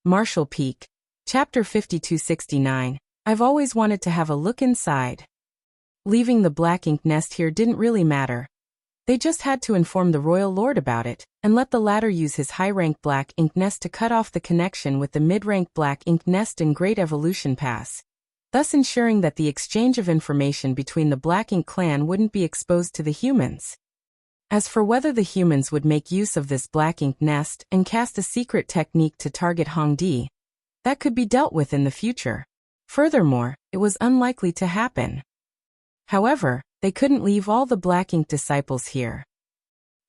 Marshall Peak. Chapter 5269. I've always wanted to have a look inside. Leaving the black ink nest here didn't really matter. They just had to inform the royal lord about it, and let the latter use his high-rank black ink nest to cut off the connection with the mid-rank black ink nest in Great Evolution Pass, thus ensuring that the exchange of information between the Black Ink clan wouldn't be exposed to the humans. As for whether the humans would make use of this black ink nest and cast a secret technique to target Hongdi, that could be dealt with in the future. Furthermore, it was unlikely to happen. However, they couldn't leave all the Black Ink disciples here.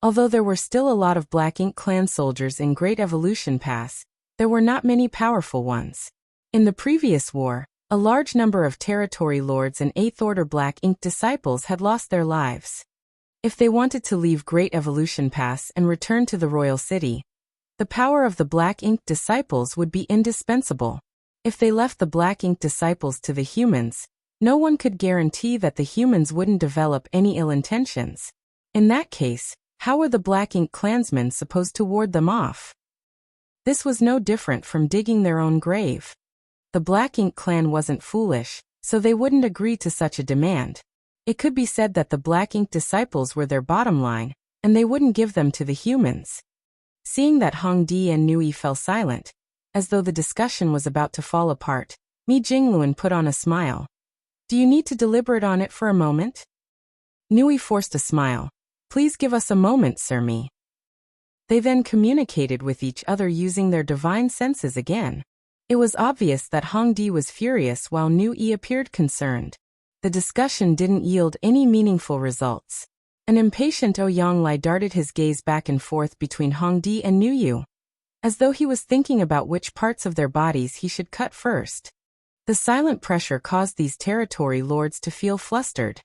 Although there were still a lot of Black Ink clan soldiers in Great Evolution Pass, there were not many powerful ones. In the previous war, a large number of territory lords and 8th Order Black Ink disciples had lost their lives. If they wanted to leave Great Evolution Pass and return to the royal city, the power of the Black Ink disciples would be indispensable. If they left the Black Ink disciples to the humans, no one could guarantee that the humans wouldn't develop any ill intentions. In that case, how were the Black Ink clansmen supposed to ward them off? This was no different from digging their own grave. The Black Ink clan wasn't foolish, so they wouldn't agree to such a demand. It could be said that the Black Ink disciples were their bottom line, and they wouldn't give them to the humans. Seeing that Hongdi and Nui fell silent, as though the discussion was about to fall apart, Mi Jingluan put on a smile. Do you need to deliberate on it for a moment? Nui forced a smile. Please give us a moment, Sir Mi. They then communicated with each other using their divine senses again. It was obvious that Hongdi was furious while Nui appeared concerned. The discussion didn't yield any meaningful results. An impatient Oyanglai darted his gaze back and forth between Hongdi and Nuyu, as though he was thinking about which parts of their bodies he should cut first. The silent pressure caused these territory lords to feel flustered.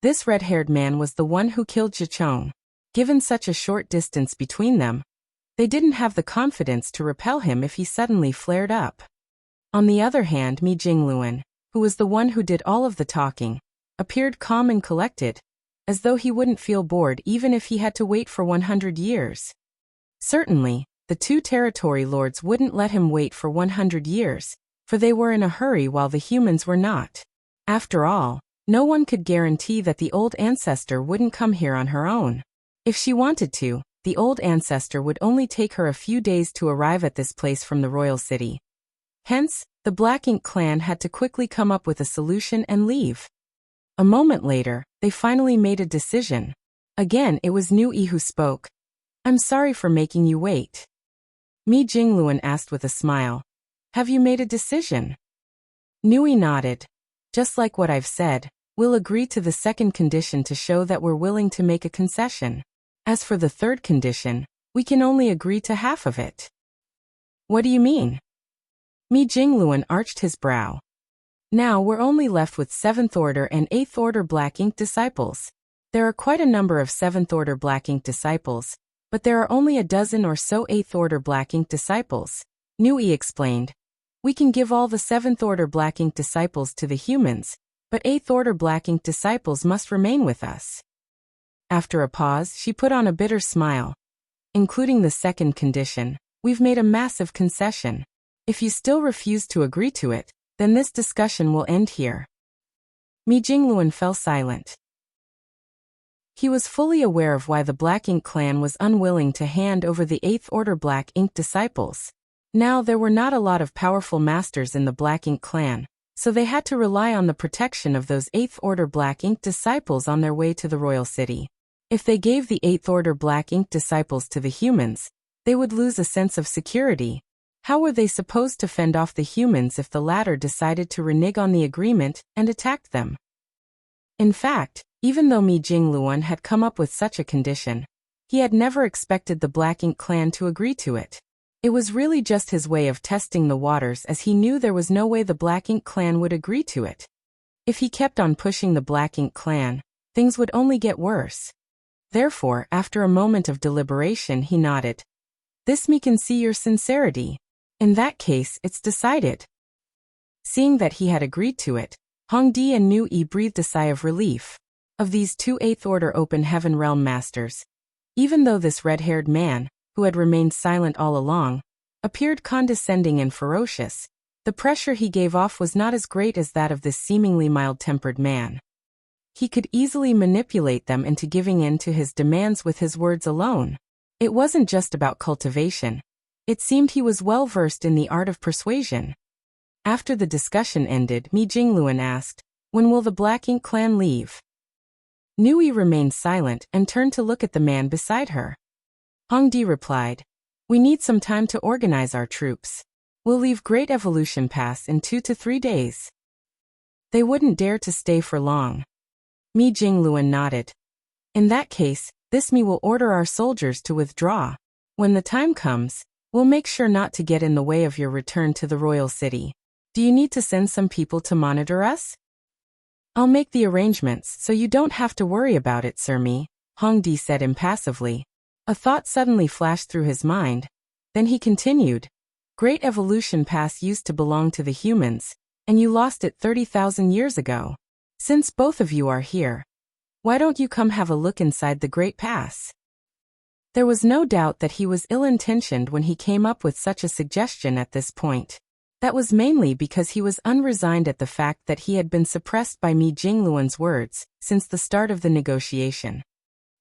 This red-haired man was the one who killed Zhichong. Given such a short distance between them, they didn't have the confidence to repel him if he suddenly flared up. On the other hand, Mi Jingluan, who was the one who did all of the talking, appeared calm and collected, as though he wouldn't feel bored even if he had to wait for 100 years. Certainly, the two territory lords wouldn't let him wait for 100 years, for they were in a hurry while the humans were not. After all, no one could guarantee that the old ancestor wouldn't come here on her own. If she wanted to, the old ancestor would only take her a few days to arrive at this place from the royal city. Hence, the Black Ink clan had to quickly come up with a solution and leave. A moment later, they finally made a decision. Again, it was Nui who spoke. I'm sorry for making you wait. Mi Jingluan asked with a smile. Have you made a decision? Nui nodded. Just like what I've said, we'll agree to the second condition to show that we're willing to make a concession. As for the third condition, we can only agree to half of it. What do you mean? Mi Jingluan arched his brow. Now we're only left with 7th Order and 8th Order Black Ink disciples. There are quite a number of 7th Order Black Ink disciples, but there are only a dozen or so 8th Order Black Ink disciples. Nui explained. We can give all the 7th Order Black Ink disciples to the humans, but 8th Order Black Ink disciples must remain with us. After a pause, she put on a bitter smile. Including the second condition, we've made a massive concession. If you still refuse to agree to it, then this discussion will end here. Mi Jingluan fell silent. He was fully aware of why the Black Ink clan was unwilling to hand over the 8th Order Black Ink disciples. Now there were not a lot of powerful masters in the Black Ink clan, so they had to rely on the protection of those 8th Order Black Ink disciples on their way to the royal city. If they gave the 8th Order Black Ink disciples to the humans, they would lose a sense of security. How were they supposed to fend off the humans if the latter decided to renege on the agreement and attacked them? In fact, even though Mi Jingluan had come up with such a condition, he had never expected the Black Ink clan to agree to it. It was really just his way of testing the waters, as he knew there was no way the Black Ink clan would agree to it. If he kept on pushing the Black Ink clan, things would only get worse. Therefore, after a moment of deliberation, he nodded. This me can see your sincerity. In that case, it's decided. Seeing that he had agreed to it, Hongdi and Nui breathed a sigh of relief. Of these two 8th Order Open Heaven Realm Masters, even though this red-haired man, who had remained silent all along, appeared condescending and ferocious. The pressure he gave off was not as great as that of this seemingly mild-tempered man. He could easily manipulate them into giving in to his demands with his words alone. It wasn't just about cultivation. It seemed he was well versed in the art of persuasion. After the discussion ended, Mi Jingluan asked, "When will the Black Ink clan leave?" Nui remained silent and turned to look at the man beside her. Hongdi replied, "We need some time to organize our troops. We'll leave Great Evolution Pass in 2 to 3 days." They wouldn't dare to stay for long. Mi Jingluan nodded. "In that case, this Mi will order our soldiers to withdraw. When the time comes, we'll make sure not to get in the way of your return to the royal city. Do you need to send some people to monitor us?" "I'll make the arrangements so you don't have to worry about it, Sir Mi," Hongdi said impassively. A thought suddenly flashed through his mind. Then he continued, "Great Evolution Pass used to belong to the humans, and you lost it 30,000 years ago. Since both of you are here, why don't you come have a look inside the Great Pass?" There was no doubt that he was ill-intentioned when he came up with such a suggestion at this point. That was mainly because he was unresigned at the fact that he had been suppressed by Mi Jingluan's words since the start of the negotiation.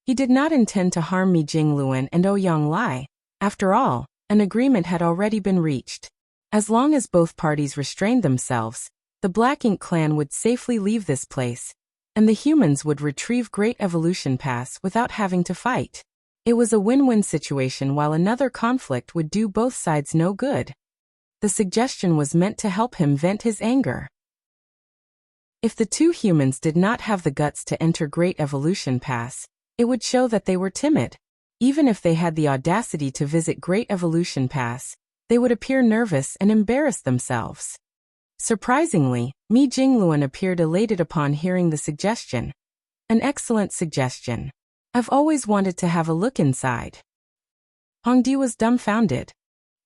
He did not intend to harm Mi Jingluan and Ouyang Lai. After all, an agreement had already been reached. As long as both parties restrained themselves, the Black Ink clan would safely leave this place, and the humans would retrieve Great Evolution Pass without having to fight. It was a win-win situation, while another conflict would do both sides no good. The suggestion was meant to help him vent his anger. If the two humans did not have the guts to enter Great Evolution Pass, it would show that they were timid. Even if they had the audacity to visit Great Evolution Pass, they would appear nervous and embarrass themselves. Surprisingly, Mi Jingluan appeared elated upon hearing the suggestion. "An excellent suggestion. I've always wanted to have a look inside." Hongdi was dumbfounded.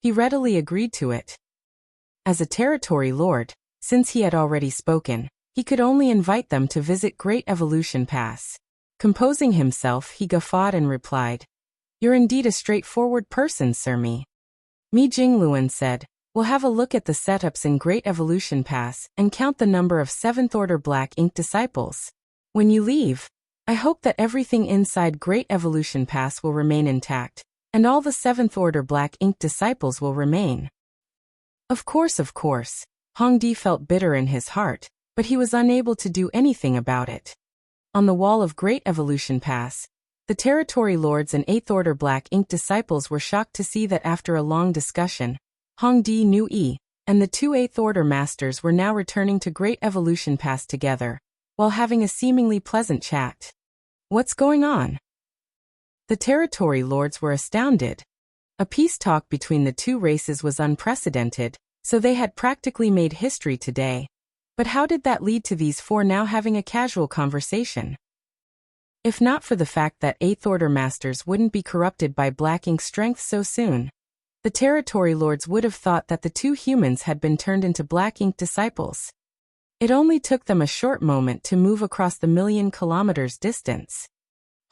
He readily agreed to it. As a territory lord, since he had already spoken, he could only invite them to visit Great Evolution Pass. Composing himself, he guffawed and replied, "You're indeed a straightforward person, Sir Mi." Mi Jingluan said, "We'll have a look at the setups in Great Evolution Pass and count the number of 7th Order Black Ink disciples. When you leave, I hope that everything inside Great Evolution Pass will remain intact, and all the 7th Order Black Ink disciples will remain." Of course. Hongdi felt bitter in his heart, but he was unable to do anything about it. On the wall of Great Evolution Pass, the territory lords and 8th Order Black Ink disciples were shocked to see that after a long discussion, Hongdi, Nui, and the two 8th Order masters were now returning to Great Evolution Pass together, while having a seemingly pleasant chat. What's going on? The territory lords were astounded. A peace talk between the two races was unprecedented, so they had practically made history today. But how did that lead to these four now having a casual conversation? If not for the fact that 8th Order masters wouldn't be corrupted by Black Ink's strength so soon, the territory lords would have thought that the two humans had been turned into Black Ink disciples. It only took them a short moment to move across the 1,000,000 kilometers distance.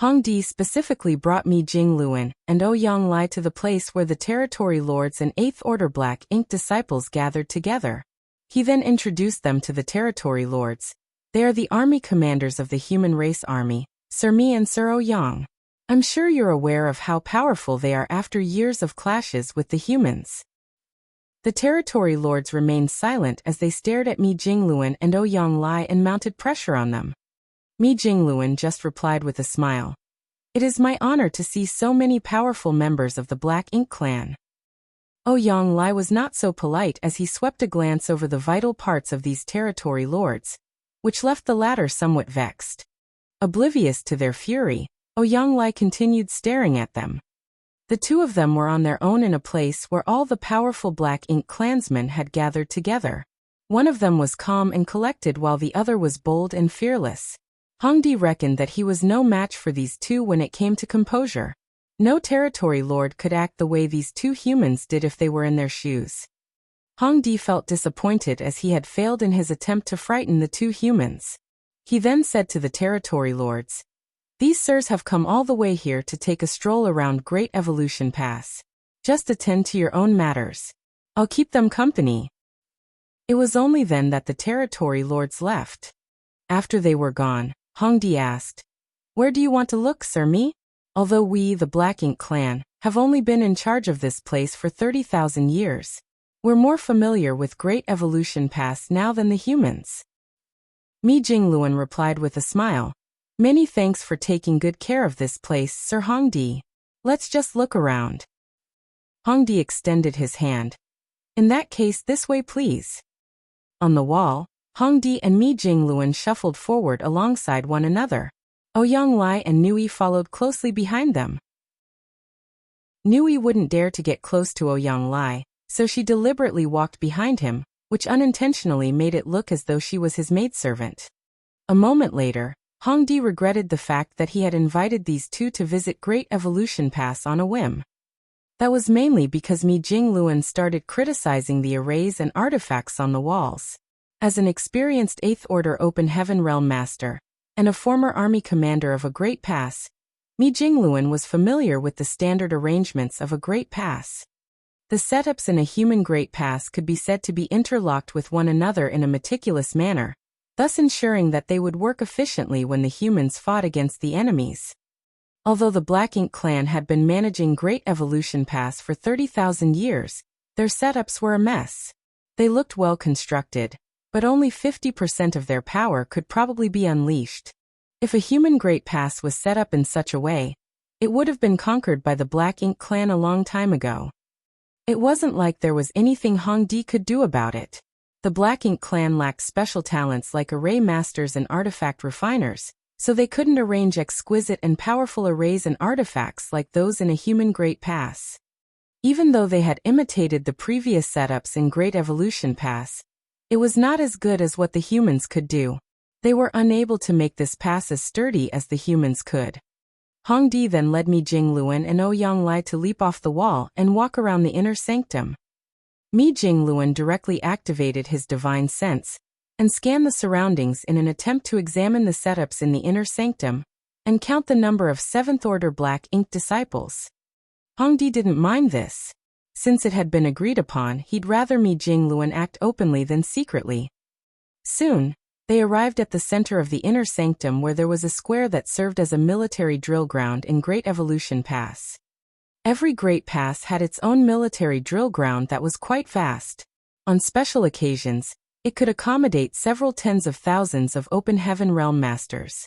Hongdi specifically brought Mi Jingluan and Ouyang Lai to the place where the territory lords and 8th Order Black Ink disciples gathered together. He then introduced them to the territory lords. They are the army commanders of the human race army, Sir Mi and Sir Ouyang. I'm sure you're aware of how powerful they are after years of clashes with the humans. The territory lords remained silent as they stared at Mi Jingluan and Ouyang Lai and mounted pressure on them. Mi Jingluan just replied with a smile. "It is my honor to see so many powerful members of the Black Ink clan." Ouyang Lai was not so polite as he swept a glance over the vital parts of these territory lords, which left the latter somewhat vexed. Oblivious to their fury, Ouyang Lai continued staring at them. The two of them were on their own in a place where all the powerful Black Ink clansmen had gathered together. One of them was calm and collected while the other was bold and fearless. Hongdi reckoned that he was no match for these two when it came to composure. No territory lord could act the way these two humans did if they were in their shoes. Hongdi felt disappointed as he had failed in his attempt to frighten the two humans. He then said to the territory lords, "These sirs have come all the way here to take a stroll around Great Evolution Pass. Just attend to your own matters. I'll keep them company." It was only then that the territory lords left. After they were gone, Hongdi asked, "Where do you want to look, Sir Me? Although we, the Black Ink clan, have only been in charge of this place for 30,000 years, we're more familiar with Great Evolution Pass now than the humans." Mi Jingluan replied with a smile, "Many thanks for taking good care of this place, Sir Hongdi. Let's just look around." Hongdi extended his hand. "In that case, this way please." On the wall, Hongdi and Mi Jingluan shuffled forward alongside one another. Ouyang Lai and Nui followed closely behind them. Nui wouldn't dare to get close to Ouyang Lai, so she deliberately walked behind him, which unintentionally made it look as though she was his maidservant. A moment later, Hongdi regretted the fact that he had invited these two to visit Great Evolution Pass on a whim. That was mainly because Mi Jingluan started criticizing the arrays and artifacts on the walls. As an experienced 8th Order Open Heaven Realm Master, and a former army commander of a Great Pass, Mi Jingluan was familiar with the standard arrangements of a Great Pass. The setups in a human Great Pass could be said to be interlocked with one another in a meticulous manner, thus ensuring that they would work efficiently when the humans fought against the enemies. Although the Black Ink clan had been managing Great Evolution Pass for 30,000 years, their setups were a mess. They looked well constructed, but only 50% of their power could probably be unleashed. If a human Great Pass was set up in such a way, it would have been conquered by the Black Ink clan a long time ago. It wasn't like there was anything Hongdi could do about it. The Black Ink clan lacked special talents like array masters and artifact refiners, so they couldn't arrange exquisite and powerful arrays and artifacts like those in a human Great Pass. Even though they had imitated the previous setups in Great Evolution Pass, it was not as good as what the humans could do. They were unable to make this pass as sturdy as the humans could. Hongdi then led Mi Jingluan and Ouyang Lai to leap off the wall and walk around the inner sanctum. Mi Jingluan directly activated his divine sense and scanned the surroundings in an attempt to examine the setups in the inner sanctum and count the number of 7th Order Black Ink disciples. Hongdi didn't mind this. Since it had been agreed upon, he'd rather Mi Jingluan act openly than secretly. Soon, they arrived at the center of the inner sanctum where there was a square that served as a military drill ground in Great Evolution Pass. Every Great Pass had its own military drill ground that was quite vast. On special occasions, it could accommodate several tens of thousands of Open Heaven Realm Masters.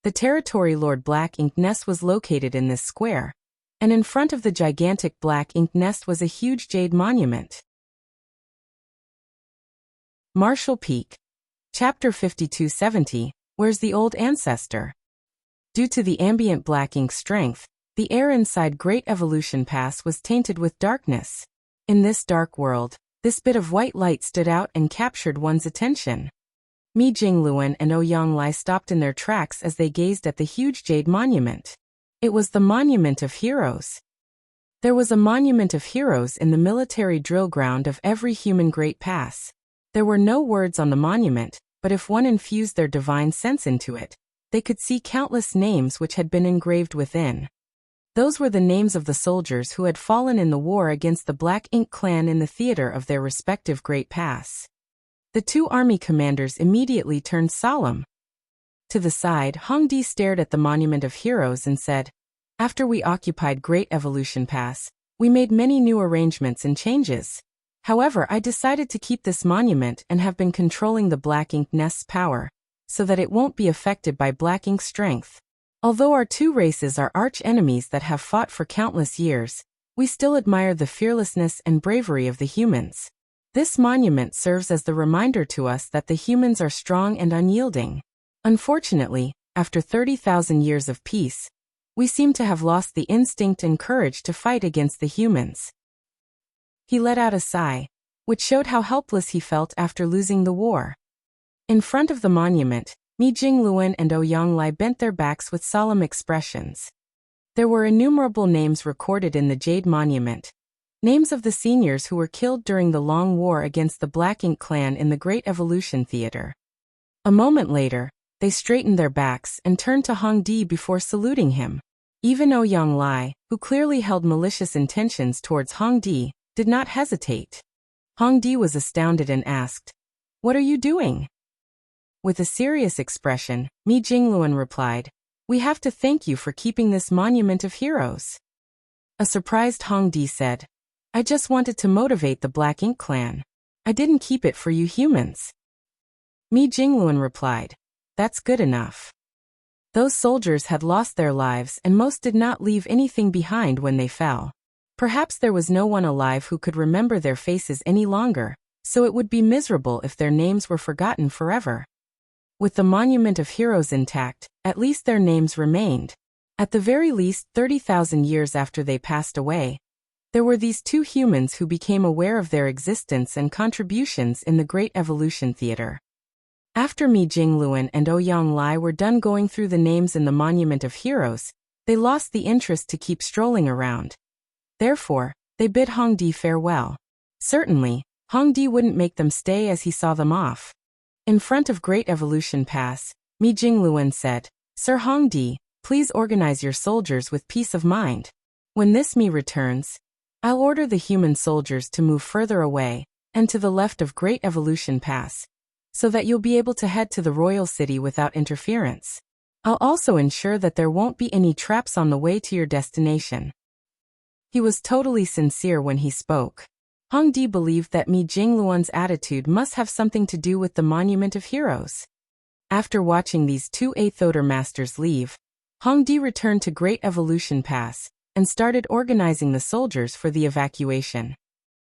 The Territory Lord Black Ink Nest was located in this square, and in front of the gigantic Black Ink Nest was a huge jade monument. Martial Peak. Chapter 5270, Where's the Old Ancestor? Due to the ambient Black Ink strength, the air inside Great Evolution Pass was tainted with darkness. In this dark world, this bit of white light stood out and captured one's attention. Mi Jingluan and Ouyang Lai stopped in their tracks as they gazed at the huge jade monument. It was the Monument of Heroes. There was a Monument of Heroes in the military drill ground of every human Great Pass. There were no words on the monument, but if one infused their divine sense into it, they could see countless names which had been engraved within. Those were the names of the soldiers who had fallen in the war against the Black Ink clan in the theater of their respective Great Pass. The two army commanders immediately turned solemn. To the side, Hongdi stared at the Monument of Heroes and said, "After we occupied Great Evolution Pass, we made many new arrangements and changes. However, I decided to keep this monument and have been controlling the Black Ink Nest's power, so that it won't be affected by Black Ink's strength. Although our two races are arch-enemies that have fought for countless years, we still admire the fearlessness and bravery of the humans. This monument serves as the reminder to us that the humans are strong and unyielding. Unfortunately, after 30,000 years of peace, we seem to have lost the instinct and courage to fight against the humans." He let out a sigh, which showed how helpless he felt after losing the war. In front of the monument, Mi Jingluan and Ouyang Lai bent their backs with solemn expressions. There were innumerable names recorded in the Jade Monument, names of the seniors who were killed during the long war against the Black Ink clan in the Great Evolution Theater. A moment later, they straightened their backs and turned to Hongdi before saluting him. Even Ouyang Lai, who clearly held malicious intentions towards Hong Di, did not hesitate. Hong Di was astounded and asked, "What are you doing?" With a serious expression, Mi Jingluan replied, "We have to thank you for keeping this monument of heroes." A surprised Hong Di said, "I just wanted to motivate the Black Ink clan. I didn't keep it for you humans." Mi Jingluan replied, "That's good enough." Those soldiers had lost their lives and most did not leave anything behind when they fell. Perhaps there was no one alive who could remember their faces any longer, so it would be miserable if their names were forgotten forever. With the monument of heroes intact, at least their names remained. At the very least 30,000 years after they passed away, there were these two humans who became aware of their existence and contributions in the Great Evolution Theater. After Mi Jingluan and Ouyang Lai were done going through the names in the Monument of Heroes, they lost the interest to keep strolling around. Therefore, they bid Hong Di farewell. Certainly, Hong Di wouldn't make them stay as he saw them off. In front of Great Evolution Pass, Mi Jingluan said, "Sir Hong Di, please organize your soldiers with peace of mind. When this Mi returns, I'll order the human soldiers to move further away, and to the left of Great Evolution Pass, so that you'll be able to head to the royal city without interference. I'll also ensure that there won't be any traps on the way to your destination." He was totally sincere when he spoke. Hong Di believed that Mi Jingluan's attitude must have something to do with the Monument of Heroes. After watching these two Eighth Order masters leave, Hong Di returned to Great Evolution Pass and started organizing the soldiers for the evacuation.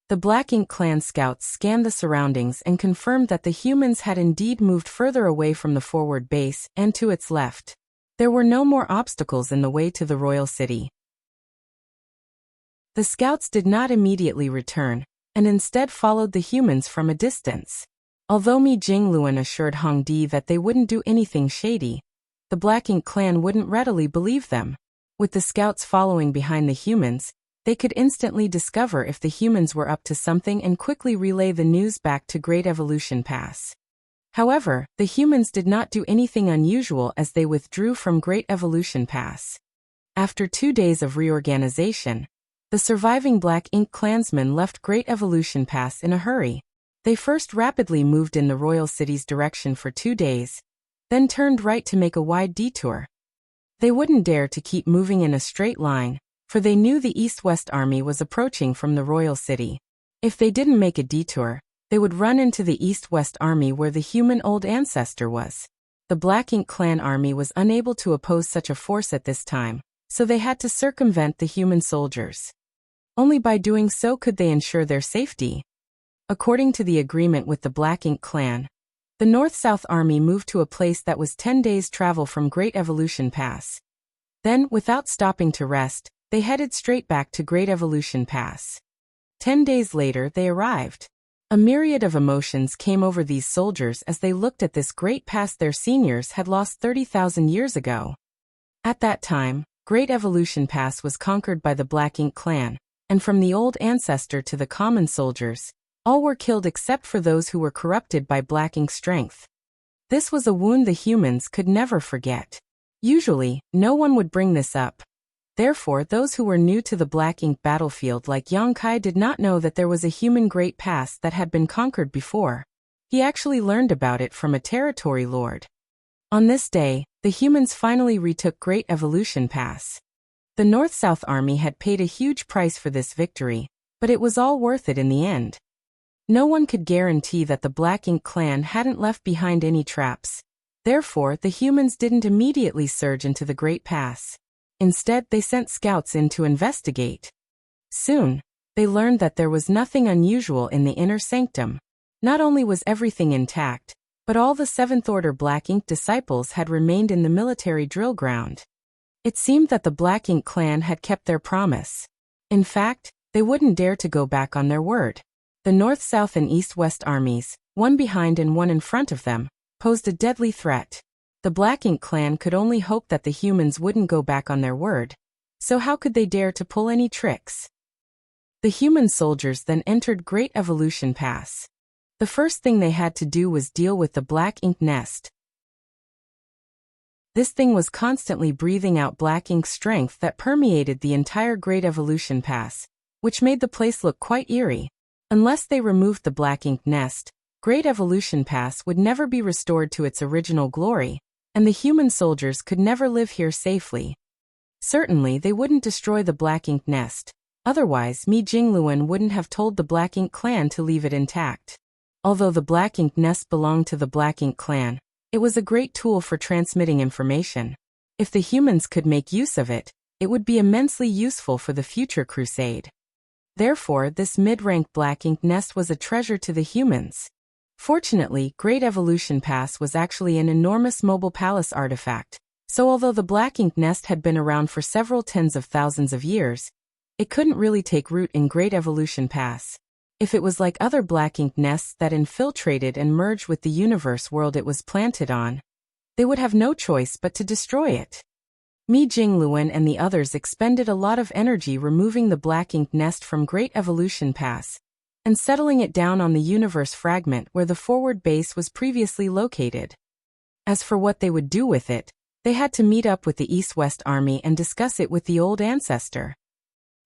The Black Ink clan scouts scanned the surroundings and confirmed that the humans had indeed moved further away from the forward base and to its left. There were no more obstacles in the way to the royal city. The scouts did not immediately return, and instead followed the humans from a distance. Although Mi Jingluan assured Hong Di that they wouldn't do anything shady, the Black Ink clan wouldn't readily believe them. With the scouts following behind the humans, they could instantly discover if the humans were up to something and quickly relay the news back to Great Evolution Pass. However, the humans did not do anything unusual as they withdrew from Great Evolution Pass. After 2 days of reorganization, the surviving Black Ink clansmen left Great Evolution Pass in a hurry. They first rapidly moved in the royal city's direction for 2 days, then turned right to make a wide detour. They wouldn't dare to keep moving in a straight line, for they knew the East-West army was approaching from the royal city. If they didn't make a detour, they would run into the East-West army where the human old ancestor was. The Black Ink clan army was unable to oppose such a force at this time, so they had to circumvent the human soldiers. Only by doing so could they ensure their safety. According to the agreement with the Black Ink clan, the North-South Army moved to a place that was 10 days' travel from Great Evolution Pass. Then, without stopping to rest, they headed straight back to Great Evolution Pass. 10 days later, they arrived. A myriad of emotions came over these soldiers as they looked at this great pass their seniors had lost 30,000 years ago. At that time, Great Evolution Pass was conquered by the Black Ink clan, and from the old ancestor to the common soldiers, all were killed except for those who were corrupted by Black Ink's strength. This was a wound the humans could never forget. Usually, no one would bring this up. Therefore, those who were new to the Black Ink battlefield like Yang Kai did not know that there was a human great pass that had been conquered before. He actually learned about it from a territory lord. On this day, the humans finally retook Great Evolution Pass. The North-South Army had paid a huge price for this victory, but it was all worth it in the end. No one could guarantee that the Black Ink clan hadn't left behind any traps. Therefore, the humans didn't immediately surge into the Great Pass. Instead, they sent scouts in to investigate. Soon, they learned that there was nothing unusual in the inner sanctum. Not only was everything intact, but all the Seventh Order Black Ink disciples had remained in the military drill ground. It seemed that the Black Ink clan had kept their promise. In fact, they wouldn't dare to go back on their word. The North-South and East-West armies, one behind and one in front of them, posed a deadly threat. The Black Ink clan could only hope that the humans wouldn't go back on their word. So how could they dare to pull any tricks? The human soldiers then entered Great Evolution Pass. The first thing they had to do was deal with the Black Ink nest. This thing was constantly breathing out black ink strength that permeated the entire Great Evolution Pass, which made the place look quite eerie. Unless they removed the black ink nest, Great Evolution Pass would never be restored to its original glory, and the human soldiers could never live here safely. Certainly they wouldn't destroy the black ink nest, otherwise Mi Jingluan wouldn't have told the Black Ink clan to leave it intact. Although the black ink nest belonged to the Black Ink clan, it was a great tool for transmitting information. If the humans could make use of it, it would be immensely useful for the future crusade. Therefore, this mid-rank black ink nest was a treasure to the humans. Fortunately, Great Evolution Pass was actually an enormous mobile palace artifact, so although the black ink nest had been around for several tens of thousands of years, it couldn't really take root in Great Evolution Pass. If it was like other black ink nests that infiltrated and merged with the universe world it was planted on, they would have no choice but to destroy it. Mi Jingluan and the others expended a lot of energy removing the black ink nest from Great Evolution Pass and settling it down on the universe fragment where the forward base was previously located. As for what they would do with it, they had to meet up with the East-West Army and discuss it with the old ancestor.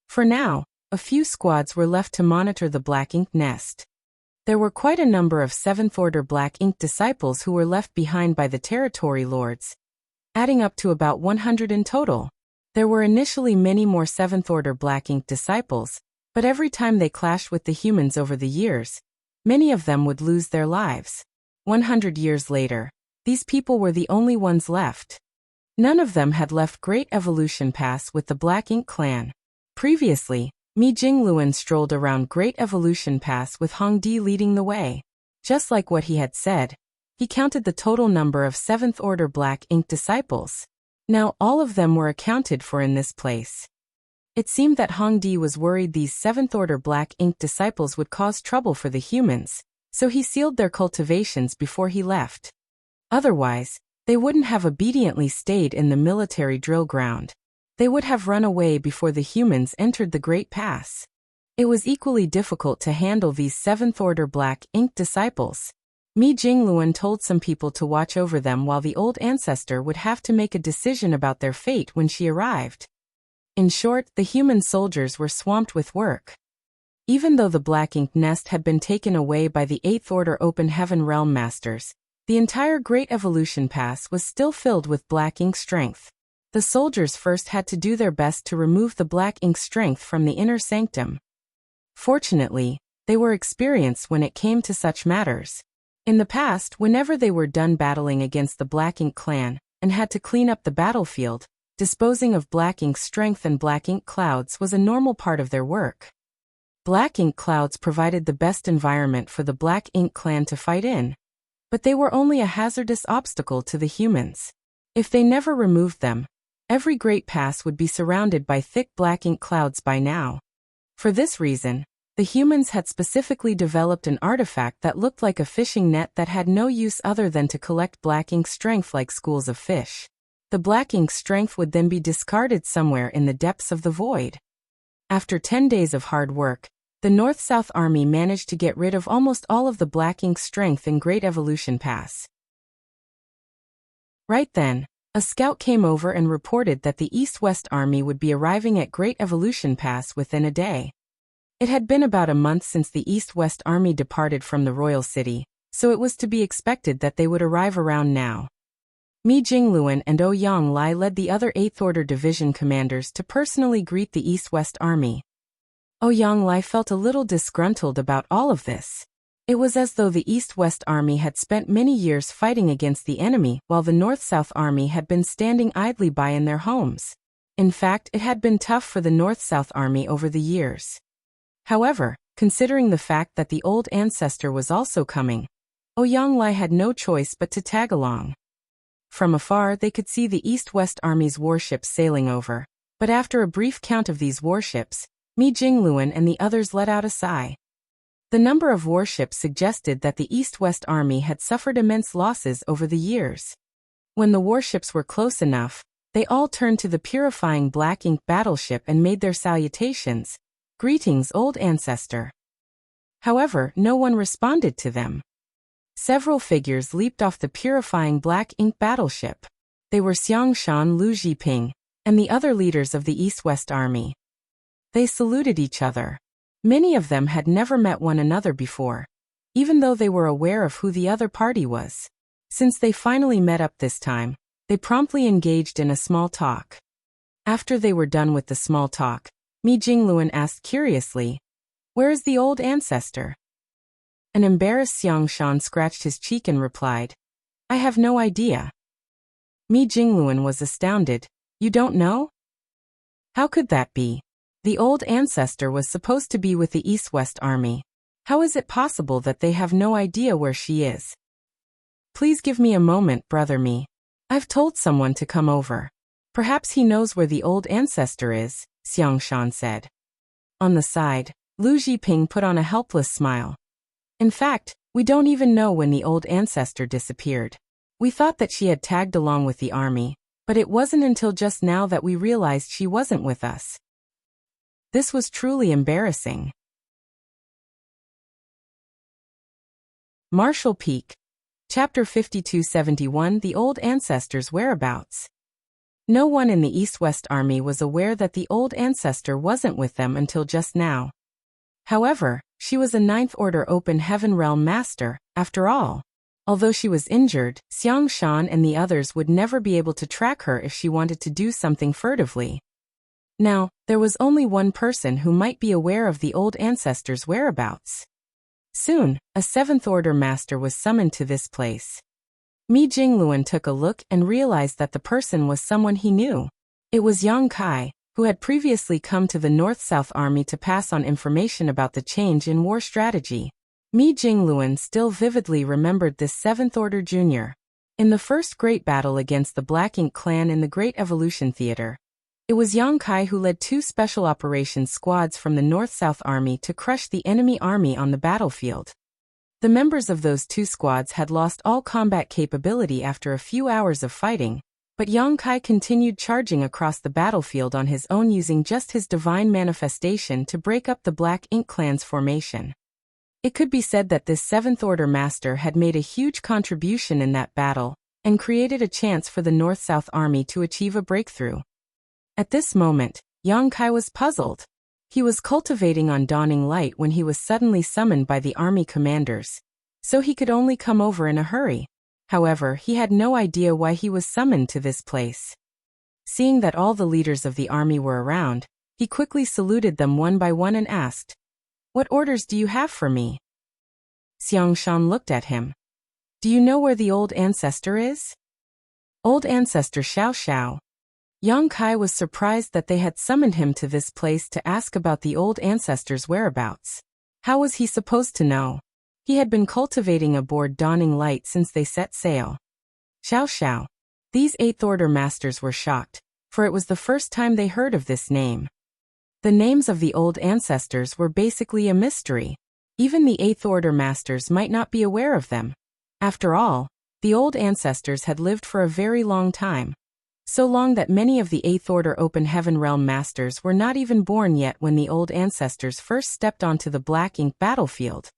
For now, a few squads were left to monitor the black ink nest. There were quite a number of 7th Order black ink disciples who were left behind by the territory lords, adding up to about 100 in total. There were initially many more 7th Order black ink disciples, but every time they clashed with the humans over the years, many of them would lose their lives. 100 years later, these people were the only ones left. None of them had left Great Evolution Pass with the Black Ink clan. Previously, Mi Jingluan strolled around Great Evolution Pass with Hongdi leading the way. Just like what he had said, he counted the total number of 7th Order Black Ink disciples. Now all of them were accounted for in this place. It seemed that Hongdi was worried these 7th Order Black Ink disciples would cause trouble for the humans, so he sealed their cultivations before he left. Otherwise, they wouldn't have obediently stayed in the military drill ground. They would have run away before the humans entered the Great Pass. It was equally difficult to handle these 7th Order Black Ink disciples. Mi Jingluan told some people to watch over them while the old ancestor would have to make a decision about their fate when she arrived. In short, the human soldiers were swamped with work. Even though the Black Ink nest had been taken away by the 8th Order Open Heaven Realm Masters, the entire Great Evolution Pass was still filled with black ink strength. The soldiers first had to do their best to remove the black ink strength from the inner sanctum. Fortunately, they were experienced when it came to such matters. In the past, whenever they were done battling against the Black Ink clan and had to clean up the battlefield, disposing of black ink strength and black ink clouds was a normal part of their work. Black ink clouds provided the best environment for the Black Ink clan to fight in, but they were only a hazardous obstacle to the humans. If they never removed them, every Great Pass would be surrounded by thick black ink clouds by now. For this reason, the humans had specifically developed an artifact that looked like a fishing net that had no use other than to collect black ink strength like schools of fish. The black ink strength would then be discarded somewhere in the depths of the void. After 10 days of hard work, the North-South Army managed to get rid of almost all of the black ink strength in Great Evolution Pass. Right then, a scout came over and reported that the East-West Army would be arriving at Great Evolution Pass within a day. It had been about a month since the East-West Army departed from the Royal City, so it was to be expected that they would arrive around now. Mi Jingluan and Ouyang Lai led the other 8th Order Division commanders to personally greet the East-West Army. Ouyang Lai felt a little disgruntled about all of this. It was as though the East-West Army had spent many years fighting against the enemy while the North-South Army had been standing idly by in their homes. In fact, it had been tough for the North-South Army over the years. However, considering the fact that the old ancestor was also coming, Ouyang Lai had no choice but to tag along. From afar they could see the East-West Army's warships sailing over, but after a brief count of these warships, Mi Jingluan and the others let out a sigh. The number of warships suggested that the East-West Army had suffered immense losses over the years. When the warships were close enough, they all turned to the purifying black ink battleship and made their salutations. "Greetings, old ancestor." However, no one responded to them. Several figures leaped off the purifying black ink battleship. They were Xiangshan, Lu Zhiping, and the other leaders of the East-West Army. They saluted each other. Many of them had never met one another before, even though they were aware of who the other party was. Since they finally met up this time, they promptly engaged in a small talk. After they were done with the small talk, Mi Jingluan asked curiously, "Where is the old ancestor?" An embarrassed Xiangshan scratched his cheek and replied, "I have no idea." Mi Jingluan was astounded. "You don't know? How could that be? The old ancestor was supposed to be with the East-West Army. How is it possible that they have no idea where she is?" "Please give me a moment, brother Mi. I've told someone to come over. Perhaps he knows where the old ancestor is," Xiangshan said. On the side, Lu Zhiping put on a helpless smile. "In fact, we don't even know when the old ancestor disappeared. We thought that she had tagged along with the army, but it wasn't until just now that we realized she wasn't with us." This was truly embarrassing. Marshall Peak. Chapter 5271 The Old Ancestor's Whereabouts. No one in the East-West Army was aware that the old ancestor wasn't with them until just now. However, she was a Ninth Order Open Heaven Realm Master, after all. Although she was injured, Xiangshan and the others would never be able to track her if she wanted to do something furtively. Now, there was only one person who might be aware of the old ancestor's whereabouts. Soon, a Seventh Order Master was summoned to this place. Mi Jingluan took a look and realized that the person was someone he knew. It was Yang Kai, who had previously come to the North-South Army to pass on information about the change in war strategy. Mi Jingluan still vividly remembered this Seventh Order Junior. In the first great battle against the Black Ink clan in the Great Evolution Theater, it was Yang Kai who led 2 special operations squads from the North-South Army to crush the enemy army on the battlefield. The members of those 2 squads had lost all combat capability after a few hours of fighting, but Yang Kai continued charging across the battlefield on his own using just his divine manifestation to break up the Black Ink clan's formation. It could be said that this Seventh Order Master had made a huge contribution in that battle, and created a chance for the North-South Army to achieve a breakthrough. At this moment, Yang Kai was puzzled. He was cultivating on Dawning Light when he was suddenly summoned by the army commanders, so he could only come over in a hurry. However, he had no idea why he was summoned to this place. Seeing that all the leaders of the army were around, he quickly saluted them one by one and asked, "What orders do you have for me?" Xiangshan looked at him. "Do you know where the old ancestor is?" "Old ancestor Xiao Xiao." Yang Kai was surprised that they had summoned him to this place to ask about the old ancestor's whereabouts. How was he supposed to know? He had been cultivating aboard Dawning Light since they set sail. Xiao Xiao. These Eighth Order Masters were shocked, for it was the first time they heard of this name. The names of the old ancestors were basically a mystery. Even the Eighth Order Masters might not be aware of them. After all, the old ancestors had lived for a very long time. So long that many of the Eighth Order Open Heaven Realm Masters were not even born yet when the old ancestors first stepped onto the Black Ink battlefield.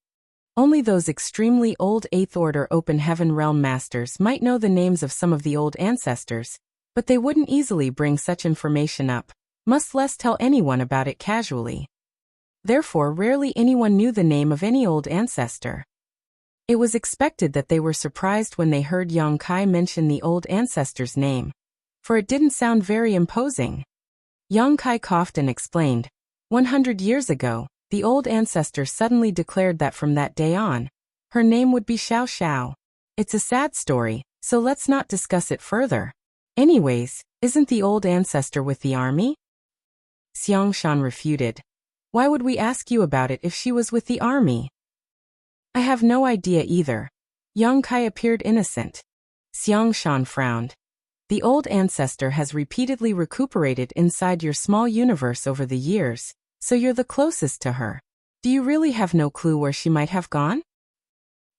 Only those extremely old Eighth Order Open Heaven Realm Masters might know the names of some of the old ancestors, but they wouldn't easily bring such information up, much less tell anyone about it casually. Therefore, rarely anyone knew the name of any old ancestor. It was expected that they were surprised when they heard Yang Kai mention the old ancestor's name, for it didn't sound very imposing. Yang Kai coughed and explained, 100 years ago, the old ancestor suddenly declared that from that day on, her name would be Xiao Xiao. It's a sad story, so let's not discuss it further. Anyways, isn't the old ancestor with the army? Xiangshan refuted. Why would we ask you about it if she was with the army? I have no idea either. Yang Kai appeared innocent. Xiangshan frowned. The old ancestor has repeatedly recuperated inside your small universe over the years, so you're the closest to her. Do you really have no clue where she might have gone?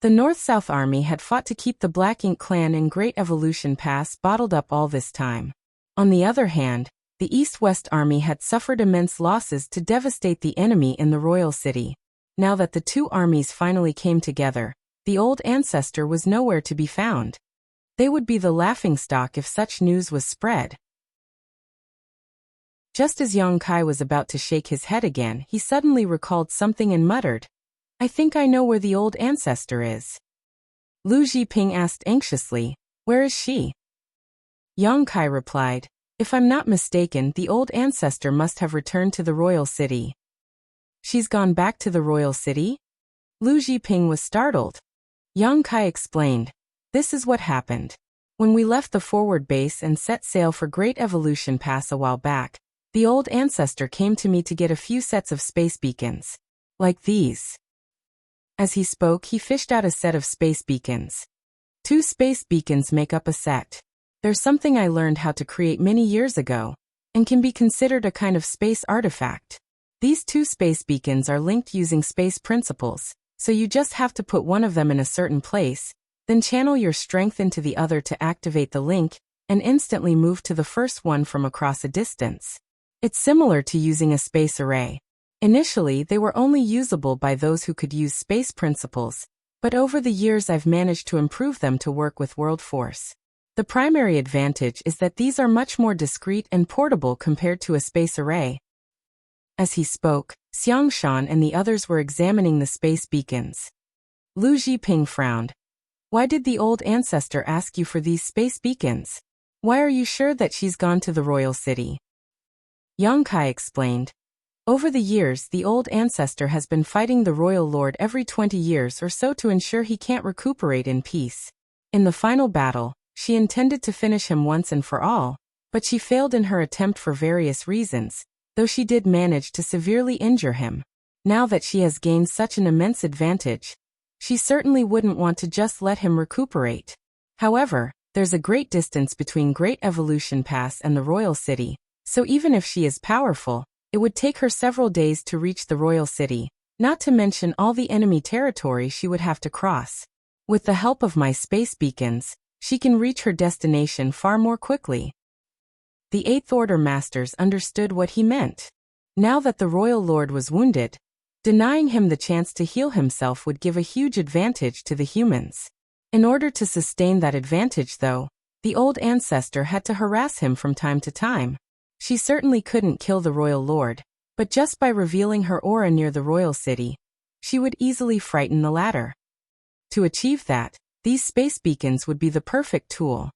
The North-South Army had fought to keep the Black Ink clan in Great Evolution Pass bottled up all this time. On the other hand, the East-West Army had suffered immense losses to devastate the enemy in the Royal City. Now that the two armies finally came together, the old ancestor was nowhere to be found. They would be the laughingstock if such news was spread. Just as Yang Kai was about to shake his head again, he suddenly recalled something and muttered, "I think I know where the old ancestor is." Lu Zhiping asked anxiously, "Where is she?" Yang Kai replied, "If I'm not mistaken, the old ancestor must have returned to the royal city." "She's gone back to the royal city?" Lu Zhiping was startled. Yang Kai explained, "This is what happened. When we left the forward base and set sail for Great Evolution Pass a while back, the old ancestor came to me to get a few sets of space beacons. Like these." As he spoke, he fished out a set of space beacons. 2 space beacons make up a set. There's something I learned how to create many years ago, and can be considered a kind of space artifact. These 2 space beacons are linked using space principles, so you just have to put one of them in a certain place, then channel your strength into the other to activate the link, and instantly move to the first one from across a distance. It's similar to using a space array. Initially, they were only usable by those who could use space principles, but over the years I've managed to improve them to work with world force. The primary advantage is that these are much more discreet and portable compared to a space array. As he spoke, Xiangshan and the others were examining the space beacons. Lu Zhiping frowned. "Why did the old ancestor ask you for these space beacons? Why are you sure that she's gone to the royal city?" Yang Kai explained, "Over the years, the old ancestor has been fighting the royal lord every 20 years or so to ensure he can't recuperate in peace. In the final battle, she intended to finish him once and for all, but she failed in her attempt for various reasons, though she did manage to severely injure him. Now that she has gained such an immense advantage, she certainly wouldn't want to just let him recuperate. However, there's a great distance between Great Evolution Pass and the royal city, so even if she is powerful, it would take her several days to reach the royal city, not to mention all the enemy territory she would have to cross. With the help of my space beacons, she can reach her destination far more quickly." The Eighth Order Masters understood what he meant. Now that the royal lord was wounded, denying him the chance to heal himself would give a huge advantage to the humans. In order to sustain that advantage, though, the old ancestor had to harass him from time to time. She certainly couldn't kill the royal lord, but just by revealing her aura near the royal city, she would easily frighten the latter. To achieve that, these space beacons would be the perfect tool.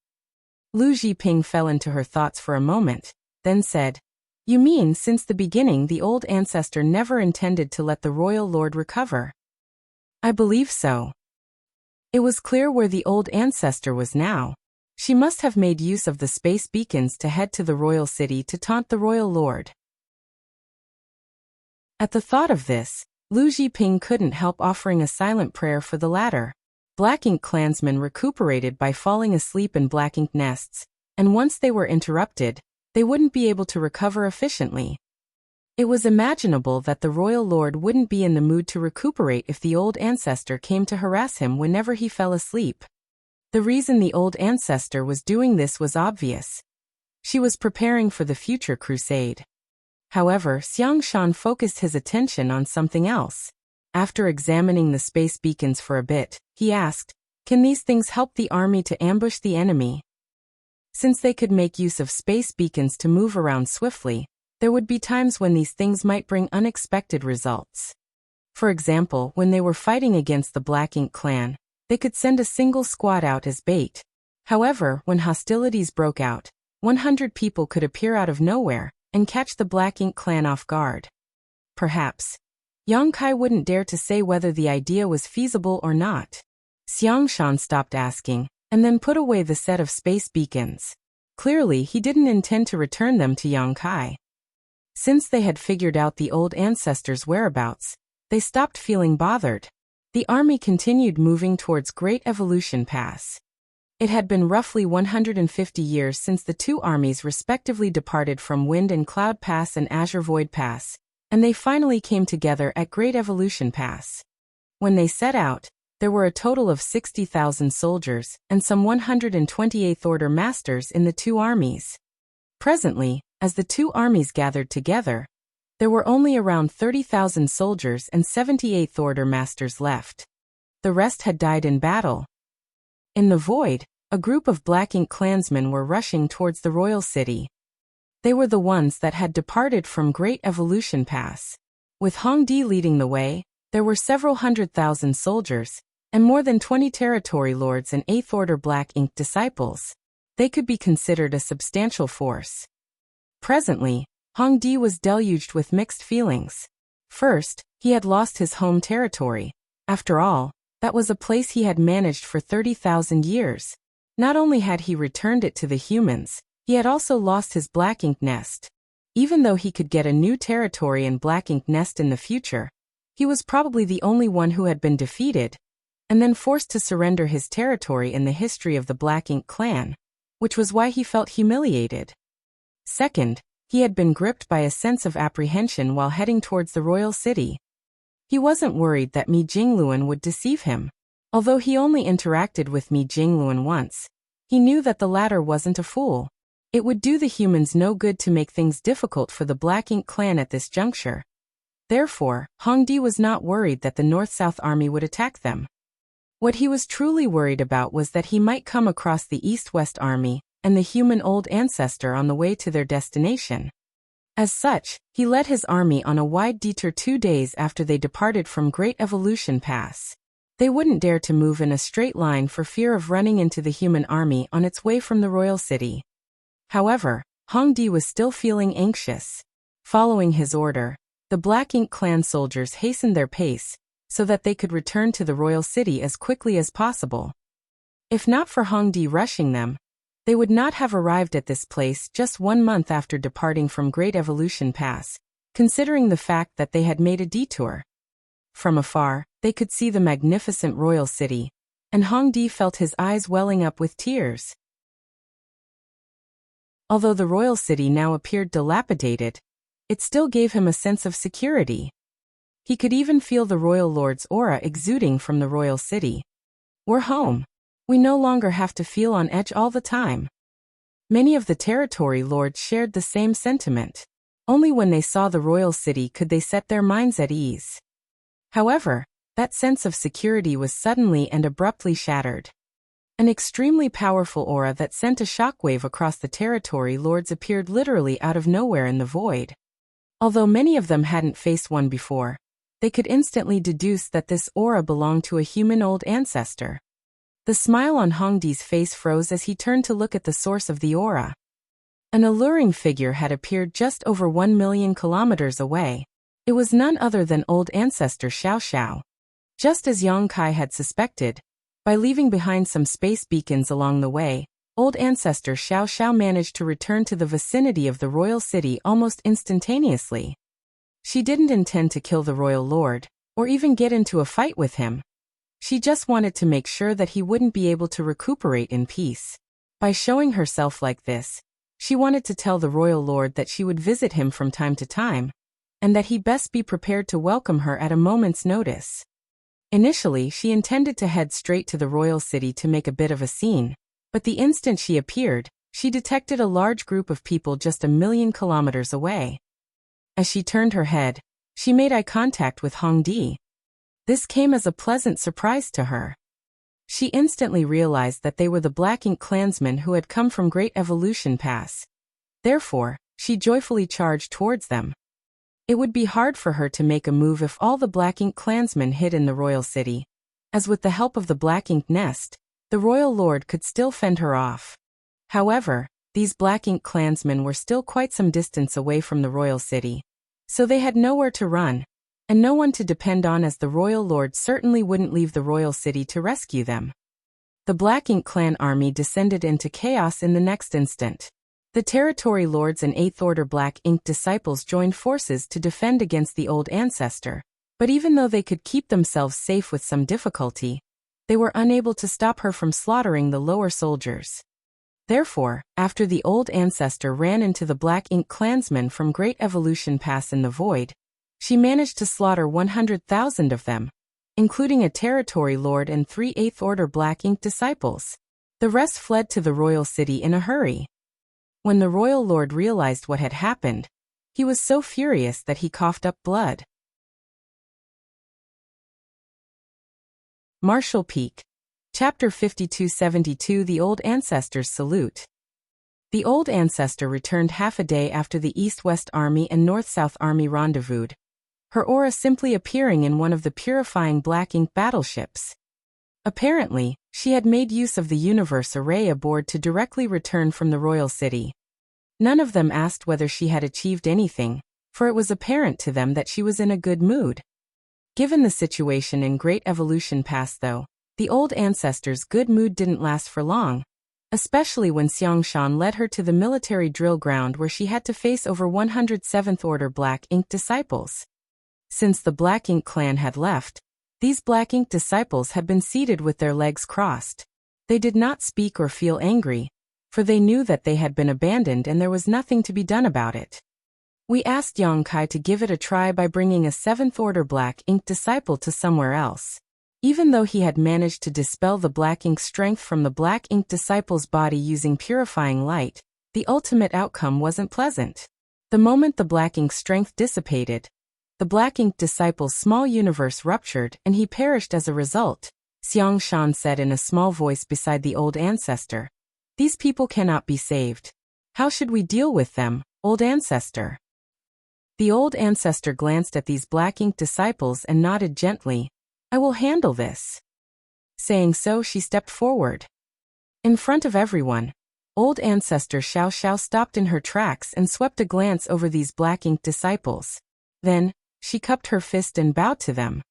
Lu Zhiping fell into her thoughts for a moment, then said, "You mean since the beginning the old ancestor never intended to let the royal lord recover?" "I believe so." It was clear where the old ancestor was now. She must have made use of the space beacons to head to the royal city to taunt the royal lord. At the thought of this, Lu Zhiping couldn't help offering a silent prayer for the latter. Black Ink clansmen recuperated by falling asleep in black ink nests, and once they were interrupted, they wouldn't be able to recover efficiently. It was imaginable that the royal lord wouldn't be in the mood to recuperate if the old ancestor came to harass him whenever he fell asleep. The reason the old ancestor was doing this was obvious. She was preparing for the future crusade. However, Xiangshan focused his attention on something else. After examining the space beacons for a bit, he asked, "Can these things help the army to ambush the enemy?" Since they could make use of space beacons to move around swiftly, there would be times when these things might bring unexpected results. For example, when they were fighting against the Black Ink clan, they could send a single squad out as bait. However, when hostilities broke out, 100 people could appear out of nowhere and catch the Black Ink clan off guard. Perhaps Yang Kai wouldn't dare to say whether the idea was feasible or not. Xiangshan stopped asking, and then put away the set of space beacons. Clearly, he didn't intend to return them to Yang Kai. Since they had figured out the old ancestors' whereabouts, they stopped feeling bothered. The army continued moving towards Great Evolution Pass. It had been roughly 150 years since the two armies respectively departed from Wind and Cloud Pass and Azure Void Pass, and they finally came together at Great Evolution Pass. When they set out, there were a total of 60,000 soldiers and some 128th Order Masters in the two armies. Presently, as the two armies gathered together, there were only around 30,000 soldiers and 78th Order Masters left. The rest had died in battle. In the void, a group of Black Ink clansmen were rushing towards the royal city. They were the ones that had departed from Great Evolution Pass. With Hongdi leading the way, there were several 100,000 soldiers, and more than 20 territory lords and 8th Order Black Ink disciples. They could be considered a substantial force. Presently, Hongdi was deluged with mixed feelings. First, he had lost his home territory. After all, that was a place he had managed for 30,000 years. Not only had he returned it to the humans, he had also lost his Black Ink nest. Even though he could get a new territory and Black Ink nest in the future, he was probably the only one who had been defeated, and then forced to surrender his territory in the history of the Black Ink clan, which was why he felt humiliated. Second, he had been gripped by a sense of apprehension while heading towards the royal city. He wasn't worried that Mi Jingluan would deceive him. Although he only interacted with Mi Jingluan once, he knew that the latter wasn't a fool. It would do the humans no good to make things difficult for the Black Ink clan at this juncture. Therefore, Hongdi was not worried that the North-South army would attack them. What he was truly worried about was that he might come across the East-West army and the human old ancestor on the way to their destination. As such, he led his army on a wide detour 2 days after they departed from Great Evolution Pass. They wouldn't dare to move in a straight line for fear of running into the human army on its way from the royal city. However, Hongdi was still feeling anxious. Following his order, the Black Ink clan soldiers hastened their pace so that they could return to the royal city as quickly as possible. If not for Hongdi rushing them, they would not have arrived at this place just 1 month after departing from Great Evolution Pass, considering the fact that they had made a detour. From afar, they could see the magnificent royal city, and Hongdi felt his eyes welling up with tears. Although the royal city now appeared dilapidated, it still gave him a sense of security. He could even feel the royal lord's aura exuding from the royal city. We're home. We no longer have to feel on edge all the time. Many of the territory lords shared the same sentiment. Only when they saw the royal city could they set their minds at ease. However, that sense of security was suddenly and abruptly shattered. An extremely powerful aura that sent a shockwave across the territory lords appeared literally out of nowhere in the void. Although many of them hadn't faced one before, they could instantly deduce that this aura belonged to a human old ancestor. The smile on Hongdi's face froze as he turned to look at the source of the aura. An alluring figure had appeared just over 1 million kilometers away. It was none other than old ancestor Xiao Xiao. Just as Yang Kai had suspected, by leaving behind some space beacons along the way, old ancestor Xiao Xiao managed to return to the vicinity of the royal city almost instantaneously. She didn't intend to kill the royal lord, or even get into a fight with him. She just wanted to make sure that he wouldn't be able to recuperate in peace. By showing herself like this, she wanted to tell the royal lord that she would visit him from time to time, and that he best be prepared to welcome her at a moment's notice. Initially, she intended to head straight to the royal city to make a bit of a scene, but the instant she appeared, she detected a large group of people just 1 million kilometers away. As she turned her head, she made eye contact with Hongdi. This came as a pleasant surprise to her. She instantly realized that they were the Black Ink clansmen who had come from Great Evolution Pass. Therefore, she joyfully charged towards them. It would be hard for her to make a move if all the Black Ink clansmen hid in the royal city, as with the help of the Black Ink nest, the royal lord could still fend her off. However, these Black Ink clansmen were still quite some distance away from the royal city, so they had nowhere to run, and no one to depend on, as the royal lord certainly wouldn't leave the royal city to rescue them. The Black Ink clan army descended into chaos in the next instant. The territory lords and 8th Order Black Ink disciples joined forces to defend against the old ancestor, but even though they could keep themselves safe with some difficulty, they were unable to stop her from slaughtering the lower soldiers. Therefore, after the old ancestor ran into the Black Ink clansmen from Great Evolution Pass in the void, she managed to slaughter 100,000 of them, including a territory lord and 3 8th Order Black Ink disciples. The rest fled to the royal city in a hurry. When the royal lord realized what had happened, he was so furious that he coughed up blood. Marshall Peak. Chapter 5272 The Old Ancestors Salute. The old ancestor returned half a day after the East-West Army and North-South Army rendezvoused, her aura simply appearing in one of the purifying black ink battleships. Apparently, she had made use of the universe array aboard to directly return from the royal city. None of them asked whether she had achieved anything, for it was apparent to them that she was in a good mood. Given the situation in Great Evolution Pass though, the old ancestor's good mood didn't last for long, especially when Xiangshan led her to the military drill ground where she had to face over 107th Order Black Ink disciples. Since the Black Ink clan had left, these Black Ink disciples had been seated with their legs crossed. They did not speak or feel angry, for they knew that they had been abandoned and there was nothing to be done about it. We asked Yang Kai to give it a try by bringing a 7th Order Black Ink disciple to somewhere else. Even though he had managed to dispel the Black Ink strength from the Black Ink disciple's body using purifying light, the ultimate outcome wasn't pleasant. The moment the Black Ink strength dissipated, the Black Ink disciple's small universe ruptured and he perished as a result, Xiangshan said in a small voice beside the old ancestor. These people cannot be saved. How should we deal with them, old ancestor? The old ancestor glanced at these Black Ink disciples and nodded gently. I will handle this. Saying so, she stepped forward. In front of everyone, old ancestor Xiao Xiao stopped in her tracks and swept a glance over these Black Ink disciples. Then, she cupped her fist and bowed to them.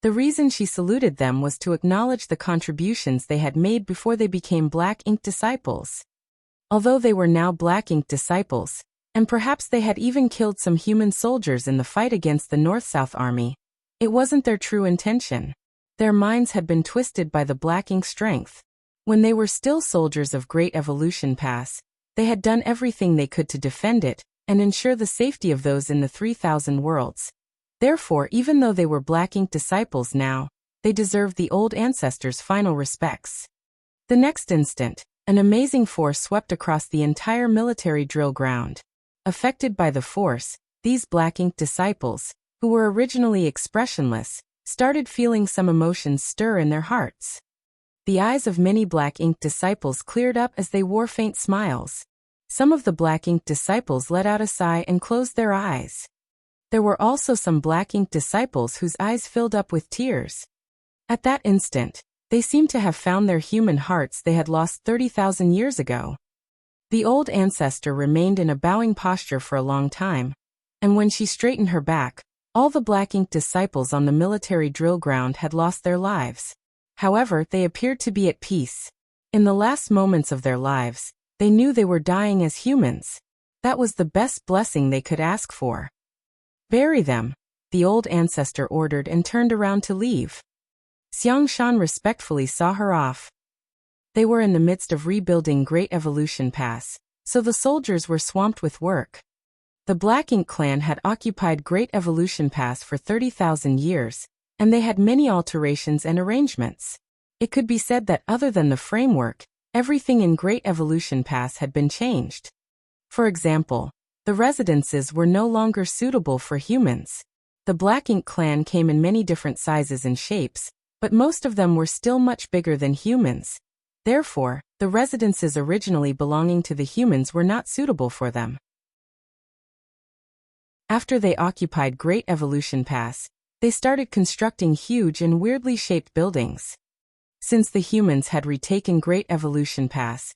The reason she saluted them was to acknowledge the contributions they had made before they became Black Ink disciples. Although they were now Black Ink disciples, and perhaps they had even killed some human soldiers in the fight against the North-South Army, it wasn't their true intention. Their minds had been twisted by the Black Ink strength. When they were still soldiers of Great Evolution Pass, they had done everything they could to defend it and ensure the safety of those in the 3,000 worlds. Therefore, even though they were Black Ink disciples now, they deserved the old ancestors' final respects. The next instant, an amazing force swept across the entire military drill ground. Affected by the force, these Black Ink disciples, who were originally expressionless, started feeling some emotions stir in their hearts. The eyes of many Black Ink disciples cleared up as they wore faint smiles. Some of the Black Ink disciples let out a sigh and closed their eyes. There were also some Black Ink disciples whose eyes filled up with tears. At that instant, they seemed to have found their human hearts they had lost 30,000 years ago. The old ancestor remained in a bowing posture for a long time, and when she straightened her back, all the Black Ink disciples on the military drill ground had lost their lives. However, they appeared to be at peace. In the last moments of their lives, they knew they were dying as humans. That was the best blessing they could ask for. Bury them, the old ancestor ordered and turned around to leave. Xiangshan respectfully saw her off. They were in the midst of rebuilding Great Evolution Pass, so the soldiers were swamped with work. The Black Ink clan had occupied Great Evolution Pass for 30,000 years, and they had many alterations and arrangements. It could be said that other than the framework, everything in Great Evolution Pass had been changed. For example, the residences were no longer suitable for humans. The Black Ink clan came in many different sizes and shapes, but most of them were still much bigger than humans. Therefore, the residences originally belonging to the humans were not suitable for them. After they occupied Great Evolution Pass, they started constructing huge and weirdly shaped buildings. Since the humans had retaken Great Evolution Pass,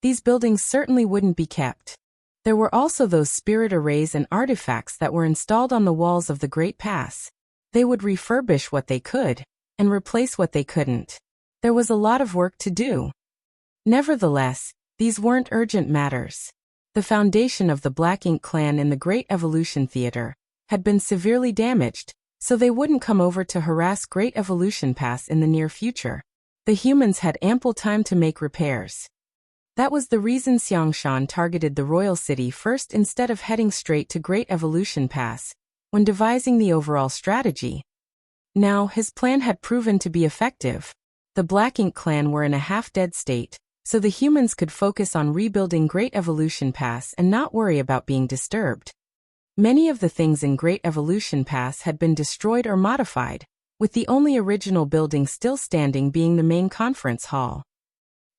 these buildings certainly wouldn't be kept. There were also those spirit arrays and artifacts that were installed on the walls of the Great Pass. They would refurbish what they could, and replace what they couldn't. There was a lot of work to do. Nevertheless, these weren't urgent matters. The foundation of the Black Ink clan in the Great Evolution Theater had been severely damaged, so they wouldn't come over to harass Great Evolution Pass in the near future. The humans had ample time to make repairs. That was the reason Xiangshan targeted the royal city first instead of heading straight to Great Evolution Pass, when devising the overall strategy. Now, his plan had proven to be effective. The Black Ink clan were in a half-dead state, so the humans could focus on rebuilding Great Evolution Pass and not worry about being disturbed. Many of the things in Great Evolution Pass had been destroyed or modified, with the only original building still standing being the main conference hall.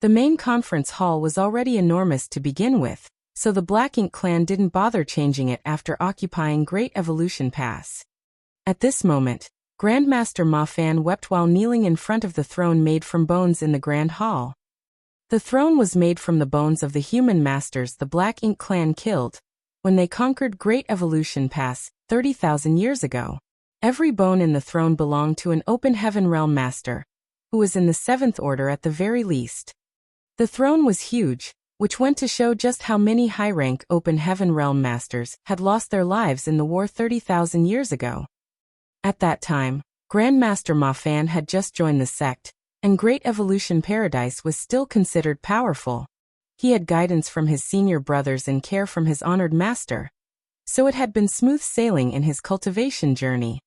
The main conference hall was already enormous to begin with, so the Black Ink clan didn't bother changing it after occupying Great Evolution Pass. At this moment, Grandmaster Ma Fan wept while kneeling in front of the throne made from bones in the Grand Hall. The throne was made from the bones of the human masters the Black Ink clan killed when they conquered Great Evolution Pass 30,000 years ago. Every bone in the throne belonged to an Open Heaven Realm master, who was in the 7th Order at the very least. The throne was huge, which went to show just how many high-rank Open Heaven Realm masters had lost their lives in the war 30,000 years ago. At that time, Grandmaster Ma Fan had just joined the sect, and Great Evolution Paradise was still considered powerful. He had guidance from his senior brothers and care from his honored master, so it had been smooth sailing in his cultivation journey.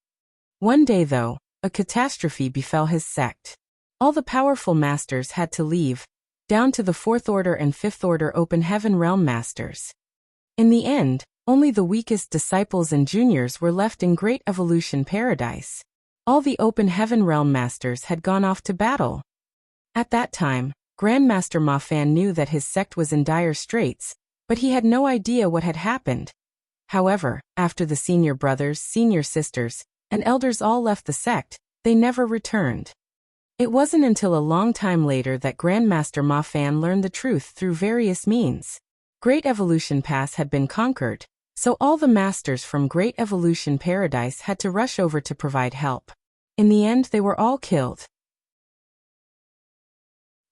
One day, though, a catastrophe befell his sect. All the powerful masters had to leave, down to the 4th Order and 5th Order Open Heaven Realm masters. In the end, only the weakest disciples and juniors were left in Great Evolution Paradise. All the Open Heaven Realm masters had gone off to battle. At that time, Grandmaster Ma Fan knew that his sect was in dire straits, but he had no idea what had happened. However, after the senior brothers, senior sisters, and elders all left the sect, they never returned. It wasn't until a long time later that Grandmaster Ma Fan learned the truth through various means. Great Evolution Pass had been conquered, so all the masters from Great Evolution Paradise had to rush over to provide help. In the end, they were all killed.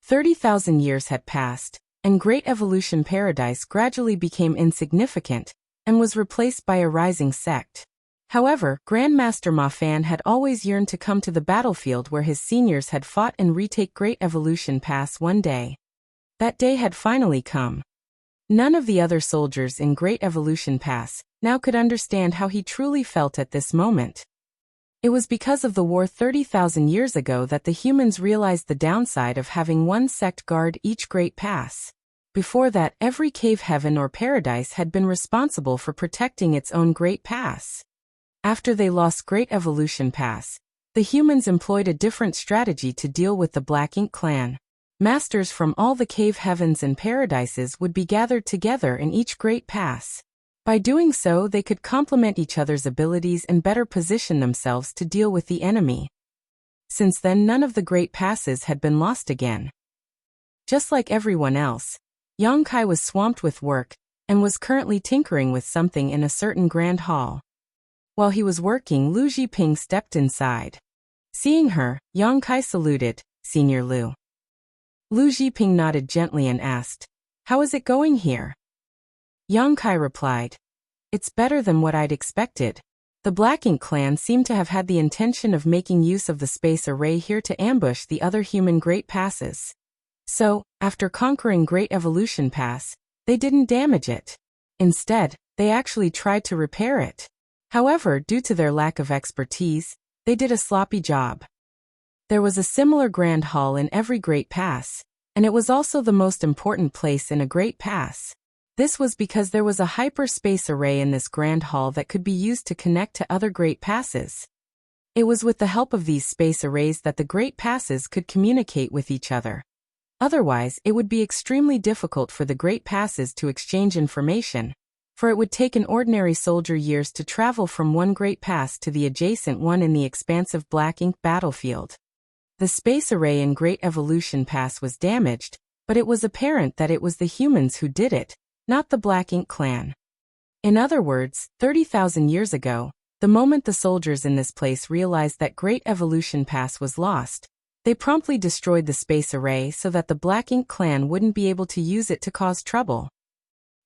30,000 years had passed, and Great Evolution Paradise gradually became insignificant and was replaced by a rising sect. However, Grandmaster Ma Fan had always yearned to come to the battlefield where his seniors had fought and retake Great Evolution Pass one day. That day had finally come. None of the other soldiers in Great Evolution Pass now could understand how he truly felt at this moment. It was because of the war 30,000 years ago that the humans realized the downside of having one sect guard each Great Pass. Before that, every cave heaven or paradise had been responsible for protecting its own Great Pass. After they lost Great Evolution Pass, the humans employed a different strategy to deal with the Black Ink clan. Masters from all the cave heavens and paradises would be gathered together in each Great Pass. By doing so, they could complement each other's abilities and better position themselves to deal with the enemy. Since then, none of the Great Passes had been lost again. Just like everyone else, Yang Kai was swamped with work and was currently tinkering with something in a certain grand hall. While he was working, Lu Jiping stepped inside. Seeing her, Yang Kai saluted, "Senior Lu." Lu Jiping nodded gently and asked, "How is it going here?" Yang Kai replied, "It's better than what I'd expected. The Black Ink clan seemed to have had the intention of making use of the space array here to ambush the other human Great Passes. So, after conquering Great Evolution Pass, they didn't damage it. Instead, they actually tried to repair it. However, due to their lack of expertise, they did a sloppy job." There was a similar grand hall in every Great Pass, and it was also the most important place in a Great Pass. This was because there was a hyperspace array in this grand hall that could be used to connect to other Great Passes. It was with the help of these space arrays that the Great Passes could communicate with each other. Otherwise, it would be extremely difficult for the Great Passes to exchange information, for it would take an ordinary soldier years to travel from one Great Pass to the adjacent one in the expansive Black Ink battlefield. The space array in Great Evolution Pass was damaged, but it was apparent that it was the humans who did it, not the Black Ink clan. In other words, 30,000 years ago, the moment the soldiers in this place realized that Great Evolution Pass was lost, they promptly destroyed the space array so that the Black Ink clan wouldn't be able to use it to cause trouble.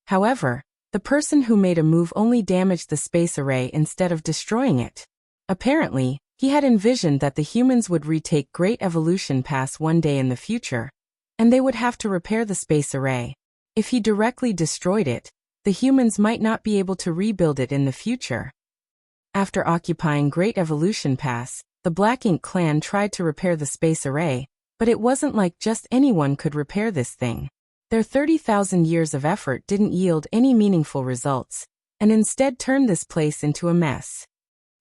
However, the person who made a move only damaged the space array instead of destroying it. Apparently, he had envisioned that the humans would retake Great Evolution Pass one day in the future, and they would have to repair the space array. If he directly destroyed it, the humans might not be able to rebuild it in the future. After occupying Great Evolution Pass, the Black Ink clan tried to repair the space array, but it wasn't like just anyone could repair this thing. Their 30,000 years of effort didn't yield any meaningful results, and instead turned this place into a mess.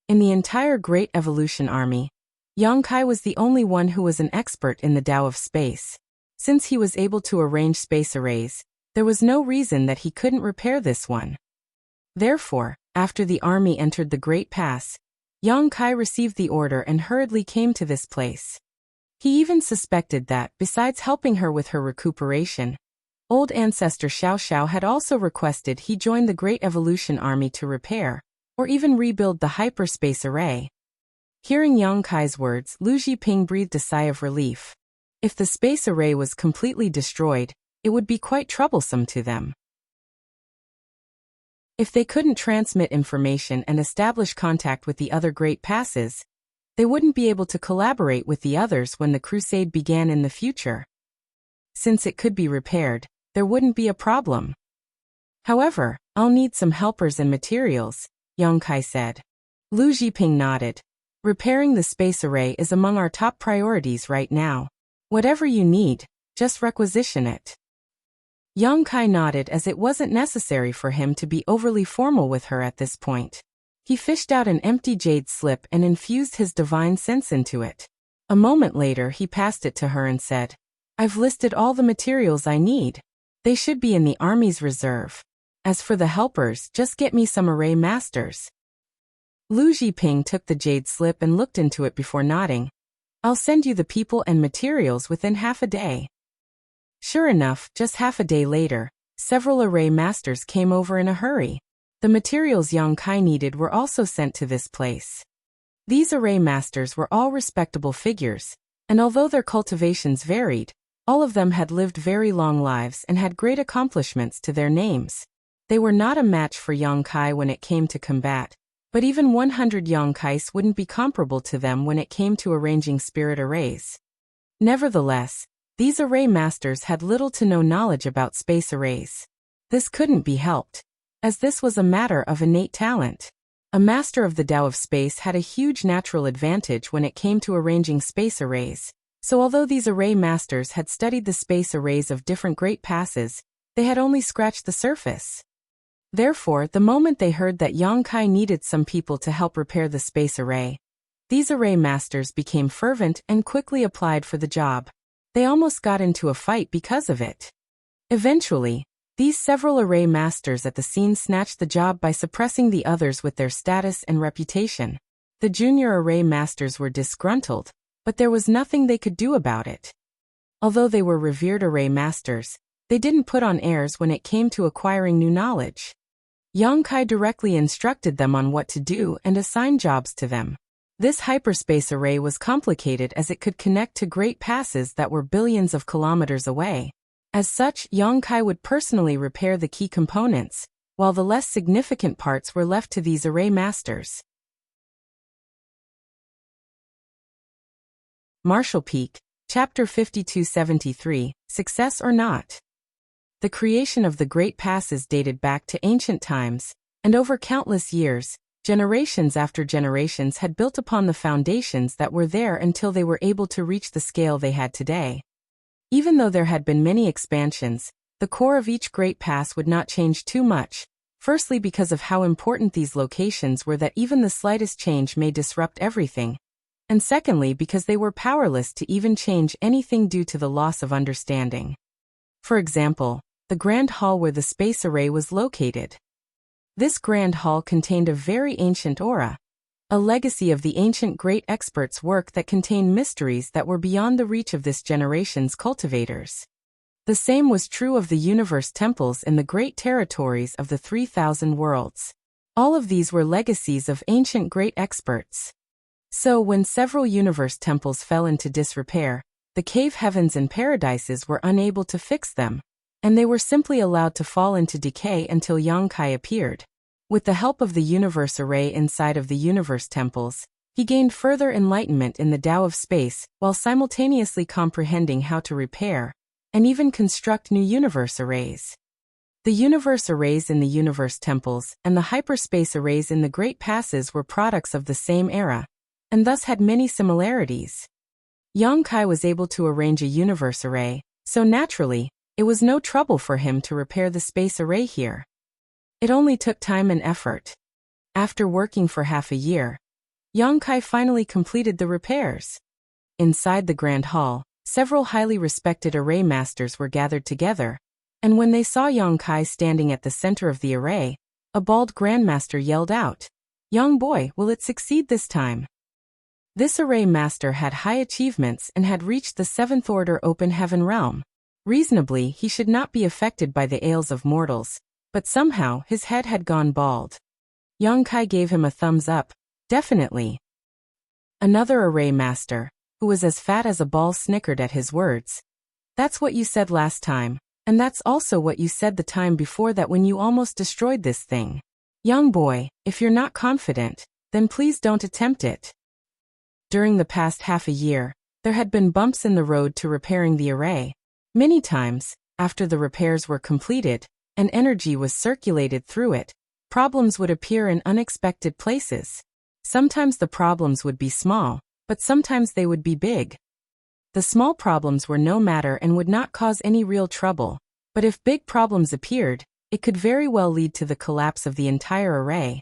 In the entire Great Evolution Army, Yang Kai was the only one who was an expert in the Tao of space. Since he was able to arrange space arrays, there was no reason that he couldn't repair this one. Therefore, after the army entered the Great Pass, Yang Kai received the order and hurriedly came to this place. He even suspected that, besides helping her with her recuperation, old ancestor Xiao Xiao had also requested he join the Great Evolution Army to repair, or even rebuild the hyperspace array. Hearing Yang Kai's words, Lu Zhiping breathed a sigh of relief. If the space array was completely destroyed, it would be quite troublesome to them. If they couldn't transmit information and establish contact with the other Great Passes, they wouldn't be able to collaborate with the others when the crusade began in the future. Since it could be repaired, there wouldn't be a problem. However, I'll need some helpers and materials, Yang Kai said. Lu Zhiping nodded. Repairing the space array is among our top priorities right now. Whatever you need, just requisition it. Yang Kai nodded as it wasn't necessary for him to be overly formal with her at this point. He fished out an empty jade slip and infused his divine sense into it. A moment later he passed it to her and said, "I've listed all the materials I need. They should be in the army's reserve. As for the helpers, just get me some array masters." Lu Zhiping took the jade slip and looked into it before nodding. "I'll send you the people and materials within half a day." Sure enough, just half a day later, several array masters came over in a hurry. The materials Yang Kai needed were also sent to this place. These array masters were all respectable figures, and although their cultivations varied, all of them had lived very long lives and had great accomplishments to their names. They were not a match for Yang Kai when it came to combat, but even 100 Yang Kais wouldn't be comparable to them when it came to arranging spirit arrays. Nevertheless, these array masters had little to no knowledge about space arrays. This couldn't be helped, as this was a matter of innate talent. A master of the Tao of space had a huge natural advantage when it came to arranging space arrays, so although these array masters had studied the space arrays of different Great Passes, they had only scratched the surface. Therefore, the moment they heard that Yang Kai needed some people to help repair the space array, these array masters became fervent and quickly applied for the job. They almost got into a fight because of it. Eventually, these several array masters at the scene snatched the job by suppressing the others with their status and reputation. The junior array masters were disgruntled, but there was nothing they could do about it. Although they were revered array masters, they didn't put on airs when it came to acquiring new knowledge. Yang Kai directly instructed them on what to do and assigned jobs to them. This hyperspace array was complicated as it could connect to Great Passes that were billions of kilometers away. As such, Yang Kai would personally repair the key components, while the less significant parts were left to these array masters. Marshall Peak, Chapter 5273, Success or Not? The creation of the Great Passes dated back to ancient times, and over countless years, generations after generations had built upon the foundations that were there until they were able to reach the scale they had today. Even though there had been many expansions, the core of each Great Pass would not change too much, firstly because of how important these locations were that even the slightest change may disrupt everything, and secondly because they were powerless to even change anything due to the loss of understanding. For example, the Grand Hall where the space array was located. This Grand Hall contained a very ancient aura, a legacy of the ancient great experts' work that contained mysteries that were beyond the reach of this generation's cultivators. The same was true of the universe temples in the great territories of the 3,000 worlds. All of these were legacies of ancient great experts. So when several universe temples fell into disrepair, the cave heavens and paradises were unable to fix them, and they were simply allowed to fall into decay until Yang Kai appeared. With the help of the universe array inside of the universe temples, he gained further enlightenment in the Tao of space while simultaneously comprehending how to repair and even construct new universe arrays. The universe arrays in the universe temples and the hyperspace arrays in the Great Passes were products of the same era, and thus had many similarities. Yang Kai was able to arrange a universe array, so naturally, it was no trouble for him to repair the space array here. It only took time and effort. After working for half a year, Yang Kai finally completed the repairs. Inside the Grand Hall, several highly respected array masters were gathered together, and when they saw Yang Kai standing at the center of the array, a bald grandmaster yelled out, "Young boy, will it succeed this time?" This array master had high achievements and had reached the 7th order open heaven realm. Reasonably, he should not be affected by the ails of mortals, but somehow his head had gone bald. Yang Kai gave him a thumbs up. Definitely. Another array master, who was as fat as a ball, snickered at his words. "That's what you said last time, and that's also what you said the time before that when you almost destroyed this thing. Young boy, if you're not confident, then please don't attempt it." During the past half a year, there had been bumps in the road to repairing the array. Many times, after the repairs were completed, and energy was circulated through it, problems would appear in unexpected places. Sometimes the problems would be small, but sometimes they would be big. The small problems were no matter and would not cause any real trouble, but if big problems appeared, it could very well lead to the collapse of the entire array.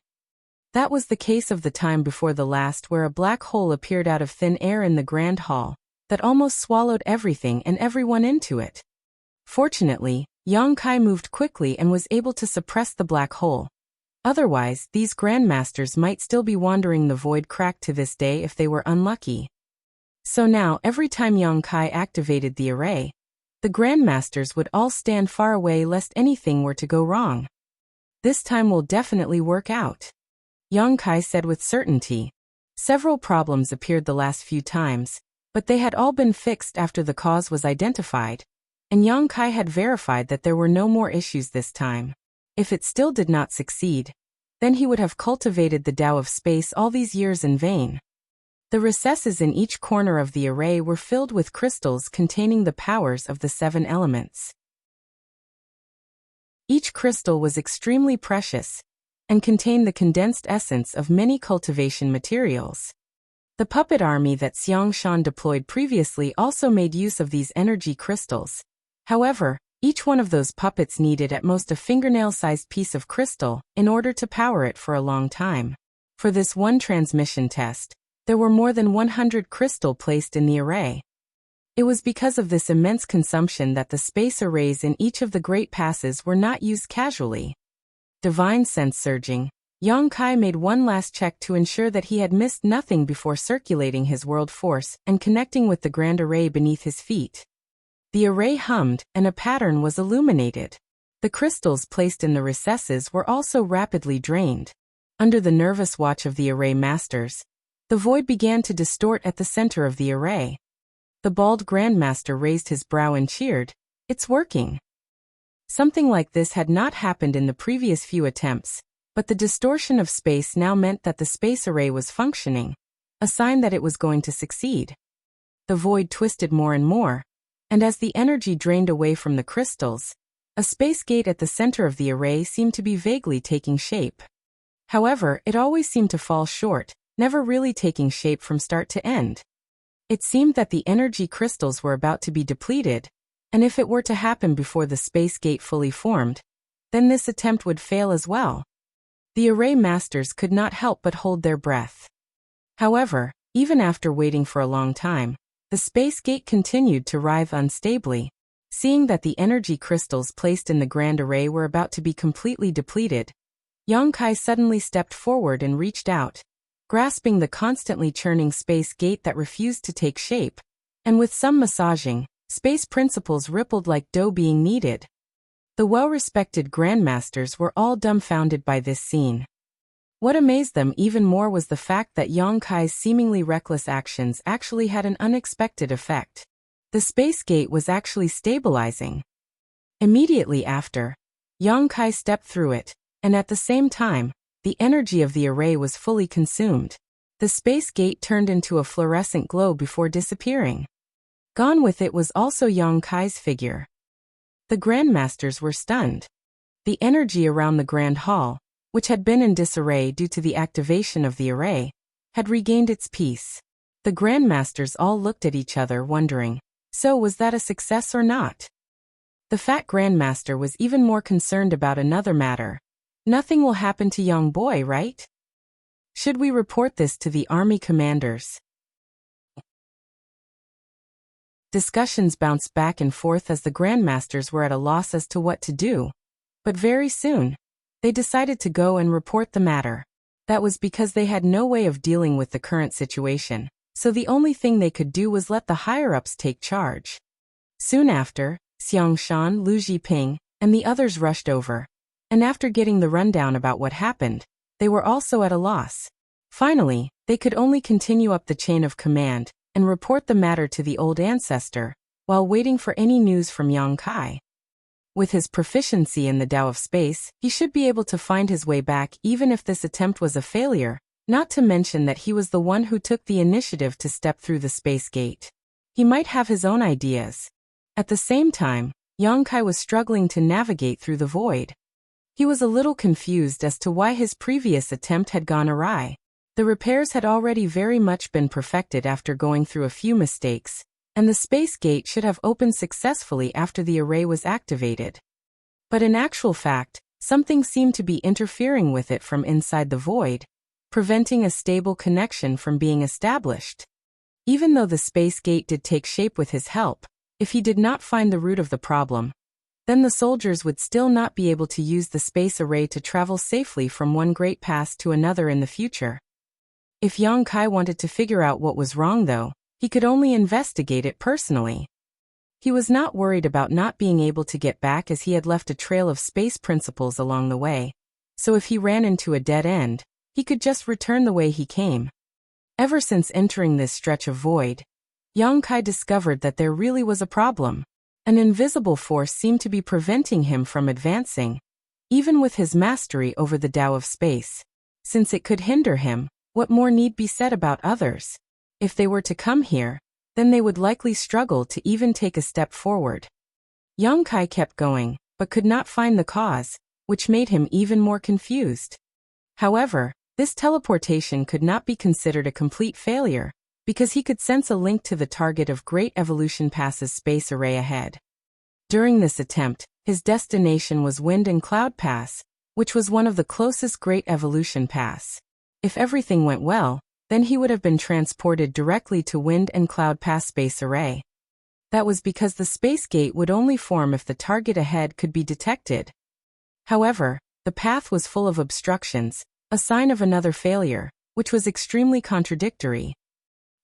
That was the case of the time before the last, where a black hole appeared out of thin air in the Grand Hall that almost swallowed everything and everyone into it. Fortunately, Yang Kai moved quickly and was able to suppress the black hole. Otherwise, these grandmasters might still be wandering the void crack to this day if they were unlucky. So now, every time Yang Kai activated the array, the grandmasters would all stand far away lest anything were to go wrong. "This time will definitely work out," Yang Kai said with certainty. Several problems appeared the last few times, but they had all been fixed after the cause was identified, and Yang Kai had verified that there were no more issues this time. If it still did not succeed, then he would have cultivated the Tao of space all these years in vain. The recesses in each corner of the array were filled with crystals containing the powers of the 7 elements. Each crystal was extremely precious and contained the condensed essence of many cultivation materials. The puppet army that Xiang Shan deployed previously also made use of these energy crystals. However, each one of those puppets needed at most a fingernail-sized piece of crystal in order to power it for a long time. For this one transmission test, there were more than 100 crystal placed in the array. It was because of this immense consumption that the space arrays in each of the great passes were not used casually. Divine sense surging, Yang Kai made one last check to ensure that he had missed nothing before circulating his world force and connecting with the grand array beneath his feet. The array hummed, and a pattern was illuminated. The crystals placed in the recesses were also rapidly drained. Under the nervous watch of the array masters, the void began to distort at the center of the array. The bald grandmaster raised his brow and cheered. "It's working." Something like this had not happened in the previous few attempts, but the distortion of space now meant that the space array was functioning, a sign that it was going to succeed. The void twisted more and more, and as the energy drained away from the crystals, a space gate at the center of the array seemed to be vaguely taking shape. However, it always seemed to fall short, never really taking shape from start to end. It seemed that the energy crystals were about to be depleted, and if it were to happen before the space gate fully formed, then this attempt would fail as well. The array masters could not help but hold their breath. However, even after waiting for a long time, the space gate continued to writhe unstably. Seeing that the energy crystals placed in the grand array were about to be completely depleted, Yang Kai suddenly stepped forward and reached out, grasping the constantly churning space gate that refused to take shape, and with some massaging, space principles rippled like dough being kneaded. The well-respected grandmasters were all dumbfounded by this scene. What amazed them even more was the fact that Yang Kai's seemingly reckless actions actually had an unexpected effect. The space gate was actually stabilizing. Immediately after, Yang Kai stepped through it, and at the same time, the energy of the array was fully consumed. The space gate turned into a fluorescent glow before disappearing. Gone with it was also Yang Kai's figure. The grandmasters were stunned. The energy around the grand hall, which had been in disarray due to the activation of the array, had regained its peace. The grandmasters all looked at each other wondering, so was that a success or not? The fat grandmaster was even more concerned about another matter. Nothing will happen to young boy, right? Should we report this to the army commanders? Discussions bounced back and forth as the grandmasters were at a loss as to what to do. But very soon, they decided to go and report the matter. That was because they had no way of dealing with the current situation, so the only thing they could do was let the higher-ups take charge. Soon after, Xiang Shan, Lu Jiping, and the others rushed over, and after getting the rundown about what happened, they were also at a loss. Finally, they could only continue up the chain of command and report the matter to the old ancestor, while waiting for any news from Yang Kai. With his proficiency in the Tao of space, he should be able to find his way back even if this attempt was a failure, not to mention that he was the one who took the initiative to step through the space gate. He might have his own ideas. At the same time, Yang Kai was struggling to navigate through the void. He was a little confused as to why his previous attempt had gone awry. The repairs had already very much been perfected after going through a few mistakes, and the space gate should have opened successfully after the array was activated. But in actual fact, something seemed to be interfering with it from inside the void, preventing a stable connection from being established. Even though the space gate did take shape with his help, if he did not find the root of the problem, then the soldiers would still not be able to use the space array to travel safely from one great pass to another in the future. If Yang Kai wanted to figure out what was wrong though, he could only investigate it personally. He was not worried about not being able to get back as he had left a trail of space principles along the way, so if he ran into a dead end, he could just return the way he came. Ever since entering this stretch of void, Yang Kai discovered that there really was a problem. An invisible force seemed to be preventing him from advancing, even with his mastery over the Tao of space. Since it could hinder him, what more need be said about others? If they were to come here, then they would likely struggle to even take a step forward. Yang Kai kept going, but could not find the cause, which made him even more confused. However, this teleportation could not be considered a complete failure, because he could sense a link to the target of Great Evolution Pass's space array ahead. During this attempt, his destination was Wind and Cloud Pass, which was one of the closest Great Evolution Pass. If everything went well, then he would have been transported directly to Wind and Cloud Pass space array. That was because the space gate would only form if the target ahead could be detected. However, the path was full of obstructions, a sign of another failure, which was extremely contradictory.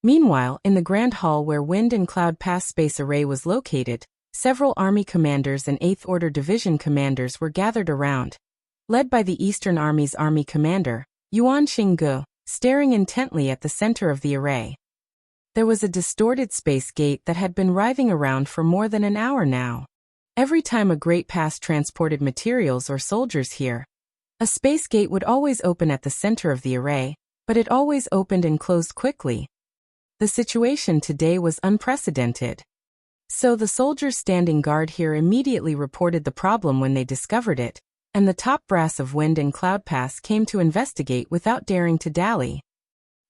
Meanwhile, in the Grand Hall where Wind and Cloud Pass space array was located, several army commanders and 8th Order Division commanders were gathered around, led by the Eastern Army's army commander, Yuan Xingge, staring intently at the center of the array. There was a distorted space gate that had been writhing around for more than an hour now. Every time a great pass transported materials or soldiers here, a space gate would always open at the center of the array, but it always opened and closed quickly. The situation today was unprecedented. So the soldiers standing guard here immediately reported the problem when they discovered it, and the top brass of Wind and Cloud Pass came to investigate without daring to dally.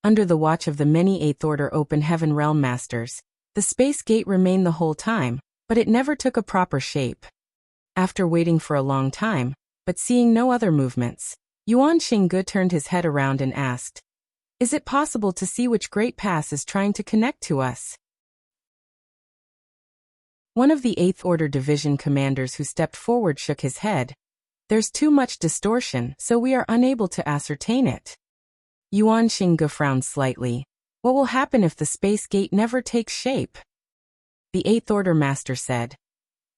Under the watch of the many 8th Order Open Heaven Realm Masters, the space gate remained the whole time, but it never took a proper shape. After waiting for a long time, but seeing no other movements, Yuan Xingge turned his head around and asked, "Is it possible to see which great pass is trying to connect to us?" One of the 8th Order Division commanders who stepped forward shook his head. "There's too much distortion, so we are unable to ascertain it." Yuan Xingge frowned slightly. "What will happen if the space gate never takes shape?" The 8th Order Master said,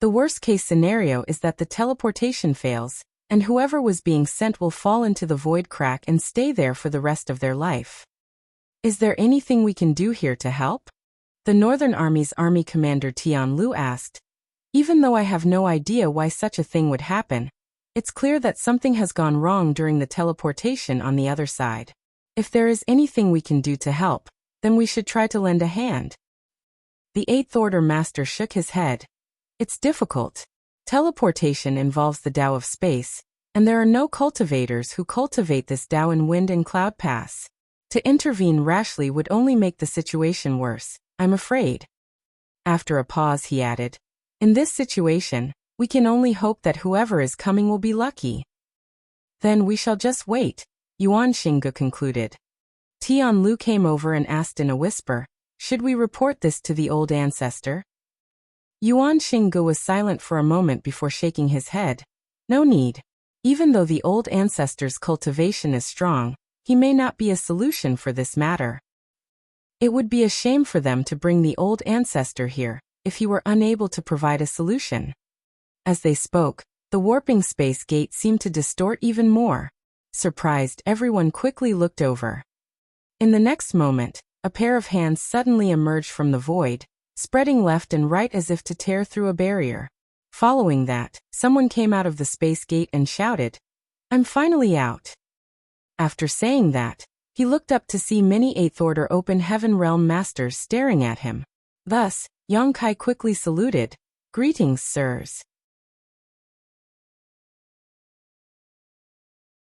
"The worst-case scenario is that the teleportation fails, and whoever was being sent will fall into the void crack and stay there for the rest of their life. Is there anything we can do here to help?" The Northern Army's Army Commander Tian Lu asked. "Even though I have no idea why such a thing would happen, it's clear that something has gone wrong during the teleportation on the other side. If there is anything we can do to help, then we should try to lend a hand." The 8th Order Master shook his head. "It's difficult. Teleportation involves the Tao of space, and there are no cultivators who cultivate this Tao in Wind and Cloud Pass. To intervene rashly would only make the situation worse, I'm afraid." After a pause he added, "In this situation, we can only hope that whoever is coming will be lucky. Then we shall just wait. Yuan Xingge concluded. Tian Lu came over and asked in a whisper, "Should we report this to the old ancestor?" Yuan Xingge was silent for a moment before shaking his head. No need. Even though the old ancestor's cultivation is strong, he may not be a solution for this matter. It would be a shame for them to bring the old ancestor here, if he were unable to provide a solution. As they spoke, the warping space gate seemed to distort even more. Surprised, everyone quickly looked over. In the next moment, a pair of hands suddenly emerged from the void, spreading left and right as if to tear through a barrier. Following that, someone came out of the space gate and shouted, "I'm finally out." After saying that, he looked up to see many 8th Order Open Heaven Realm Masters staring at him. Thus, Yang Kai quickly saluted, "Greetings, sirs."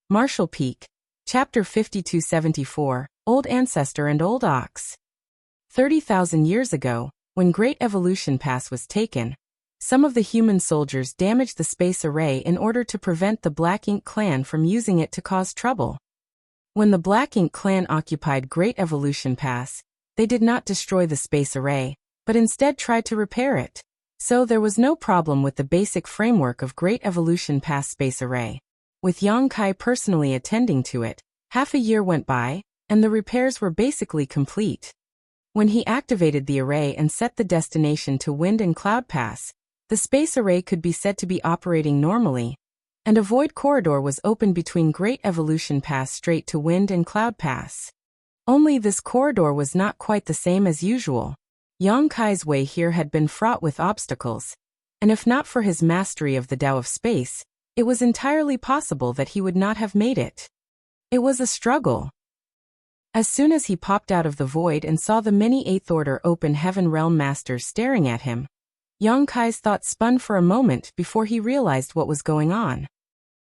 Martial Peak, Chapter 5274, Old Ancestor and Old Ox. 30,000 years ago, when Great Evolution Pass was taken, some of the human soldiers damaged the space array in order to prevent the Black Ink clan from using it to cause trouble. When the Black Ink clan occupied Great Evolution Pass, they did not destroy the space array, but instead tried to repair it. So there was no problem with the basic framework of Great Evolution Pass space array. With Yang Kai personally attending to it, half a year went by, and the repairs were basically complete. When he activated the array and set the destination to Wind and Cloud Pass, the space array could be said to be operating normally, and a void corridor was opened between Great Evolution Pass straight to Wind and Cloud Pass. Only this corridor was not quite the same as usual. Yang Kai's way here had been fraught with obstacles, and if not for his mastery of the Tao of Space, it was entirely possible that he would not have made it. It was a struggle. As soon as he popped out of the void and saw the many 8th Order Open Heaven Realm Masters staring at him, Yang Kai's thoughts spun for a moment before he realized what was going on.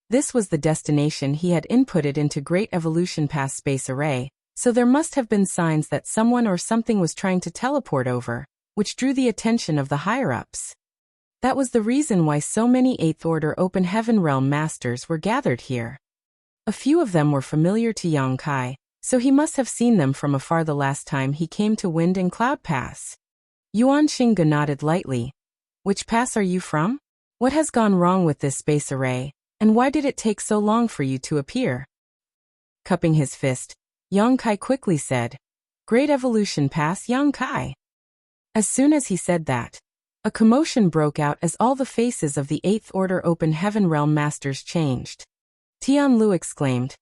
This was the destination he had inputted into Great Evolution Pass space array, so there must have been signs that someone or something was trying to teleport over, which drew the attention of the higher-ups. That was the reason why so many 8th Order Open Heaven Realm Masters were gathered here. A few of them were familiar to Yang Kai, so he must have seen them from afar the last time he came to Wind and Cloud Pass. Yuan Xingge nodded lightly. "Which pass are you from? What has gone wrong with this space array, and why did it take so long for you to appear?" Cupping his fist, Yang Kai quickly said, "Great Evolution Pass, Yang Kai." As soon as he said that, a commotion broke out as all the faces of the 8th Order Open Heaven Realm Masters changed. Tian Lu exclaimed,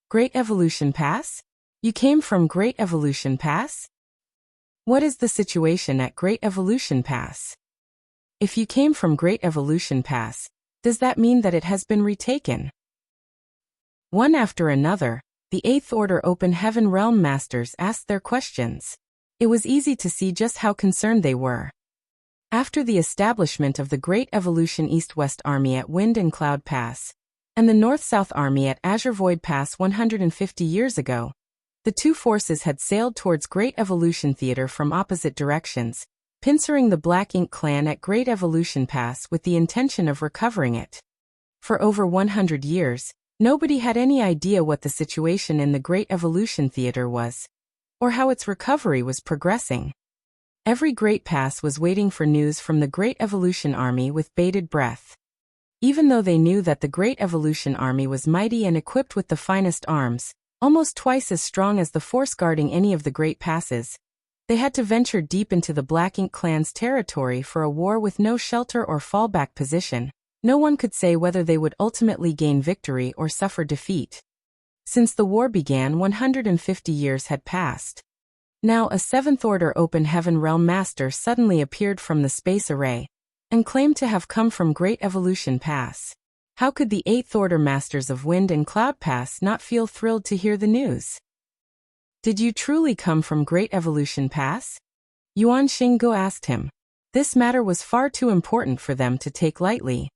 "Great Evolution Pass? You came from Great Evolution Pass? What is the situation at Great Evolution Pass? If you came from Great Evolution Pass, does that mean that it has been retaken?" One after another, the 8th Order Open Heaven Realm Masters asked their questions. It was easy to see just how concerned they were. After the establishment of the Great Evolution East-West Army at Wind and Cloud Pass, and the North-South Army at Azure Void Pass 150 years ago, the two forces had sailed towards Great Evolution Theater from opposite directions, pincering the Black Ink clan at Great Evolution Pass with the intention of recovering it. For over 100 years, nobody had any idea what the situation in the Great Evolution Theater was, or how its recovery was progressing. Every Great Pass was waiting for news from the Great Evolution Army with bated breath. Even though they knew that the Great Evolution Army was mighty and equipped with the finest arms, almost twice as strong as the force guarding any of the Great Passes, they had to venture deep into the Black Ink clan's territory for a war with no shelter or fallback position. No one could say whether they would ultimately gain victory or suffer defeat. Since the war began, 150 years had passed. Now a 7th Order Open Heaven Realm Master suddenly appeared from the space array, and claimed to have come from Great Evolution Pass. How could the 8th Order Masters of Wind and Cloud Pass not feel thrilled to hear the news? "Did you truly come from Great Evolution Pass?" Yuan Xingge asked him. This matter was far too important for them to take lightly.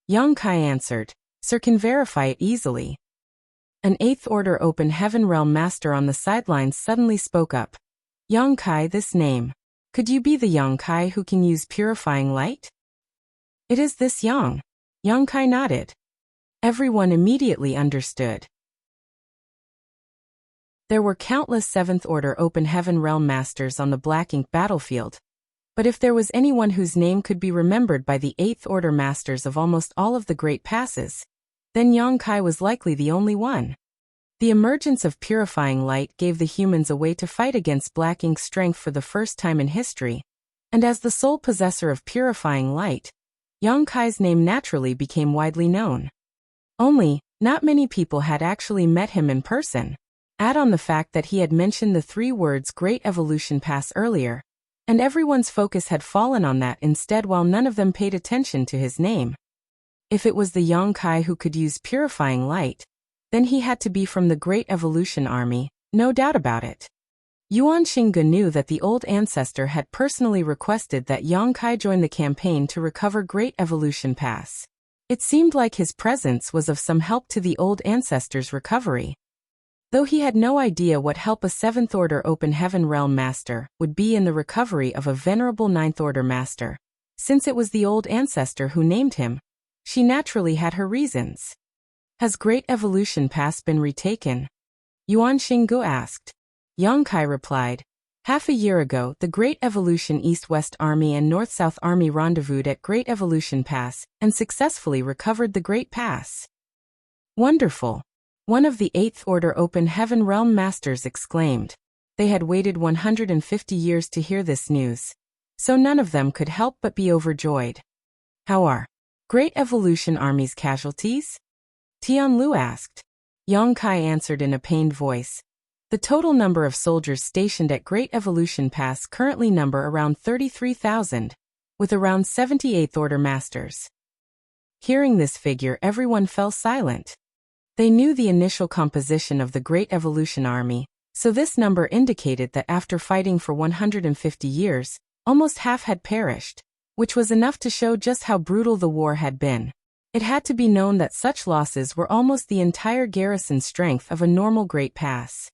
Yang Kai answered, "Sir can verify it easily." An 8th Order Open Heaven Realm Master on the sidelines suddenly spoke up. "Yang Kai, this name. Could you be the Yang Kai who can use purifying light?" "It is this Yang." Yang Kai nodded. Everyone immediately understood. There were countless 7th Order Open Heaven Realm Masters on the Black Ink battlefield. But if there was anyone whose name could be remembered by the 8th Order Masters of almost all of the Great Passes, then Yang Kai was likely the only one. The emergence of purifying light gave the humans a way to fight against Black Ink's strength for the first time in history, and as the sole possessor of purifying light, Yang Kai's name naturally became widely known. Only, not many people had actually met him in person. Add on the fact that he had mentioned the 3 words Great Evolution Pass earlier, and everyone's focus had fallen on that instead while none of them paid attention to his name. If it was the Yang Kai who could use purifying light, then he had to be from the Great Evolution Army, no doubt about it. Yuan Xingge knew that the old ancestor had personally requested that Yang Kai join the campaign to recover Great Evolution Pass. It seemed like his presence was of some help to the old ancestor's recovery. Though he had no idea what help a 7th Order Open Heaven Realm Master would be in the recovery of a venerable 9th Order Master, since it was the old ancestor who named him, she naturally had her reasons. Has Great Evolution Pass been retaken? Yuan Xingge asked. Yang Kai replied, half a year ago the Great Evolution East-West Army and North-South Army rendezvoused at Great Evolution Pass and successfully recovered the Great Pass. Wonderful! One of the 8th Order Open Heaven Realm Masters exclaimed. They had waited 150 years to hear this news, so none of them could help but be overjoyed. How are Great Evolution Army's casualties? Tian Lu asked. Yang Kai answered in a pained voice. The total number of soldiers stationed at Great Evolution Pass currently number around 33,000, with around 78th Order Masters. Hearing this figure, everyone fell silent. They knew the initial composition of the Great Evolution Army, so this number indicated that after fighting for 150 years, almost half had perished, which was enough to show just how brutal the war had been. It had to be known that such losses were almost the entire garrison strength of a normal Great Pass.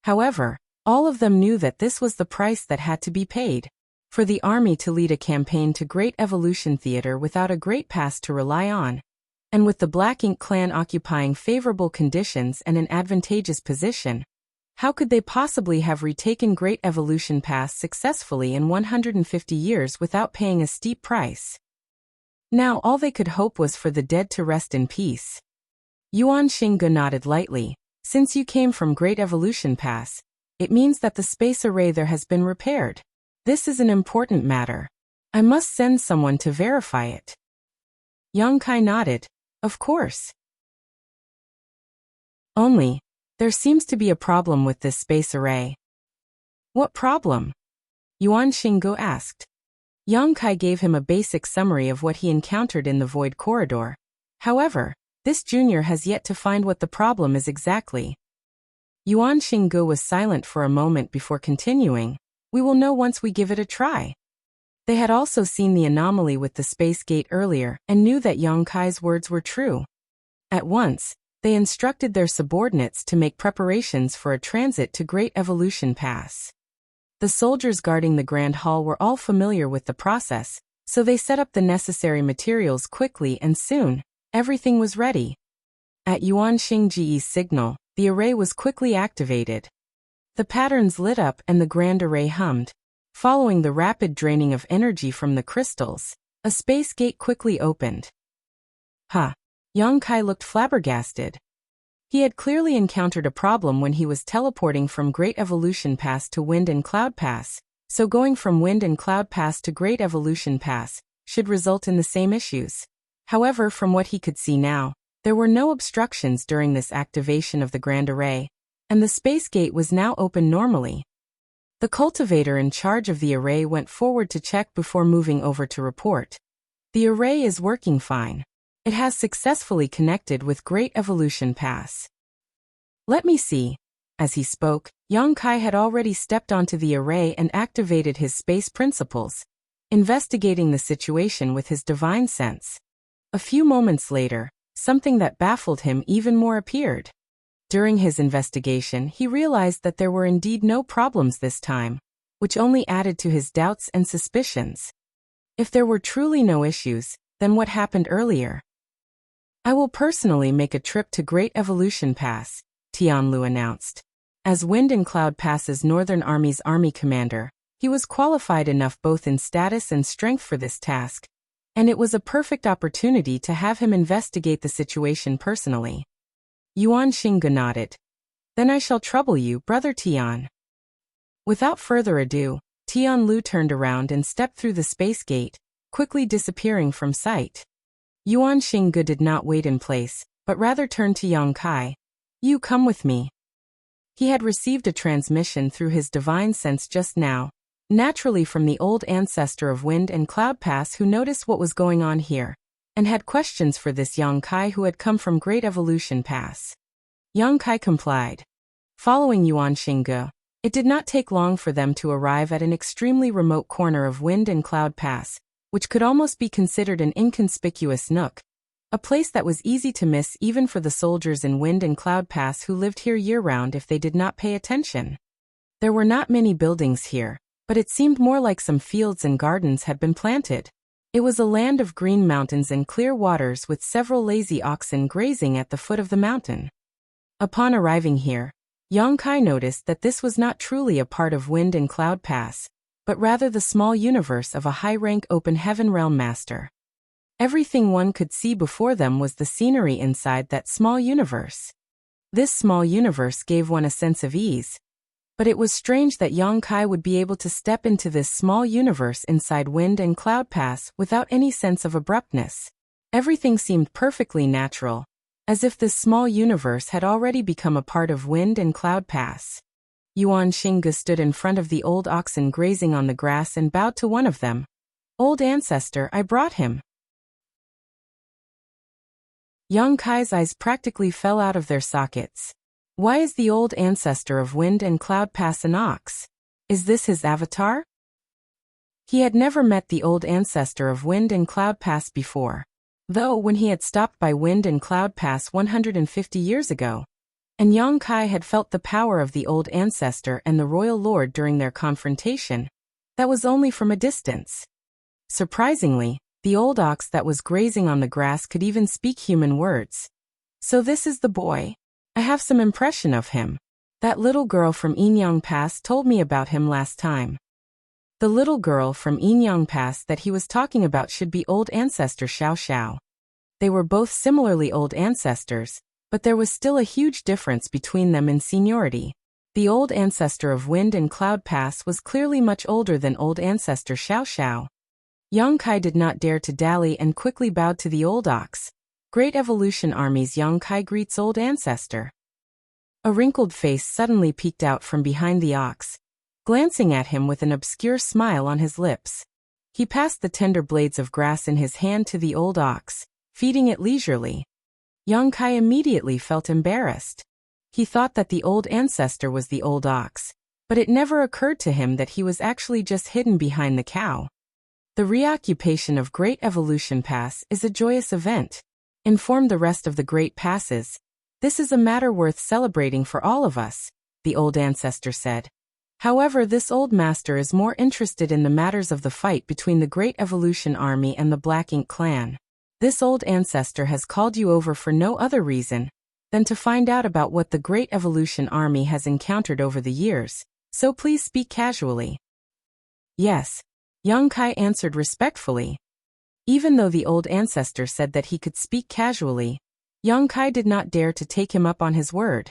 However, all of them knew that this was the price that had to be paid. For the army to lead a campaign to Great Evolution Theater without a Great Pass to rely on, and with the Black Ink clan occupying favorable conditions and an advantageous position, how could they possibly have retaken Great Evolution Pass successfully in 150 years without paying a steep price? Now all they could hope was for the dead to rest in peace. Yuan Xingge nodded lightly. Since you came from Great Evolution Pass, it means that the space array there has been repaired. This is an important matter. I must send someone to verify it. Yang Kai nodded. Of course. Only, there seems to be a problem with this space array. What problem? Yuan Xingge asked. Yang Kai gave him a basic summary of what he encountered in the Void Corridor. However, this junior has yet to find what the problem is exactly. Yuan Xingge was silent for a moment before continuing. We will know once we give it a try. They had also seen the anomaly with the space gate earlier and knew that Yang Kai's words were true. At once, they instructed their subordinates to make preparations for a transit to Great Evolution Pass. The soldiers guarding the Grand Hall were all familiar with the process, so they set up the necessary materials quickly and soon, everything was ready. At Yuan Xingge's signal, the array was quickly activated. The patterns lit up and the grand array hummed. Following the rapid draining of energy from the crystals, a space gate quickly opened. Yang Kai looked flabbergasted. He had clearly encountered a problem when he was teleporting from Great Evolution Pass to Wind and Cloud Pass, so going from Wind and Cloud Pass to Great Evolution Pass should result in the same issues. However, from what he could see now, there were no obstructions during this activation of the Grand Array, and the space gate was now open normally. The cultivator in charge of the array went forward to check before moving over to report. The array is working fine. It has successfully connected with Great Evolution Pass. Let me see. As he spoke, Yang Kai had already stepped onto the array and activated his space principles, investigating the situation with his divine sense. A few moments later, something that baffled him even more appeared. During his investigation, he realized that there were indeed no problems this time, which only added to his doubts and suspicions. If there were truly no issues, then what happened earlier? I will personally make a trip to Great Evolution Pass, Tian Lu announced. As Wind and Cloud Pass's Northern Army's army commander, he was qualified enough both in status and strength for this task, and it was a perfect opportunity to have him investigate the situation personally. Yuan Xingge nodded. Then I shall trouble you, Brother Tian. Without further ado, Tian Lu turned around and stepped through the space gate, quickly disappearing from sight. Yuan Xingge did not wait in place, but rather turned to Yang Kai. You come with me. He had received a transmission through his divine sense just now, naturally from the old ancestor of Wind and Cloud Pass who noticed what was going on here, and had questions for this Yang Kai who had come from Great Evolution Pass. Yang Kai complied. Following Yuan Xingge, it did not take long for them to arrive at an extremely remote corner of Wind and Cloud Pass, which could almost be considered an inconspicuous nook, a place that was easy to miss even for the soldiers in Wind and Cloud Pass who lived here year-round if they did not pay attention. There were not many buildings here, but it seemed more like some fields and gardens had been planted. It was a land of green mountains and clear waters with several lazy oxen grazing at the foot of the mountain. Upon arriving here, Yang Kai noticed that this was not truly a part of Wind and Cloud Pass, but rather the small universe of a high-rank open heaven realm master. Everything one could see before them was the scenery inside that small universe. This small universe gave one a sense of ease, but it was strange that Yang Kai would be able to step into this small universe inside Wind and Cloud Pass without any sense of abruptness. Everything seemed perfectly natural, as if this small universe had already become a part of Wind and Cloud Pass. Yuan Xingge stood in front of the old oxen grazing on the grass and bowed to one of them. Old ancestor, I brought him. Yang Kai's eyes practically fell out of their sockets. Why is the old ancestor of Wind and Cloud Pass an ox? Is this his avatar? He had never met the old ancestor of Wind and Cloud Pass before, though when he had stopped by Wind and Cloud Pass 150 years ago, and Yang Kai had felt the power of the old ancestor and the royal lord during their confrontation, that was only from a distance. Surprisingly, the old ox that was grazing on the grass could even speak human words. So this is the boy. I have some impression of him. That little girl from Yinyang Pass told me about him last time. The little girl from Yinyang Pass that he was talking about should be old ancestor Xiao Xiao. They were both similarly old ancestors, but there was still a huge difference between them in seniority. The old ancestor of Wind and Cloud Pass was clearly much older than old ancestor Xiao Xiao. Yang Kai did not dare to dally and quickly bowed to the old ox. Great Evolution Army's Yang Kai greets old ancestor. A wrinkled face suddenly peeked out from behind the ox, glancing at him with an obscure smile on his lips. He passed the tender blades of grass in his hand to the old ox, feeding it leisurely. Yang Kai immediately felt embarrassed. He thought that the old ancestor was the old ox, but it never occurred to him that he was actually just hidden behind the cow. The reoccupation of Great Evolution Pass is a joyous event. Inform the rest of the Great Passes. This is a matter worth celebrating for all of us, the old ancestor said. However, this old master is more interested in the matters of the fight between the Great Evolution Army and the Black Ink clan. This old ancestor has called you over for no other reason than to find out about what the Great Evolution Army has encountered over the years, so please speak casually. Yes, Yang Kai answered respectfully. Even though the old ancestor said that he could speak casually, Yang Kai did not dare to take him up on his word.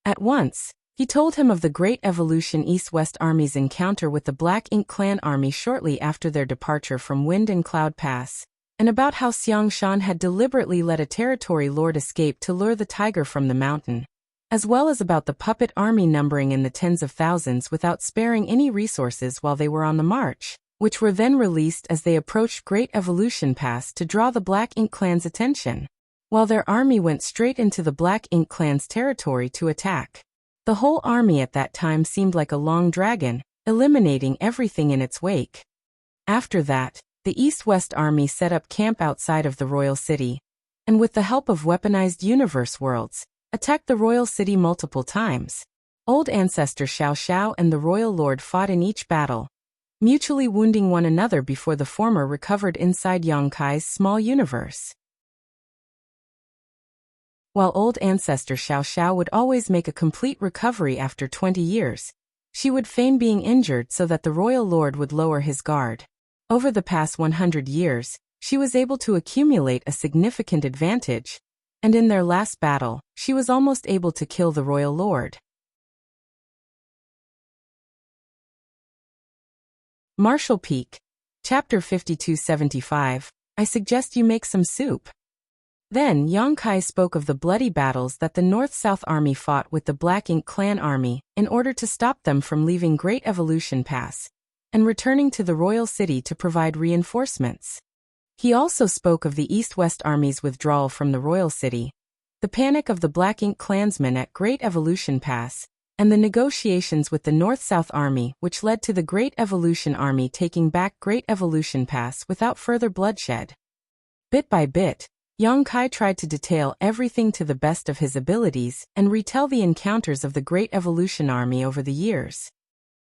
At once, he told him of the Great Evolution East-West Army's encounter with the Black Ink Clan Army shortly after their departure from Wind and Cloud Pass, and about how Xiang Shan had deliberately let a territory lord escape to lure the tiger from the mountain, as well as about the puppet army numbering in the tens of thousands without sparing any resources while they were on the march, which were then released as they approached Great Evolution Pass to draw the Black Ink Clan's attention, while their army went straight into the Black Ink Clan's territory to attack. The whole army at that time seemed like a long dragon, eliminating everything in its wake. After that, the East-West Army set up camp outside of the royal city, and with the help of weaponized universe worlds, attacked the royal city multiple times. Old ancestor Xiao Xiao and the royal lord fought in each battle, mutually wounding one another before the former recovered inside Yang Kai's small universe. While old ancestor Xiao Xiao would always make a complete recovery after 20 years, she would feign being injured so that the royal lord would lower his guard. Over the past 100 years, she was able to accumulate a significant advantage, and in their last battle, she was almost able to kill the royal lord. Martial Peak. Chapter 5275. I suggest you make some soup. Then Yang Kai spoke of the bloody battles that the North-South Army fought with the Black Ink Clan Army in order to stop them from leaving Great Evolution Pass and returning to the royal city to provide reinforcements. He also spoke of the East-West Army's withdrawal from the royal city, the panic of the Black Ink clansmen at Great Evolution Pass, and the negotiations with the North-South Army which led to the Great Evolution Army taking back Great Evolution Pass without further bloodshed. Bit by bit, Yang Kai tried to detail everything to the best of his abilities and retell the encounters of the Great Evolution Army over the years.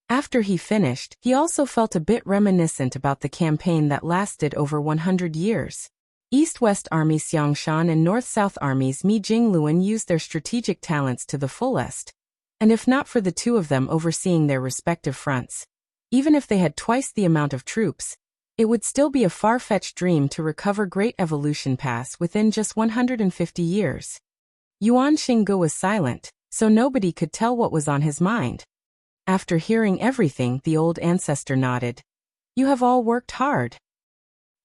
After he finished, he also felt a bit reminiscent about the campaign that lasted over 100 years. East-West Army Xiangshan and North-South Armies Mi Jingluan used their strategic talents to the fullest. And if not for the two of them overseeing their respective fronts, even if they had twice the amount of troops, it would still be a far-fetched dream to recover Great Evolution Pass within just 150 years. Yuan Xingge was silent, so nobody could tell what was on his mind. After hearing everything, the old ancestor nodded. You have all worked hard.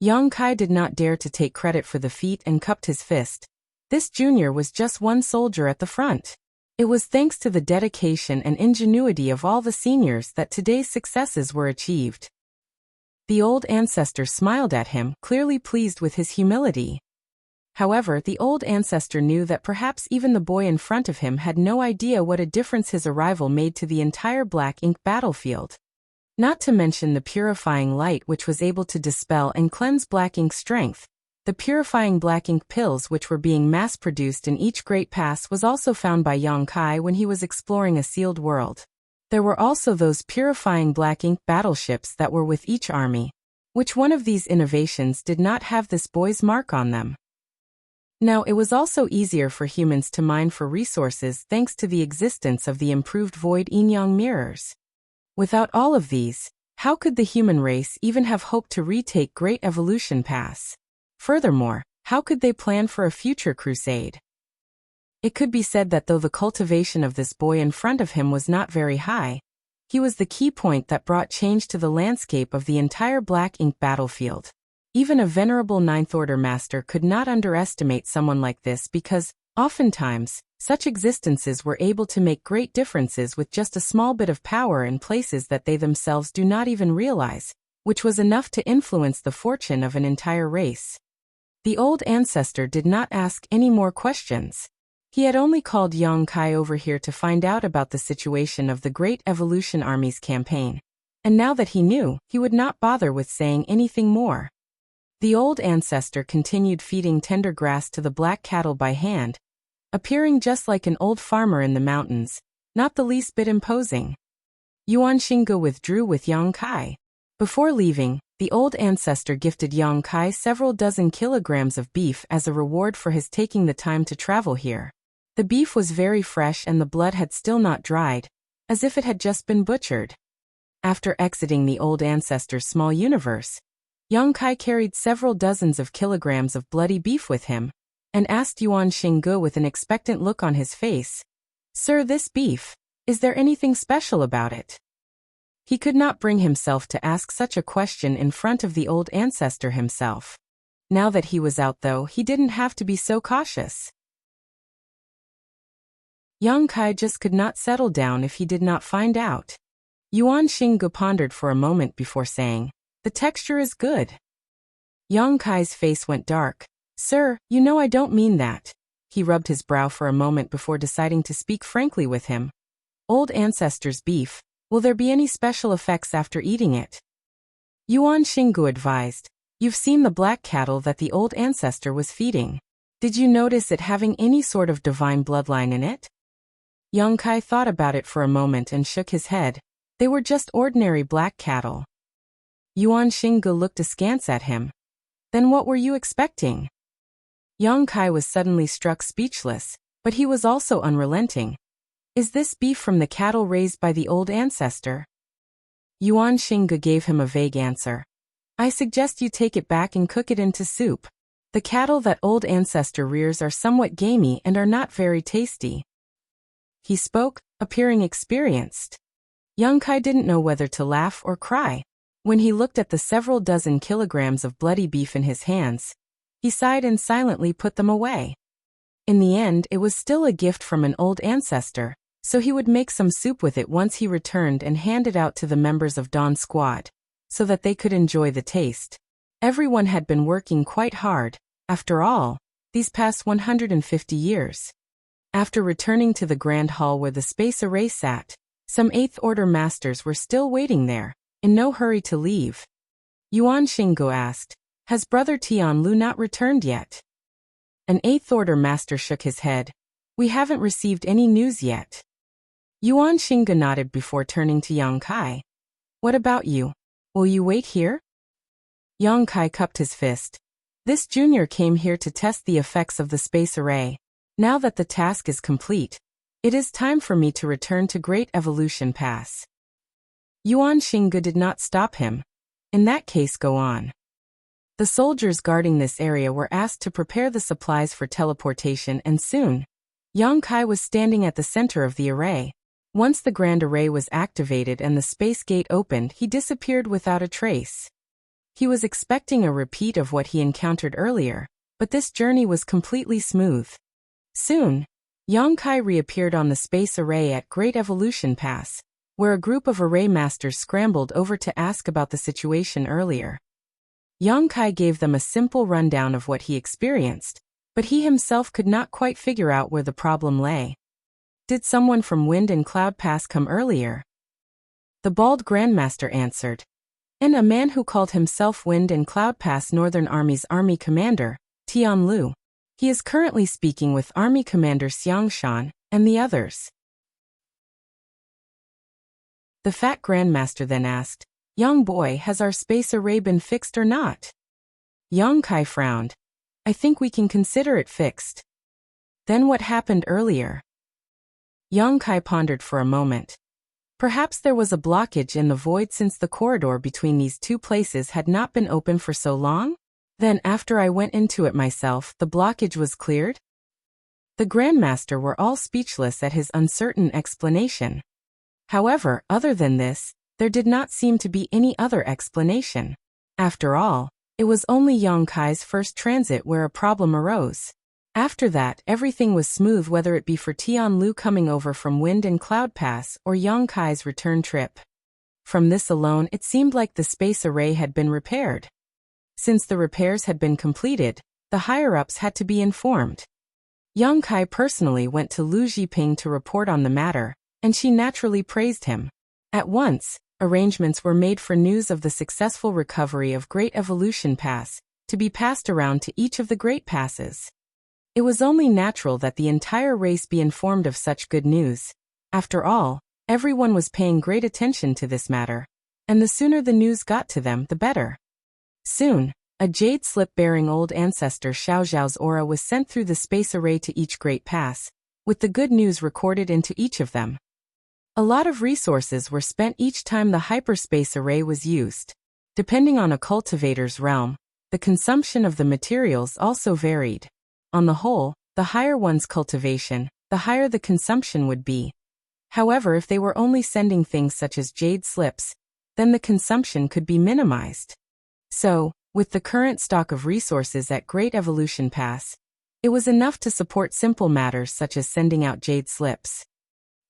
Yang Kai did not dare to take credit for the feat and cupped his fist. This junior was just one soldier at the front. It was thanks to the dedication and ingenuity of all the seniors that today's successes were achieved. The old ancestor smiled at him, clearly pleased with his humility. However, the old ancestor knew that perhaps even the boy in front of him had no idea what a difference his arrival made to the entire Black Ink battlefield. Not to mention the purifying light which was able to dispel and cleanse Black Ink's strength. The purifying Black Ink pills which were being mass-produced in each great pass was also found by Yang Kai when he was exploring a sealed world. There were also those purifying Black Ink battleships that were with each army. Which one of these innovations did not have this boy's mark on them? Now it was also easier for humans to mine for resources thanks to the existence of the improved void yin-yang mirrors. Without all of these, how could the human race even have hoped to retake Great Evolution Pass? Furthermore, how could they plan for a future crusade? It could be said that though the cultivation of this boy in front of him was not very high, he was the key point that brought change to the landscape of the entire Black Ink battlefield. Even a venerable Ninth Order master could not underestimate someone like this because, oftentimes, such existences were able to make great differences with just a small bit of power in places that they themselves do not even realize, which was enough to influence the fortune of an entire race. The old ancestor did not ask any more questions. He had only called Yang Kai over here to find out about the situation of the Great Evolution Army's campaign. And now that he knew, he would not bother with saying anything more. The old ancestor continued feeding tender grass to the black cattle by hand, appearing just like an old farmer in the mountains, not the least bit imposing. Yuan Xingge withdrew with Yang Kai. Before leaving, the old ancestor gifted Yang Kai several dozen kilograms of beef as a reward for his taking the time to travel here. The beef was very fresh and the blood had still not dried, as if it had just been butchered. After exiting the old ancestor's small universe, Yang Kai carried several dozens of kilograms of bloody beef with him, and asked Yuan Xingge with an expectant look on his face, "Sir, this beef, is there anything special about it?" He could not bring himself to ask such a question in front of the old ancestor himself. Now that he was out though, he didn't have to be so cautious. Yang Kai just could not settle down if he did not find out. Yuan Xingge pondered for a moment before saying, "The texture is good." Yang Kai's face went dark. "Sir, you know I don't mean that." He rubbed his brow for a moment before deciding to speak frankly with him. "Old ancestor's beef, will there be any special effects after eating it?" Yuan Xingge advised, "You've seen the black cattle that the old ancestor was feeding. Did you notice it having any sort of divine bloodline in it?" Yang Kai thought about it for a moment and shook his head. They were just ordinary black cattle. Yuan Xingge looked askance at him. "Then what were you expecting?" Yang Kai was suddenly struck speechless, but he was also unrelenting. Is this beef from the cattle raised by the old ancestor? Yuan Xingge gave him a vague answer. I suggest you take it back and cook it into soup. The cattle that old ancestor rears are somewhat gamey and are not very tasty. He spoke, appearing experienced. Yang Kai didn't know whether to laugh or cry. When he looked at the several dozen kilograms of bloody beef in his hands, he sighed and silently put them away. In the end, it was still a gift from an old ancestor, so he would make some soup with it once he returned and hand it out to the members of Dawn's squad, so that they could enjoy the taste. Everyone had been working quite hard, after all, these past 150 years. After returning to the Grand Hall where the space array sat, some Eighth Order masters were still waiting there, in no hurry to leave. Yuan Xingge asked, has Brother Tian Lu not returned yet? An Eighth Order master shook his head. We haven't received any news yet. Yuan Xingge nodded before turning to Yang Kai. What about you? Will you wait here? Yang Kai cupped his fist. This junior came here to test the effects of the space array. Now that the task is complete, it is time for me to return to Great Evolution Pass. Yuan Xingge did not stop him. In that case, go on. The soldiers guarding this area were asked to prepare the supplies for teleportation, and soon, Yang Kai was standing at the center of the array. Once the grand array was activated and the space gate opened, he disappeared without a trace. He was expecting a repeat of what he encountered earlier, but this journey was completely smooth. Soon, Yang Kai reappeared on the space array at Great Evolution Pass, where a group of array masters scrambled over to ask about the situation earlier. Yang Kai gave them a simple rundown of what he experienced, but he himself could not quite figure out where the problem lay. Did someone from Wind and Cloud Pass come earlier? The bald Grandmaster answered. And a man who called himself Wind and Cloud Pass Northern Army's Army Commander, Tian Lu. He is currently speaking with Army Commander Xiang Shan and the others. The fat Grandmaster then asked, Young boy, has our space array been fixed or not? Yang Kai frowned. I think we can consider it fixed. Then what happened earlier? Yang Kai pondered for a moment. Perhaps there was a blockage in the void since the corridor between these two places had not been open for so long? Then after I went into it myself, the blockage was cleared? The Grandmaster were all speechless at his uncertain explanation. However, other than this, there did not seem to be any other explanation. After all, it was only Yang Kai's first transit where a problem arose. After that, everything was smooth, whether it be for Tian Lu coming over from Wind and Cloud Pass or Yang Kai's return trip. From this alone, it seemed like the space array had been repaired. Since the repairs had been completed, the higher-ups had to be informed. Yang Kai personally went to Lu Zhiping to report on the matter, and she naturally praised him. At once, arrangements were made for news of the successful recovery of Great Evolution Pass to be passed around to each of the Great Passes. It was only natural that the entire race be informed of such good news. After all, everyone was paying great attention to this matter, and the sooner the news got to them, the better. Soon, a jade slip bearing old ancestor Xiao Zhao's aura was sent through the space array to each Great Pass, with the good news recorded into each of them. A lot of resources were spent each time the hyperspace array was used. Depending on a cultivator's realm, the consumption of the materials also varied. On the whole, the higher one's cultivation, the higher the consumption would be. However, if they were only sending things such as jade slips, then the consumption could be minimized. So, with the current stock of resources at Great Evolution Pass, it was enough to support simple matters such as sending out jade slips.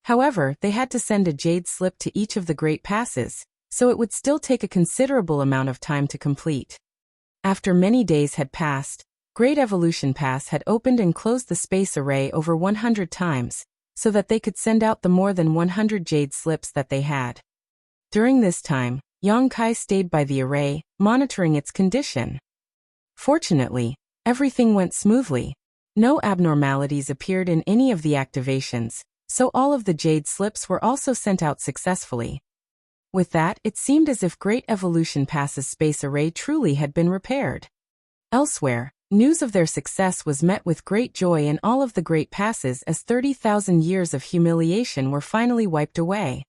However, they had to send a jade slip to each of the Great Passes, so it would still take a considerable amount of time to complete. After many days had passed, Great Evolution Pass had opened and closed the space array over 100 times, so that they could send out the more than 100 jade slips that they had. During this time, Yang Kai stayed by the array, monitoring its condition. Fortunately, everything went smoothly. No abnormalities appeared in any of the activations, so all of the jade slips were also sent out successfully. With that, it seemed as if Great Evolution Pass's space array truly had been repaired. Elsewhere, News of their success was met with great joy in all of the great passes as 30,000 years of humiliation were finally wiped away.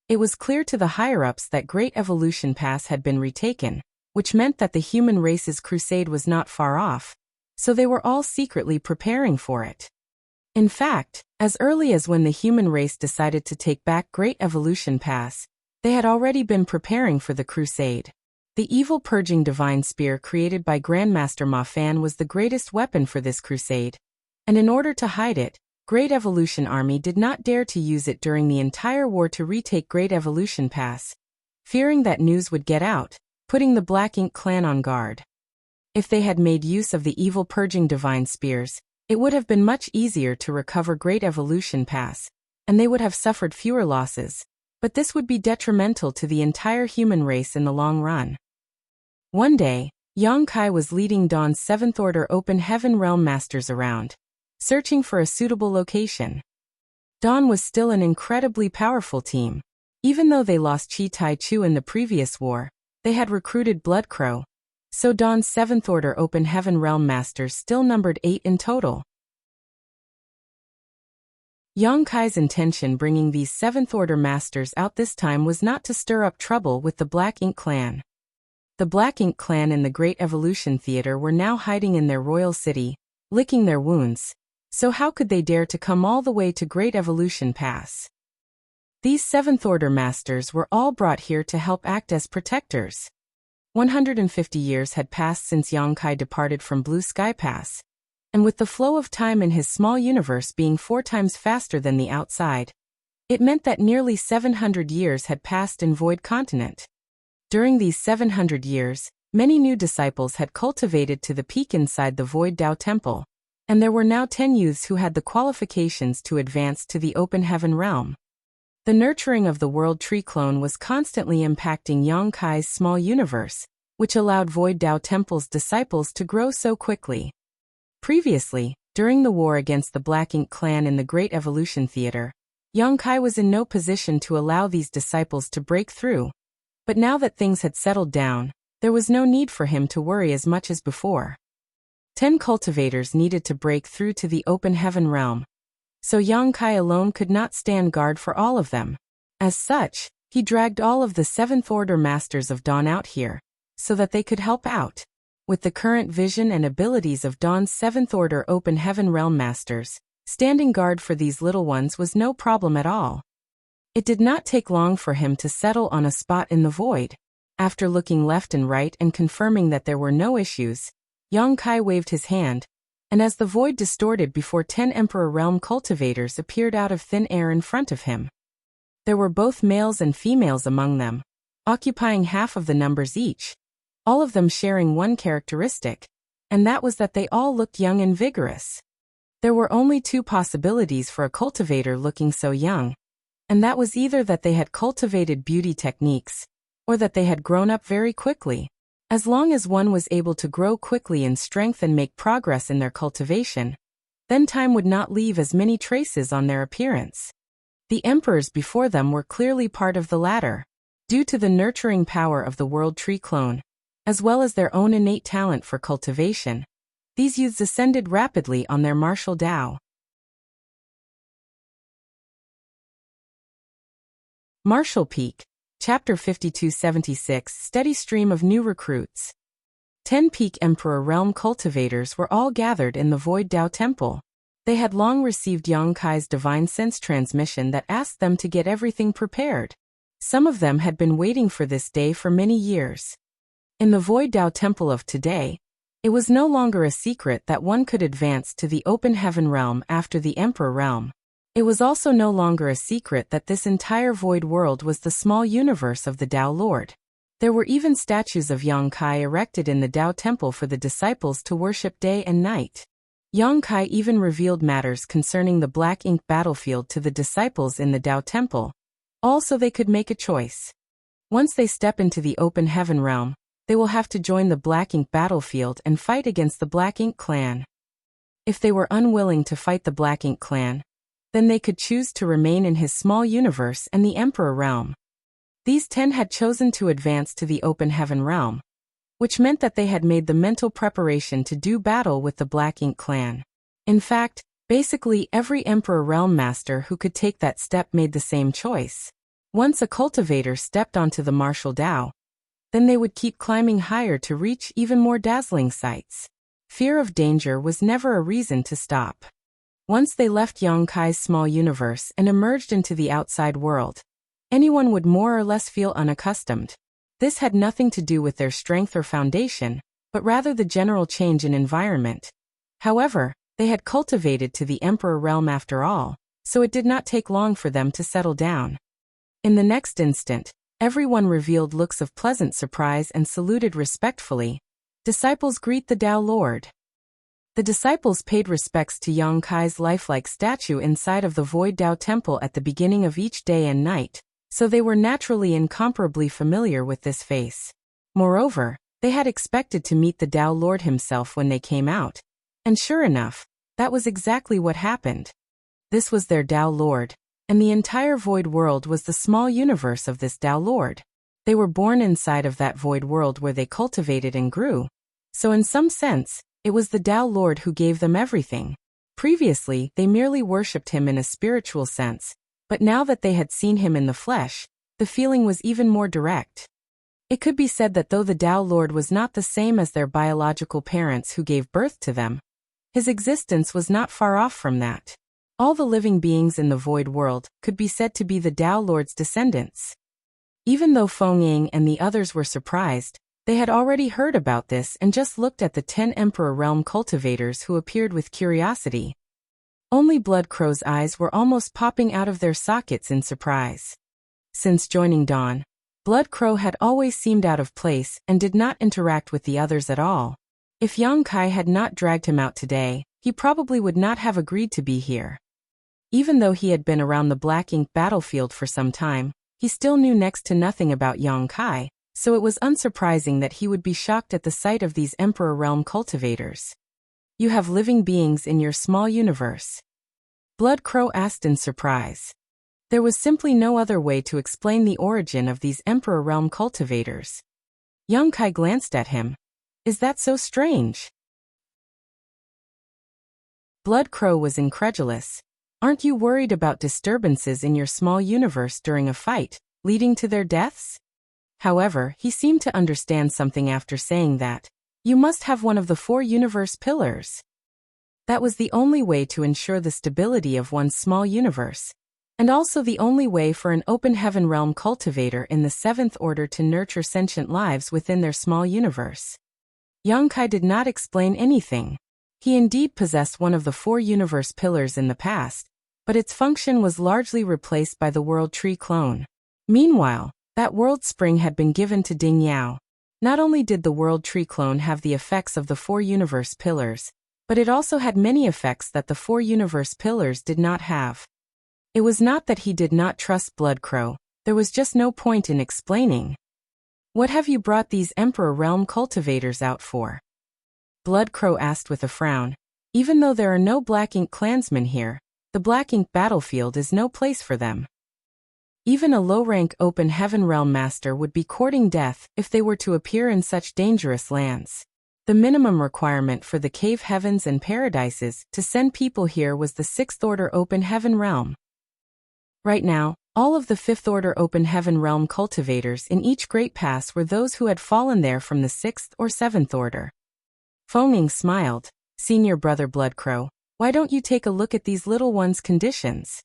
It was clear to the higher-ups that Great Evolution Pass had been retaken, which meant that the human race's crusade was not far off, so they were all secretly preparing for it. In fact, as early as when the human race decided to take back Great Evolution Pass, they had already been preparing for the crusade. The evil purging divine spear created by Grandmaster Ma Fan was the greatest weapon for this crusade, and in order to hide it, Great Evolution Army did not dare to use it during the entire war to retake Great Evolution Pass, fearing that news would get out, putting the Black Ink clan on guard. If they had made use of the evil purging divine spears, it would have been much easier to recover Great Evolution Pass, and they would have suffered fewer losses, but this would be detrimental to the entire human race in the long run. One day, Yang Kai was leading Dawn's 7th Order Open Heaven Realm Masters around, searching for a suitable location. Dawn was still an incredibly powerful team. Even though they lost Chi Tai Chu in the previous war, they had recruited Blood Crow, so Dawn's 7th Order Open Heaven Realm Masters still numbered 8 in total. Yang Kai's intention bringing these 7th Order Masters out this time was not to stir up trouble with the Black Ink clan. The Black Ink clan in the Great Evolution Theater were now hiding in their royal city, licking their wounds, so how could they dare to come all the way to Great Evolution Pass? These 7th Order Masters were all brought here to help act as protectors. 150 years had passed since Yang Kai departed from Blue Sky Pass, and with the flow of time in his small universe being 4 times faster than the outside, it meant that nearly 700 years had passed in Void Continent. During these 700 years, many new disciples had cultivated to the peak inside the Void Dao Temple, and there were now 10 youths who had the qualifications to advance to the Open Heaven Realm. The nurturing of the World Tree clone was constantly impacting Yang Kai's small universe, which allowed Void Dao Temple's disciples to grow so quickly. Previously, during the war against the Black Ink clan in the Great Evolution Theater, Yang Kai was in no position to allow these disciples to break through, but now that things had settled down, there was no need for him to worry as much as before. 10 cultivators needed to break through to the Open Heaven Realm, so Yang Kai alone could not stand guard for all of them. As such, he dragged all of the 7th Order Masters of Dawn out here, so that they could help out. With the current vision and abilities of Dawn's 7th Order Open Heaven Realm Masters, standing guard for these little ones was no problem at all. It did not take long for him to settle on a spot in the void. After looking left and right and confirming that there were no issues, Yang Kai waved his hand, and as the void distorted before 10 Emperor Realm cultivators appeared out of thin air in front of him. There were both males and females among them, occupying half of the numbers each, all of them sharing one characteristic, and that was that they all looked young and vigorous. There were only 2 possibilities for a cultivator looking so young, and that was either that they had cultivated beauty techniques, or that they had grown up very quickly. As long as one was able to grow quickly in strength and make progress in their cultivation, then time would not leave as many traces on their appearance. The emperors before them were clearly part of the latter, due to the nurturing power of the World Tree clone, as well as their own innate talent for cultivation. These youths ascended rapidly on their martial Dao. Martial Peak, Chapter 5276 Steady Stream of New Recruits. 10 Peak Emperor Realm cultivators were all gathered in the Void Dao Temple. They had long received Yang Kai's divine sense transmission that asked them to get everything prepared. Some of them had been waiting for this day for many years. In the Void Dao Temple of today, it was no longer a secret that one could advance to the Open Heaven Realm after the Emperor Realm. It was also no longer a secret that this entire void world was the small universe of the Dao Lord. There were even statues of Yang Kai erected in the Dao Temple for the disciples to worship day and night. Yang Kai even revealed matters concerning the Black Ink battlefield to the disciples in the Dao Temple, all so they could make a choice. Once they step into the Open Heaven Realm, they will have to join the Black Ink battlefield and fight against the Black Ink clan. If they were unwilling to fight the Black Ink clan, then they could choose to remain in his small universe and the Emperor Realm. These 10 had chosen to advance to the Open Heaven Realm, which meant that they had made the mental preparation to do battle with the Black Ink clan. In fact, basically every Emperor Realm Master who could take that step made the same choice. Once a cultivator stepped onto the martial Dao, then they would keep climbing higher to reach even more dazzling sights. Fear of danger was never a reason to stop. Once they left Yang Kai's small universe and emerged into the outside world, anyone would more or less feel unaccustomed. This had nothing to do with their strength or foundation, but rather the general change in environment. However, they had cultivated to the Emperor realm after all, so it did not take long for them to settle down. In the next instant, everyone revealed looks of pleasant surprise and saluted respectfully. Disciples greet the Tao Lord. The disciples paid respects to Yang Kai's lifelike statue inside of the Void Tao Temple at the beginning of each day and night, so they were naturally incomparably familiar with this face. Moreover, they had expected to meet the Tao Lord himself when they came out, and sure enough, that was exactly what happened. This was their Tao Lord, and the entire Void World was the small universe of this Tao Lord. They were born inside of that Void World where they cultivated and grew, so in some sense, it was the Tao Lord who gave them everything. Previously, they merely worshipped him in a spiritual sense, but now that they had seen him in the flesh, the feeling was even more direct. It could be said that though the Tao Lord was not the same as their biological parents who gave birth to them, his existence was not far off from that. All the living beings in the Void World could be said to be the Tao Lord's descendants. Even though Feng Ying and the others were surprised, they had already heard about this and just looked at the 10 Emperor Realm cultivators who appeared with curiosity. Only Blood Crow's eyes were almost popping out of their sockets in surprise. Since joining Dawn, Blood Crow had always seemed out of place and did not interact with the others at all. If Yang Kai had not dragged him out today, he probably would not have agreed to be here. Even though he had been around the Black Ink battlefield for some time, he still knew next to nothing about Yang Kai, so it was unsurprising that he would be shocked at the sight of these Emperor Realm cultivators. You have living beings in your small universe? Blood Crow asked in surprise. There was simply no other way to explain the origin of these Emperor Realm cultivators. Yang Kai glanced at him. Is that so strange? Blood Crow was incredulous. Aren't you worried about disturbances in your small universe during a fight, leading to their deaths? However, he seemed to understand something after saying that. You must have one of the 4 universe pillars. That was the only way to ensure the stability of one's small universe, and also the only way for an open heaven realm cultivator in the 7th order to nurture sentient lives within their small universe. Yang Kai did not explain anything. He indeed possessed one of the 4 universe pillars in the past, but its function was largely replaced by the World Tree clone. Meanwhile, that World Spring had been given to Ding Yao. Not only did the World Tree clone have the effects of the 4 universe pillars, but it also had many effects that the 4 universe pillars did not have. It was not that he did not trust Blood Crow, there was just no point in explaining. What have you brought these Emperor Realm cultivators out for? Blood Crow asked with a frown. Even though there are no Black Ink clansmen here, the Black Ink battlefield is no place for them. Even a low-rank open heaven realm master would be courting death if they were to appear in such dangerous lands. The minimum requirement for the cave heavens and paradises to send people here was the 6th order open heaven realm. Right now, all of the 5th order open heaven realm cultivators in each great pass were those who had fallen there from the 6th or 7th order. Feng Ying smiled. Senior brother Blood Crow, why don't you take a look at these little ones' conditions?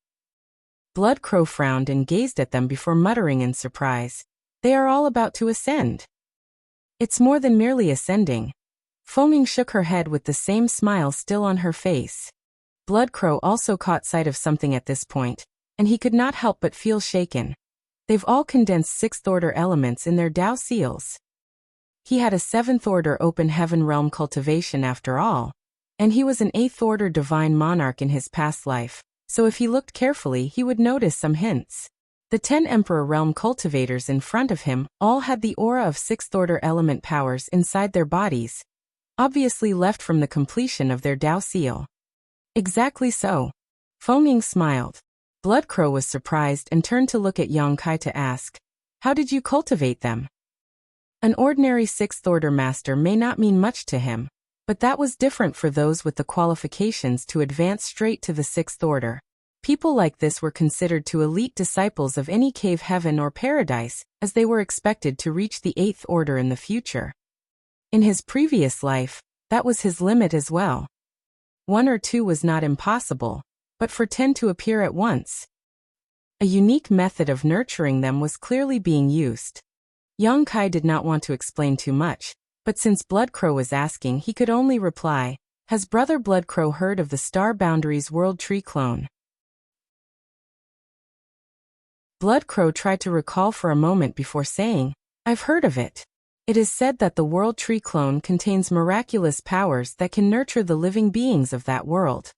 Blood Crow frowned and gazed at them before muttering in surprise. They are all about to ascend. It's more than merely ascending. Feng Ying shook her head with the same smile still on her face. Blood Crow also caught sight of something at this point, and he could not help but feel shaken. They've all condensed 6th order elements in their Tao seals. He had a 7th order open heaven realm cultivation after all, and he was an 8th order divine monarch in his past life, so if he looked carefully he would notice some hints. The 10 Emperor Realm cultivators in front of him all had the aura of 6th order element powers inside their bodies, obviously left from the completion of their Tao seal. Exactly so. Feng Ying smiled. Blood Crow was surprised and turned to look at Yang Kai to ask, how did you cultivate them? An ordinary sixth-order master may not mean much to him, but that was different for those with the qualifications to advance straight to the sixth order. People like this were considered to elite disciples of any cave heaven or paradise, as they were expected to reach the eighth order in the future. In his previous life, that was his limit as well. 1 or 2 was not impossible, but for 10 to appear at once. A unique method of nurturing them was clearly being used. Young Kai did not want to explain too much, but since Bloodcrow was asking, he could only reply, "Has Brother Bloodcrow heard of the Star Boundaries World Tree clone?" Bloodcrow tried to recall for a moment before saying, "I've heard of it. It is said that the World Tree clone contains miraculous powers that can nurture the living beings of that world."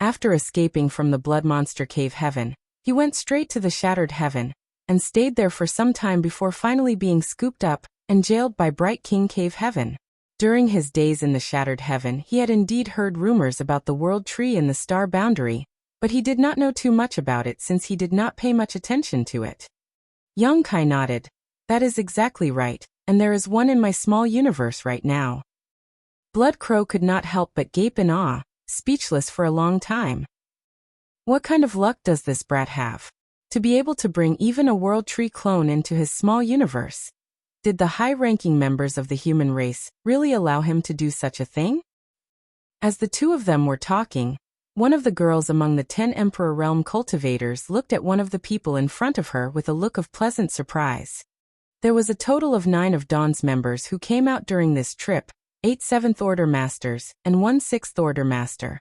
After escaping from the Blood Monster Cave Heaven, he went straight to the Shattered Heaven, and stayed there for some time before finally being scooped up and jailed by Bright King Cave Heaven. During his days in the Shattered Heaven, he had indeed heard rumors about the World Tree and the Star Boundary, but he did not know too much about it since he did not pay much attention to it. Young Kai nodded. "That is exactly right, and there is one in my small universe right now." Bloodcrow could not help but gape in awe, speechless for a long time. What kind of luck does this brat have? To be able to bring even a World Tree clone into his small universe? Did the high-ranking members of the human race really allow him to do such a thing? As the two of them were talking, one of the girls among the 10 Emperor Realm cultivators looked at one of the people in front of her with a look of pleasant surprise. There was a total of 9 of Dawn's members who came out during this trip, 8 7th Order Masters, and 1 6th Order Master.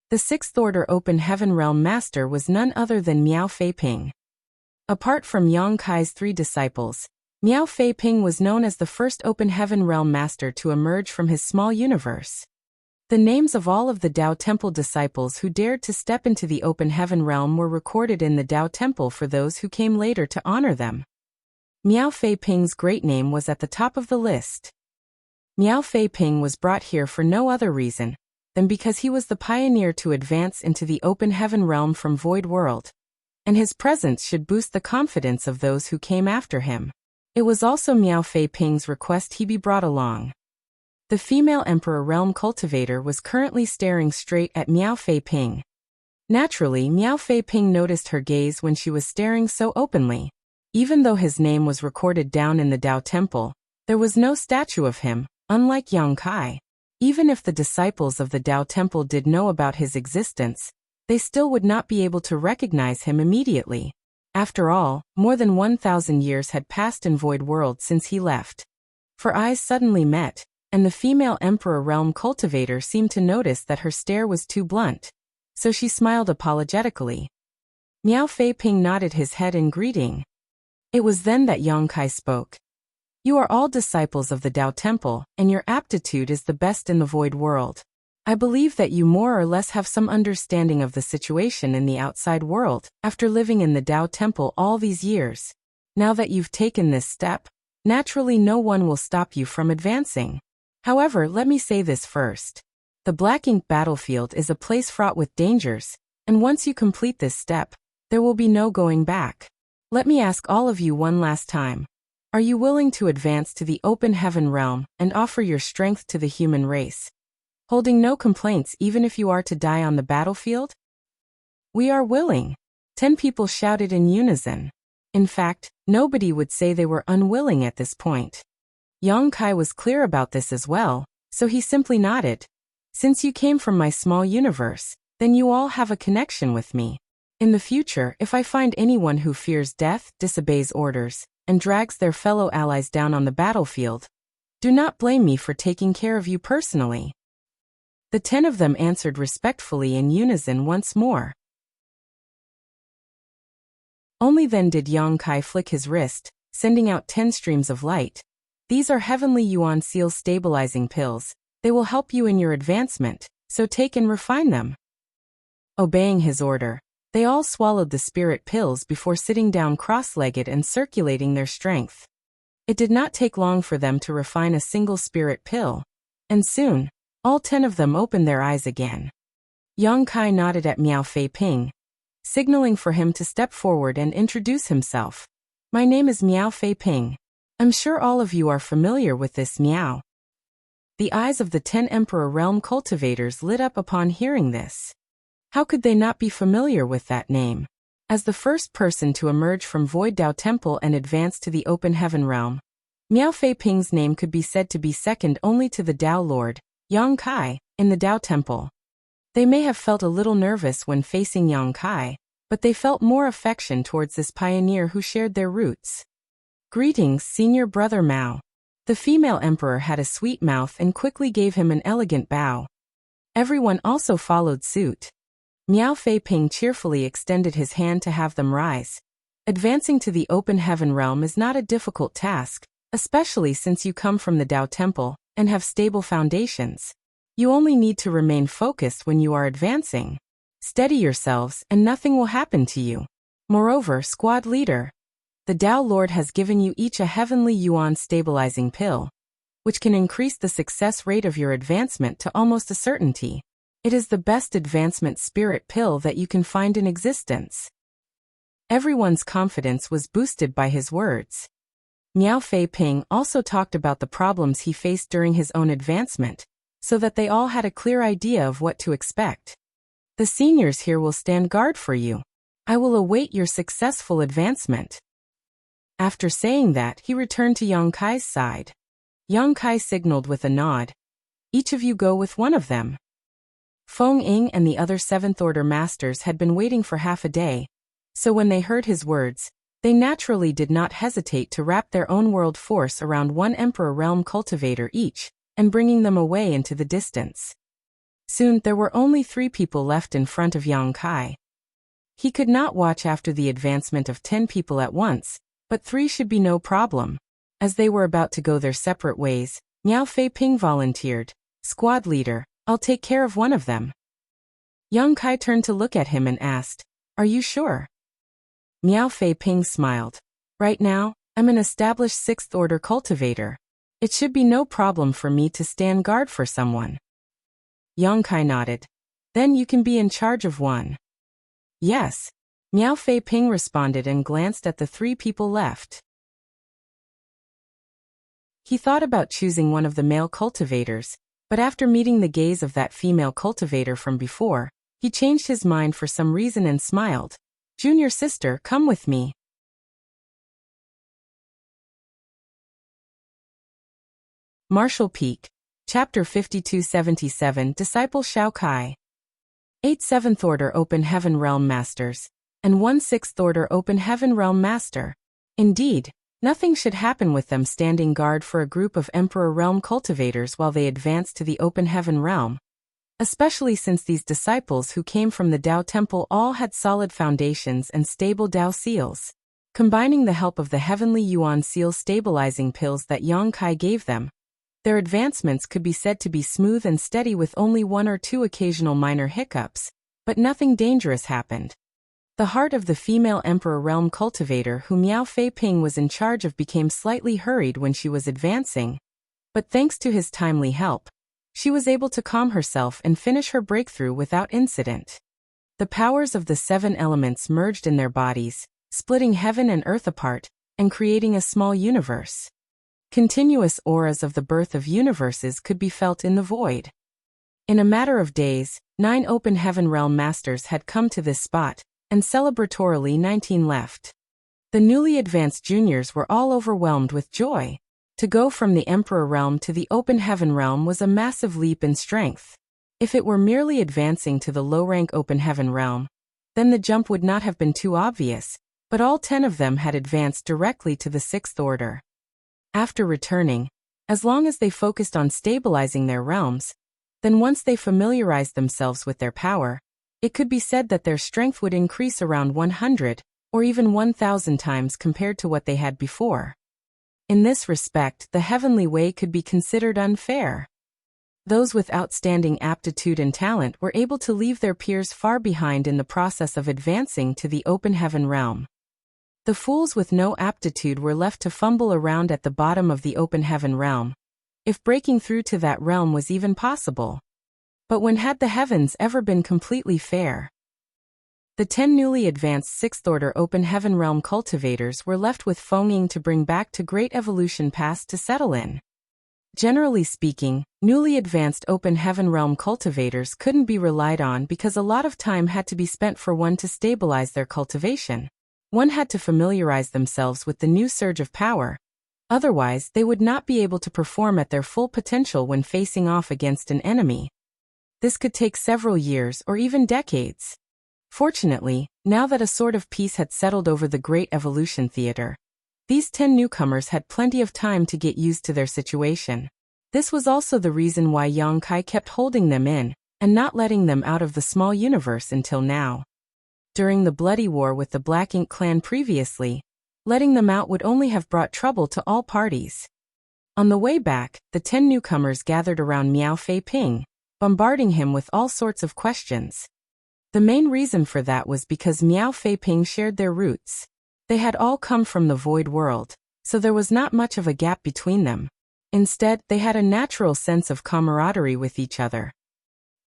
The 6th Order Open Heaven Realm Master was none other than Miao Fei Ping. Apart from Yang Kai's 3 disciples, Miao Fei Ping was known as the first Open Heaven Realm Master to emerge from his small universe. The names of all of the Dao Temple disciples who dared to step into the Open Heaven Realm were recorded in the Dao Temple for those who came later to honor them. Miao Fei Ping's great name was at the top of the list. Miao Fei Ping was brought here for no other reason than because he was the pioneer to advance into the Open Heaven Realm from Void World, and his presence should boost the confidence of those who came after him. It was also Miao Fei Ping's request he be brought along. The female Emperor Realm cultivator was currently staring straight at Miao Fei Ping. Naturally, Miao Fei Ping noticed her gaze when she was staring so openly. Even though his name was recorded down in the Dao Temple, there was no statue of him, unlike Yang Kai. Even if the disciples of the Dao Temple did know about his existence, they still would not be able to recognize him immediately. After all, more than 1,000 years had passed in Void World since he left. For eyes suddenly met, and the female Emperor Realm cultivator seemed to notice that her stare was too blunt, so she smiled apologetically. Miao Fei Ping nodded his head in greeting. It was then that Yang Kai spoke. "You are all disciples of the Dao Temple, and your aptitude is the best in the Void World. I believe that you more or less have some understanding of the situation in the outside world, after living in the Dao Temple all these years. Now that you've taken this step, naturally no one will stop you from advancing. However, let me say this first. The Black Ink battlefield is a place fraught with dangers, and once you complete this step, there will be no going back. Let me ask all of you one last time. Are you willing to advance to the Open Heaven Realm and offer your strength to the human race, holding no complaints even if you are to die on the battlefield?" "We are willing," 10 people shouted in unison. In fact, nobody would say they were unwilling at this point. Yang Kai was clear about this as well, so he simply nodded. "Since you came from my small universe, then you all have a connection with me. In the future, if I find anyone who fears death, disobeys orders, and drags their fellow allies down on the battlefield, do not blame me for taking care of you personally." The 10 of them answered respectfully in unison once more. Only then did Yang Kai flick his wrist, sending out 10 streams of light. "These are Heavenly Yuan Seal stabilizing pills. They will help you in your advancement, so take and refine them." Obeying his order, they all swallowed the spirit pills before sitting down cross-legged and circulating their strength. It did not take long for them to refine a single spirit pill, and soon, all 10 of them opened their eyes again. Yang Kai nodded at Miao Fei Ping, signaling for him to step forward and introduce himself. "My name is Miao Fei Ping. I'm sure all of you are familiar with this meow. The eyes of the 10 Emperor Realm cultivators lit up upon hearing this. How could they not be familiar with that name? As the first person to emerge from Void Dao Temple and advance to the Open Heaven Realm, Miao Fei Ping's name could be said to be second only to the Dao Lord, Yang Kai, in the Dao Temple. They may have felt a little nervous when facing Yang Kai, but they felt more affection towards this pioneer who shared their roots. Greetings, Senior Brother Mao. The female emperor had a sweet mouth and quickly gave him an elegant bow. Everyone also followed suit. Miao Fei Ping cheerfully extended his hand to have them rise. Advancing to the Open Heaven Realm is not a difficult task, especially since you come from the Dao Temple and have stable foundations. You only need to remain focused when you are advancing. Steady yourselves and nothing will happen to you. Moreover, squad leader, the Dao Lord has given you each a heavenly yuan stabilizing pill, which can increase the success rate of your advancement to almost a certainty. It is the best advancement spirit pill that you can find in existence. Everyone's confidence was boosted by his words. Miao Fei Ping also talked about the problems he faced during his own advancement, so that they all had a clear idea of what to expect. The seniors here will stand guard for you. I will await your successful advancement. After saying that, he returned to Yang Kai's side. Yang Kai signaled with a nod. Each of you go with one of them. Feng Ying and the other 7th Order Masters had been waiting for half a day, so when they heard his words, they naturally did not hesitate to wrap their own world force around one Emperor Realm cultivator each, and bringing them away into the distance. Soon there were only 3 people left in front of Yang Kai. He could not watch after the advancement of 10 people at once, but 3 should be no problem. As they were about to go their separate ways, Miao Fei Ping volunteered, "Squad leader, I'll take care of one of them." Yang Kai turned to look at him and asked, "Are you sure?" Miao Fei Ping smiled. "Right now, I'm an established 6th Order cultivator. It should be no problem for me to stand guard for someone." Yang Kai nodded. "Then you can be in charge of one." "Yes." Miao Fei Ping responded and glanced at the 3 people left. He thought about choosing one of the male cultivators, but after meeting the gaze of that female cultivator from before, he changed his mind for some reason and smiled. "Junior sister, come with me." Martial Peak, Chapter 5277, Disciple Shao Kai. 8 7th Order Open Heaven Realm Masters, and 1 6th Order Open Heaven Realm Master. Indeed, nothing should happen with them standing guard for a group of Emperor Realm cultivators while they advance to the Open Heaven Realm. Especially since these disciples who came from the Dao Temple all had solid foundations and stable Dao seals. Combining the help of the heavenly yuan seal stabilizing pills that Yang Kai gave them, their advancements could be said to be smooth and steady with only 1 or 2 occasional minor hiccups, but nothing dangerous happened. The heart of the female Emperor Realm cultivator who Miao Fei Ping was in charge of became slightly hurried when she was advancing, but thanks to his timely help, she was able to calm herself and finish her breakthrough without incident. The powers of the 7 elements merged in their bodies, splitting heaven and earth apart, and creating a small universe. Continuous auras of the birth of universes could be felt in the void. In a matter of days, 9 Open Heaven Realm Masters had come to this spot, and celebratorily 19 left. The newly advanced juniors were all overwhelmed with joy. To go from the Emperor Realm to the Open Heaven Realm was a massive leap in strength. If it were merely advancing to the low-rank Open Heaven Realm, then the jump would not have been too obvious, but all 10 of them had advanced directly to the 6th Order. After returning, as long as they focused on stabilizing their realms, then once they familiarized themselves with their power, it could be said that their strength would increase around 100, or even 1,000 times compared to what they had before. In this respect, the heavenly way could be considered unfair. Those with outstanding aptitude and talent were able to leave their peers far behind in the process of advancing to the Open Heaven Realm. The fools with no aptitude were left to fumble around at the bottom of the Open Heaven Realm, if breaking through to that realm was even possible. But when had the heavens ever been completely fair? The 10 newly advanced 6th Order Open Heaven Realm cultivators were left with Feng Ying to bring back to Great Evolution Pass to settle in. Generally speaking, newly advanced Open Heaven Realm cultivators couldn't be relied on because a lot of time had to be spent for one to stabilize their cultivation. One had to familiarize themselves with the new surge of power. Otherwise, they would not be able to perform at their full potential when facing off against an enemy. This could take several years or even decades. Fortunately, now that a sort of peace had settled over the Great Evolution Theater, these 10 newcomers had plenty of time to get used to their situation. This was also the reason why Yang Kai kept holding them in, and not letting them out of the small universe until now. During the bloody war with the Black Ink clan previously, letting them out would only have brought trouble to all parties. On the way back, the 10 newcomers gathered around Miao Fei Ping, bombarding him with all sorts of questions. The main reason for that was because Miao Fei Ping shared their roots. They had all come from the void world, so there was not much of a gap between them. Instead, they had a natural sense of camaraderie with each other.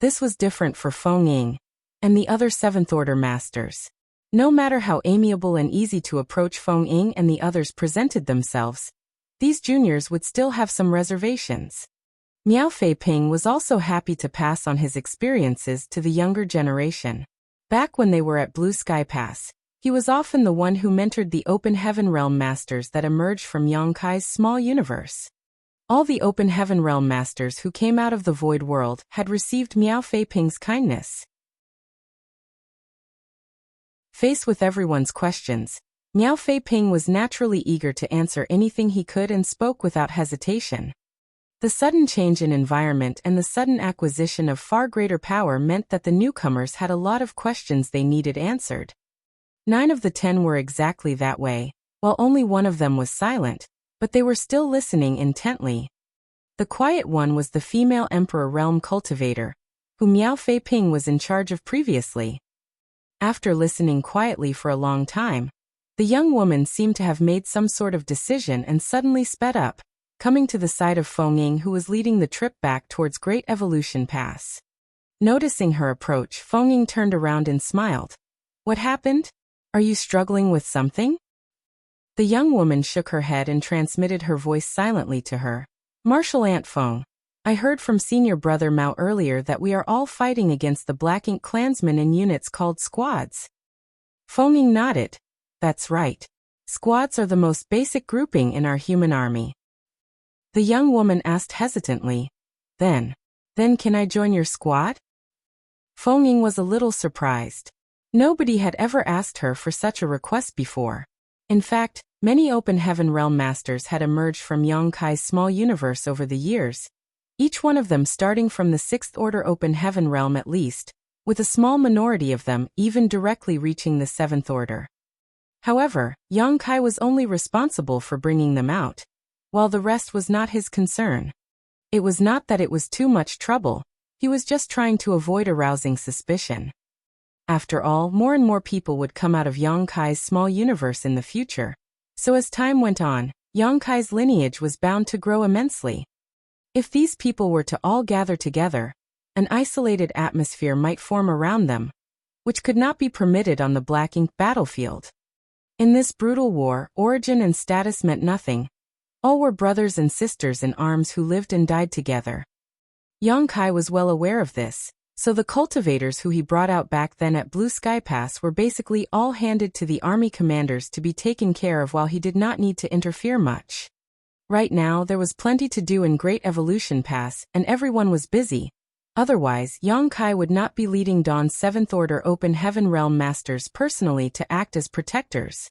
This was different for Feng Ying and the other 7th Order masters. No matter how amiable and easy to approach Feng Ying and the others presented themselves, these juniors would still have some reservations. Miao Fei Ping was also happy to pass on his experiences to the younger generation. Back when they were at Blue Sky Pass, he was often the one who mentored the Open Heaven Realm masters that emerged from Yang Kai's small universe. All the Open Heaven Realm masters who came out of the Void World had received Miao Fei Ping's kindness. Faced with everyone's questions, Miao Fei Ping was naturally eager to answer anything he could and spoke without hesitation. The sudden change in environment and the sudden acquisition of far greater power meant that the newcomers had a lot of questions they needed answered. 9 of the 10 were exactly that way, while only one of them was silent, but they were still listening intently. The quiet one was the female Emperor Realm cultivator, who Miao Fei Ping was in charge of previously. After listening quietly for a long time, the young woman seemed to have made some sort of decision and suddenly sped up, coming to the side of Feng Ying, who was leading the trip back towards Great Evolution Pass. Noticing her approach, Feng Ying turned around and smiled. "What happened? Are you struggling with something?" The young woman shook her head and transmitted her voice silently to her. "Martial Aunt Feng, I heard from Senior Brother Mao earlier that we are all fighting against the Black Ink clansmen in units called squads." Feng Ying nodded. "That's right. Squads are the most basic grouping in our human army." The young woman asked hesitantly, Then can I join your squad?" Feng Ying was a little surprised. Nobody had ever asked her for such a request before. In fact, many Open Heaven Realm masters had emerged from Yang Kai's small universe over the years, each one of them starting from the 6th Order Open Heaven Realm at least, with a small minority of them even directly reaching the 7th Order. However, Yang Kai was only responsible for bringing them out, while the rest was not his concern. It was not that it was too much trouble, he was just trying to avoid arousing suspicion. After all, more and more people would come out of Yang Kai's small universe in the future, so as time went on, Yang Kai's lineage was bound to grow immensely. If these people were to all gather together, an isolated atmosphere might form around them, which could not be permitted on the Black Ink battlefield. In this brutal war, origin and status meant nothing. All were brothers and sisters in arms who lived and died together. Yang Kai was well aware of this, so the cultivators who he brought out back then at Blue Sky Pass were basically all handed to the army commanders to be taken care of while he did not need to interfere much. Right now there was plenty to do in Great Evolution Pass and everyone was busy. Otherwise, Yang Kai would not be leading Dawn's 7th Order Open Heaven Realm Masters personally to act as protectors.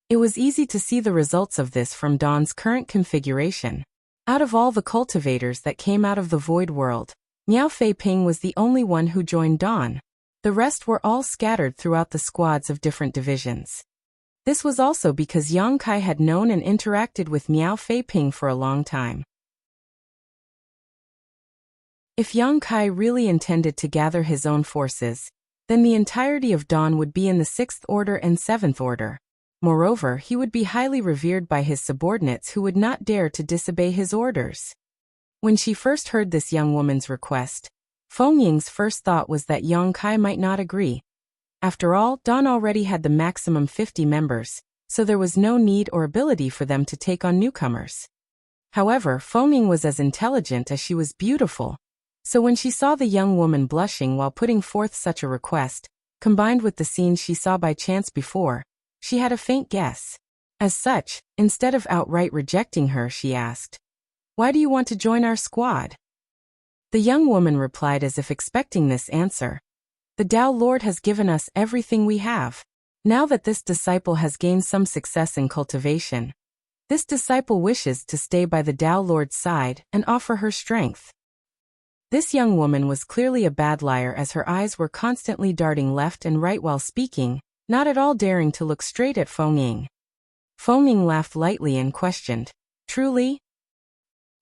It was easy to see the results of this from Dawn's current configuration. Out of all the cultivators that came out of the Void World, Miao Fei Ping was the only one who joined Dawn. The rest were all scattered throughout the squads of different divisions. This was also because Yang Kai had known and interacted with Miao Fei Ping for a long time. If Yang Kai really intended to gather his own forces, then the entirety of Dawn would be in the 6th Order and 7th Order. Moreover, he would be highly revered by his subordinates who would not dare to disobey his orders. When she first heard this young woman's request, Feng Ying's first thought was that Yang Kai might not agree. After all, Dawn already had the maximum 50 members, so there was no need or ability for them to take on newcomers. However, Fengming was as intelligent as she was beautiful, so when she saw the young woman blushing while putting forth such a request, combined with the scenes she saw by chance before, she had a faint guess. As such, instead of outright rejecting her, she asked, "Why do you want to join our squad?" The young woman replied as if expecting this answer. "The Tao Lord has given us everything we have. Now that this disciple has gained some success in cultivation, this disciple wishes to stay by the Tao Lord's side and offer her strength." This young woman was clearly a bad liar, as her eyes were constantly darting left and right while speaking, not at all daring to look straight at Fengming. Fengming laughed lightly and questioned, "Truly?"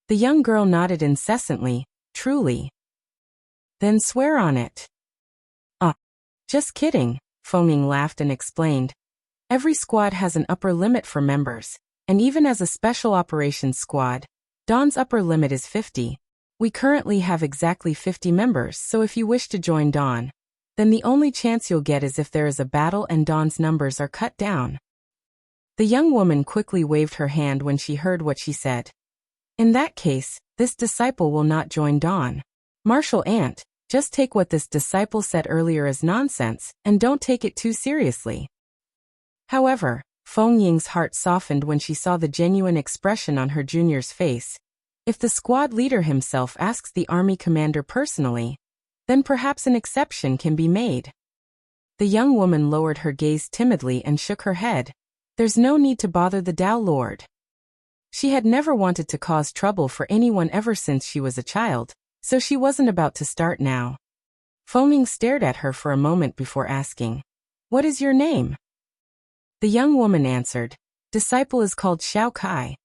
The young girl nodded incessantly, "Truly." "Then swear on it." Just kidding," Fengming laughed and explained. "Every squad has an upper limit for members, and even as a special operations squad, Dawn's upper limit is 50. We currently have exactly 50 members, so if you wish to join Dawn, then the only chance you'll get is if there is a battle and Dawn's numbers are cut down." The young woman quickly waved her hand when she heard what she said. "In that case, this disciple will not join Dawn. Martial Ant, just take what this disciple said earlier as nonsense, and don't take it too seriously." However, Fengming's heart softened when she saw the genuine expression on her junior's face. If the squad leader himself asks the army commander personally, then perhaps an exception can be made. The young woman lowered her gaze timidly and shook her head. There's no need to bother the Tao Lord. She had never wanted to cause trouble for anyone ever since she was a child, so she wasn't about to start now. Fengming stared at her for a moment before asking, "What is your name?" The young woman answered, "Disciple is called Xiao Kai."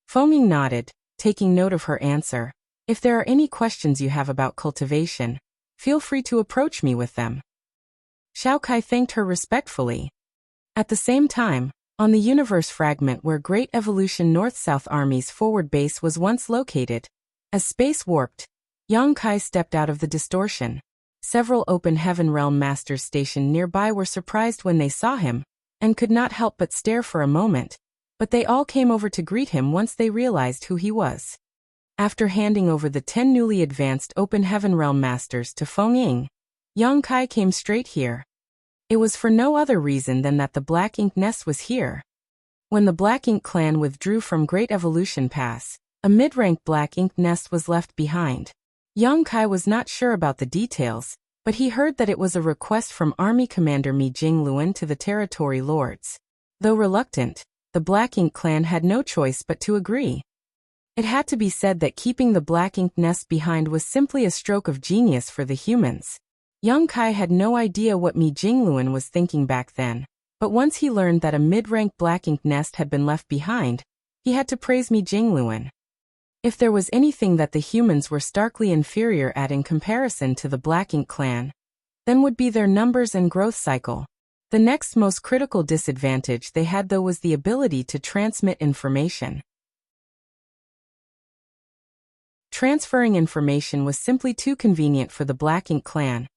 Fengming nodded, taking note of her answer. "If there are any questions you have about cultivation, feel free to approach me with them." Xiao Kai thanked her respectfully. At the same time, on the universe fragment where Great Evolution North-South Army's forward base was once located, as space warped, Yang Kai stepped out of the distortion. Several Open Heaven Realm Masters stationed nearby were surprised when they saw him, and could not help but stare for a moment, but they all came over to greet him once they realized who he was. After handing over the 10 newly advanced Open Heaven Realm Masters to Fengming, Yang Kai came straight here. It was for no other reason than that the Black Ink Nest was here. When the Black Ink clan withdrew from Great Evolution Pass, a mid-rank Black Ink Nest was left behind. Yang Kai was not sure about the details, but he heard that it was a request from Army Commander Mi Jingluan to the Territory Lords. Though reluctant, the Black Ink clan had no choice but to agree. It had to be said that keeping the Black Ink Nest behind was simply a stroke of genius for the humans. Yang Kai had no idea what Mi Jingluan was thinking back then, but once he learned that a mid-rank Black Ink Nest had been left behind, he had to praise Mi Jingluan. If there was anything that the humans were starkly inferior at in comparison to the Black Ink clan, then would be their numbers and growth cycle. The next most critical disadvantage they had though was the ability to transmit information. Transferring information was simply too convenient for the Black Ink clan,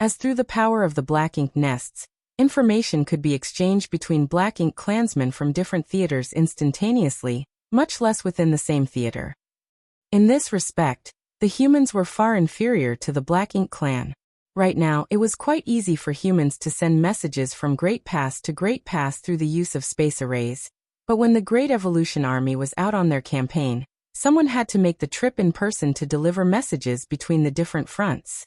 as through the power of the Black Ink Nests, information could be exchanged between Black Ink clansmen from different theaters instantaneously, much less within the same theater. In this respect, the humans were far inferior to the Black Ink clan. Right now, it was quite easy for humans to send messages from Great Pass to Great Pass through the use of space arrays, but when the Great Evolution Army was out on their campaign, someone had to make the trip in person to deliver messages between the different fronts.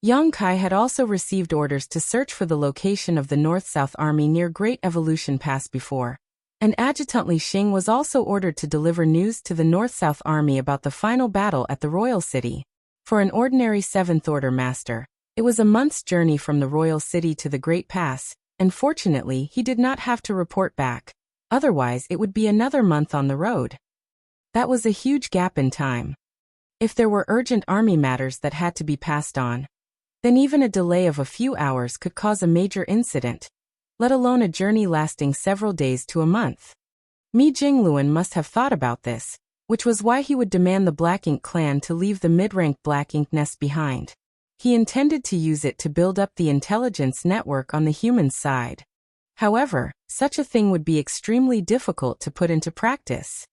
Yang Kai had also received orders to search for the location of the North-South Army near Great Evolution Pass before, and Adjutant Li Xing was also ordered to deliver news to the North-South Army about the final battle at the Royal City. For an ordinary 7th Order Master, it was a month's journey from the Royal City to the Great Pass, and fortunately he did not have to report back. Otherwise it would be another month on the road. That was a huge gap in time. If there were urgent army matters that had to be passed on, then even a delay of a few hours could cause a major incident, let alone a journey lasting several days to a month. Mi Jingluan must have thought about this, which was why he would demand the Black Ink clan to leave the mid-rank Black Ink Nest behind. He intended to use it to build up the intelligence network on the human side. However, such a thing would be extremely difficult to put into practice.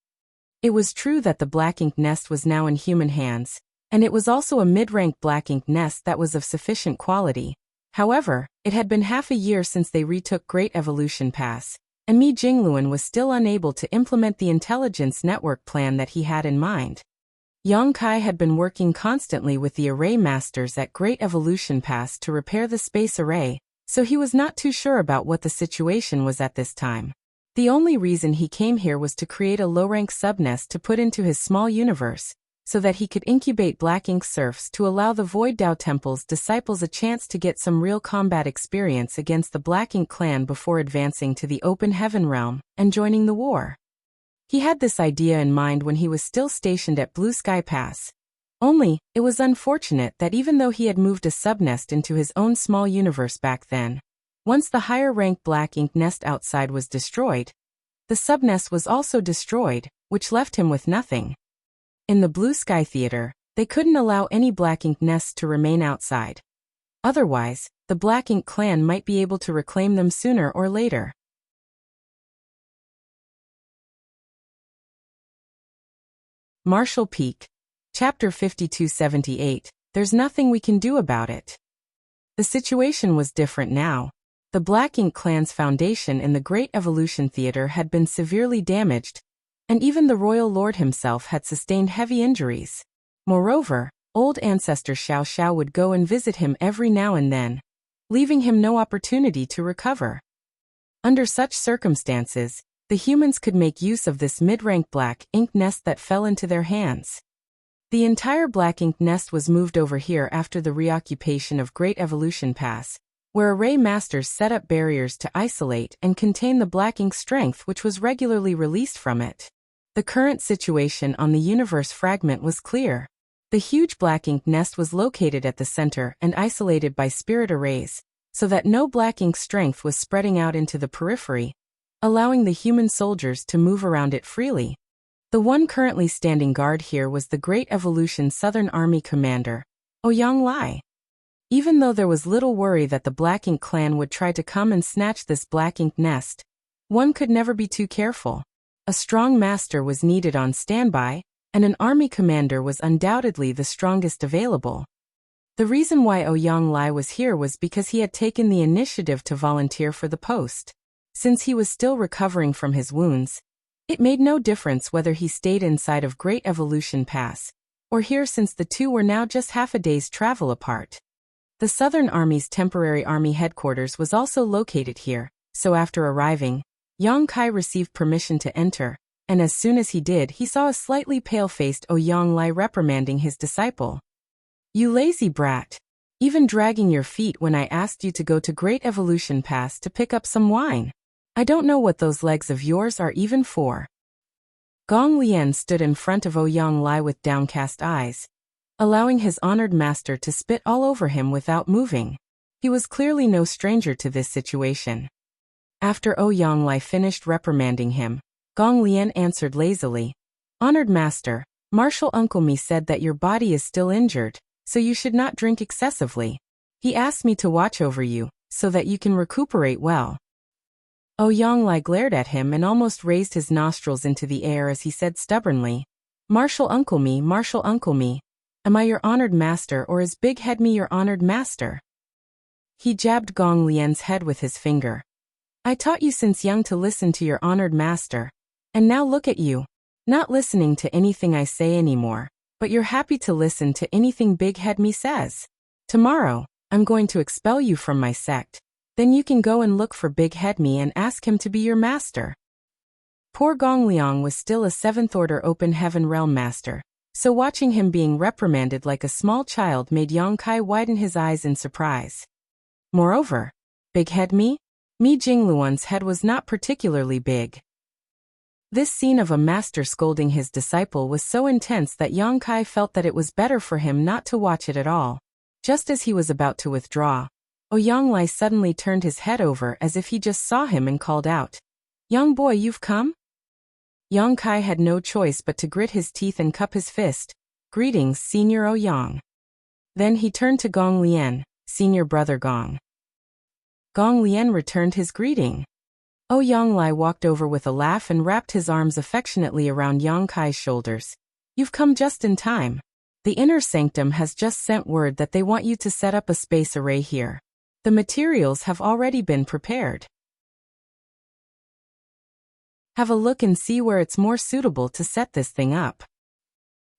It was true that the black ink nest was now in human hands, and it was also a mid-rank black ink nest that was of sufficient quality. However, it had been half a year since they retook Great Evolution Pass, and Mi Jingluan was still unable to implement the intelligence network plan that he had in mind. Yang Kai had been working constantly with the array masters at Great Evolution Pass to repair the space array, so he was not too sure about what the situation was at this time. The only reason he came here was to create a low-rank subnest to put into his small universe, so that he could incubate black ink serfs to allow the Void Dao Temple's disciples a chance to get some real combat experience against the Black Ink clan before advancing to the Open Heaven realm and joining the war. He had this idea in mind when he was still stationed at Blue Sky Pass. Only, it was unfortunate that even though he had moved a subnest into his own small universe back then, once the higher-rank black ink nest outside was destroyed, the subnest was also destroyed, which left him with nothing. In the Blue Sky Theater, they couldn't allow any black ink nests to remain outside. Otherwise, the Black Ink clan might be able to reclaim them sooner or later. Marshall Peak. Chapter 5278. There's nothing we can do about it. The situation was different now. The Black Ink clan's foundation in the Great Evolution Theater had been severely damaged, and even the Royal Lord himself had sustained heavy injuries. Moreover, old ancestor Xiao Xiao would go and visit him every now and then, leaving him no opportunity to recover. Under such circumstances, the humans could make use of this mid-rank black ink nest that fell into their hands. The entire black ink nest was moved over here after the reoccupation of Great Evolution Pass, where array masters set up barriers to isolate and contain the black ink strength which was regularly released from it. The current situation on the universe fragment was clear. The huge black ink nest was located at the center and isolated by spirit arrays, so that no black ink strength was spreading out into the periphery, allowing the human soldiers to move around it freely. The one currently standing guard here was the Great Evolution Southern Army commander, Ouyang Lai. Even though there was little worry that the Black Ink clan would try to come and snatch this black ink nest, one could never be too careful. A strong master was needed on standby, and an army commander was undoubtedly the strongest available. The reason why Ouyang Lai was here was because he had taken the initiative to volunteer for the post. Since he was still recovering from his wounds, it made no difference whether he stayed inside of Great Evolution Pass, or here since the two were now just half a day's travel apart. The Southern Army's temporary army headquarters was also located here, so after arriving, Yang Kai received permission to enter, and as soon as he did, he saw a slightly pale-faced Ouyang Lai reprimanding his disciple. "You lazy brat! Even dragging your feet when I asked you to go to Great Evolution Pass to pick up some wine. I don't know what those legs of yours are even for." Gong Lian stood in front of Ouyang Lai with downcast eyes, allowing his honored master to spit all over him without moving. He was clearly no stranger to this situation. After Ouyang Lai finished reprimanding him, Gong Lian answered lazily, "Honored master, Marshal Uncle Mi said that your body is still injured, so you should not drink excessively. He asked me to watch over you, so that you can recuperate well." Ouyang Lai glared at him and almost raised his nostrils into the air as he said stubbornly, Marshal Uncle Mi, am I your honored master or is Big Head Mi your honored master?" He jabbed Gong Lian's head with his finger. "I taught you since young to listen to your honored master, and now look at you, not listening to anything I say anymore, but you're happy to listen to anything Big Head Mi says. Tomorrow, I'm going to expel you from my sect. Then you can go and look for Big Head Mi and ask him to be your master." Poor Gong Liang was still a 7th Order Open Heaven Realm master, so watching him being reprimanded like a small child made Yang Kai widen his eyes in surprise. Moreover, Big Head Mi Jingluan's head was not particularly big. This scene of a master scolding his disciple was so intense that Yang Kai felt that it was better for him not to watch it at all. Just as he was about to withdraw, Ouyang Lai suddenly turned his head over as if he just saw him and called out, "Young boy, you've come?" Yang Kai had no choice but to grit his teeth and cup his fist. "Greetings, Senior Ouyang." Then he turned to Gong Lian, senior brother Gong. Gong Lian returned his greeting. Yang Lai walked over with a laugh and wrapped his arms affectionately around Yang Kai's shoulders. You've come just in time. The inner sanctum has just sent word that they want you to set up a space array here. The materials have already been prepared. Have a look and see where it's more suitable to set this thing up.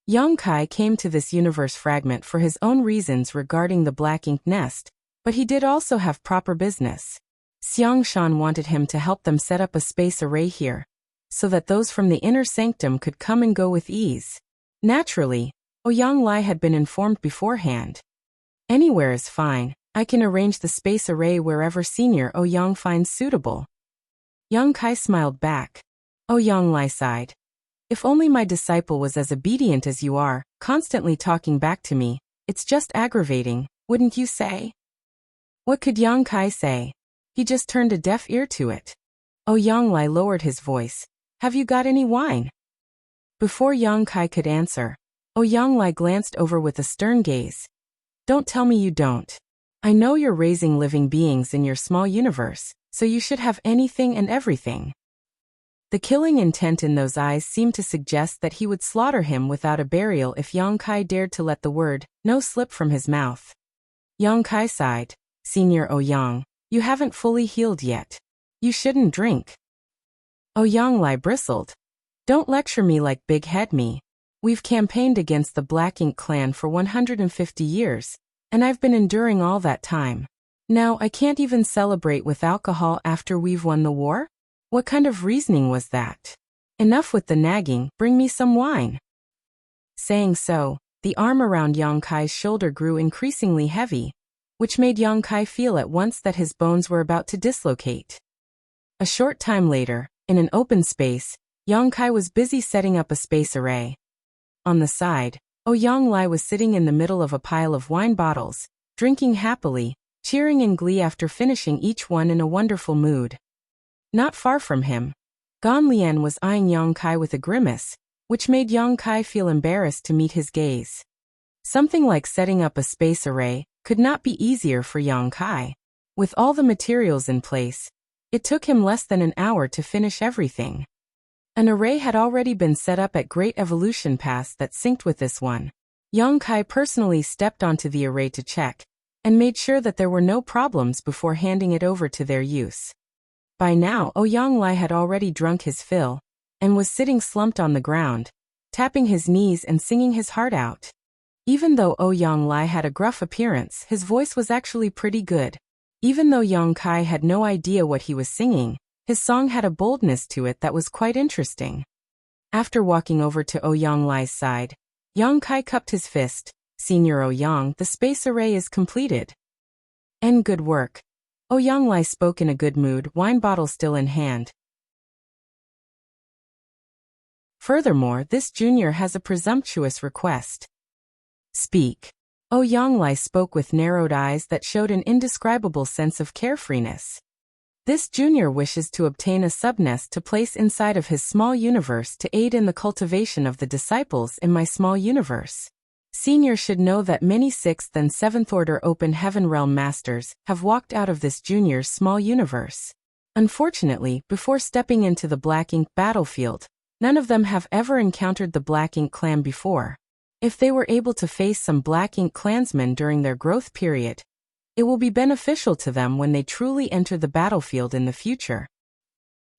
Yang Kai came to this universe fragment for his own reasons regarding the black ink nest, but he did also have proper business. Xiang Shan wanted him to help them set up a space array here, so that those from the inner sanctum could come and go with ease. Naturally, Yang Lai had been informed beforehand. Anywhere is fine. I can arrange the space array wherever Senior Yang finds suitable. Yang Kai smiled back. Yang Lai sighed. If only my disciple was as obedient as you are, constantly talking back to me. It's just aggravating, wouldn't you say? What could Yang Kai say? He just turned a deaf ear to it. Yang Lai lowered his voice. Have you got any wine? Before Yang Kai could answer, Yang Lai glanced over with a stern gaze. Don't tell me you don't. I know you're raising living beings in your small universe, so you should have anything and everything. The killing intent in those eyes seemed to suggest that he would slaughter him without a burial if Yang Kai dared to let the word no slip from his mouth. Yang Kai sighed. Senior Yang, you haven't fully healed yet. You shouldn't drink. Yang Lai bristled. Don't lecture me like Big Head me. We've campaigned against the Black Ink clan for 150 years, and I've been enduring all that time. Now I can't even celebrate with alcohol after we've won the war? What kind of reasoning was that? Enough with the nagging, bring me some wine. Saying so, the arm around Yang Kai's shoulder grew increasingly heavy, which made Yang Kai feel at once that his bones were about to dislocate. A short time later, in an open space, Yang Kai was busy setting up a space array. On the side, Yang Lai was sitting in the middle of a pile of wine bottles, drinking happily, cheering in glee after finishing each one in a wonderful mood. Not far from him, Gong Lian was eyeing Yang Kai with a grimace, which made Yang Kai feel embarrassed to meet his gaze. Something like setting up a space array could not be easier for Yang Kai. With all the materials in place, it took him less than an hour to finish everything. An array had already been set up at Great Evolution Pass that synced with this one. Yang Kai personally stepped onto the array to check, and made sure that there were no problems before handing it over to their use. By now, Yang Lai had already drunk his fill, and was sitting slumped on the ground, tapping his knees and singing his heart out. Even though Yang Lai had a gruff appearance, his voice was actually pretty good. Even though Yang Kai had no idea what he was singing, his song had a boldness to it that was quite interesting. After walking over to Yang Lai's side, Yang Kai cupped his fist. Senior Yang, the space array is completed. And good work. Yang Lai spoke in a good mood, wine bottle still in hand. Furthermore, this junior has a presumptuous request. Speak. Yang Lai spoke with narrowed eyes that showed an indescribable sense of carefreeness. This junior wishes to obtain a subnest to place inside of his small universe to aid in the cultivation of the disciples in my small universe. Senior should know that many 6th and 7th order open heaven realm masters have walked out of this junior's small universe. Unfortunately, before stepping into the Black Ink battlefield, none of them have ever encountered the Black Ink clan before. If they were able to face some Black Ink clansmen during their growth period, it will be beneficial to them when they truly enter the battlefield in the future.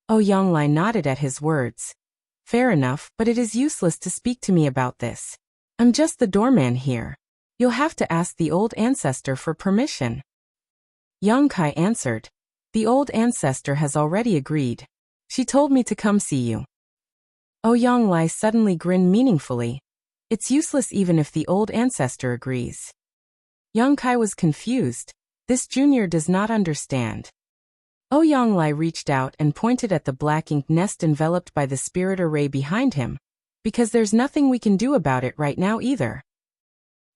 Yang Lai nodded at his words. Fair enough, but it is useless to speak to me about this. I'm just the doorman here. You'll have to ask the old ancestor for permission. Yang Kai answered. The old ancestor has already agreed. She told me to come see you. Yang Lai suddenly grinned meaningfully. It's useless even if the old ancestor agrees. Yang Kai was confused. This junior does not understand. Yang Lai reached out and pointed at the Black Ink nest enveloped by the spirit array behind him, because there's nothing we can do about it right now either.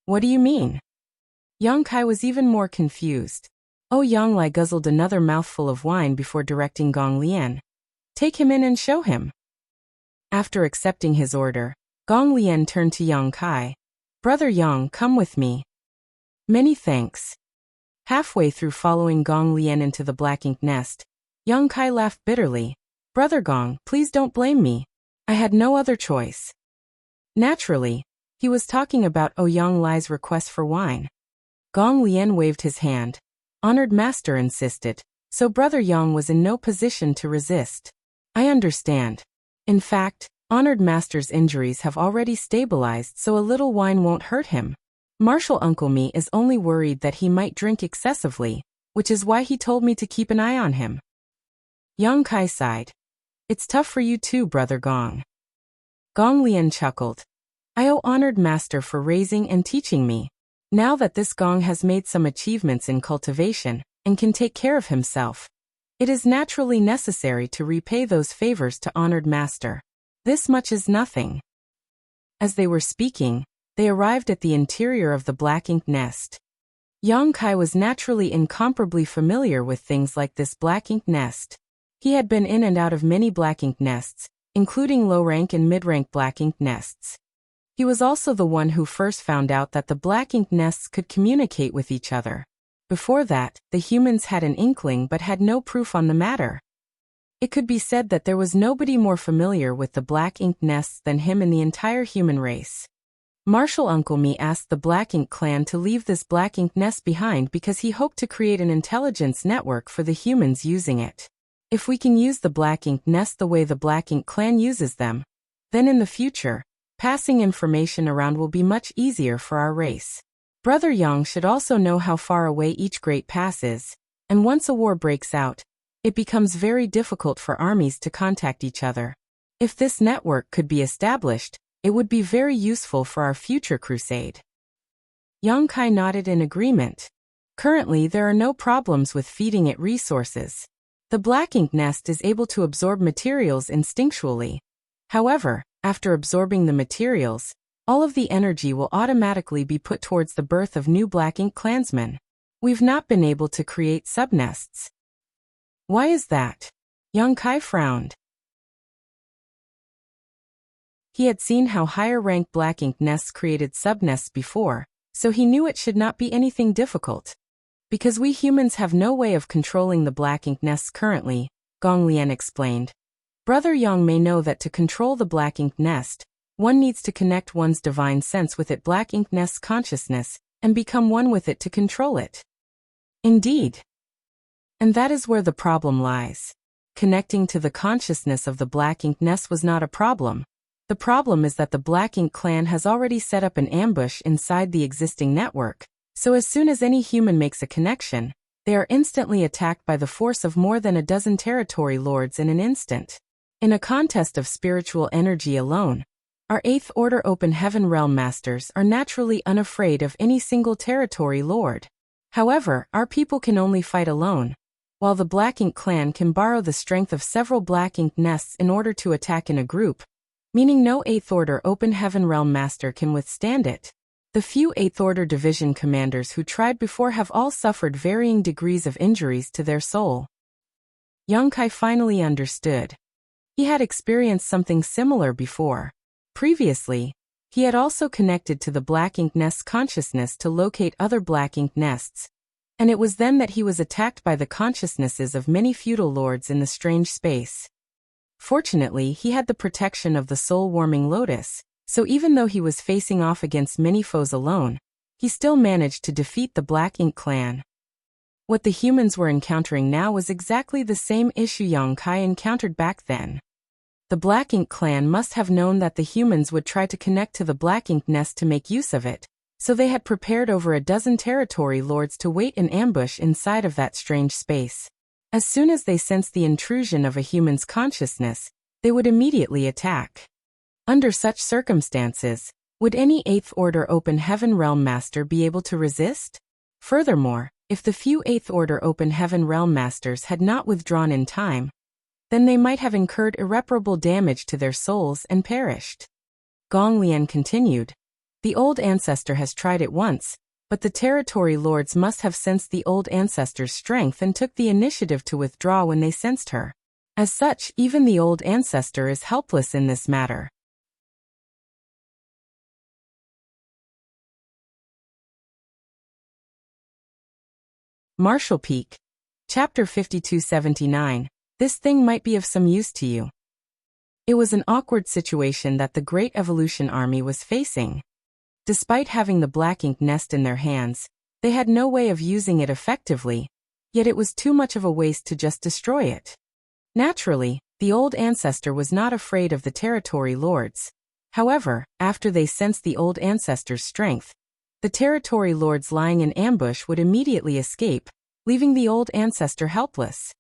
What do you mean? Yang Kai was even more confused. Yang Lai guzzled another mouthful of wine before directing Gong Lian. Take him in and show him. After accepting his order, Gong Lian turned to Yang Kai. Brother Yang, come with me. Many thanks. Halfway through following Gong Lian into the black ink nest, young Kai laughed bitterly. Brother Gong, please don't blame me. I had no other choice. Naturally, he was talking about Ouyang Lai's request for wine. Gong Lian waved his hand. Honored master insisted, so Brother Yang was in no position to resist. I understand. In fact, honored master's injuries have already stabilized, so a little wine won't hurt him. Martial Uncle Me is only worried that he might drink excessively, which is why he told me to keep an eye on him. Yang Kai sighed. It's tough for you too, Brother Gong. Gong Lian chuckled. I owe honored master for raising and teaching me. Now that this Gong has made some achievements in cultivation and can take care of himself, it is naturally necessary to repay those favors to honored master. This much is nothing. As they were speaking, they arrived at the interior of the black ink nest. Yang Kai was naturally incomparably familiar with things like this black ink nest. He had been in and out of many black ink nests, including low-rank and mid-rank black ink nests. He was also the one who first found out that the black ink nests could communicate with each other. Before that, the humans had an inkling but had no proof on the matter. It could be said that there was nobody more familiar with the black ink nests than him in the entire human race. Martial Uncle Me asked the Black Ink clan to leave this black ink nest behind because he hoped to create an intelligence network for the humans using it. If we can use the black ink nest the way the Black Ink clan uses them, then in the future, passing information around will be much easier for our race. Brother Yang should also know how far away each great pass is, and once a war breaks out, it becomes very difficult for armies to contact each other. If this network could be established, it would be very useful for our future crusade. Yang Kai nodded in agreement. Currently, there are no problems with feeding it resources. The black ink nest is able to absorb materials instinctually. However, after absorbing the materials, all of the energy will automatically be put towards the birth of new black ink clansmen. We've not been able to create subnests. Why is that? Yang Kai frowned. He had seen how higher-ranked black ink nests created subnests before, so he knew it should not be anything difficult. Because we humans have no way of controlling the black ink nests currently, Gong Lian explained. Brother Yang may know that to control the black ink nest, one needs to connect one's divine sense with it black ink nest's consciousness and become one with it to control it. Indeed. And that is where the problem lies. Connecting to the consciousness of the black ink nest was not a problem. The problem is that the Black Ink clan has already set up an ambush inside the existing network, so as soon as any human makes a connection, they are instantly attacked by the force of more than a dozen territory lords in an instant. In a contest of spiritual energy alone, our 8th Order Open Heaven Realm Masters are naturally unafraid of any single territory lord. However, our people can only fight alone, while the Black Ink clan can borrow the strength of several Black Ink nests in order to attack in a group, meaning no 8th Order Open Heaven Realm Master can withstand it. The few 8th Order Division commanders who tried before have all suffered varying degrees of injuries to their soul. Yang Kai finally understood. He had experienced something similar before. Previously, he had also connected to the Black Ink Nest's consciousness to locate other Black Ink Nests, and it was then that he was attacked by the consciousnesses of many feudal lords in the strange space. Fortunately, he had the protection of the soul-warming lotus, so even though he was facing off against many foes alone, he still managed to defeat the Black Ink clan. What the humans were encountering now was exactly the same issue Yang Kai encountered back then. The Black Ink clan must have known that the humans would try to connect to the Black Ink nest to make use of it, so they had prepared over a dozen territory lords to wait in ambush inside of that strange space. As soon as they sensed the intrusion of a human's consciousness, they would immediately attack. Under such circumstances, would any 8th Order Open Heaven Realm Master be able to resist? Furthermore, if the few 8th Order Open Heaven Realm Masters had not withdrawn in time, then they might have incurred irreparable damage to their souls and perished. Gong Lian continued. The old ancestor has tried it once, but the territory lords must have sensed the old ancestor's strength and took the initiative to withdraw when they sensed her. As such, even the old ancestor is helpless in this matter. Marshall Peak. Chapter 5279. This thing might be of some use to you. It was an awkward situation that the Great Evolution Army was facing. Despite having the black ink nest in their hands, they had no way of using it effectively, yet it was too much of a waste to just destroy it. Naturally, the old ancestor was not afraid of the territory lords. However, after they sensed the old ancestor's strength, the territory lords lying in ambush would immediately escape, leaving the old ancestor helpless.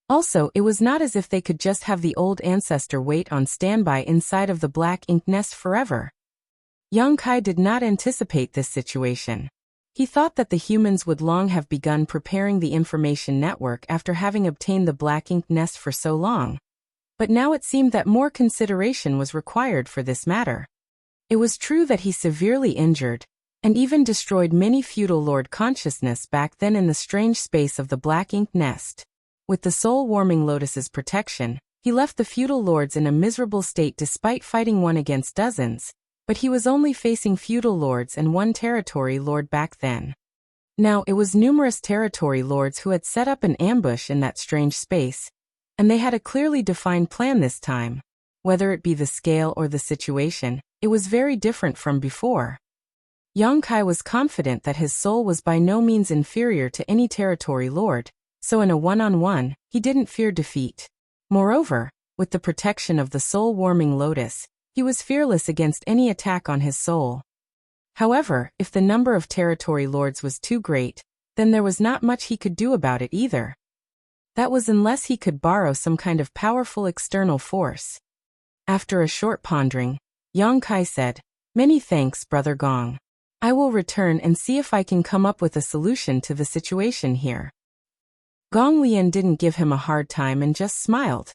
Also, it was not as if they could just have the old ancestor wait on standby inside of the black ink nest forever. Yang Kai did not anticipate this situation. He thought that the humans would long have begun preparing the information network after having obtained the black ink nest for so long. But now it seemed that more consideration was required for this matter. It was true that he severely injured, and even destroyed many feudal lord consciousness back then in the strange space of the black ink nest. With the soul-warming lotus's protection, he left the feudal lords in a miserable state despite fighting one against dozens, but he was only facing feudal lords and one territory lord back then. Now it was numerous territory lords who had set up an ambush in that strange space, and they had a clearly defined plan this time. Whether it be the scale or the situation, it was very different from before. Yang Kai was confident that his soul was by no means inferior to any territory lord, so in a one-on-one, he didn't fear defeat. Moreover, with the protection of the soul-warming lotus, he was fearless against any attack on his soul. However, if the number of territory lords was too great, then there was not much he could do about it either. That was unless he could borrow some kind of powerful external force. After a short pondering, Yang Kai said, "Many thanks, Brother Gong. I will return and see if I can come up with a solution to the situation here." Gong Lian didn't give him a hard time and just smiled.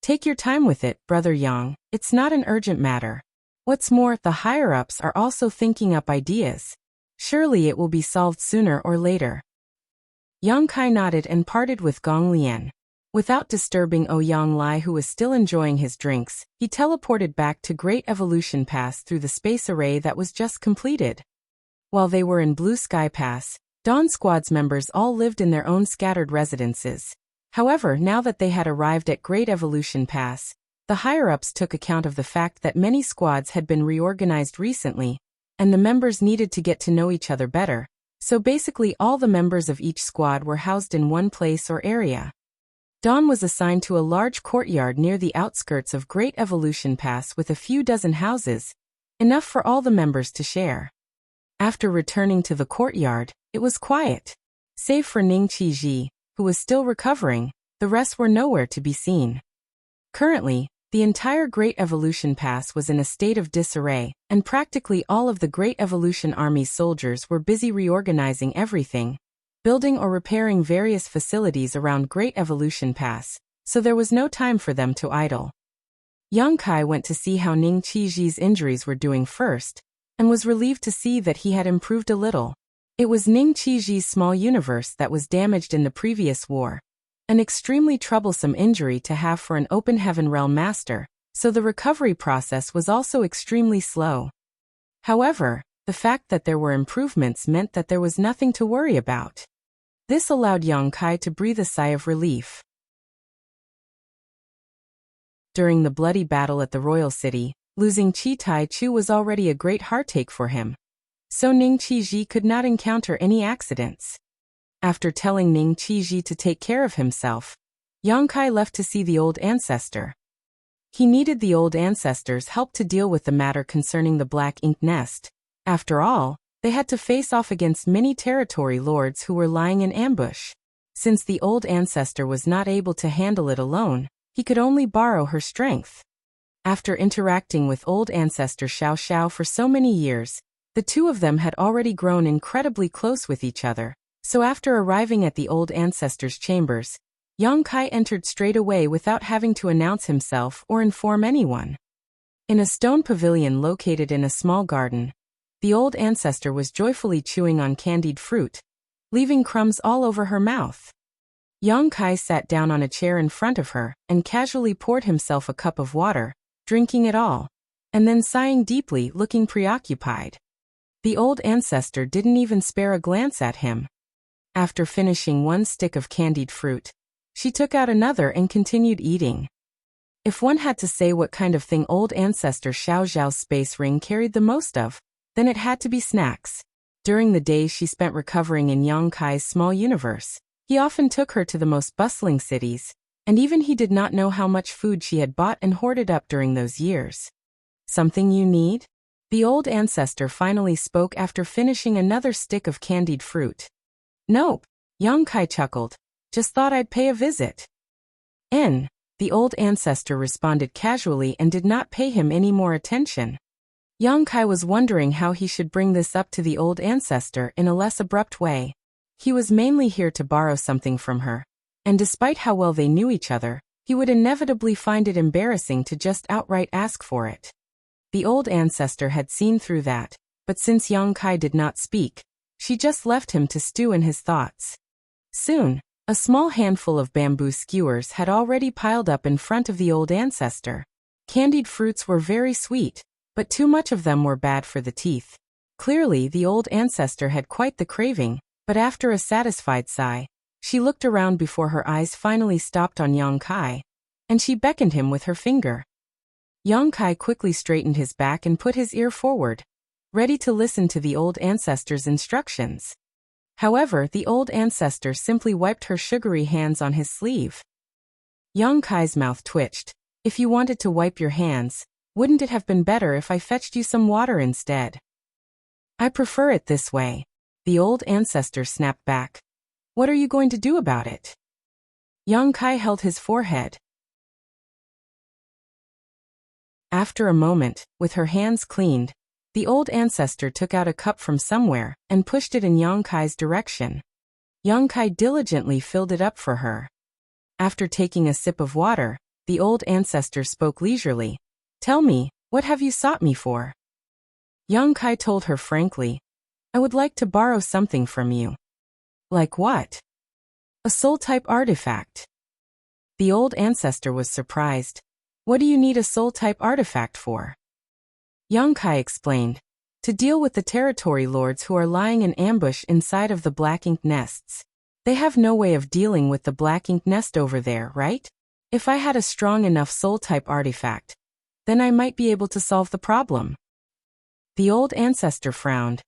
"Take your time with it, Brother Yang. It's not an urgent matter. What's more, the higher-ups are also thinking up ideas. Surely it will be solved sooner or later." Yang Kai nodded and parted with Gong Lian. Without disturbing Ouyang Lai, who was still enjoying his drinks, he teleported back to Great Evolution Pass through the space array that was just completed. While they were in Blue Sky Pass, Dawn Squad's members all lived in their own scattered residences. However, now that they had arrived at Great Evolution Pass, the higher-ups took account of the fact that many squads had been reorganized recently, and the members needed to get to know each other better, so basically all the members of each squad were housed in one place or area. Dawn was assigned to a large courtyard near the outskirts of Great Evolution Pass with a few dozen houses, enough for all the members to share. After returning to the courtyard, it was quiet. Save for Ning Qiji, who was still recovering, the rest were nowhere to be seen. Currently, the entire Great Evolution Pass was in a state of disarray, and practically all of the Great Evolution Army's soldiers were busy reorganizing everything, building or repairing various facilities around Great Evolution Pass, so there was no time for them to idle. Yang Kai went to see how Ning Qiji's injuries were doing first, and was relieved to see that he had improved a little. It was Ning Qiji's small universe that was damaged in the previous war, an extremely troublesome injury to have for an open heaven realm master, so the recovery process was also extremely slow. However, the fact that there were improvements meant that there was nothing to worry about. This allowed Yang Kai to breathe a sigh of relief. During the bloody battle at the royal city, losing Qi Tai Chu was already a great heartache for him, so Ning Qiji could not encounter any accidents. After telling Ning Qiji to take care of himself, Yang Kai left to see the old ancestor. He needed the old ancestor's help to deal with the matter concerning the black ink nest. After all, they had to face off against many territory lords who were lying in ambush. Since the old ancestor was not able to handle it alone, he could only borrow her strength. After interacting with old ancestor Xiao Xiao for so many years, the two of them had already grown incredibly close with each other, so after arriving at the old ancestor's chambers, Yang Kai entered straight away without having to announce himself or inform anyone. In a stone pavilion located in a small garden, the old ancestor was joyfully chewing on candied fruit, leaving crumbs all over her mouth. Yang Kai sat down on a chair in front of her and casually poured himself a cup of water, drinking it all, and then sighing deeply, looking preoccupied. The old ancestor didn't even spare a glance at him. After finishing one stick of candied fruit, she took out another and continued eating. If one had to say what kind of thing old ancestor Xiao Zhao's space ring carried the most of, then it had to be snacks. During the days she spent recovering in Yang Kai's small universe, he often took her to the most bustling cities, and even he did not know how much food she had bought and hoarded up during those years. Something you need? The old ancestor finally spoke after finishing another stick of candied fruit. Nope, Yang Kai chuckled. Just thought I'd pay a visit. The old ancestor responded casually and did not pay him any more attention. Yang Kai was wondering how he should bring this up to the old ancestor in a less abrupt way. He was mainly here to borrow something from her, and despite how well they knew each other, he would inevitably find it embarrassing to just outright ask for it. The old ancestor had seen through that, but since Yang Kai did not speak, she just left him to stew in his thoughts. Soon, a small handful of bamboo skewers had already piled up in front of the old ancestor. Candied fruits were very sweet, but too much of them were bad for the teeth. Clearly, the old ancestor had quite the craving, but after a satisfied sigh, she looked around before her eyes finally stopped on Yang Kai, and she beckoned him with her finger. Yang Kai quickly straightened his back and put his ear forward, ready to listen to the old ancestor's instructions. However, the old ancestor simply wiped her sugary hands on his sleeve. Yang Kai's mouth twitched. If you wanted to wipe your hands, wouldn't it have been better if I fetched you some water instead? I prefer it this way. The old ancestor snapped back. What are you going to do about it? Yang Kai held his forehead. After a moment, with her hands cleaned, the old ancestor took out a cup from somewhere and pushed it in Yang Kai's direction. Yang Kai diligently filled it up for her. After taking a sip of water, the old ancestor spoke leisurely. Tell me, what have you sought me for? Yang Kai told her frankly. I would like to borrow something from you. Like what? A soul-type artifact. The old ancestor was surprised. What do you need a soul-type artifact for? Yang Kai explained. To deal with the territory lords who are lying in ambush inside of the black ink nests. They have no way of dealing with the black ink nest over there, right? If I had a strong enough soul-type artifact, then I might be able to solve the problem. The old ancestor frowned.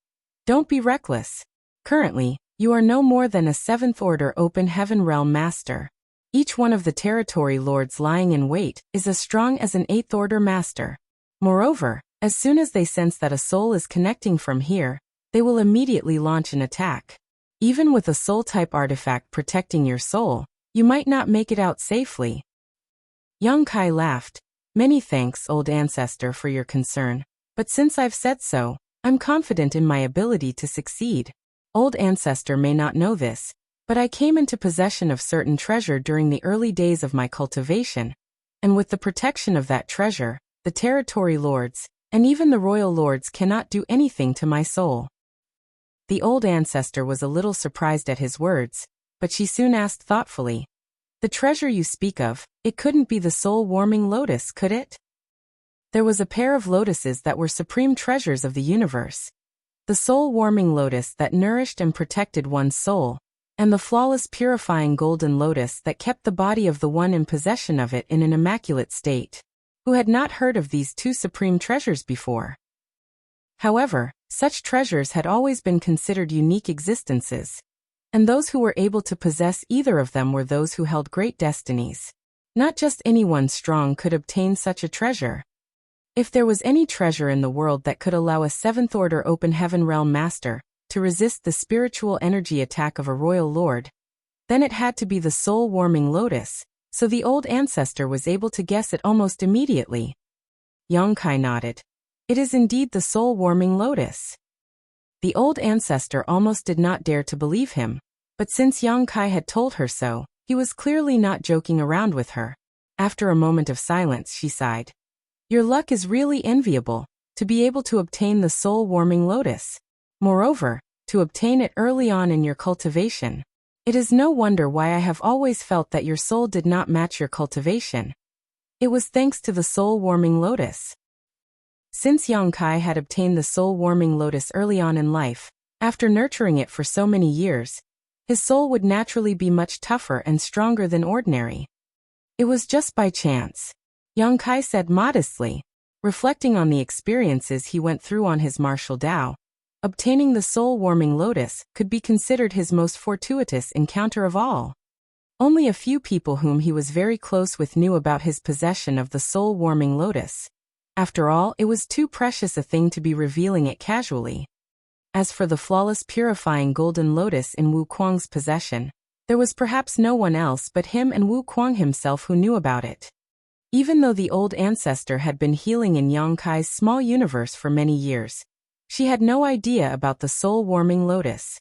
Don't be reckless. Currently, you are no more than a 7th Order Open Heaven Realm Master. Each one of the territory lords lying in wait is as strong as an 8th Order Master. Moreover, as soon as they sense that a soul is connecting from here, they will immediately launch an attack. Even with a soul-type artifact protecting your soul, you might not make it out safely. Yang Kai laughed. Many thanks, old ancestor, for your concern, but since I've said so, I'm confident in my ability to succeed. Old ancestor may not know this, but I came into possession of certain treasure during the early days of my cultivation, and with the protection of that treasure, the territory lords, and even the royal lords cannot do anything to my soul. The old ancestor was a little surprised at his words, but she soon asked thoughtfully, the treasure you speak of, it couldn't be the soul-warming lotus, could it? There was a pair of lotuses that were supreme treasures of the universe. The soul-warming lotus that nourished and protected one's soul, and the flawless purifying golden lotus that kept the body of the one in possession of it in an immaculate state. Who had not heard of these two supreme treasures before? However, such treasures had always been considered unique existences, and those who were able to possess either of them were those who held great destinies. Not just anyone strong could obtain such a treasure. If there was any treasure in the world that could allow a 7th Order Open Heaven Realm Master to resist the spiritual energy attack of a royal lord, then it had to be the soul-warming lotus, so the old ancestor was able to guess it almost immediately. Yang Kai nodded. It is indeed the soul-warming lotus. The old ancestor almost did not dare to believe him, but since Yang Kai had told her so, he was clearly not joking around with her. After a moment of silence, she sighed. Your luck is really enviable, to be able to obtain the soul-warming lotus. Moreover, to obtain it early on in your cultivation. It is no wonder why I have always felt that your soul did not match your cultivation. It was thanks to the soul-warming lotus. Since Yang Kai had obtained the soul-warming lotus early on in life, after nurturing it for so many years, his soul would naturally be much tougher and stronger than ordinary. It was just by chance, Yang Kai said modestly, reflecting on the experiences he went through on his martial Tao. Obtaining the soul-warming lotus could be considered his most fortuitous encounter of all. Only a few people whom he was very close with knew about his possession of the soul-warming lotus. After all, it was too precious a thing to be revealing it casually. As for the flawless purifying golden lotus in Wu Kuang's possession, there was perhaps no one else but him and Wu Kuang himself who knew about it. Even though the old ancestor had been healing in Yang Kai's small universe for many years, she had no idea about the soul-warming lotus.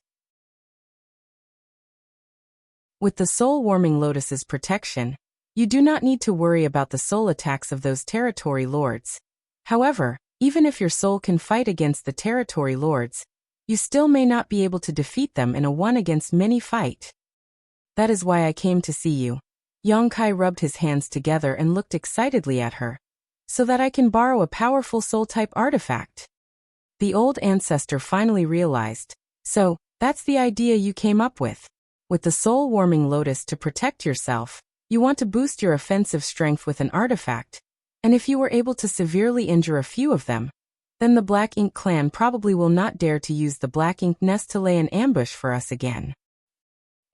With the soul-warming lotus's protection, you do not need to worry about the soul attacks of those territory lords. However, even if your soul can fight against the territory lords, you still may not be able to defeat them in a one-against-many fight. That is why I came to see you. Yang Kai rubbed his hands together and looked excitedly at her. So that I can borrow a powerful soul-type artifact. The old ancestor finally realized. So, that's the idea you came up with. With the soul-warming lotus to protect yourself, you want to boost your offensive strength with an artifact. And if you were able to severely injure a few of them, then the Black Ink clan probably will not dare to use the Black Ink nest to lay an ambush for us again.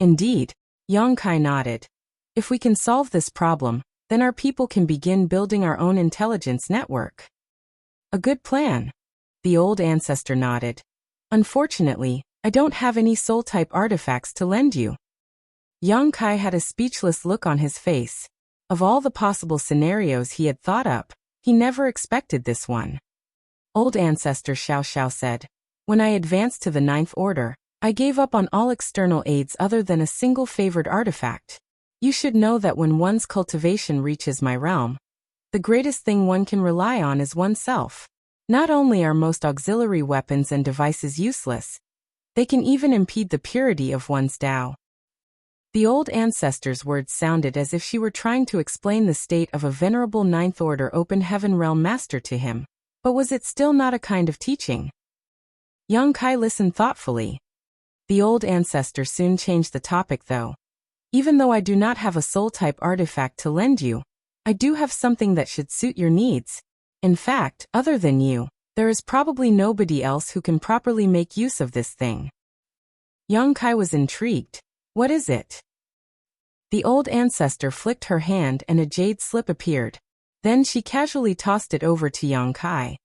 Indeed, Yang Kai nodded. If we can solve this problem, then our people can begin building our own intelligence network. A good plan. The old ancestor nodded. Unfortunately, I don't have any soul-type artifacts to lend you. Yang Kai had a speechless look on his face. Of all the possible scenarios he had thought up, he never expected this one. Old ancestor Xiao Xiao said, when I advanced to the 9th order, I gave up on all external aids other than a single favored artifact. You should know that when one's cultivation reaches my realm, the greatest thing one can rely on is oneself. Not only are most auxiliary weapons and devices useless, they can even impede the purity of one's Tao. The old ancestor's words sounded as if she were trying to explain the state of a venerable 9th order open heaven realm master to him, but was it still not a kind of teaching? Yang Kai listened thoughtfully. The old ancestor soon changed the topic though. Even though I do not have a soul-type artifact to lend you, I do have something that should suit your needs. In fact, other than you, there is probably nobody else who can properly make use of this thing. Yang Kai was intrigued. What is it? The old ancestor flicked her hand and a jade slip appeared. Then she casually tossed it over to Yang Kai.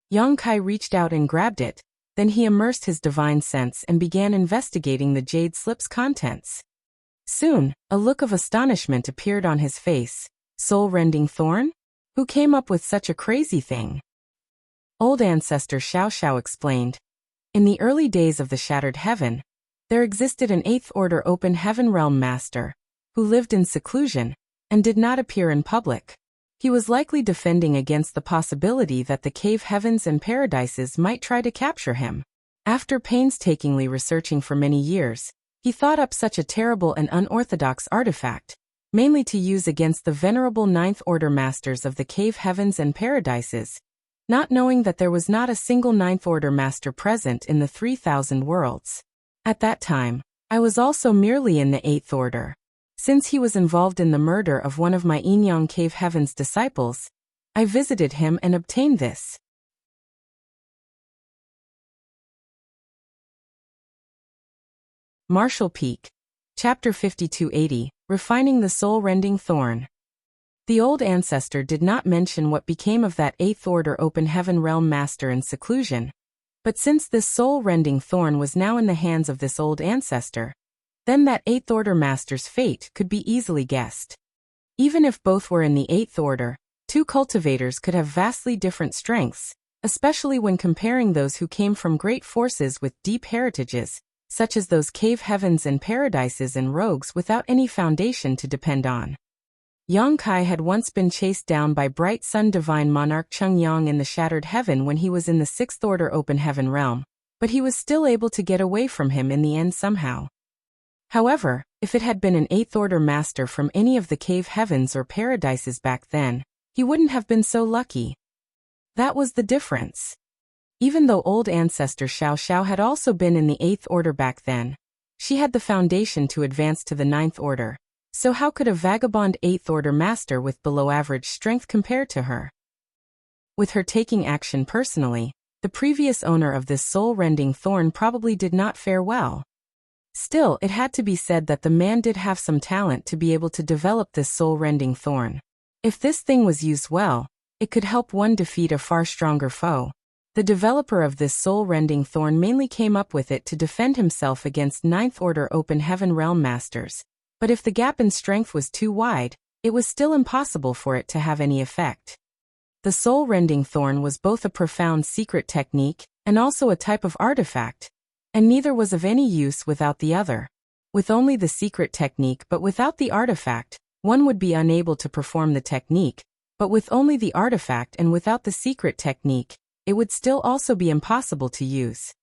Yang Kai reached out and grabbed it. Then he immersed his divine sense and began investigating the jade slip's contents. Soon, a look of astonishment appeared on his face. Soul-rending thorn? Who came up with such a crazy thing? Old ancestor Xiao Xiao explained. In the early days of the Shattered Heaven, there existed an 8th order open heaven realm master, who lived in seclusion, and did not appear in public. He was likely defending against the possibility that the cave heavens and paradises might try to capture him. After painstakingly researching for many years, he thought up such a terrible and unorthodox artifact, mainly to use against the venerable 9th order masters of the cave heavens and paradises, not knowing that there was not a single 9th order master present in the 3,000 worlds. At that time, I was also merely in the 8th order. Since he was involved in the murder of one of my Yinyang Cave Heaven's disciples, I visited him and obtained this. Martial Peak. Chapter 5280, Refining the Soul-Rending Thorn. The old ancestor did not mention what became of that 8th order open heaven realm master in seclusion, but since this soul-rending thorn was now in the hands of this old ancestor, then that 8th order master's fate could be easily guessed. Even if both were in the 8th order, two cultivators could have vastly different strengths, especially when comparing those who came from great forces with deep heritages, such as those cave heavens and paradises and rogues without any foundation to depend on. Yang Kai had once been chased down by bright sun divine monarch Cheng Yang in the Shattered Heaven when he was in the 6th order open heaven realm, but he was still able to get away from him in the end somehow. However, if it had been an 8th order master from any of the cave heavens or paradises back then, he wouldn't have been so lucky. That was the difference. Even though old ancestor Xiao Xiao had also been in the 8th order back then, She had the foundation to advance to the 9th order. So how could a vagabond 8th order master with below-average strength compare to her? With her taking action personally, the previous owner of this soul-rending thorn probably did not fare well. Still, it had to be said that the man did have some talent to be able to develop this soul-rending thorn. If this thing was used well, it could help one defeat a far stronger foe. The developer of this soul-rending thorn mainly came up with it to defend himself against 9th order open heaven realm masters. But if the gap in strength was too wide, it was still impossible for it to have any effect. The soul-rending thorn was both a profound secret technique and also a type of artifact, and neither was of any use without the other. With only the secret technique but without the artifact, one would be unable to perform the technique, but with only the artifact and without the secret technique, it would still also be impossible to use.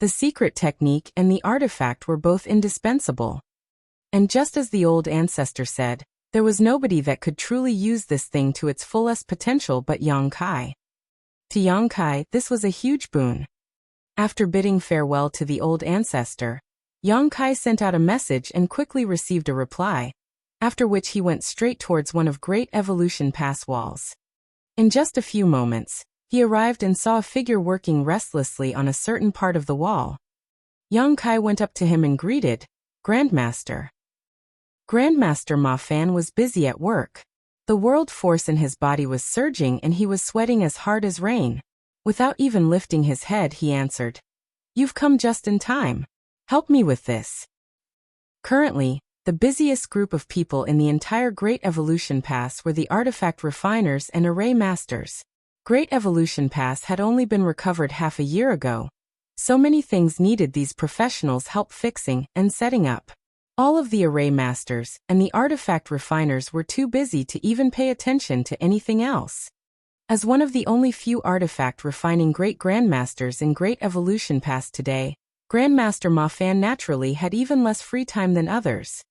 The secret technique and the artifact were both indispensable. And just as the old ancestor said, there was nobody that could truly use this thing to its fullest potential but Yang Kai. To Yang Kai, this was a huge boon. After bidding farewell to the old ancestor, Yang Kai sent out a message and quickly received a reply, after which he went straight towards one of Great Evolution Pass walls. In just a few moments, he arrived and saw a figure working restlessly on a certain part of the wall. Yang Kai went up to him and greeted, "Grandmaster." Grandmaster Ma Fan was busy at work. The world force in his body was surging and he was sweating as hard as rain. Without even lifting his head, he answered, "You've come just in time. Help me with this." Currently, the busiest group of people in the entire Great Evolution Pass were the artifact refiners and array masters. Great Evolution Pass had only been recovered half a year ago. So many things needed these professionals' help fixing and setting up. All of the array masters and the artifact refiners were too busy to even pay attention to anything else. As one of the only few artifact refining great grandmasters in Great Evolution Pass today, Grandmaster Ma Fan naturally had even less free time than others.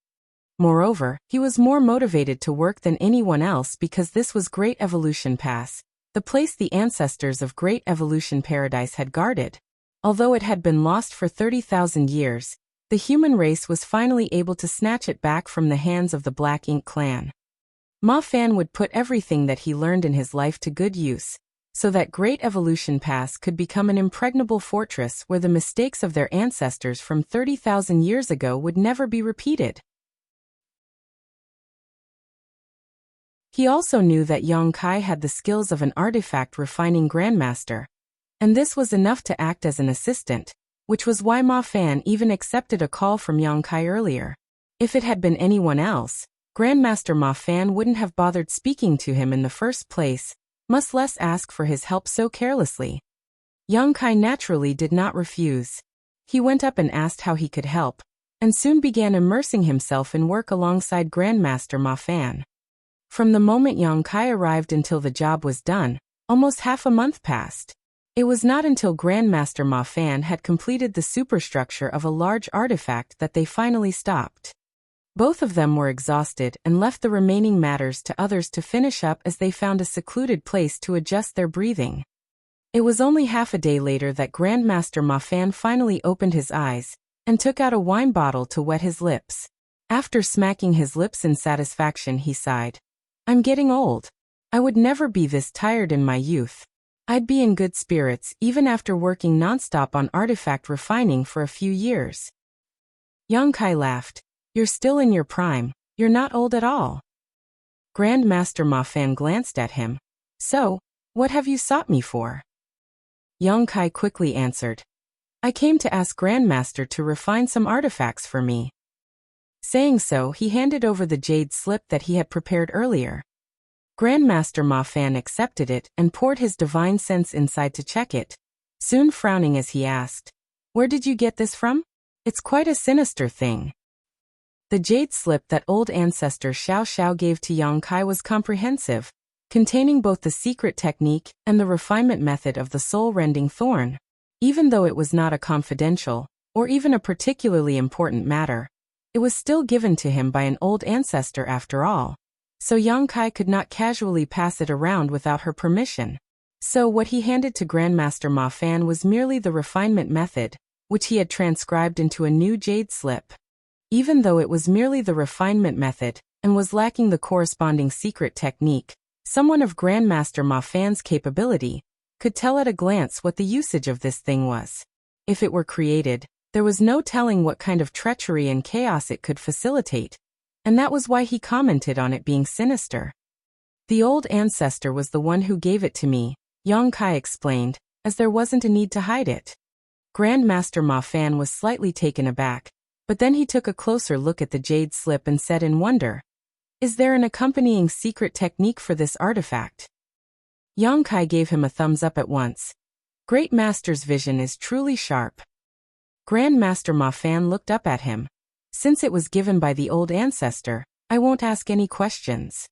Moreover, he was more motivated to work than anyone else because this was Great Evolution Pass, the place the ancestors of Great Evolution Paradise had guarded. Although it had been lost for 30,000 years, the human race was finally able to snatch it back from the hands of the Black Ink clan. Ma Fan would put everything that he learned in his life to good use, so that Great Evolution Pass could become an impregnable fortress where the mistakes of their ancestors from 30,000 years ago would never be repeated. He also knew that Yang Kai had the skills of an artifact refining grandmaster, and this was enough to act as an assistant, which was why Ma Fan even accepted a call from Yang Kai earlier. If it had been anyone else, Grandmaster Ma Fan wouldn't have bothered speaking to him in the first place, much less ask for his help so carelessly. Yang Kai naturally did not refuse. He went up and asked how he could help, and soon began immersing himself in work alongside Grandmaster Ma Fan. From the moment Yang Kai arrived until the job was done, almost half a month passed. It was not until Grandmaster Ma Fan had completed the superstructure of a large artifact that they finally stopped. Both of them were exhausted and left the remaining matters to others to finish up as they found a secluded place to adjust their breathing. It was only half a day later that Grandmaster Ma Fan finally opened his eyes and took out a wine bottle to wet his lips. After smacking his lips in satisfaction, he sighed. "I'm getting old. I would never be this tired in my youth. I'd be in good spirits even after working nonstop on artifact refining for a few years." Yang Kai laughed. "You're still in your prime. You're not old at all." Grandmaster Ma Fan glanced at him. "So, what have you sought me for?" Yang Kai quickly answered. "I came to ask Grandmaster to refine some artifacts for me." Saying so, he handed over the jade slip that he had prepared earlier. Grandmaster Ma Fan accepted it and poured his divine sense inside to check it, soon frowning as he asked, "Where did you get this from? It's quite a sinister thing." The jade slip that old ancestor Xiao Xiao gave to Yang Kai was comprehensive, containing both the secret technique and the refinement method of the soul-rending thorn. Even though it was not a confidential, or even a particularly important matter, it was still given to him by an old ancestor after all. So Yang Kai could not casually pass it around without her permission. So what he handed to Grandmaster Ma Fan was merely the refinement method, which he had transcribed into a new jade slip. Even though it was merely the refinement method, and was lacking the corresponding secret technique, someone of Grandmaster Ma Fan's capability could tell at a glance what the usage of this thing was. If it were created, there was no telling what kind of treachery and chaos it could facilitate, and that was why he commented on it being sinister. The old ancestor was the one who gave it to me, Yang Kai explained, as there wasn't a need to hide it. Grandmaster Ma Fan was slightly taken aback, but then he took a closer look at the jade slip and said in wonder, "Is there an accompanying secret technique for this artifact?" Yang Kai gave him a thumbs up at once. Great Master's vision is truly sharp. Grandmaster Ma Fan looked up at him. Since it was given by the old ancestor, I won't ask any questions.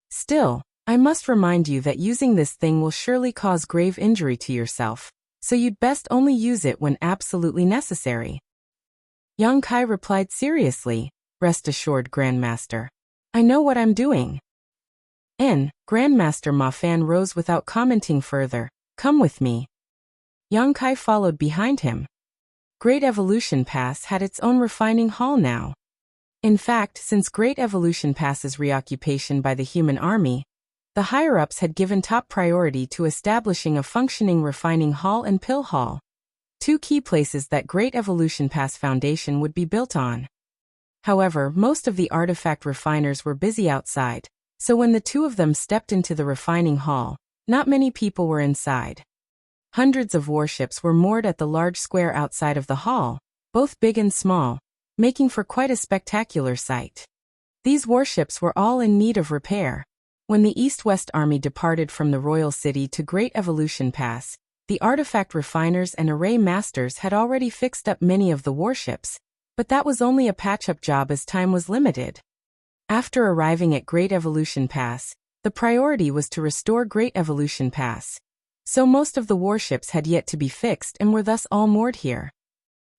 Still, I must remind you that using this thing will surely cause grave injury to yourself, so you'd best only use it when absolutely necessary. Yang Kai replied seriously, "Rest assured, Grandmaster. I know what I'm doing." Grandmaster Ma Fan rose without commenting further. "Come with me." Yang Kai followed behind him. Great Evolution Pass had its own refining hall now. In fact, since Great Evolution Pass's reoccupation by the human army, the higher-ups had given top priority to establishing a functioning refining hall and pill hall, two key places that Great Evolution Pass Foundation would be built on. However, most of the artifact refiners were busy outside, so when the two of them stepped into the refining hall, not many people were inside. Hundreds of warships were moored at the large square outside of the hall, both big and small, making for quite a spectacular sight. These warships were all in need of repair. When the East-West Army departed from the Royal City to Great Evolution Pass, the artifact refiners and array masters had already fixed up many of the warships, but that was only a patch-up job as time was limited. After arriving at Great Evolution Pass, the priority was to restore Great Evolution Pass, so most of the warships had yet to be fixed and were thus all moored here.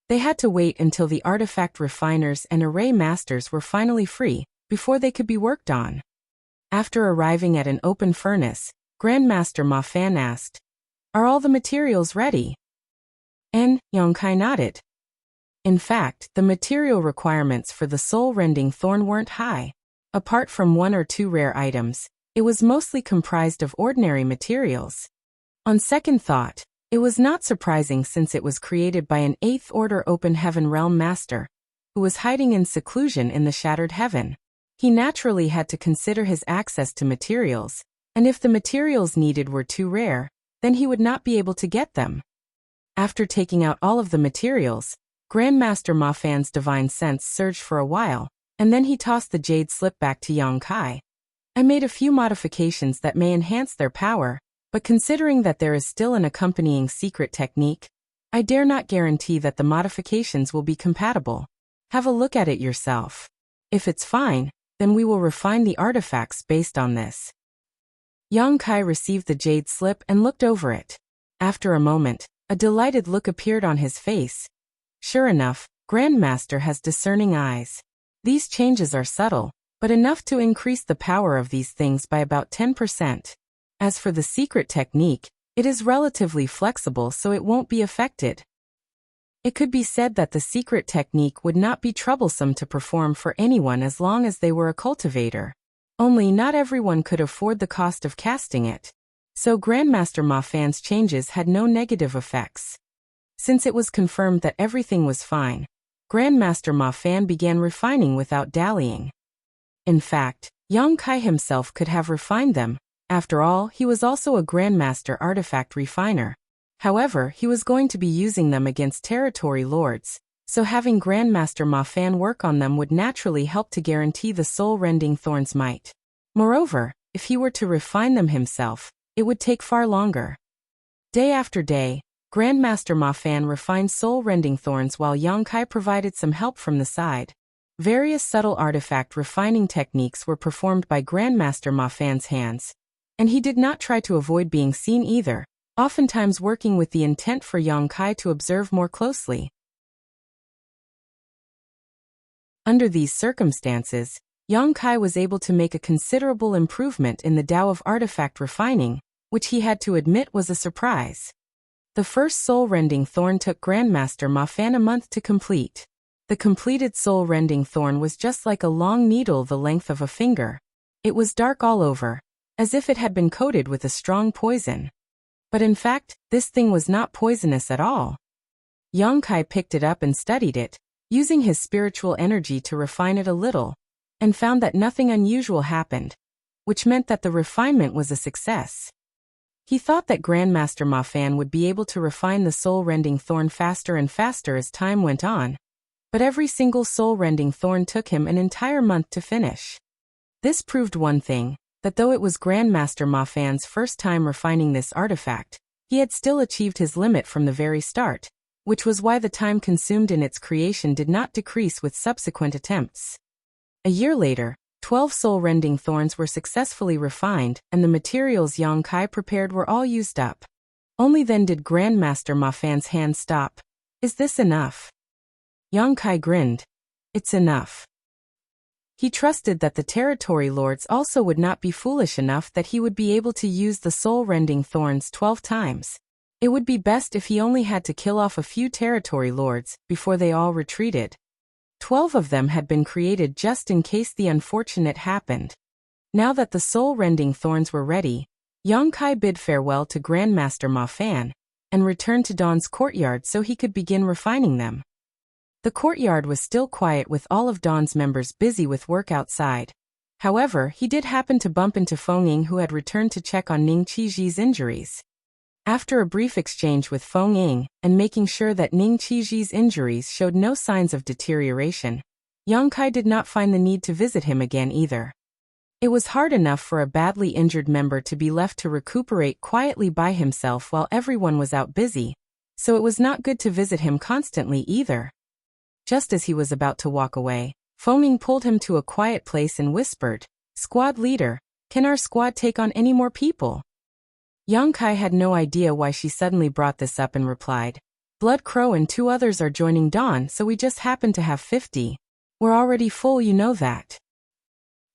They had to wait until the artifact refiners and array masters were finally free, before they could be worked on. After arriving at an open furnace, Grandmaster Ma Fan asked, "Are all the materials ready?" Yang Kai nodded. In fact, the material requirements for the soul-rending thorn weren't high. Apart from one or two rare items, it was mostly comprised of ordinary materials. On second thought, it was not surprising since it was created by an 8th Order Open Heaven Realm Master, who was hiding in seclusion in the Shattered Heaven. He naturally had to consider his access to materials, and if the materials needed were too rare, then he would not be able to get them. After taking out all of the materials, Grandmaster Ma Fan's divine sense surged for a while, and then he tossed the jade slip back to Yang Kai. "I made a few modifications that may enhance their power, but considering that there is still an accompanying secret technique, I dare not guarantee that the modifications will be compatible. Have a look at it yourself. If it's fine, then we will refine the artifacts based on this." Yang Kai received the jade slip and looked over it. After a moment, a delighted look appeared on his face. Sure enough, Grandmaster has discerning eyes. These changes are subtle, but enough to increase the power of these things by about 10%. As for the secret technique, it is relatively flexible so it won't be affected. It could be said that the secret technique would not be troublesome to perform for anyone as long as they were a cultivator. Only not everyone could afford the cost of casting it. So Grandmaster Ma Fan's changes had no negative effects. Since it was confirmed that everything was fine, Grandmaster Ma Fan began refining without dallying. In fact, Yang Kai himself could have refined them. After all, he was also a Grandmaster artifact refiner. However, he was going to be using them against territory lords, so having Grandmaster Ma Fan work on them would naturally help to guarantee the soul-rending thorn's might. Moreover, if he were to refine them himself, it would take far longer. Day after day, Grandmaster Ma Fan refined soul-rending thorns while Yang Kai provided some help from the side. Various subtle artifact refining techniques were performed by Grandmaster Ma Fan's hands, and he did not try to avoid being seen either, oftentimes working with the intent for Yang Kai to observe more closely. Under these circumstances, Yang Kai was able to make a considerable improvement in the Tao of artifact refining, which he had to admit was a surprise. The first soul-rending thorn took Grandmaster Ma Fan a month to complete. The completed soul-rending thorn was just like a long needle the length of a finger. It was dark all over, as if it had been coated with a strong poison. But in fact, this thing was not poisonous at all. Yang Kai picked it up and studied it, using his spiritual energy to refine it a little, and found that nothing unusual happened, which meant that the refinement was a success. He thought that Grandmaster Ma Fan would be able to refine the soul-rending thorn faster and faster as time went on, but every single soul-rending thorn took him an entire month to finish. This proved one thing, that though it was Grandmaster Ma Fan's first time refining this artifact, he had still achieved his limit from the very start, which was why the time consumed in its creation did not decrease with subsequent attempts. A year later, 12 soul-rending thorns were successfully refined, and the materials Yang Kai prepared were all used up. Only then did Grandmaster Ma Fan's hand stop. "Is this enough?" Yang Kai grinned. "It's enough." He trusted that the territory lords also would not be foolish enough that he would be able to use the soul-rending thorns 12 times. It would be best if he only had to kill off a few territory lords before they all retreated. 12 of them had been created just in case the unfortunate happened. Now that the soul-rending thorns were ready, Yang Kai bid farewell to Grandmaster Ma Fan and returned to Dawn's courtyard so he could begin refining them. The courtyard was still quiet with all of Dawn's members busy with work outside. However, he did happen to bump into Feng Ying, who had returned to check on Ning Qiji's injuries. After a brief exchange with Feng Ying, and making sure that Ning Qiji's injuries showed no signs of deterioration, Yang Kai did not find the need to visit him again either. It was hard enough for a badly injured member to be left to recuperate quietly by himself while everyone was out busy, so it was not good to visit him constantly either. Just as he was about to walk away, Feng Ying pulled him to a quiet place and whispered, "Squad leader, can our squad take on any more people?" Yang Kai had no idea why she suddenly brought this up and replied, "Blood Crow and 2 others are joining Dawn, so we just happen to have 50. We're already full, you know that."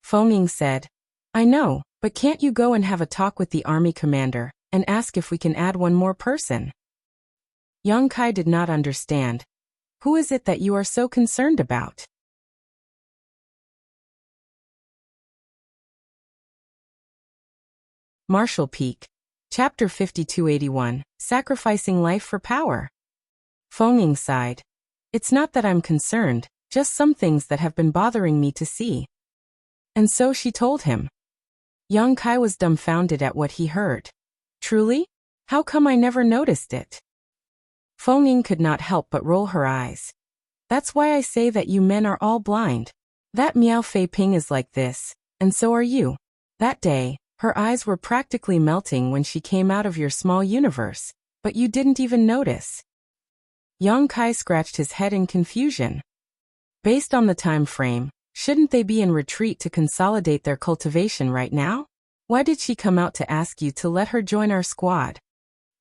Feng Ying said, "I know, but can't you go and have a talk with the army commander and ask if we can add one more person?" Yang Kai did not understand. "Who is it that you are so concerned about?" Marshall Peak. Chapter 5281, Sacrificing Life for Power. Feng Ying sighed. "It's not that I'm concerned, just some things that have been bothering me to see." And so she told him. Yang Kai was dumbfounded at what he heard. "Truly? How come I never noticed it?" Feng Ying could not help but roll her eyes. "That's why I say that you men are all blind. That Miao Fei Ping is like this, and so are you." That day, her eyes were practically melting when she came out of your small universe, but you didn't even notice. Yang Kai scratched his head in confusion. Based on the time frame, shouldn't they be in retreat to consolidate their cultivation right now? Why did she come out to ask you to let her join our squad?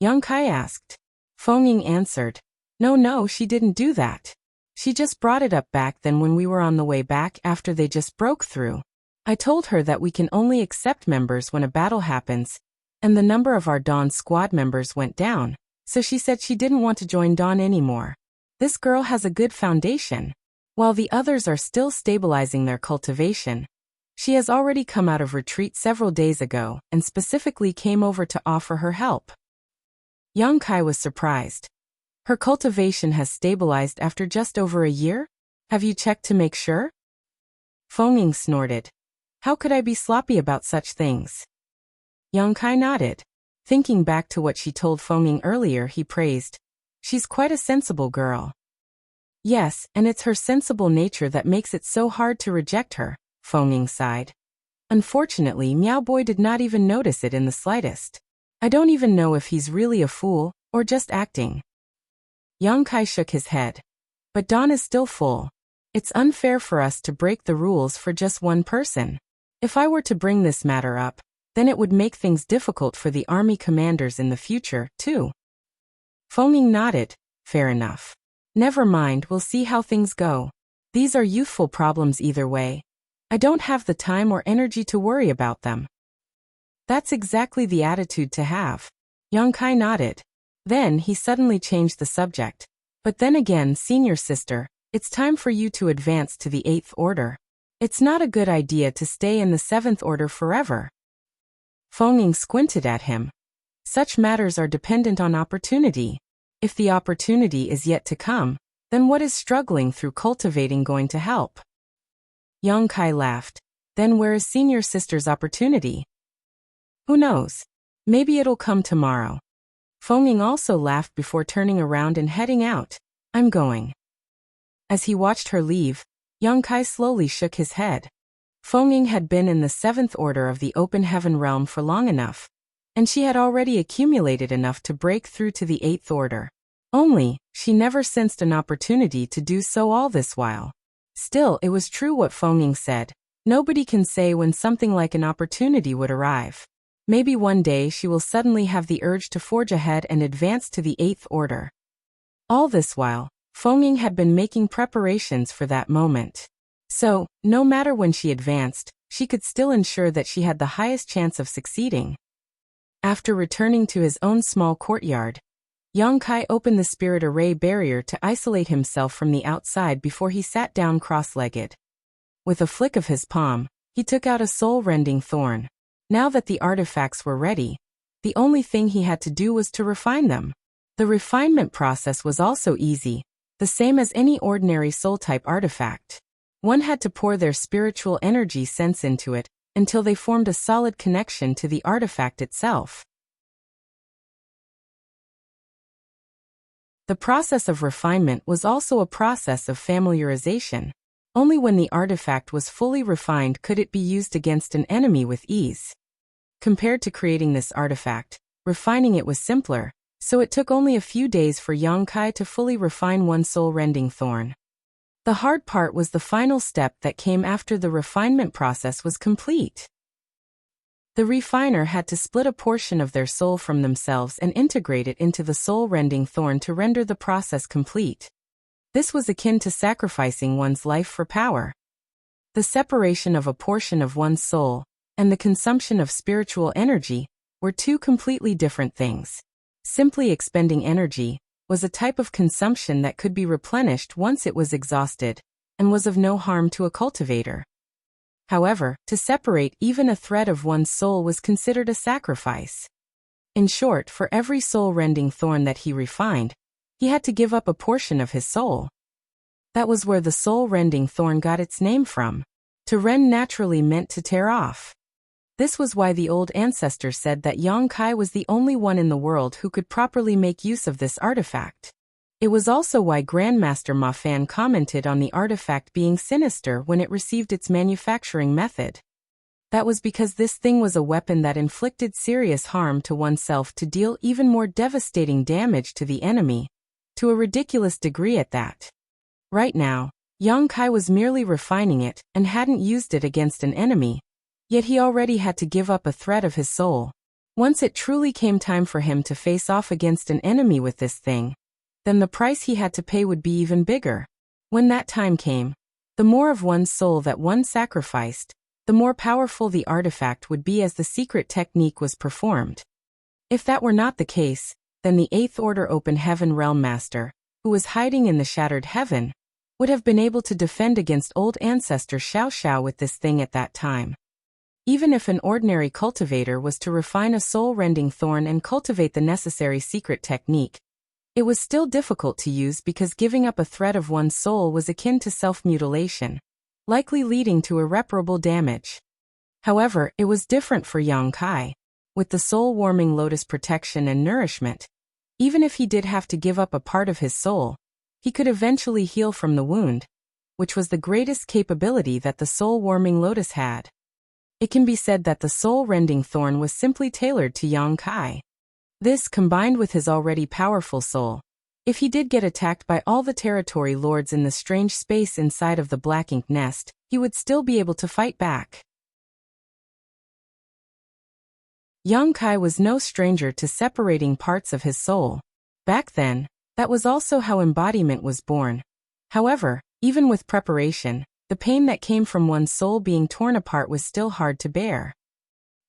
Yang Kai asked. Feng Ying answered, No, she didn't do that. She just brought it up back then when we were on the way back after they just broke through. I told her that we can only accept members when a battle happens, and the number of our Dawn squad members went down, so she said she didn't want to join Dawn anymore. This girl has a good foundation. While the others are still stabilizing their cultivation, she has already come out of retreat several days ago and specifically came over to offer her help. Yang Kai was surprised. Her cultivation has stabilized after just over a year? Have you checked to make sure? Feng Ying snorted. How could I be sloppy about such things? Yang Kai nodded. Thinking back to what she told Feng Ying earlier, he praised. She's quite a sensible girl. Yes, and it's her sensible nature that makes it so hard to reject her, Feng Ying sighed. Unfortunately, Meow Boy did not even notice it in the slightest. I don't even know if he's really a fool, or just acting. Yang Kai shook his head. But Dawn is still full. It's unfair for us to break the rules for just one person. If I were to bring this matter up, then it would make things difficult for the army commanders in the future, too. Feng Ying nodded. Fair enough. Never mind, we'll see how things go. These are youthful problems either way. I don't have the time or energy to worry about them. That's exactly the attitude to have. Yang Kai nodded. Then he suddenly changed the subject. But then again, senior sister, it's time for you to advance to the 8th order. It's not a good idea to stay in the 7th order forever. Feng squinted at him. Such matters are dependent on opportunity. If the opportunity is yet to come, then what is struggling through cultivating going to help? Yang Kai laughed. Then where is senior sister's opportunity? Who knows? Maybe it'll come tomorrow. Feng also laughed before turning around and heading out. I'm going. As he watched her leave, Yang Kai slowly shook his head. Feng had been in the 7th order of the open heaven realm for long enough, and she had already accumulated enough to break through to the 8th order. Only, she never sensed an opportunity to do so all this while. Still, it was true what Feng said. Nobody can say when something like an opportunity would arrive. Maybe one day she will suddenly have the urge to forge ahead and advance to the 8th order. All this while, Feng had been making preparations for that moment. So, no matter when she advanced, she could still ensure that she had the highest chance of succeeding. After returning to his own small courtyard, Yang Kai opened the spirit array barrier to isolate himself from the outside before he sat down cross-legged. With a flick of his palm, he took out a soul-rending thorn. Now that the artifacts were ready, the only thing he had to do was to refine them. The refinement process was also easy, the same as any ordinary soul-type artifact. One had to pour their spiritual energy sense into it until they formed a solid connection to the artifact itself. The process of refinement was also a process of familiarization. Only when the artifact was fully refined could it be used against an enemy with ease. Compared to creating this artifact, refining it was simpler, so it took only a few days for Yang Kai to fully refine one soul-rending thorn. The hard part was the final step that came after the refinement process was complete. The refiner had to split a portion of their soul from themselves and integrate it into the soul-rending thorn to render the process complete. This was akin to sacrificing one's life for power. The separation of a portion of one's soul and the consumption of spiritual energy were two completely different things. Simply expending energy was a type of consumption that could be replenished once it was exhausted, and was of no harm to a cultivator. However, to separate even a thread of one's soul was considered a sacrifice. In short, for every soul-rending thorn that he refined, he had to give up a portion of his soul. That was where the soul-rending thorn got its name from. To rend naturally meant to tear off. This was why the old ancestors said that Yang Kai was the only one in the world who could properly make use of this artifact. It was also why Grandmaster Ma Fan commented on the artifact being sinister when it received its manufacturing method. That was because this thing was a weapon that inflicted serious harm to oneself to deal even more devastating damage to the enemy, to a ridiculous degree at that. Right now, Yang Kai was merely refining it and hadn't used it against an enemy, yet he already had to give up a thread of his soul. Once it truly came time for him to face off against an enemy with this thing, then the price he had to pay would be even bigger. When that time came, the more of one's soul that one sacrificed, the more powerful the artifact would be as the secret technique was performed. If that were not the case, then the 8th Order Open Heaven Realm Master, who was hiding in the Shattered Heaven, would have been able to defend against old ancestor Xiao Xiao with this thing at that time. Even if an ordinary cultivator was to refine a soul-rending thorn and cultivate the necessary secret technique, it was still difficult to use because giving up a thread of one's soul was akin to self-mutilation, likely leading to irreparable damage. However, it was different for Yang Kai. With the soul-warming lotus protection and nourishment, even if he did have to give up a part of his soul, he could eventually heal from the wound, which was the greatest capability that the soul-warming lotus had. It can be said that the soul-rending thorn was simply tailored to Yang Kai. This, combined with his already powerful soul, if he did get attacked by all the territory lords in the strange space inside of the black ink nest, he would still be able to fight back. Yang Kai was no stranger to separating parts of his soul. Back then, that was also how embodiment was born. However, even with preparation, the pain that came from one's soul being torn apart was still hard to bear.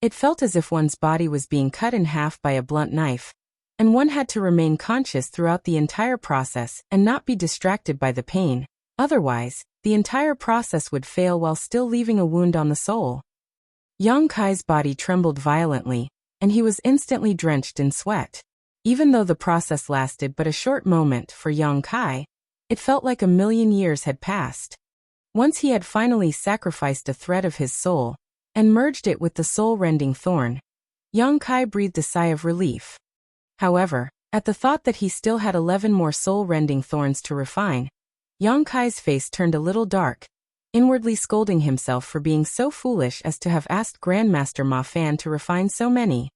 It felt as if one's body was being cut in half by a blunt knife, and one had to remain conscious throughout the entire process and not be distracted by the pain. Otherwise, the entire process would fail while still leaving a wound on the soul. Yang Kai's body trembled violently, and he was instantly drenched in sweat. Even though the process lasted but a short moment for Yang Kai, it felt like a million years had passed. Once he had finally sacrificed a thread of his soul and merged it with the soul-rending thorn, Yang Kai breathed a sigh of relief. However, at the thought that he still had 11 more soul-rending thorns to refine, Yang Kai's face turned a little dark, inwardly scolding himself for being so foolish as to have asked Grandmaster Ma Fan to refine so many.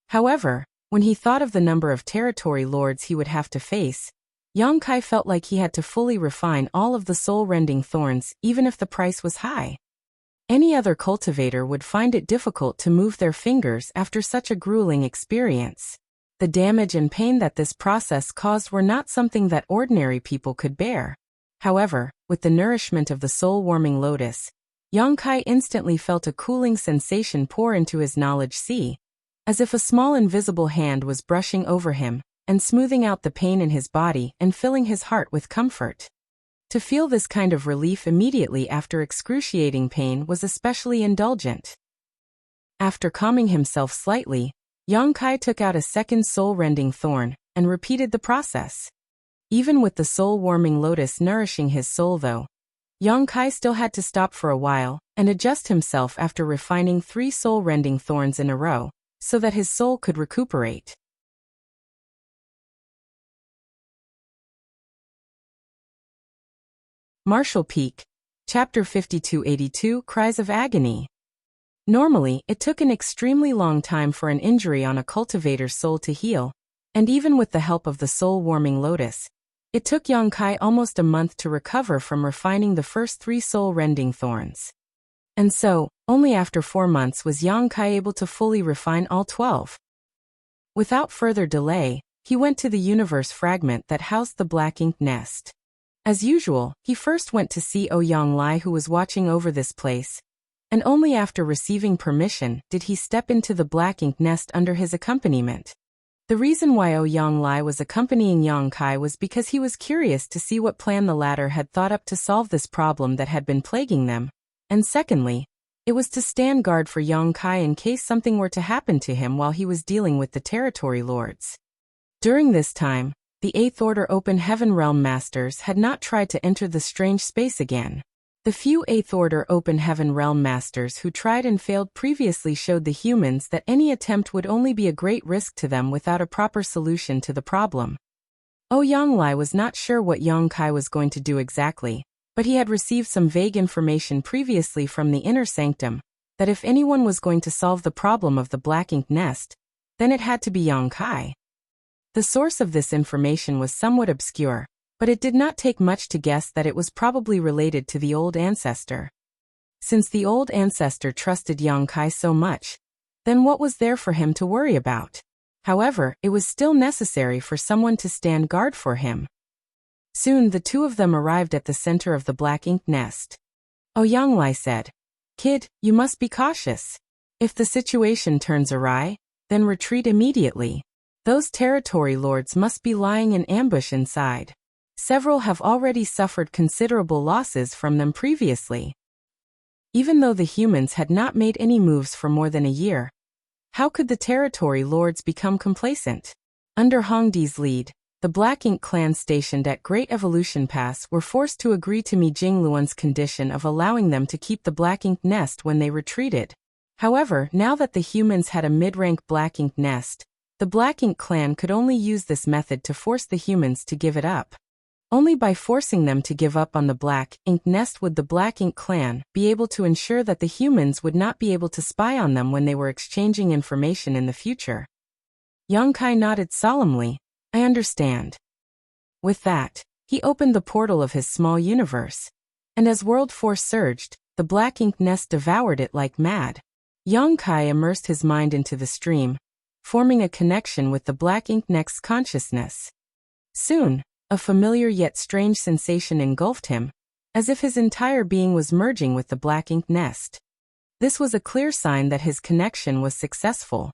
However, when he thought of the number of territory lords he would have to face, Yang Kai felt like he had to fully refine all of the soul-rending thorns, even if the price was high. Any other cultivator would find it difficult to move their fingers after such a grueling experience. The damage and pain that this process caused were not something that ordinary people could bear. However, with the nourishment of the soul-warming lotus, Yang Kai instantly felt a cooling sensation pour into his knowledge sea, as if a small invisible hand was brushing over him and smoothing out the pain in his body and filling his heart with comfort. To feel this kind of relief immediately after excruciating pain was especially indulgent. After calming himself slightly, Yang Kai took out a second soul-rending thorn and repeated the process. Even with the soul-warming lotus nourishing his soul though, Yang Kai still had to stop for a while and adjust himself after refining 3 soul-rending thorns in a row, so that his soul could recuperate. Martial Peak, Chapter 5282, Cries of Agony. Normally, it took an extremely long time for an injury on a cultivator's soul to heal, and even with the help of the soul-warming lotus, it took Yang Kai almost a month to recover from refining the first 3 soul-rending thorns. And so, only after 4 months was Yang Kai able to fully refine all 12. Without further delay, he went to the universe fragment that housed the black ink nest. As usual, he first went to see Ouyang Lai, who was watching over this place, and only after receiving permission did he step into the black ink nest under his accompaniment. The reason why Ouyang Lai was accompanying Yang Kai was because he was curious to see what plan the latter had thought up to solve this problem that had been plaguing them, and secondly, it was to stand guard for Yang Kai in case something were to happen to him while he was dealing with the territory lords. During this time, the 8th Order Open Heaven Realm Masters had not tried to enter the strange space again. The few 8th Order Open Heaven Realm Masters who tried and failed previously showed the humans that any attempt would only be a great risk to them without a proper solution to the problem. Ouyang Lai was not sure what Yang Kai was going to do exactly, but he had received some vague information previously from the inner sanctum, that if anyone was going to solve the problem of the black ink nest, then it had to be Yang Kai. The source of this information was somewhat obscure, but it did not take much to guess that it was probably related to the old ancestor. Since the old ancestor trusted Yang Kai so much, then what was there for him to worry about? However, it was still necessary for someone to stand guard for him. Soon the two of them arrived at the center of the black ink nest. Ouyang Lai said, "Kid, you must be cautious. If the situation turns awry, then retreat immediately. Those territory lords must be lying in ambush inside. Several have already suffered considerable losses from them previously." Even though the humans had not made any moves for more than a year, how could the territory lords become complacent? Under Hongdi's lead, the Black Ink clan stationed at Great Evolution Pass were forced to agree to Mi Jingluan's condition of allowing them to keep the Black Ink nest when they retreated. However, now that the humans had a mid-rank Black Ink nest, the Black Ink clan could only use this method to force the humans to give it up. Only by forcing them to give up on the Black Ink nest would the Black Ink clan be able to ensure that the humans would not be able to spy on them when they were exchanging information in the future. Yang Kai nodded solemnly. "I understand." With that, he opened the portal of his small universe, and as world force surged, the Black Ink nest devoured it like mad. Yang Kai immersed his mind into the stream, forming a connection with the Black Ink nest's consciousness. Soon, a familiar yet strange sensation engulfed him, as if his entire being was merging with the Black Ink nest. This was a clear sign that his connection was successful.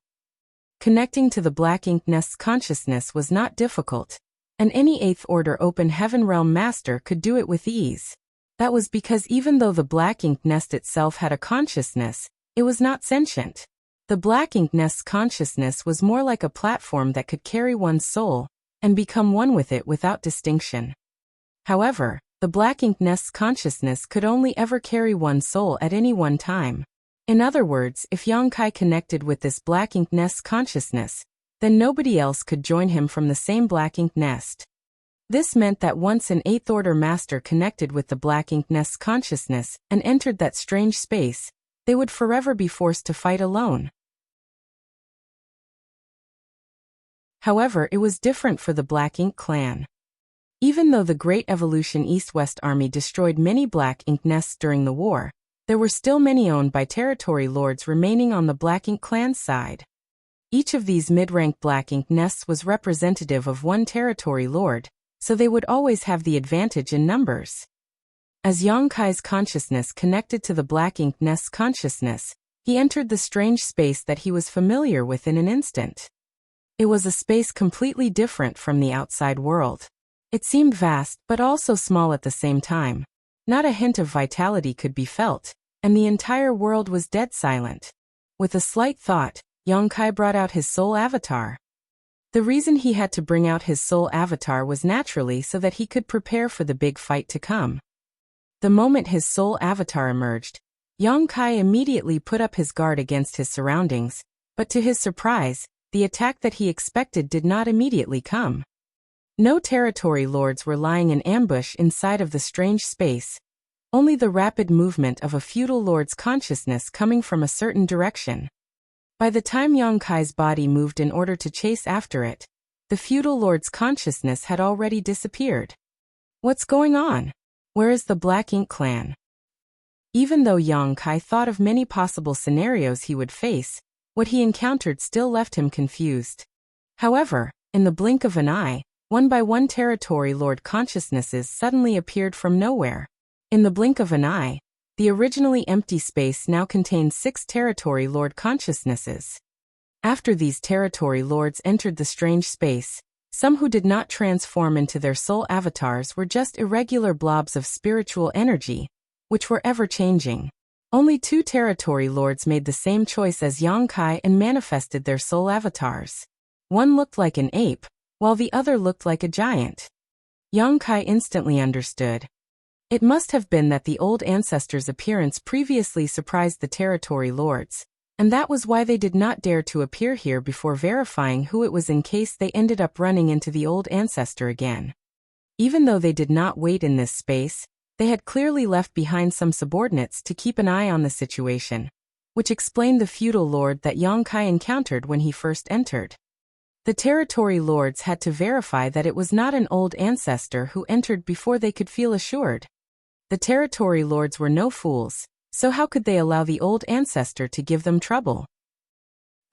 Connecting to the Black Ink Nest's consciousness was not difficult, and any Eighth Order Open Heaven Realm Master could do it with ease. That was because even though the Black Ink Nest itself had a consciousness, it was not sentient. The Black Ink Nest's consciousness was more like a platform that could carry one's soul and become one with it without distinction. However, the Black Ink Nest's consciousness could only ever carry one's soul at any one time. In other words, if Yongkai connected with this Black Ink Nest's consciousness, then nobody else could join him from the same Black Ink Nest. This meant that once an Eighth Order Master connected with the Black Ink Nest's consciousness and entered that strange space, they would forever be forced to fight alone. However, it was different for the Black Ink clan. Even though the Great Evolution East-West Army destroyed many Black Ink Nests during the war, there were still many owned by territory lords remaining on the Black Ink clan's side. Each of these mid-ranked Black Ink Nests was representative of one territory lord, so they would always have the advantage in numbers. As Yongkai's consciousness connected to the Black Ink Nest's consciousness, he entered the strange space that he was familiar with in an instant. It was a space completely different from the outside world. It seemed vast, but also small at the same time. Not a hint of vitality could be felt, and the entire world was dead silent. With a slight thought, Yongkai brought out his soul avatar. The reason he had to bring out his soul avatar was naturally so that he could prepare for the big fight to come. The moment his soul avatar emerged, Yongkai immediately put up his guard against his surroundings, but to his surprise, the attack that he expected did not immediately come. No territory lords were lying in ambush inside of the strange space, only the rapid movement of a feudal lord's consciousness coming from a certain direction. By the time Yongkai's body moved in order to chase after it, the feudal lord's consciousness had already disappeared. What's going on? Where is the Black Ink clan? Even though Yongkai thought of many possible scenarios he would face, what he encountered still left him confused. However, in the blink of an eye, one by one territory lord consciousnesses suddenly appeared from nowhere. In the blink of an eye, the originally empty space now contained 6 territory lord consciousnesses. After these territory lords entered the strange space, some who did not transform into their soul avatars were just irregular blobs of spiritual energy, which were ever-changing. Only 2 territory lords made the same choice as Yongkai and manifested their soul avatars. One looked like an ape, while the other looked like a giant. Yongkai instantly understood. It must have been that the old ancestor's appearance previously surprised the territory lords, and that was why they did not dare to appear here before verifying who it was in case they ended up running into the old ancestor again. Even though they did not wait in this space, they had clearly left behind some subordinates to keep an eye on the situation, which explained the feudal lord that Yongkai encountered when he first entered. The territory lords had to verify that it was not an old ancestor who entered before they could feel assured. The territory lords were no fools, so how could they allow the old ancestor to give them trouble?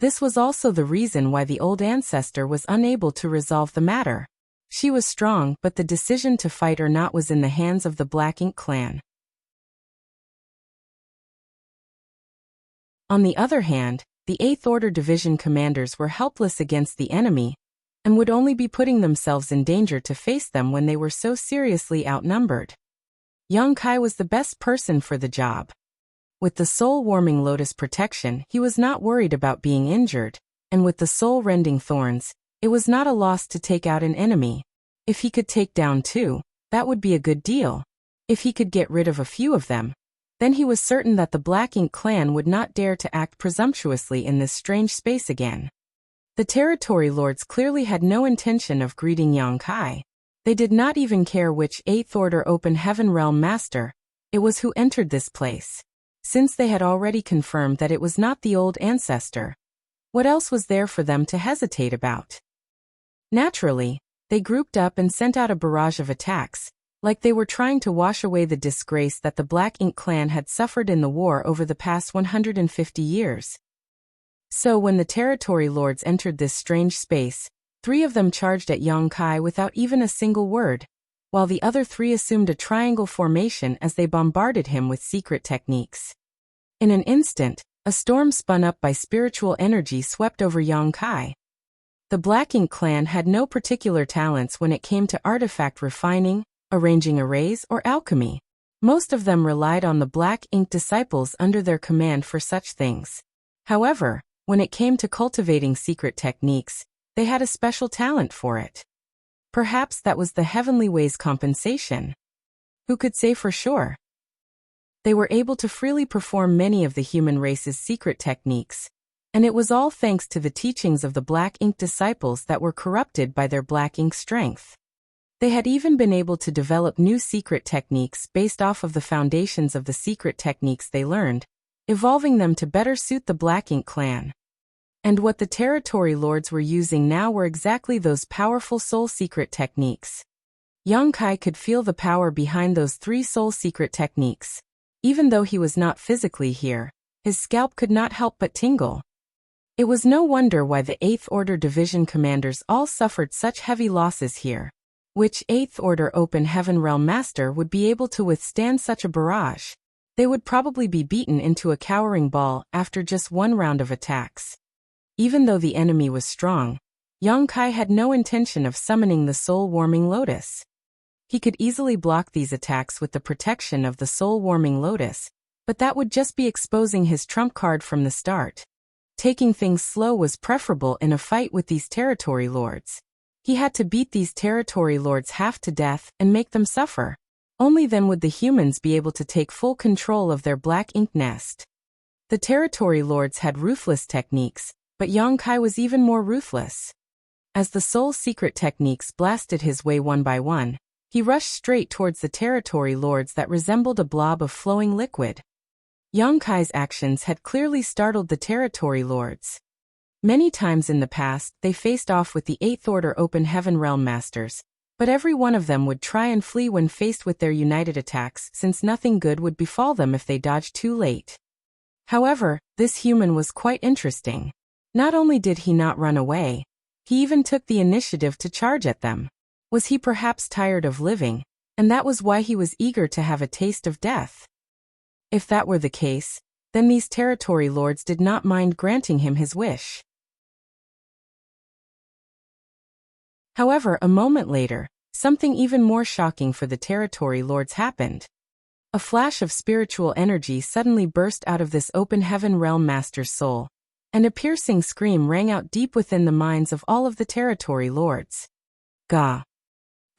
This was also the reason why the old ancestor was unable to resolve the matter. She was strong, but the decision to fight or not was in the hands of the Black Ink clan. On the other hand, the Eighth Order Division commanders were helpless against the enemy, and would only be putting themselves in danger to face them when they were so seriously outnumbered. Yongkai was the best person for the job. With the soul-warming lotus protection, he was not worried about being injured, and with the soul-rending thorns, it was not a loss to take out an enemy. If he could take down 2, that would be a good deal. If he could get rid of a few of them, then he was certain that the Black Ink clan would not dare to act presumptuously in this strange space again. The territory lords clearly had no intention of greeting Yongkai. They did not even care which Eighth Order Open Heaven Realm Master it was who entered this place. Since they had already confirmed that it was not the old ancestor, what else was there for them to hesitate about? Naturally, they grouped up and sent out a barrage of attacks, like they were trying to wash away the disgrace that the Black Ink clan had suffered in the war over the past 150 years. So when the territory lords entered this strange space, 3 of them charged at Yongkai without even a single word, while the other 3 assumed a triangle formation as they bombarded him with secret techniques. In an instant, A storm spun up by spiritual energy swept over Yongkai. The Black Ink clan had no particular talents when it came to artifact refining, arranging arrays, or alchemy. Most of them relied on the Black Ink disciples under their command for such things. However, when it came to cultivating secret techniques, they had a special talent for it. Perhaps that was the Heavenly Way's compensation. Who could say for sure? They were able to freely perform many of the human race's secret techniques, and it was all thanks to the teachings of the Black Ink disciples that were corrupted by their Black Ink strength. They had even been able to develop new secret techniques based off of the foundations of the secret techniques they learned, evolving them to better suit the Black Ink clan. And what the territory lords were using now were exactly those powerful soul secret techniques. Yongkai could feel the power behind those 3 soul secret techniques. Even though he was not physically here, his scalp could not help but tingle. It was no wonder why the 8th Order Division commanders all suffered such heavy losses here. Which 8th Order Open Heaven Realm Master would be able to withstand such a barrage? They would probably be beaten into a cowering ball after just one round of attacks. Even though the enemy was strong, Yongkai had no intention of summoning the soul-warming lotus. He could easily block these attacks with the protection of the soul-warming lotus, but that would just be exposing his trump card from the start. Taking things slow was preferable in a fight with these territory lords. He had to beat these territory lords half to death and make them suffer. Only then would the humans be able to take full control of their Black Ink nest. The territory lords had ruthless techniques, but Yongkai was even more ruthless. As the soul secret techniques blasted his way one by one, he rushed straight towards the territory lords that resembled a blob of flowing liquid. Yongkai's actions had clearly startled the territory lords. Many times in the past, they faced off with the 8th Order Open Heaven Realm Masters, but every one of them would try and flee when faced with their united attacks since nothing good would befall them if they dodged too late. However, this human was quite interesting. Not only did he not run away, he even took the initiative to charge at them. Was he perhaps tired of living, and that was why he was eager to have a taste of death? If that were the case, then these territory lords did not mind granting him his wish. However, a moment later, something even more shocking for the territory lords happened. A flash of spiritual energy suddenly burst out of this Open Heaven Realm Master's soul, and a piercing scream rang out deep within the minds of all of the territory lords. Gah!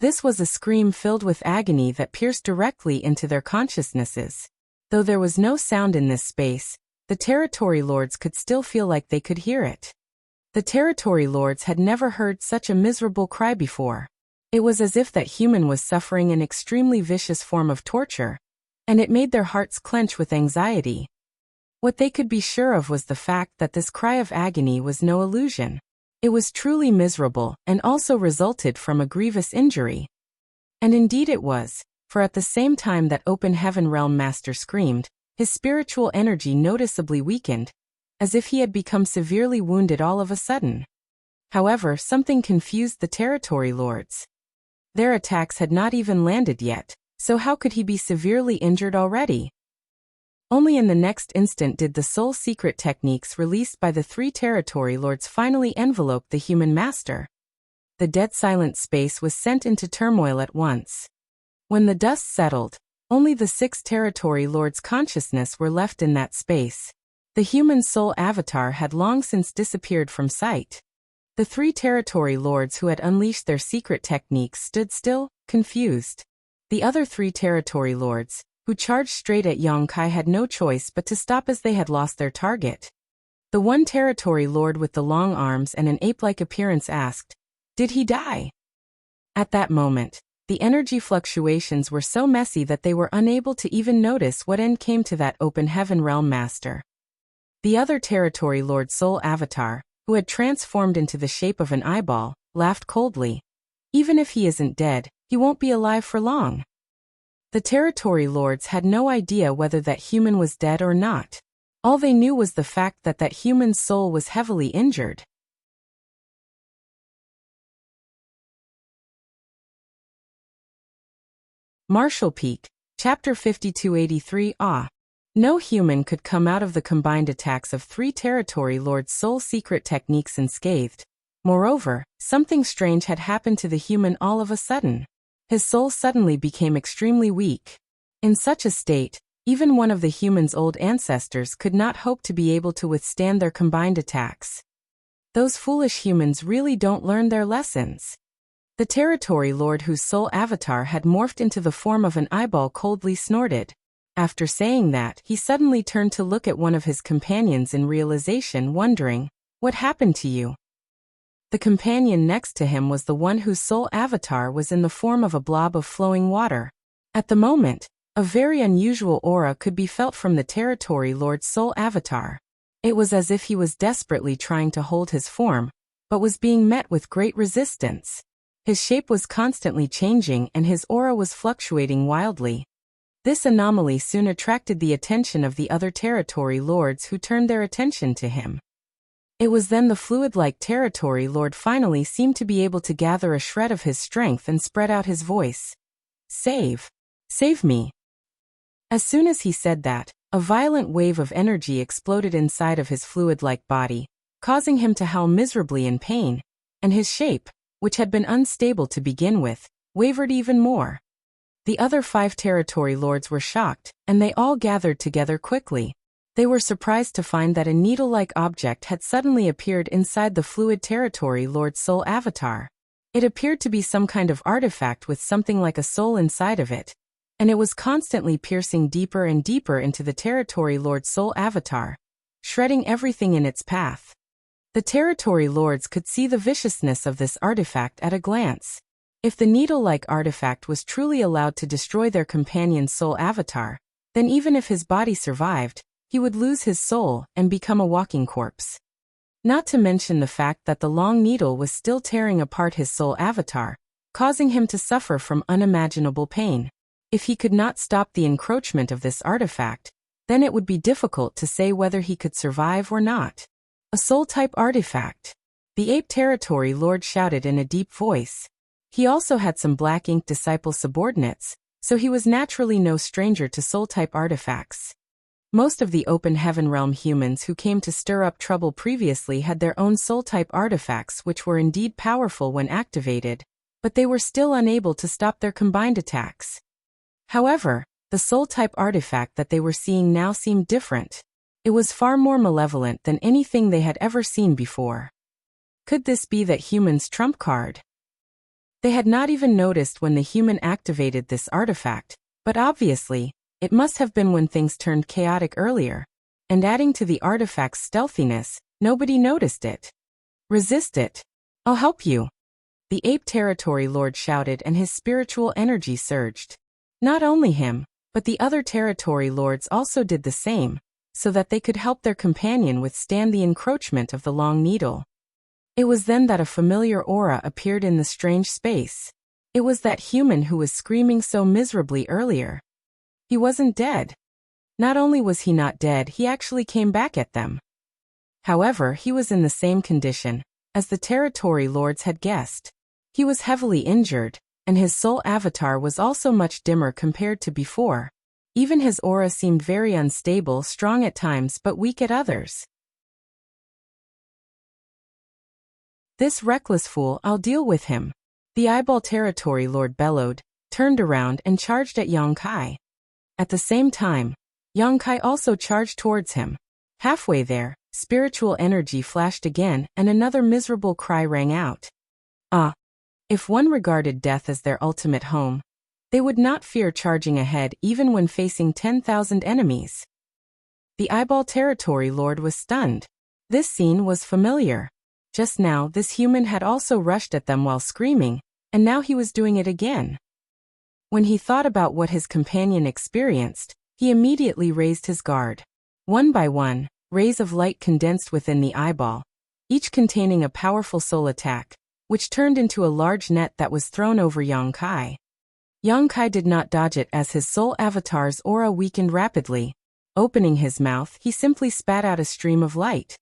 This was a scream filled with agony that pierced directly into their consciousnesses. Though there was no sound in this space, the territory lords could still feel like they could hear it. The territory lords had never heard such a miserable cry before. It was as if that human was suffering an extremely vicious form of torture, and it made their hearts clench with anxiety. What they could be sure of was the fact that this cry of agony was no illusion. It was truly miserable and also resulted from a grievous injury. And indeed it was, for at the same time that Open Heaven Realm Master screamed, his spiritual energy noticeably weakened, as if he had become severely wounded all of a sudden. However, something confused the territory lords. Their attacks had not even landed yet, so how could he be severely injured already? Only in the next instant did the soul secret techniques released by the 3 territory lords finally envelope the human master. The dead silent space was sent into turmoil at once. When the dust settled, only the 6 territory lords' consciousness were left in that space. The human soul avatar had long since disappeared from sight. The 3 territory lords who had unleashed their secret techniques stood still, confused. The other 3 territory lords, who charged straight at Yongkai, had no choice but to stop as they had lost their target. The one territory lord with the long arms and an ape-like appearance asked, "Did he die?" At that moment, the energy fluctuations were so messy that they were unable to even notice what end came to that Open Heaven Realm Master. The other territory lord soul avatar, who had transformed into the shape of an eyeball, laughed coldly. "Even if he isn't dead, he won't be alive for long." The territory lords had no idea whether that human was dead or not. All they knew was the fact that that human's soul was heavily injured. Marshall Peak, Chapter 5283. No human could come out of the combined attacks of 3 territory lords' soul secret techniques unscathed. Moreover, something strange had happened to the human all of a sudden. His soul suddenly became extremely weak. In such a state, even one of the human's old ancestors could not hope to be able to withstand their combined attacks. Those foolish humans really don't learn their lessons. The territory lord whose soul avatar had morphed into the form of an eyeball coldly snorted. After saying that, he suddenly turned to look at one of his companions in realization, wondering, "What happened to you?" The companion next to him was the one whose soul avatar was in the form of a blob of flowing water. At the moment, a very unusual aura could be felt from the territory lord's soul avatar. It was as if he was desperately trying to hold his form, but was being met with great resistance. His shape was constantly changing and his aura was fluctuating wildly. This anomaly soon attracted the attention of the other territory lords, who turned their attention to him. It was then the fluid-like territory lord finally seemed to be able to gather a shred of his strength and spread out his voice. "Save! Save me!" As soon as he said that, a violent wave of energy exploded inside of his fluid-like body, causing him to howl miserably in pain, and his shape, which had been unstable to begin with, wavered even more. The other 5 territory lords were shocked, and they all gathered together quickly. They were surprised to find that a needle-like object had suddenly appeared inside the fluid territory lord's soul avatar. It appeared to be some kind of artifact with something like a soul inside of it, and it was constantly piercing deeper and deeper into the territory lord's soul avatar, shredding everything in its path. The territory lords could see the viciousness of this artifact at a glance. If the needle-like artifact was truly allowed to destroy their companion's soul avatar, then even if his body survived, he would lose his soul and become a walking corpse. Not to mention the fact that the long needle was still tearing apart his soul avatar, causing him to suffer from unimaginable pain. If he could not stop the encroachment of this artifact, then it would be difficult to say whether he could survive or not. A soul-type artifact. The ape territory lord shouted in a deep voice. He also had some black ink disciple subordinates, so he was naturally no stranger to soul-type artifacts. Most of the open heaven realm humans who came to stir up trouble previously had their own soul-type artifacts, which were indeed powerful when activated, but they were still unable to stop their combined attacks. However, the soul-type artifact that they were seeing now seemed different. It was far more malevolent than anything they had ever seen before. Could this be that human's trump card? They had not even noticed when the human activated this artifact, but obviously, it must have been when things turned chaotic earlier, and adding to the artifact's stealthiness, nobody noticed it. "Resist it. I'll help you," the ape territory lord shouted, and his spiritual energy surged. Not only him, but the other territory lords also did the same, so that they could help their companion withstand the encroachment of the long needle. It was then that a familiar aura appeared in the strange space. It was that human who was screaming so miserably earlier. He wasn't dead. Not only was he not dead, he actually came back at them. However, he was in the same condition as the territory lords had guessed. He was heavily injured, and his soul avatar was also much dimmer compared to before. Even his aura seemed very unstable, strong at times but weak at others. "This reckless fool, I'll deal with him," the eyeball territory lord bellowed, turned around and charged at Yang Kai. At the same time, Yang Kai also charged towards him. Halfway there, spiritual energy flashed again and another miserable cry rang out. If one regarded death as their ultimate home, they would not fear charging ahead even when facing 10,000 enemies. The eyeball territory lord was stunned. This scene was familiar. Just now, this human had also rushed at them while screaming, and now he was doing it again. When he thought about what his companion experienced, he immediately raised his guard. One by one, rays of light condensed within the eyeball, each containing a powerful soul attack, which turned into a large net that was thrown over Yang Kai. Yang Kai did not dodge it as his soul avatar's aura weakened rapidly. Opening his mouth, he simply spat out a stream of light.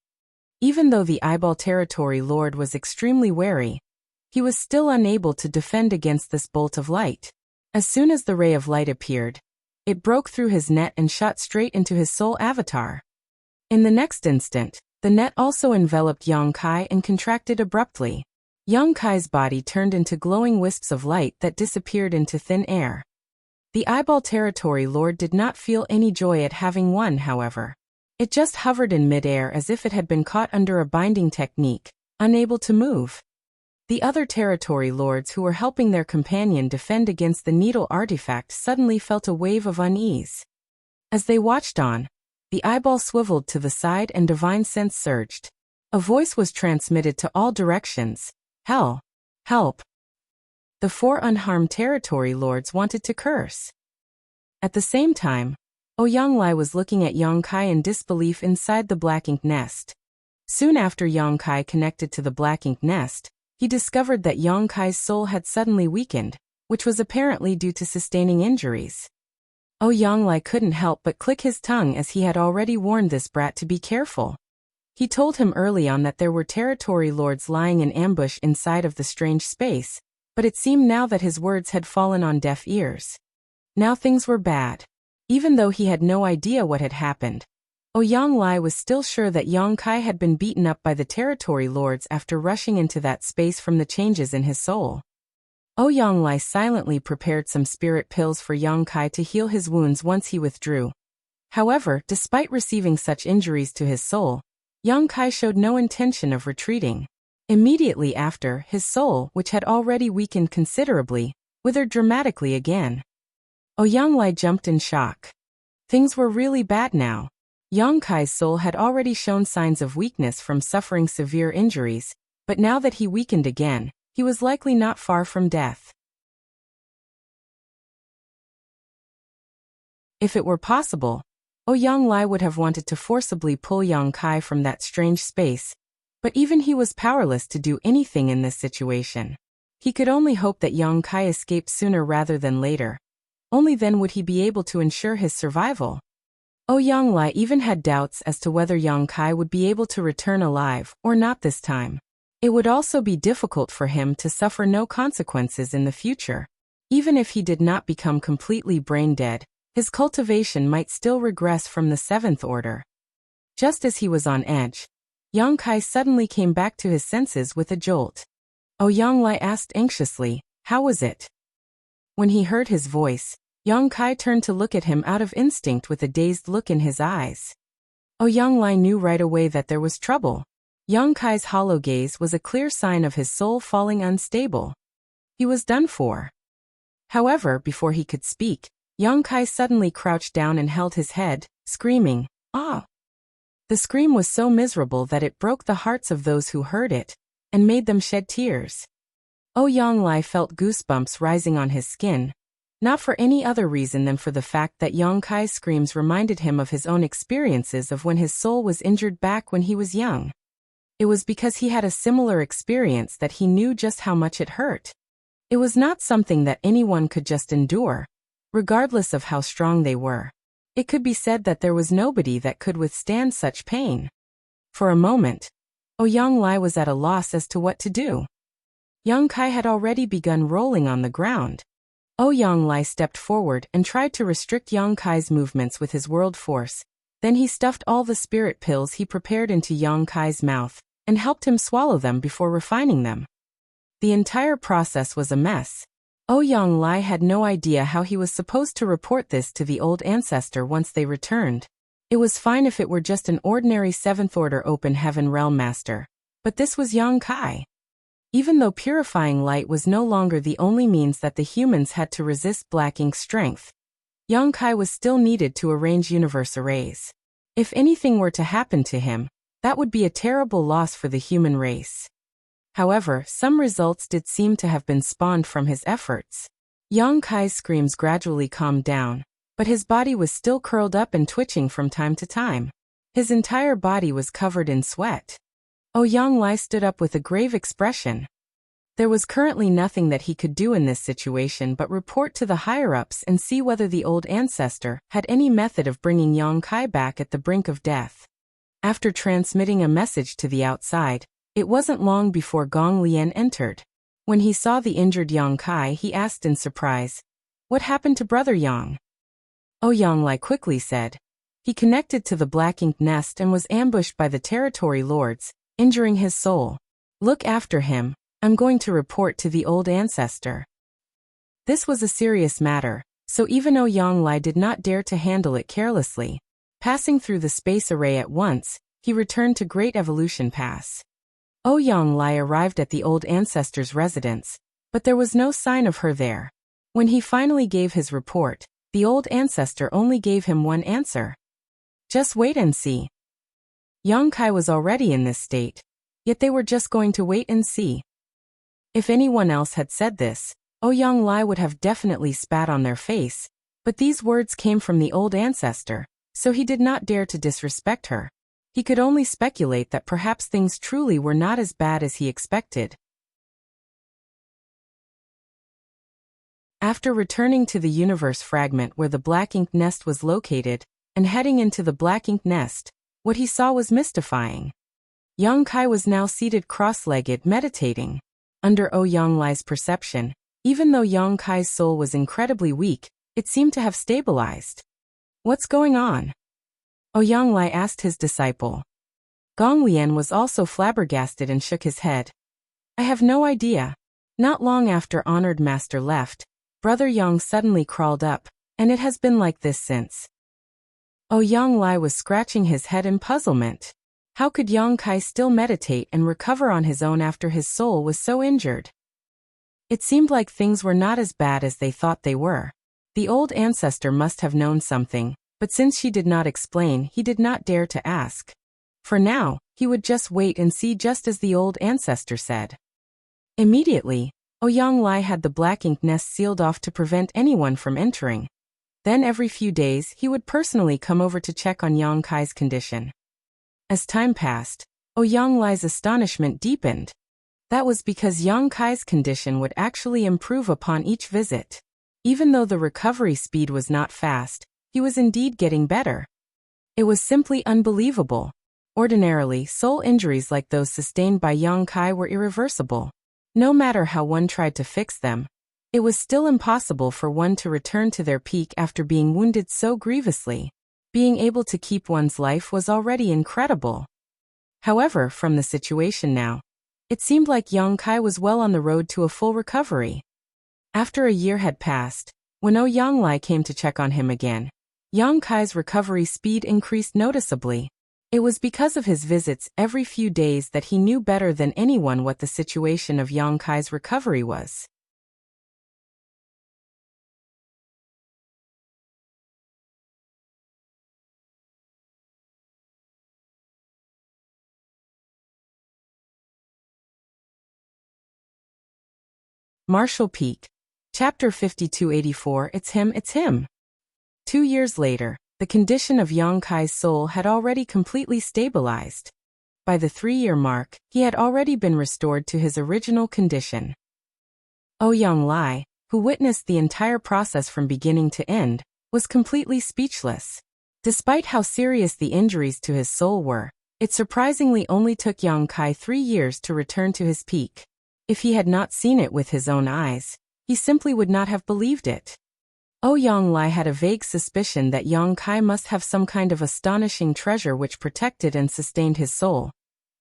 Even though the eyeball territory lord was extremely wary, he was still unable to defend against this bolt of light. As soon as the ray of light appeared, It broke through his net and shot straight into his soul avatar. In the next instant, the net also enveloped Yang Kai and contracted abruptly. Yang Kai's body turned into glowing wisps of light that disappeared into thin air. The eyeball territory lord did not feel any joy at having won, however. It just hovered in midair as if it had been caught under a binding technique, unable to move. The other territory lords who were helping their companion defend against the needle artifact suddenly felt a wave of unease. As they watched on, the eyeball swiveled to the side and divine sense surged. A voice was transmitted to all directions. Hell! Help! The 4 unharmed territory lords wanted to curse. At the same time, Yang Lai was looking at Yang Kai in disbelief inside the black ink nest. Soon after Yang Kai connected to the black ink nest, he discovered that Yang Kai's soul had suddenly weakened, which was apparently due to sustaining injuries. Yang Lai couldn't help but click his tongue as he had already warned this brat to be careful. He told him early on that there were territory lords lying in ambush inside of the strange space, but it seemed now that his words had fallen on deaf ears. Now things were bad. Even though he had no idea what had happened, Yang Lai was still sure that Yang Kai had been beaten up by the territory lords after rushing into that space from the changes in his soul. Yang Lai silently prepared some spirit pills for Yang Kai to heal his wounds once he withdrew. However, despite receiving such injuries to his soul, Yang Kai showed no intention of retreating. Immediately after, his soul, which had already weakened considerably, withered dramatically again. Yang Lai jumped in shock. Things were really bad now. Yang Kai's soul had already shown signs of weakness from suffering severe injuries, but now that he weakened again, he was likely not far from death. If it were possible, Yang Lai would have wanted to forcibly pull Yang Kai from that strange space, but even he was powerless to do anything in this situation. He could only hope that Yang Kai escaped sooner rather than later. Only then would he be able to ensure his survival. Yang Lai even had doubts as to whether Yang Kai would be able to return alive or not this time. It would also be difficult for him to suffer no consequences in the future. Even if he did not become completely brain dead, his cultivation might still regress from the 7th order. Just as he was on edge, Yang Kai suddenly came back to his senses with a jolt. Yang Lai asked anxiously, "How was it?" When he heard his voice, Yang Kai turned to look at him out of instinct with a dazed look in his eyes. Yang Lai knew right away that there was trouble. Yang Kai's hollow gaze was a clear sign of his soul falling unstable. He was done for. However, before he could speak, Yang Kai suddenly crouched down and held his head, screaming, "Ah!" The scream was so miserable that it broke the hearts of those who heard it, and made them shed tears. Yang Lai felt goosebumps rising on his skin, not for any other reason than for the fact that Yang Kai's screams reminded him of his own experiences of when his soul was injured back when he was young. It was because he had a similar experience that he knew just how much it hurt. It was not something that anyone could just endure, regardless of how strong they were. It could be said that there was nobody that could withstand such pain. For a moment, Yang Lai was at a loss as to what to do. Yang Kai had already begun rolling on the ground. Yang Lai stepped forward and tried to restrict Yang Kai's movements with his world force. Then he stuffed all the spirit pills he prepared into Yang Kai's mouth, and helped him swallow them before refining them. The entire process was a mess. Yang Lai had no idea how he was supposed to report this to the old ancestor once they returned. It was fine if it were just an ordinary 7th Order Open Heaven Realm Master, but this was Yang Kai. Even though purifying light was no longer the only means that the humans had to resist black ink's strength, Yang Kai was still needed to arrange universe arrays. If anything were to happen to him, that would be a terrible loss for the human race. However, some results did seem to have been spawned from his efforts. Yang Kai's screams gradually calmed down, but his body was still curled up and twitching from time to time. His entire body was covered in sweat. Yang Lai stood up with a grave expression. There was currently nothing that he could do in this situation but report to the higher-ups and see whether the old ancestor had any method of bringing Yang Kai back at the brink of death. After transmitting a message to the outside, it wasn't long before Gong Lian entered. When he saw the injured Yang Kai, he asked in surprise, "What happened to Brother Yang?" Ouyang quickly said. He connected to the black ink nest and was ambushed by the territory lords, injuring his soul. Look after him. I'm going to report to the old ancestor. This was a serious matter, so even Ouyang did not dare to handle it carelessly. Passing through the space array at once, he returned to Great Evolution Pass. Ouyang arrived at the old ancestor's residence, but there was no sign of her there. When he finally gave his report, the old ancestor only gave him one answer. Just wait and see. Yang Kai was already in this state, yet they were just going to wait and see. If anyone else had said this, Ouyang would have definitely spat on their face, but these words came from the old ancestor, so he did not dare to disrespect her. He could only speculate that perhaps things truly were not as bad as he expected. After returning to the universe fragment where the black ink nest was located, and heading into the black ink nest, what he saw was mystifying. Yang Kai was now seated cross-legged meditating. Under Ouyang perception, even though Yang Kai's soul was incredibly weak, it seemed to have stabilized. What's going on? Ouyang asked his disciple. Gong Lian was also flabbergasted and shook his head. I have no idea. Not long after Honored Master left, Brother Yang suddenly crawled up, and it has been like this since. Ouyang was scratching his head in puzzlement. How could Yang Kai still meditate and recover on his own after his soul was so injured? It seemed like things were not as bad as they thought they were. The old ancestor must have known something, but since she did not explain, he did not dare to ask. For now, he would just wait and see, just as the old ancestor said. Immediately, Ouyang had the black ink nest sealed off to prevent anyone from entering. Then every few days he would personally come over to check on Yang Kai's condition. As time passed, Ouyang astonishment deepened. That was because Yang Kai's condition would actually improve upon each visit. Even though the recovery speed was not fast, he was indeed getting better. It was simply unbelievable. Ordinarily, soul injuries like those sustained by Yang Kai were irreversible. No matter how one tried to fix them, it was still impossible for one to return to their peak after being wounded so grievously. Being able to keep one's life was already incredible. However, from the situation now, it seemed like Yang Kai was well on the road to a full recovery. After a year had passed, when Ouyang came to check on him again, Yang Kai's recovery speed increased noticeably. It was because of his visits every few days that he knew better than anyone what the situation of Yang Kai's recovery was. Marshall Peak. Chapter 5284. It's him, it's him. 2 years later, the condition of Yang Kai's soul had already completely stabilized. By the 3-year mark, he had already been restored to his original condition. Ouyang, who witnessed the entire process from beginning to end, was completely speechless. Despite how serious the injuries to his soul were, it surprisingly only took Yang Kai 3 years to return to his peak. If he had not seen it with his own eyes, he simply would not have believed it. Ouyang had a vague suspicion that Yang Kai must have some kind of astonishing treasure which protected and sustained his soul.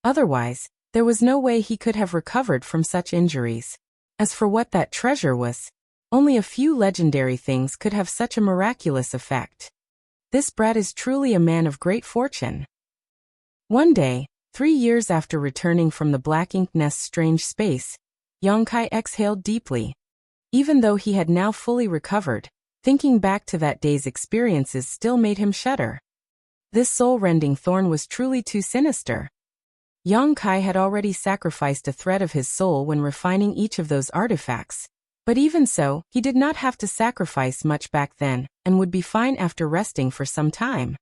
Otherwise, there was no way he could have recovered from such injuries. As for what that treasure was, only a few legendary things could have such a miraculous effect. This brat is truly a man of great fortune. One day, 3 years after returning from the black ink nest's strange space, Yang Kai exhaled deeply. Even though he had now fully recovered, thinking back to that day's experiences still made him shudder. This soul-rending thorn was truly too sinister. Yang Kai had already sacrificed a thread of his soul when refining each of those artifacts. But even so, he did not have to sacrifice much back then, and would be fine after resting for some time.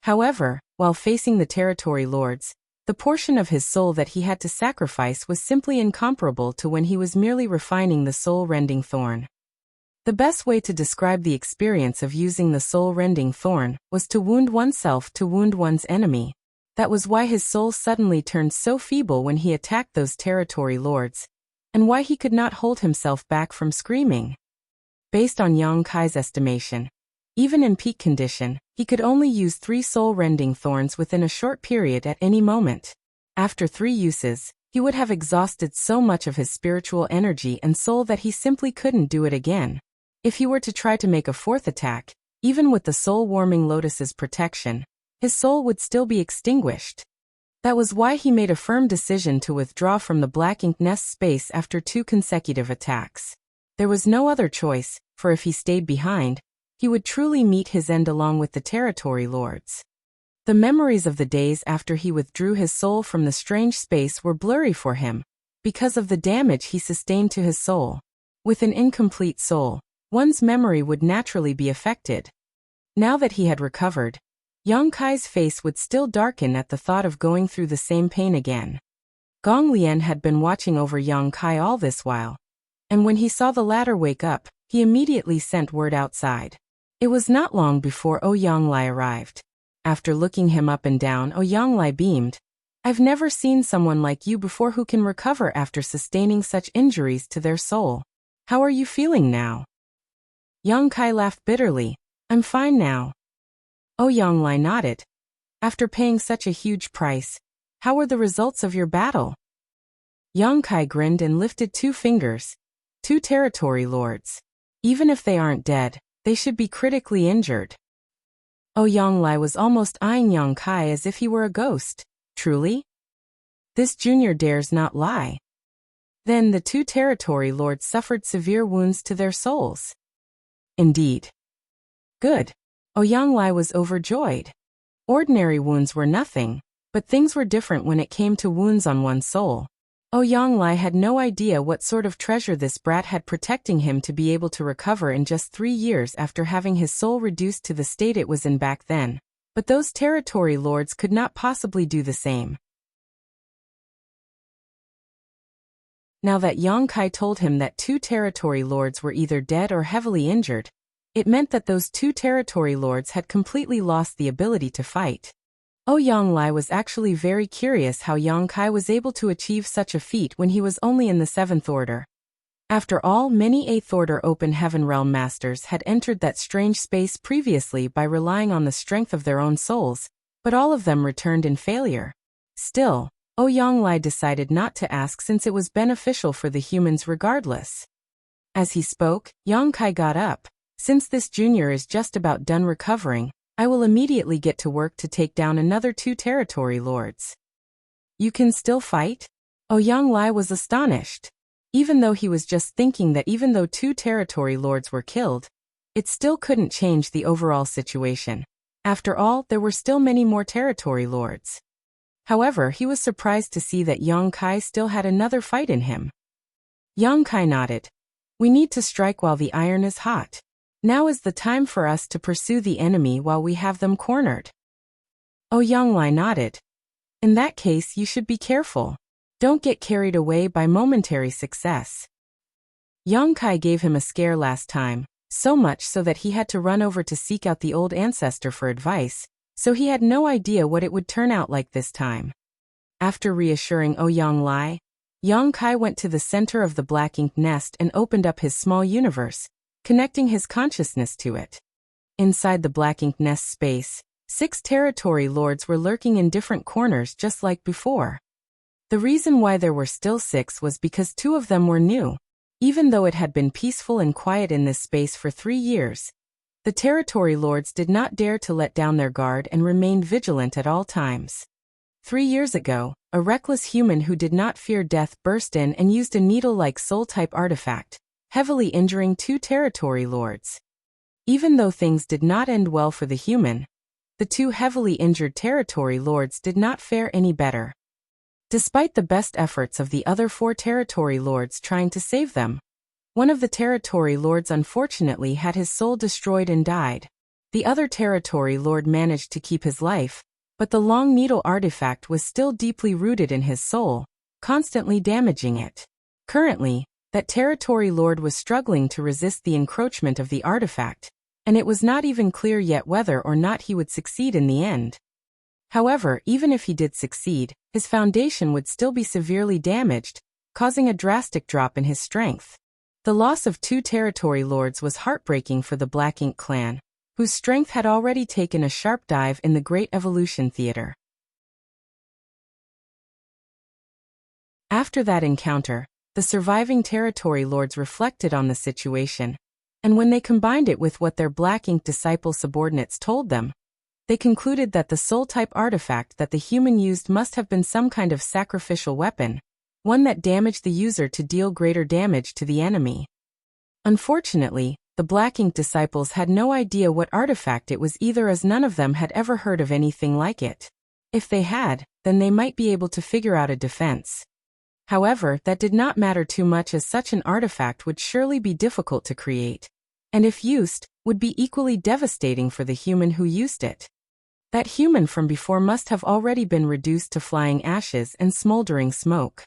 However, while facing the territory lords, the portion of his soul that he had to sacrifice was simply incomparable to when he was merely refining the soul-rending thorn. The best way to describe the experience of using the soul-rending thorn was to wound oneself to wound one's enemy. That was why his soul suddenly turned so feeble when he attacked those territory lords, and why he could not hold himself back from screaming. Based on Yang Kai's estimation, Even in peak condition, he could only use 3 soul-rending thorns within a short period at any moment. After 3 uses, he would have exhausted so much of his spiritual energy and soul that he simply couldn't do it again. If he were to try to make a 4th attack, even with the soul-warming lotus's protection, his soul would still be extinguished. That was why he made a firm decision to withdraw from the black ink nest space after 2 consecutive attacks. There was no other choice, for if he stayed behind, he would truly meet his end along with the territory lords. The memories of the days after he withdrew his soul from the strange space were blurry for him, because of the damage he sustained to his soul. With an incomplete soul, one's memory would naturally be affected. Now that he had recovered, Yang Kai's face would still darken at the thought of going through the same pain again. Gong Lian had been watching over Yang Kai all this while, and when he saw the latter wake up, he immediately sent word outside. It was not long before Ouyang Lai arrived. After looking him up and down, Ouyang Lai beamed. "I've never seen someone like you before who can recover after sustaining such injuries to their soul. How are you feeling now?" Yang Kai laughed bitterly. "I'm fine now." Ouyang Lai nodded. "After paying such a huge price, how were the results of your battle?" Yang Kai grinned and lifted 2 fingers. 2 territory lords. Even if they aren't dead, they should be critically injured. Ouyang Lai was almost eyeing Yang Kai as if he were a ghost. Truly? This junior dares not lie. Then the 2 territory lords suffered severe wounds to their souls. Indeed. Good. Ouyang Lai was overjoyed. Ordinary wounds were nothing, but things were different when it came to wounds on one's soul. Ouyang Lai had no idea what sort of treasure this brat had protecting him to be able to recover in just 3 years after having his soul reduced to the state it was in back then. But those territory lords could not possibly do the same. Now that Yang Kai told him that 2 territory lords were either dead or heavily injured, it meant that those 2 territory lords had completely lost the ability to fight. Ouyang Lai was actually very curious how Yang Kai was able to achieve such a feat when he was only in the 7th order. After all, many 8th order open heaven realm masters had entered that strange space previously by relying on the strength of their own souls, but all of them returned in failure. Still, Ouyang Lai decided not to ask since it was beneficial for the humans regardless. As he spoke, Yang Kai got up. "Since this junior is just about done recovering, I will immediately get to work to take down another 2 territory lords." "You can still fight?" Ouyang Lai was astonished. Even though he was just thinking that even though 2 territory lords were killed, it still couldn't change the overall situation. After all, there were still many more territory lords. However, he was surprised to see that Yang Kai still had another fight in him. Yang Kai nodded. "We need to strike while the iron is hot. Now is the time for us to pursue the enemy while we have them cornered." Ouyang Lai nodded. "In that case, you should be careful. Don't get carried away by momentary success." Yang Kai gave him a scare last time, so much so that he had to run over to seek out the old ancestor for advice, so he had no idea what it would turn out like this time. After reassuring Ouyang Lai, Yang Kai went to the center of the black ink nest and opened up his small universe, connecting his consciousness to it. Inside the black ink nest space, 6 territory lords were lurking in different corners just like before. The reason why there were still 6 was because 2 of them were new. Even though it had been peaceful and quiet in this space for 3 years, the territory lords did not dare to let down their guard and remained vigilant at all times. 3 years ago, a reckless human who did not fear death burst in and used a needle-like soul-type artifact, heavily injuring 2 territory lords. Even though things did not end well for the human, the 2 heavily injured territory lords did not fare any better. Despite the best efforts of the other 4 territory lords trying to save them, one of the territory lords unfortunately had his soul destroyed and died. The other territory lord managed to keep his life, but the long needle artifact was still deeply rooted in his soul, constantly damaging it. Currently, that territory lord was struggling to resist the encroachment of the artifact, and it was not even clear yet whether or not he would succeed in the end. However, even if he did succeed, his foundation would still be severely damaged, causing a drastic drop in his strength. The loss of 2 territory lords was heartbreaking for the Black Ink clan, whose strength had already taken a sharp dive in the Great Evolution Theater. After that encounter, the surviving territory lords reflected on the situation, and when they combined it with what their Black Ink disciple subordinates told them, they concluded that the soul-type artifact that the human used must have been some kind of sacrificial weapon, one that damaged the user to deal greater damage to the enemy. Unfortunately, the Black Ink disciples had no idea what artifact it was either, as none of them had ever heard of anything like it. If they had, then they might be able to figure out a defense. However, that did not matter too much, as such an artifact would surely be difficult to create, and if used, would be equally devastating for the human who used it. That human from before must have already been reduced to flying ashes and smoldering smoke.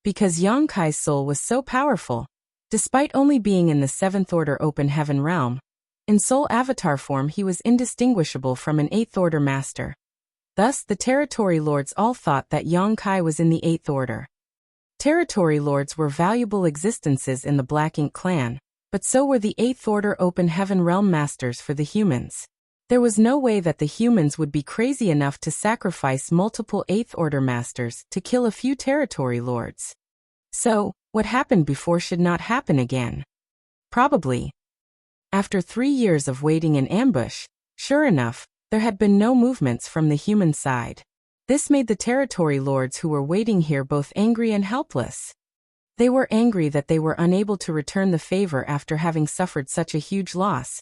Because Yang Kai's soul was so powerful, despite only being in the 7th Order Open Heaven realm, in soul avatar form he was indistinguishable from an 8th Order master. Thus, the territory lords all thought that Yang Kai was in the 8th Order. Territory lords were valuable existences in the Black Ink clan, but so were the 8th Order Open Heaven realm masters for the humans. There was no way that the humans would be crazy enough to sacrifice multiple 8th Order masters to kill a few territory lords. So, what happened before should not happen again. Probably. After 3 years of waiting in ambush, sure enough, there had been no movements from the human side. This made the territory lords who were waiting here both angry and helpless. They were angry that they were unable to return the favor after having suffered such a huge loss,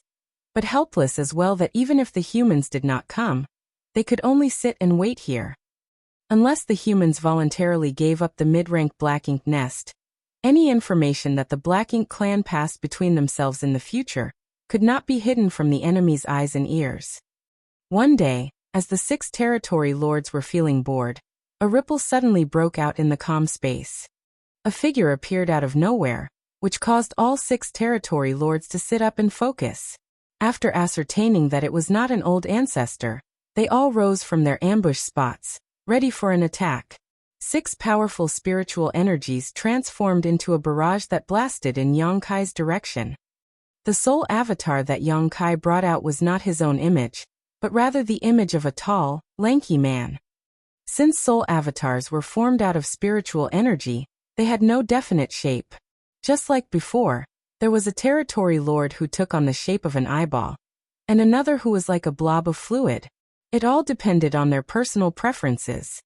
but helpless as well that even if the humans did not come, they could only sit and wait here. Unless the humans voluntarily gave up the mid-rank Black Ink nest, any information that the Black Ink clan passed between themselves in the future could not be hidden from the enemy's eyes and ears. One day, as the 6 territory lords were feeling bored, a ripple suddenly broke out in the calm space. A figure appeared out of nowhere, which caused all 6 territory lords to sit up and focus. After ascertaining that it was not an old ancestor, they all rose from their ambush spots, ready for an attack. 6 powerful spiritual energies transformed into a barrage that blasted in Yang Kai's direction. The soul avatar that Yang Kai brought out was not his own image, but rather the image of a tall, lanky man. Since soul avatars were formed out of spiritual energy, they had no definite shape. Just like before, there was a territory lord who took on the shape of an eyeball, and another who was like a blob of fluid. It all depended on their personal preferences.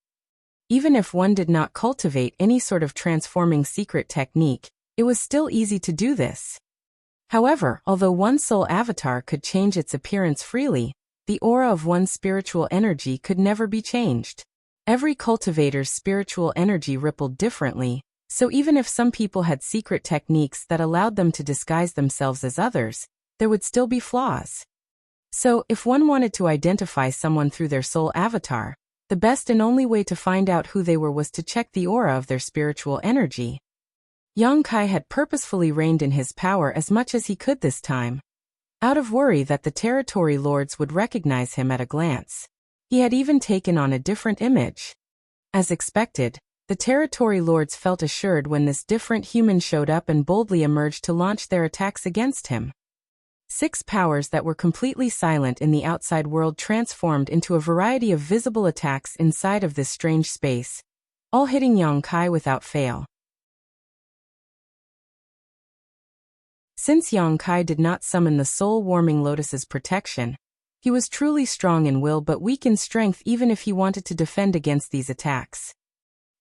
Even if one did not cultivate any sort of transforming secret technique, it was still easy to do this. However, although one soul avatar could change its appearance freely, the aura of one's spiritual energy could never be changed. Every cultivator's spiritual energy rippled differently, so even if some people had secret techniques that allowed them to disguise themselves as others, there would still be flaws. So, if one wanted to identify someone through their soul avatar, the best and only way to find out who they were was to check the aura of their spiritual energy. Yang Kai had purposefully reined in his power as much as he could this time, out of worry that the territory lords would recognize him at a glance. He had even taken on a different image. As expected, the territory lords felt assured when this different human showed up and boldly emerged to launch their attacks against him. 6 powers that were completely silent in the outside world transformed into a variety of visible attacks inside of this strange space, all hitting Yang Kai without fail. Since Yang Kai did not summon the soul-warming lotus's protection, he was truly strong in will but weak in strength even if he wanted to defend against these attacks.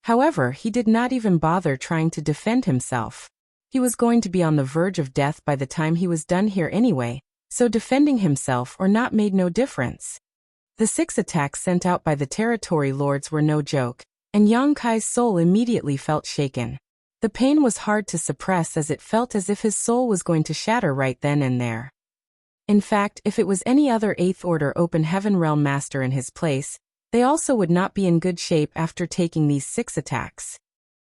However, he did not even bother trying to defend himself. He was going to be on the verge of death by the time he was done here anyway, so defending himself or not made no difference. The 6 attacks sent out by the territory lords were no joke, and Yang Kai's soul immediately felt shaken. The pain was hard to suppress as it felt as if his soul was going to shatter right then and there. In fact, if it was any other 8th Order Open Heaven Realm Master in his place, they also would not be in good shape after taking these 6 attacks.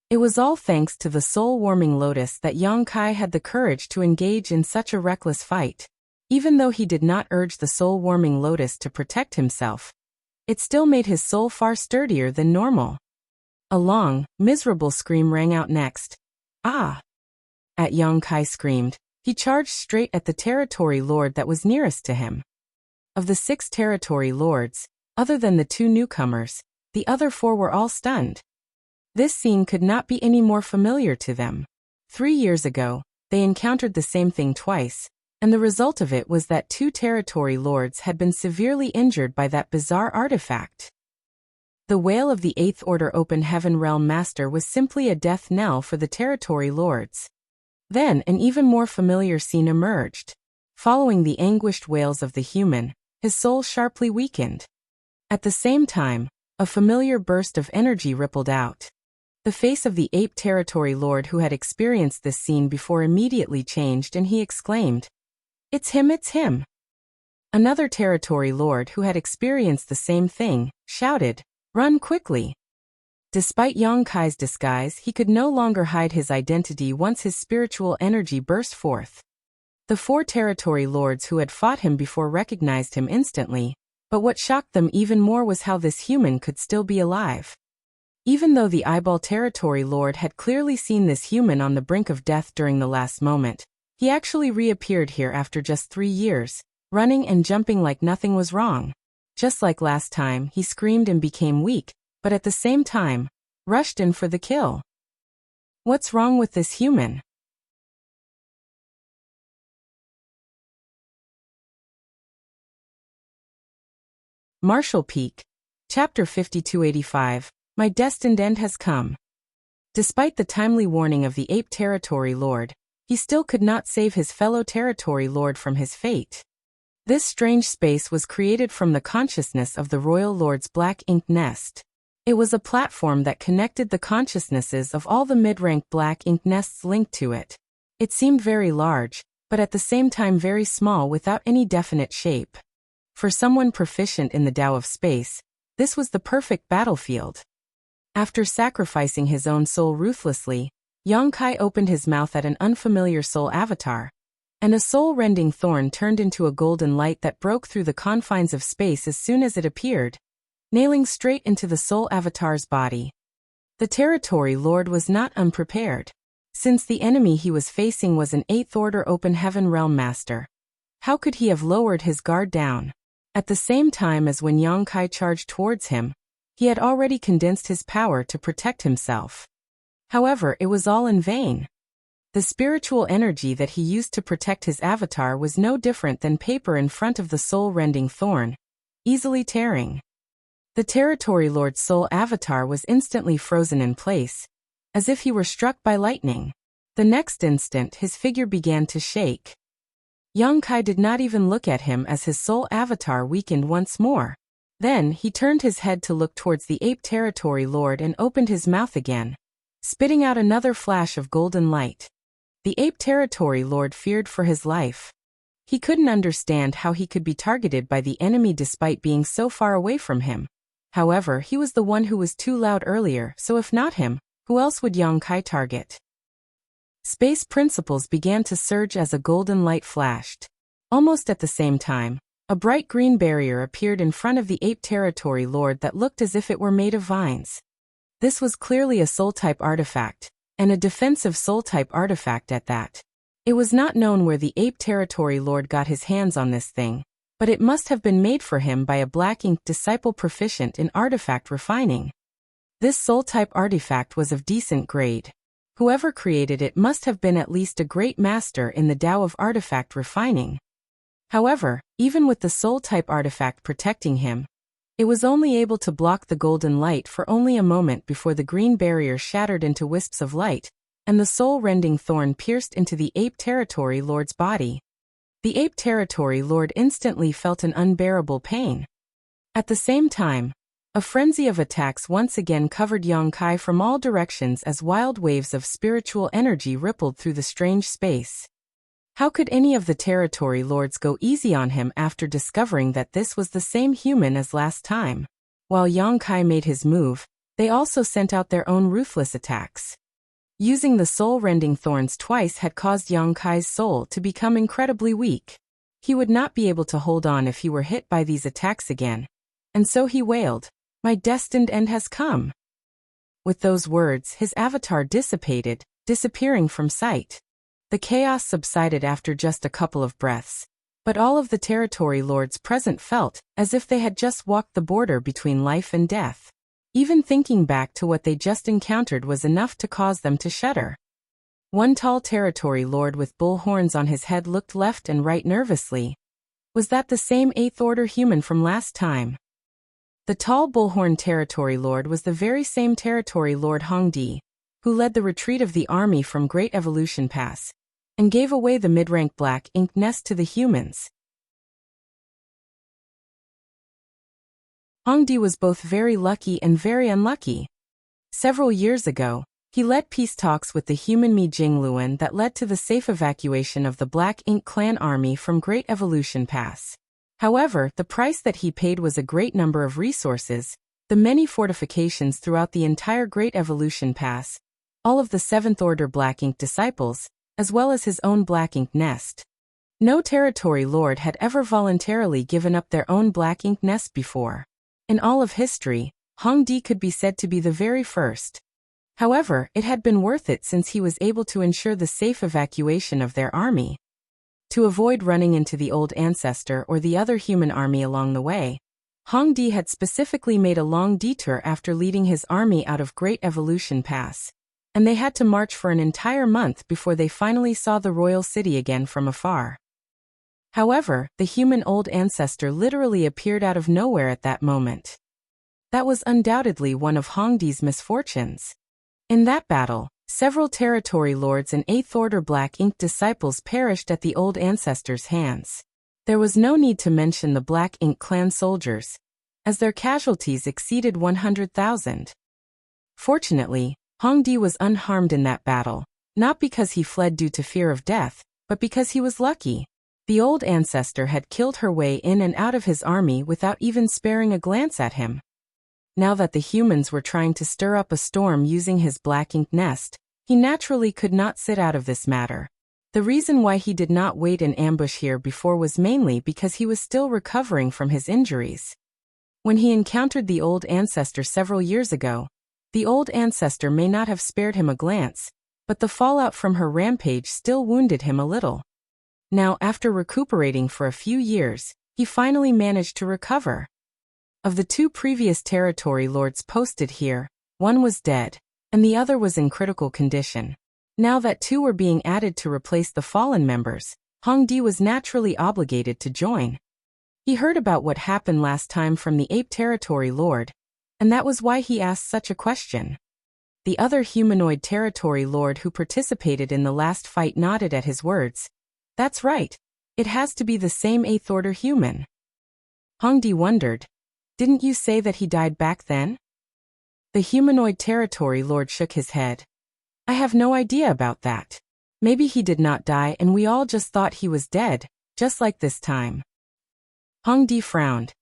It was all thanks to the soul-warming lotus that Yang Kai had the courage to engage in such a reckless fight. Even though he did not urge the soul-warming lotus to protect himself, it still made his soul far sturdier than normal. A long, miserable scream rang out next. Ah! At Yang Kai screamed, he charged straight at the territory lord that was nearest to him. Of the 6 territory lords, other than the 2 newcomers, the other 4 were all stunned. This scene could not be any more familiar to them. 3 years ago, they encountered the same thing twice, and the result of it was that 2 territory lords had been severely injured by that bizarre artifact. The wail of the 8th Order Open Heaven Realm Master was simply a death knell for the territory lords. Then an even more familiar scene emerged. Following the anguished wails of the human, his soul sharply weakened. At the same time, a familiar burst of energy rippled out. The face of the ape territory lord who had experienced this scene before immediately changed, and he exclaimed, "It's him, it's him!" Another territory lord who had experienced the same thing shouted, "Run quickly!" Despite Yang Kai's disguise, he could no longer hide his identity once his spiritual energy burst forth. The 4 territory lords who had fought him before recognized him instantly, but what shocked them even more was how this human could still be alive. Even though the eyeball territory lord had clearly seen this human on the brink of death during the last moment, he actually reappeared here after just 3 years, running and jumping like nothing was wrong. Just like last time, he screamed and became weak, but at the same time, rushed in for the kill. What's wrong with this human? Marshall Peak. Chapter 5285. My destined end has come. Despite the timely warning of the ape territory lord, he still could not save his fellow territory lord from his fate. This strange space was created from the consciousness of the royal lord's black ink nest. It was a platform that connected the consciousnesses of all the mid-rank black ink nests linked to it. It seemed very large, but at the same time very small without any definite shape. For someone proficient in the Tao of space, this was the perfect battlefield. After sacrificing his own soul ruthlessly, Yang Kai opened his mouth at an unfamiliar soul avatar, and a soul-rending thorn turned into a golden light that broke through the confines of space as soon as it appeared, nailing straight into the soul avatar's body. The territory lord was not unprepared. Since the enemy he was facing was an 8th Order Open Heaven Realm Master, how could he have lowered his guard down? At the same time as when Yang Kai charged towards him, he had already condensed his power to protect himself. However, it was all in vain. The spiritual energy that he used to protect his avatar was no different than paper in front of the soul-rending thorn, easily tearing. The territory lord's soul avatar was instantly frozen in place, as if he were struck by lightning. The next instant, his figure began to shake. Yang Kai did not even look at him as his soul avatar weakened once more. Then, he turned his head to look towards the ape territory lord and opened his mouth again, spitting out another flash of golden light. The ape territory lord feared for his life. He couldn't understand how he could be targeted by the enemy despite being so far away from him. However, he was the one who was too loud earlier, so if not him, who else would Yang Kai target? Space principles began to surge as a golden light flashed. Almost at the same time, a bright green barrier appeared in front of the ape territory lord that looked as if it were made of vines. This was clearly a soul-type artifact, and a defensive soul-type artifact at that. It was not known where the ape territory lord got his hands on this thing, but it must have been made for him by a black ink disciple proficient in artifact refining. This soul-type artifact was of decent grade. Whoever created it must have been at least a great master in the Tao of artifact refining. However, even with the soul-type artifact protecting him, it was only able to block the golden light for only a moment before the green barrier shattered into wisps of light, and the soul-rending thorn pierced into the ape territory lord's body. The ape territory lord instantly felt an unbearable pain. At the same time, a frenzy of attacks once again covered Yang Kai from all directions as wild waves of spiritual energy rippled through the strange space. How could any of the territory lords go easy on him after discovering that this was the same human as last time? While Yang Kai made his move, they also sent out their own ruthless attacks. Using the soul-rending thorns twice had caused Yang Kai's soul to become incredibly weak. He would not be able to hold on if he were hit by these attacks again. And so he wailed, "My destined end has come." With those words, his avatar dissipated, disappearing from sight. The chaos subsided after just a couple of breaths, But all of the territory lords present felt as if they had just walked the border between life and death. Even thinking back to what they just encountered was enough to cause them to shudder. One tall territory lord with bull horns on his head looked left and right nervously. Was that the same 8th Order human from last time? The tall bullhorn territory lord was the very same territory lord Hongdi, who led the retreat of the army from Great Evolution Pass, and gave away the mid-rank black ink nest to the humans. Hongdi was both very lucky and very unlucky. Several years ago, he led peace talks with the human Mi Jingluan that led to the safe evacuation of the Black Ink clan army from Great Evolution Pass. However, the price that he paid was a great number of resources, the many fortifications throughout the entire Great Evolution Pass, all of the 7th Order Black Ink disciples, as well as his own Black Ink nest. No territory lord had ever voluntarily given up their own Black Ink nest before. In all of history, Hongdi could be said to be the very first. However, it had been worth it since he was able to ensure the safe evacuation of their army. To avoid running into the old ancestor or the other human army along the way, Hongdi had specifically made a long detour after leading his army out of Great Evolution Pass, and they had to march for an entire month before they finally saw the royal city again from afar. However, the human old ancestor literally appeared out of nowhere at that moment. That was undoubtedly one of Hongdi's misfortunes. In that battle, several territory lords and 8th Order Black Ink disciples perished at the old ancestor's hands. There was no need to mention the Black Ink clan soldiers, as their casualties exceeded 100,000. Fortunately, Hongdi was unharmed in that battle, not because he fled due to fear of death, but because he was lucky. The old ancestor had killed her way in and out of his army without even sparing a glance at him. Now that the humans were trying to stir up a storm using his Black Ink nest, he naturally could not sit out of this matter. The reason why he did not wait in ambush here before was mainly because he was still recovering from his injuries. When he encountered the old ancestor several years ago, the old ancestor may not have spared him a glance, but the fallout from her rampage still wounded him a little. Now, after recuperating for a few years, he finally managed to recover. Of the 2 previous territory lords posted here, one was dead, and the other was in critical condition. Now that 2 were being added to replace the fallen members, Hongdi was naturally obligated to join. He heard about what happened last time from the ape territory lord, and that was why he asked such a question. The other humanoid territory lord who participated in the last fight nodded at his words. That's right. It has to be the same 8th Order human. Hongdi wondered. Didn't you say that he died back then? The humanoid territory lord shook his head. I have no idea about that. Maybe he did not die and we all just thought he was dead, just like this time. Hongdi frowned.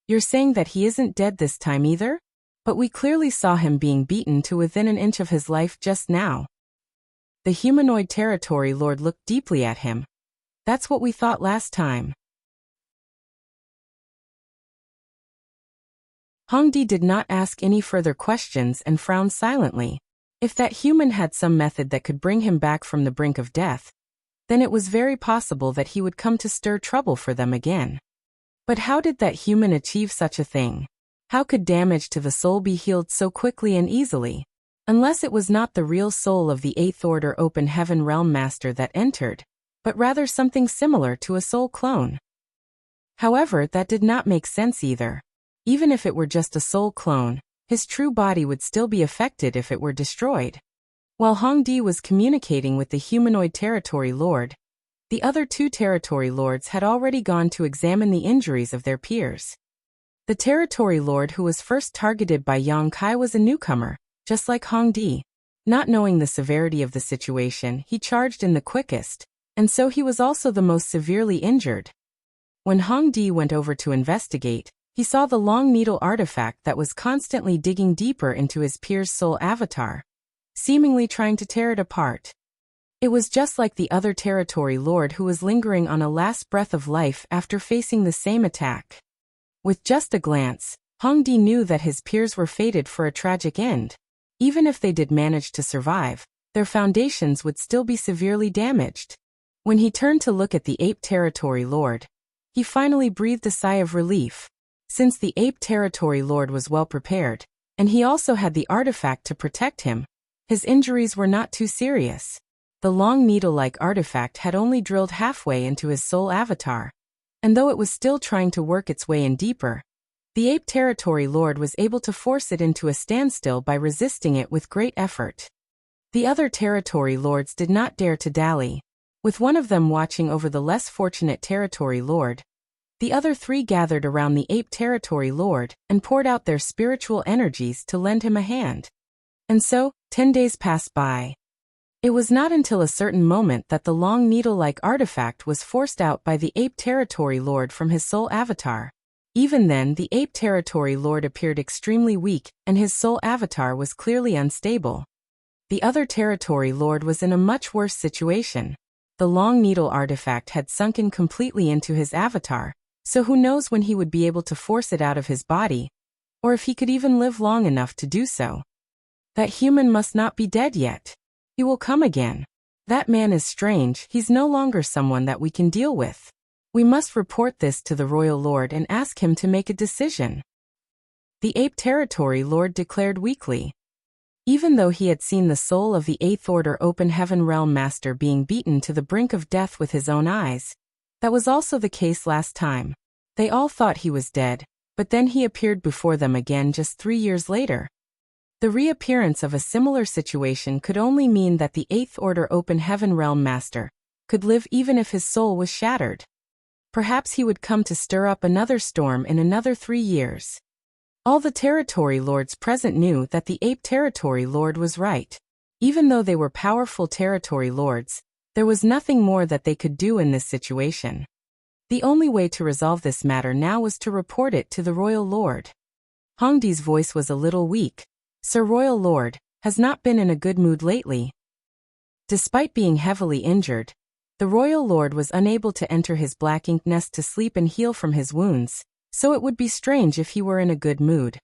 You're saying that he isn't dead this time either? But we clearly saw him being beaten to within an inch of his life just now. The humanoid territory lord looked deeply at him. That's what we thought last time. Hongdi did not ask any further questions and frowned silently. If that human had some method that could bring him back from the brink of death, then it was very possible that he would come to stir trouble for them again. But how did that human achieve such a thing? How could damage to the soul be healed so quickly and easily? Unless it was not the real soul of the 8th Order Open Heaven Realm Master that entered, but rather something similar to a soul clone. However, that did not make sense either. Even if it were just a soul clone, his true body would still be affected if it were destroyed. While Hongdi was communicating with the humanoid territory lord, the other 2 territory lords had already gone to examine the injuries of their peers. The territory lord who was first targeted by Yang Kai was a newcomer, just like Hongdi. Not knowing the severity of the situation, he charged in the quickest, and so he was also the most severely injured. When Hongdi went over to investigate, he saw the long needle artifact that was constantly digging deeper into his peer's soul avatar, seemingly trying to tear it apart. It was just like the other territory lord who was lingering on a last breath of life after facing the same attack. With just a glance, Hongdi knew that his peers were fated for a tragic end. Even if they did manage to survive, their foundations would still be severely damaged. When he turned to look at the ape territory lord, he finally breathed a sigh of relief. Since the ape territory lord was well prepared, and he also had the artifact to protect him, his injuries were not too serious. The long needle-like artifact had only drilled halfway into his soul avatar, and though it was still trying to work its way in deeper, the ape territory lord was able to force it into a standstill by resisting it with great effort. The other territory lords did not dare to dally. With one of them watching over the less fortunate territory lord, the other three gathered around the ape territory lord and poured out their spiritual energies to lend him a hand. And so, 10 days passed by. It was not until a certain moment that the long needle-like artifact was forced out by the ape territory lord from his soul avatar. Even then, the ape territory lord appeared extremely weak, and his soul avatar was clearly unstable. The other territory lord was in a much worse situation. The long needle artifact had sunken completely into his avatar, so who knows when he would be able to force it out of his body, or if he could even live long enough to do so. That human must not be dead yet. He will come again. That man is strange, he's no longer someone that we can deal with. We must report this to the royal lord and ask him to make a decision. The ape territory lord declared weakly. Even though he had seen the soul of the Eighth Order Open Heaven Realm Master being beaten to the brink of death with his own eyes, that was also the case last time. They all thought he was dead, but then he appeared before them again just 3 years later. The reappearance of a similar situation could only mean that the Eighth Order Open Heaven Realm Master could live even if his soul was shattered. Perhaps he would come to stir up another storm in another 3 years. All the territory lords present knew that the ape territory lord was right. Even though they were powerful territory lords, there was nothing more that they could do in this situation. The only way to resolve this matter now was to report it to the royal lord. Hongdi's voice was a little weak. Sir Royal Lord has not been in a good mood lately. Despite being heavily injured, the royal lord was unable to enter his black ink nest to sleep and heal from his wounds, so it would be strange if he were in a good mood.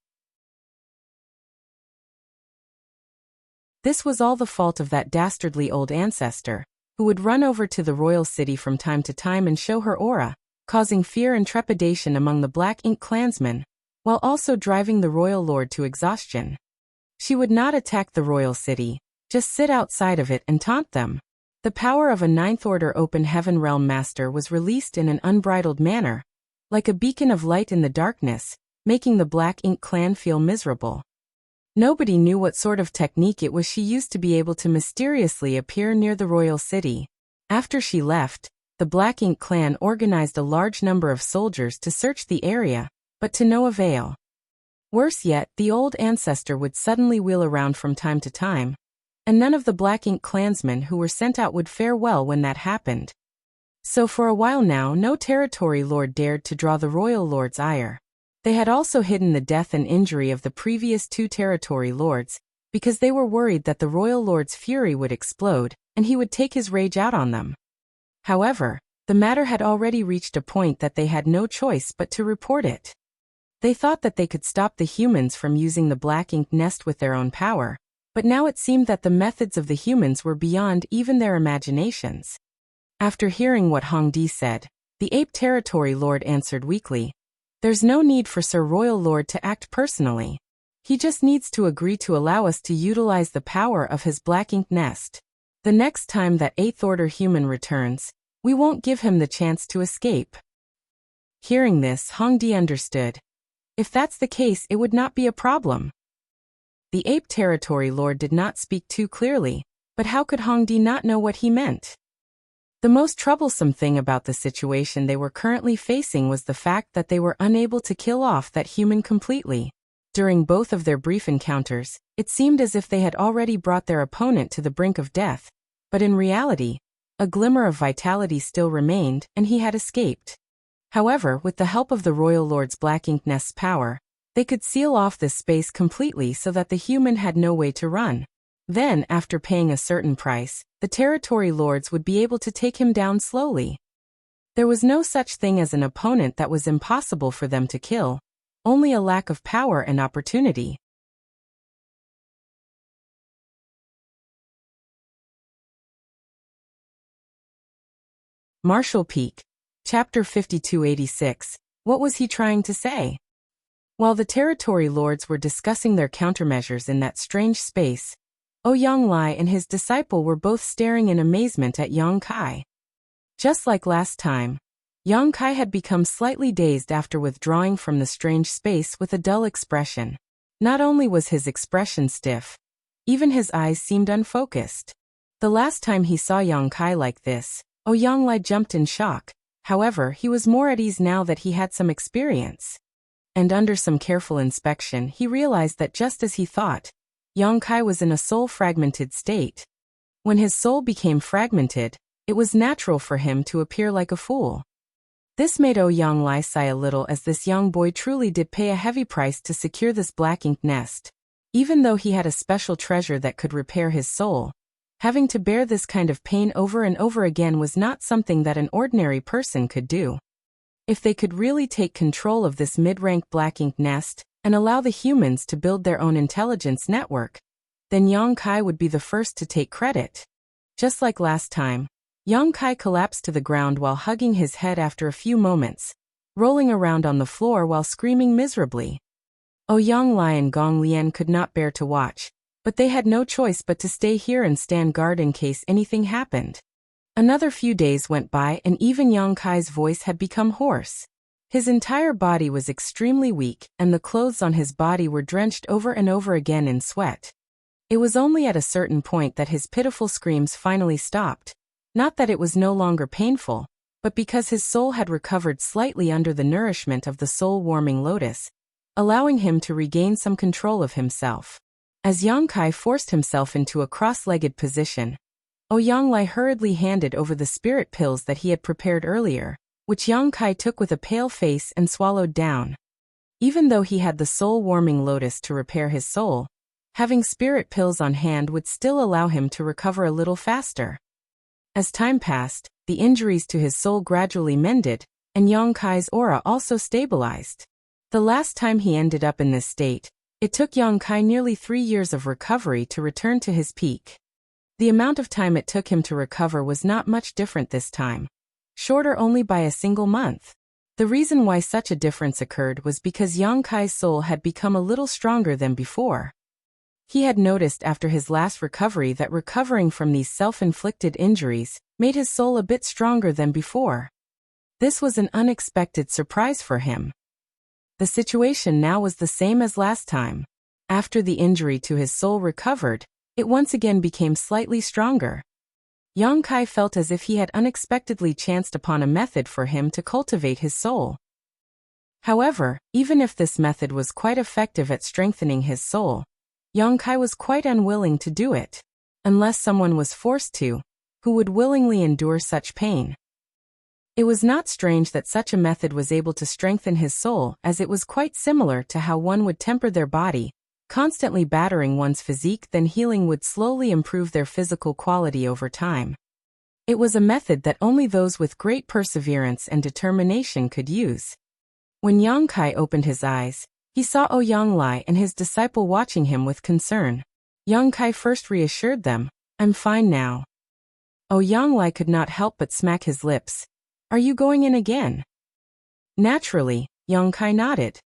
This was all the fault of that dastardly old ancestor, who would run over to the royal city from time to time and show her aura, causing fear and trepidation among the Black Ink clansmen, while also driving the royal lord to exhaustion. She would not attack the royal city, just sit outside of it and taunt them. The power of a Ninth Order Open Heaven Realm Master was released in an unbridled manner, like a beacon of light in the darkness, making the Black Ink clan feel miserable. Nobody knew what sort of technique it was she used to be able to mysteriously appear near the royal city. After she left, the Black Ink clan organized a large number of soldiers to search the area, but to no avail. Worse yet, the old ancestor would suddenly wheel around from time to time, and none of the Black Ink clansmen who were sent out would fare well when that happened. So for a while now no territory lord dared to draw the royal lord's ire. They had also hidden the death and injury of the previous 2 territory lords, because they were worried that the royal lord's fury would explode, and he would take his rage out on them. However, the matter had already reached a point that they had no choice but to report it. They thought that they could stop the humans from using the Black Ink nest with their own power, but now it seemed that the methods of the humans were beyond even their imaginations. After hearing what Hongdi said, the ape territory lord answered weakly, "There's no need for Sir Royal Lord to act personally. He just needs to agree to allow us to utilize the power of his Black Ink nest. The next time that Eighth Order human returns, we won't give him the chance to escape." Hearing this, Hongdi understood. If that's the case, it would not be a problem. The ape territory lord did not speak too clearly, but how could Hongdi not know what he meant? The most troublesome thing about the situation they were currently facing was the fact that they were unable to kill off that human completely. During both of their brief encounters, it seemed as if they had already brought their opponent to the brink of death, but in reality, a glimmer of vitality still remained and he had escaped. However, with the help of the Royal Lord's Black Ink nest's power, they could seal off this space completely so that the human had no way to run. Then, after paying a certain price, the territory lords would be able to take him down slowly. There was no such thing as an opponent that was impossible for them to kill, only a lack of power and opportunity. Marshall Peak. Chapter 5286. What was he trying to say? While the territory lords were discussing their countermeasures in that strange space, Ouyang Lai and his disciple were both staring in amazement at Yang Kai. Just like last time, Yang Kai had become slightly dazed after withdrawing from the strange space with a dull expression. Not only was his expression stiff, even his eyes seemed unfocused. The last time he saw Yang Kai like this, Ouyang Lai jumped in shock. However, he was more at ease now that he had some experience. And under some careful inspection, he realized that just as he thought, Yang Kai was in a soul-fragmented state. When his soul became fragmented, it was natural for him to appear like a fool. This made Ouyang Lai sigh a little, as this young boy truly did pay a heavy price to secure this black ink nest. Even though he had a special treasure that could repair his soul, having to bear this kind of pain over and over again was not something that an ordinary person could do. If they could really take control of this mid-rank black ink nest and allow the humans to build their own intelligence network, then Yang Kai would be the first to take credit. Just like last time, Yang Kai collapsed to the ground while hugging his head after a few moments, rolling around on the floor while screaming miserably. Ouyang Lai and Gong Lian could not bear to watch, but they had no choice but to stay here and stand guard in case anything happened. Another few days went by and even Yang Kai's voice had become hoarse. His entire body was extremely weak and the clothes on his body were drenched over and over again in sweat. It was only at a certain point that his pitiful screams finally stopped. Not that it was no longer painful, but because his soul had recovered slightly under the nourishment of the soul-warming lotus, allowing him to regain some control of himself. As Yang Kai forced himself into a cross-legged position, Ouyang Lai hurriedly handed over the spirit pills that he had prepared earlier, which Yang Kai took with a pale face and swallowed down. Even though he had the soul-warming lotus to repair his soul, having spirit pills on hand would still allow him to recover a little faster. As time passed, the injuries to his soul gradually mended, and Yang Kai's aura also stabilized. The last time he ended up in this state, it took Yang Kai nearly 3 years of recovery to return to his peak. The amount of time it took him to recover was not much different this time, shorter only by a single month. The reason why such a difference occurred was because Yang Kai's soul had become a little stronger than before. He had noticed after his last recovery that recovering from these self-inflicted injuries made his soul a bit stronger than before. This was an unexpected surprise for him. The situation now was the same as last time. After the injury to his soul recovered, it once again became slightly stronger. Yang Kai felt as if he had unexpectedly chanced upon a method for him to cultivate his soul. However, even if this method was quite effective at strengthening his soul, Yang Kai was quite unwilling to do it, unless someone was forced to, who would willingly endure such pain. It was not strange that such a method was able to strengthen his soul, as it was quite similar to how one would temper their body, constantly battering one's physique, then healing would slowly improve their physical quality over time. It was a method that only those with great perseverance and determination could use. When Yang Kai opened his eyes, he saw Ouyang Lai and his disciple watching him with concern. Yang Kai first reassured them, "I'm fine now." Ouyang Lai could not help but smack his lips. "Are you going in again?" Naturally, Yang Kai nodded.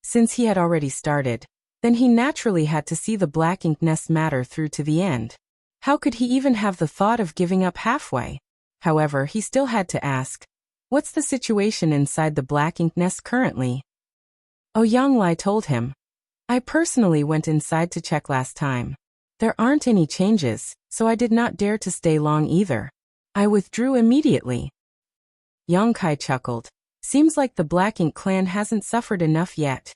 Since he had already started, then he naturally had to see the black ink nest matter through to the end. How could he even have the thought of giving up halfway? However, he still had to ask, "What's the situation inside the black ink nest currently?" Ouyang Lai told him, "I personally went inside to check last time. There aren't any changes, so I did not dare to stay long either. I withdrew immediately." Yang Kai chuckled. "Seems like the Black Ink clan hasn't suffered enough yet."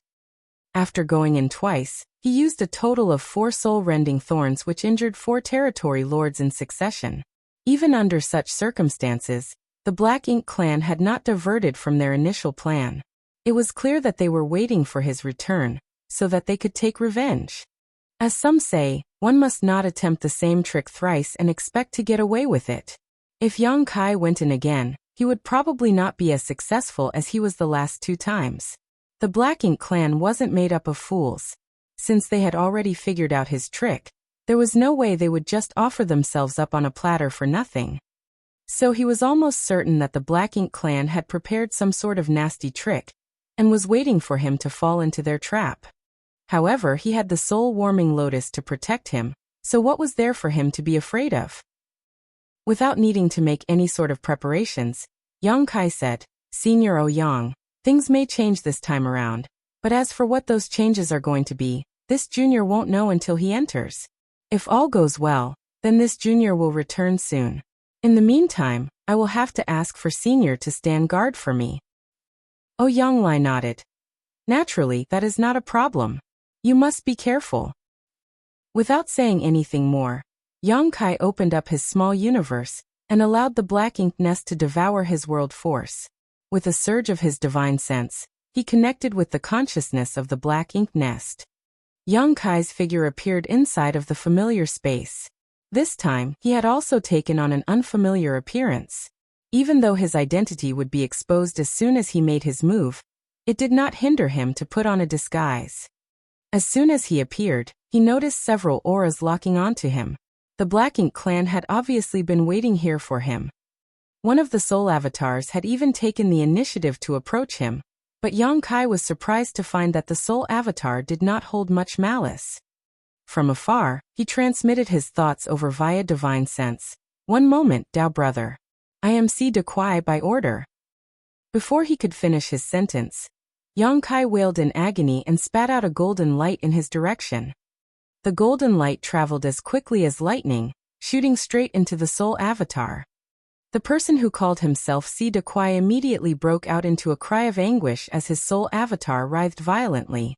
After going in twice, he used a total of 4 soul-rending thorns which injured 4 territory lords in succession. Even under such circumstances, the Black Ink clan had not diverted from their initial plan. It was clear that they were waiting for his return, so that they could take revenge. As some say, one must not attempt the same trick thrice and expect to get away with it. If Yang Kai went in again, he would probably not be as successful as he was the last 2 times. The Black Ink clan wasn't made up of fools. Since they had already figured out his trick, there was no way they would just offer themselves up on a platter for nothing. So he was almost certain that the Black Ink clan had prepared some sort of nasty trick, and was waiting for him to fall into their trap. However, he had the soul-warming lotus to protect him, so what was there for him to be afraid of? Without needing to make any sort of preparations, Yang Kai said, "Senior Yang, things may change this time around, but as for what those changes are going to be, this junior won't know until he enters. If all goes well, then this junior will return soon. In the meantime, I will have to ask for senior to stand guard for me." Yang Lai nodded. "Naturally, that is not a problem. You must be careful." Without saying anything more, Yang Kai opened up his small universe and allowed the Black Ink nest to devour his world force. With a surge of his divine sense, he connected with the consciousness of the Black Ink nest. Yang Kai's figure appeared inside of the familiar space. This time, he had also taken on an unfamiliar appearance. Even though his identity would be exposed as soon as he made his move, it did not hinder him to put on a disguise. As soon as he appeared, he noticed several auras locking onto him. The Black Ink clan had obviously been waiting here for him. One of the soul avatars had even taken the initiative to approach him, but Yang Kai was surprised to find that the soul avatar did not hold much malice. From afar, he transmitted his thoughts over via divine sense. "One moment, Dao brother. I am Si De Kuai by order." Before he could finish his sentence, Yang Kai wailed in agony and spat out a golden light in his direction. The golden light traveled as quickly as lightning, shooting straight into the soul avatar. The person who called himself Si De Kuai immediately broke out into a cry of anguish as his soul avatar writhed violently.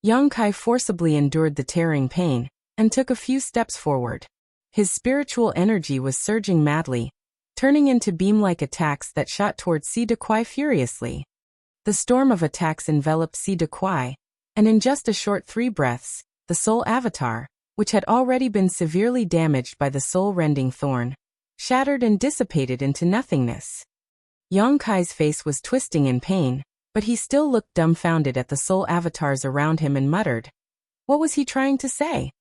Yang Kai forcibly endured the tearing pain and took a few steps forward. His spiritual energy was surging madly, turning into beam-like attacks that shot towards Si De Kuai furiously. The storm of attacks enveloped Si De Kuai, and in just a short 3 breaths, the soul avatar, which had already been severely damaged by the soul-rending thorn, shattered and dissipated into nothingness. Yang Kai's face was twisting in pain, but he still looked dumbfounded at the soul avatars around him and muttered. What was he trying to say?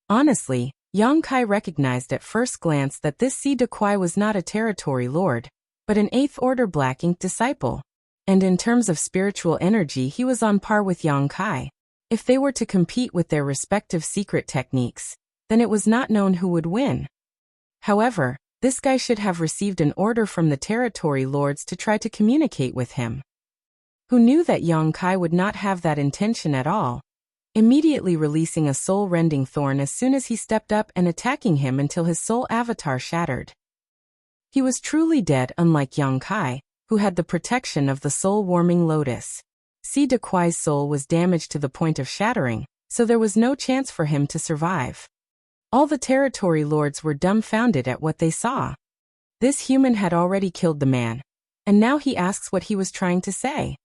Honestly, Yang Kai recognized at first glance that this Si De Kuai was not a territory lord, but an 8th Order Black Ink disciple. And in terms of spiritual energy he was on par with Yang Kai. If they were to compete with their respective secret techniques, then it was not known who would win. However, this guy should have received an order from the territory lords to try to communicate with him. Who knew that Yang Kai would not have that intention at all, immediately releasing a soul-rending thorn as soon as he stepped up and attacking him until his soul avatar shattered. He was truly dead, unlike Yang Kai, who had the protection of the soul-warming lotus. Si De Kuai's soul was damaged to the point of shattering, so there was no chance for him to survive. All the territory lords were dumbfounded at what they saw. This human had already killed the man, and now he asks what he was trying to say.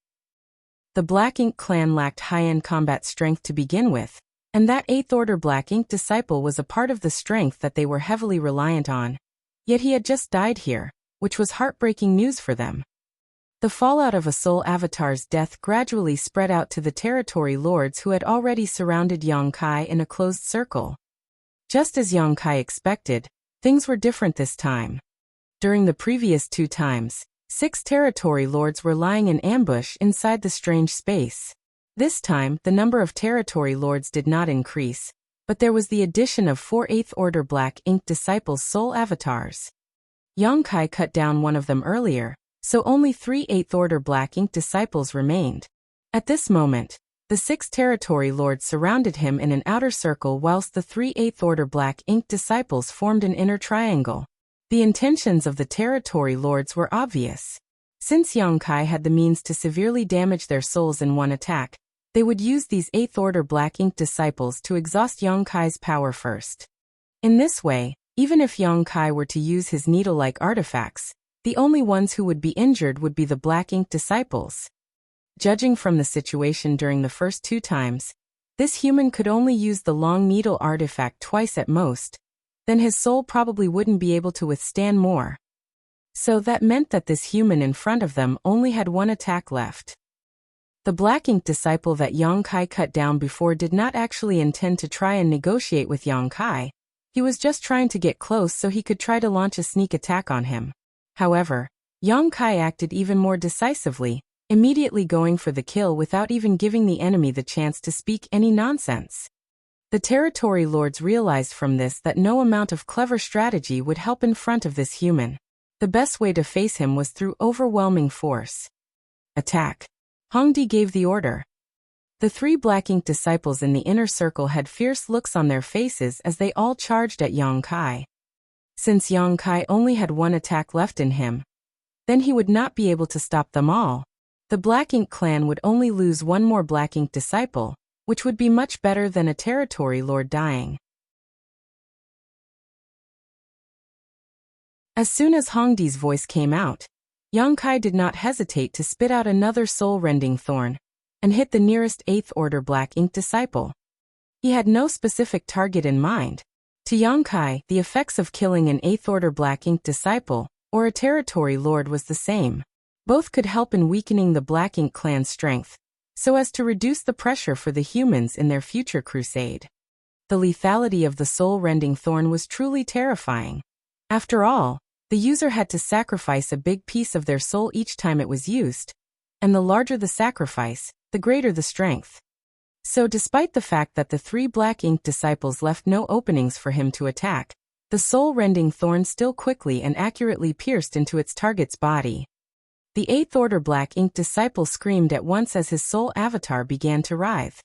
The Black Ink clan lacked high-end combat strength to begin with, and that 8th Order Black Ink disciple was a part of the strength that they were heavily reliant on. Yet he had just died here, which was heartbreaking news for them. The fallout of a soul avatar's death gradually spread out to the territory lords who had already surrounded Yang Kai in a closed circle. Just as Yang Kai expected, things were different this time. During the previous 2 times, 6 territory lords were lying in ambush inside the strange space. This time, the number of territory lords did not increase, but there was the addition of 4 8th Order Black Ink disciples' soul avatars. Yang Kai cut down one of them earlier, so only 3 8th Order Black Ink disciples remained. At this moment, the 6 territory lords surrounded him in an outer circle whilst the 3 8th Order Black Ink disciples formed an inner triangle. The intentions of the territory lords were obvious. Since Yang Kai had the means to severely damage their souls in one attack, they would use these 8th Order Black Ink disciples to exhaust Yang Kai's power first. In this way, even if Yang Kai were to use his needle-like artifacts, the only ones who would be injured would be the Black Ink disciples. Judging from the situation during the first 2 times, this human could only use the long needle artifact twice at most, then his soul probably wouldn't be able to withstand more. So that meant that this human in front of them only had 1 attack left. The black ink disciple that Yang Kai cut down before did not actually intend to try and negotiate with Yang Kai. He was just trying to get close so he could try to launch a sneak attack on him. However, Yang Kai acted even more decisively, immediately going for the kill without even giving the enemy the chance to speak any nonsense. The territory lords realized from this that no amount of clever strategy would help in front of this human. The best way to face him was through overwhelming force. Attack. Hongdi gave the order. The three black ink disciples in the inner circle had fierce looks on their faces as they all charged at Yang Kai. Since Yang Kai only had one attack left in him, then he would not be able to stop them all. The Black Ink clan would only lose one more Black Ink disciple, which would be much better than a territory lord dying. As soon as Hongdi's voice came out, Yang Kai did not hesitate to spit out another soul-rending thorn and hit the nearest 8th Order Black Ink disciple. He had no specific target in mind. To Yang Kai, the effects of killing an 8th Order Black Ink disciple or a territory lord was the same. Both could help in weakening the Black Ink clan's strength, so as to reduce the pressure for the humans in their future crusade. The lethality of the soul-rending thorn was truly terrifying. After all, the user had to sacrifice a big piece of their soul each time it was used, and the larger the sacrifice, the greater the strength. So despite the fact that the 3 Black Ink disciples left no openings for him to attack, the soul-rending thorn still quickly and accurately pierced into its target's body. The 8th Order Black Ink disciple screamed at once as his soul avatar began to writhe.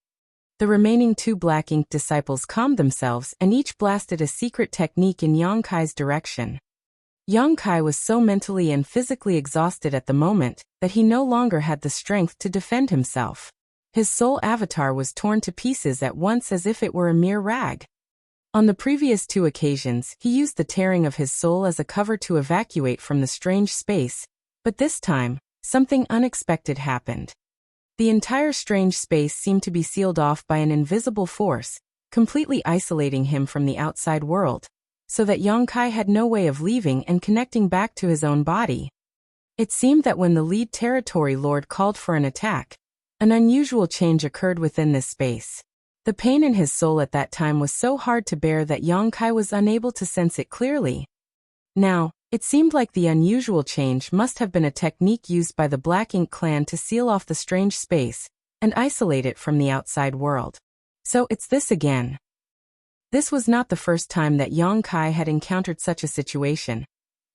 The remaining 2 Black Ink disciples calmed themselves and each blasted a secret technique in Yang Kai's direction. Yang Kai was so mentally and physically exhausted at the moment that he no longer had the strength to defend himself. His soul avatar was torn to pieces at once as if it were a mere rag. On the previous 2 occasions, he used the tearing of his soul as a cover to evacuate from the strange space, but this time, something unexpected happened. The entire strange space seemed to be sealed off by an invisible force, completely isolating him from the outside world, so that Yang Kai had no way of leaving and connecting back to his own body. It seemed that when the lead territory lord called for an attack, an unusual change occurred within this space. The pain in his soul at that time was so hard to bear that Yang Kai was unable to sense it clearly. Now, it seemed like the unusual change must have been a technique used by the Black Ink clan to seal off the strange space and isolate it from the outside world. So it's this again. This was not the first time that Yang Kai had encountered such a situation,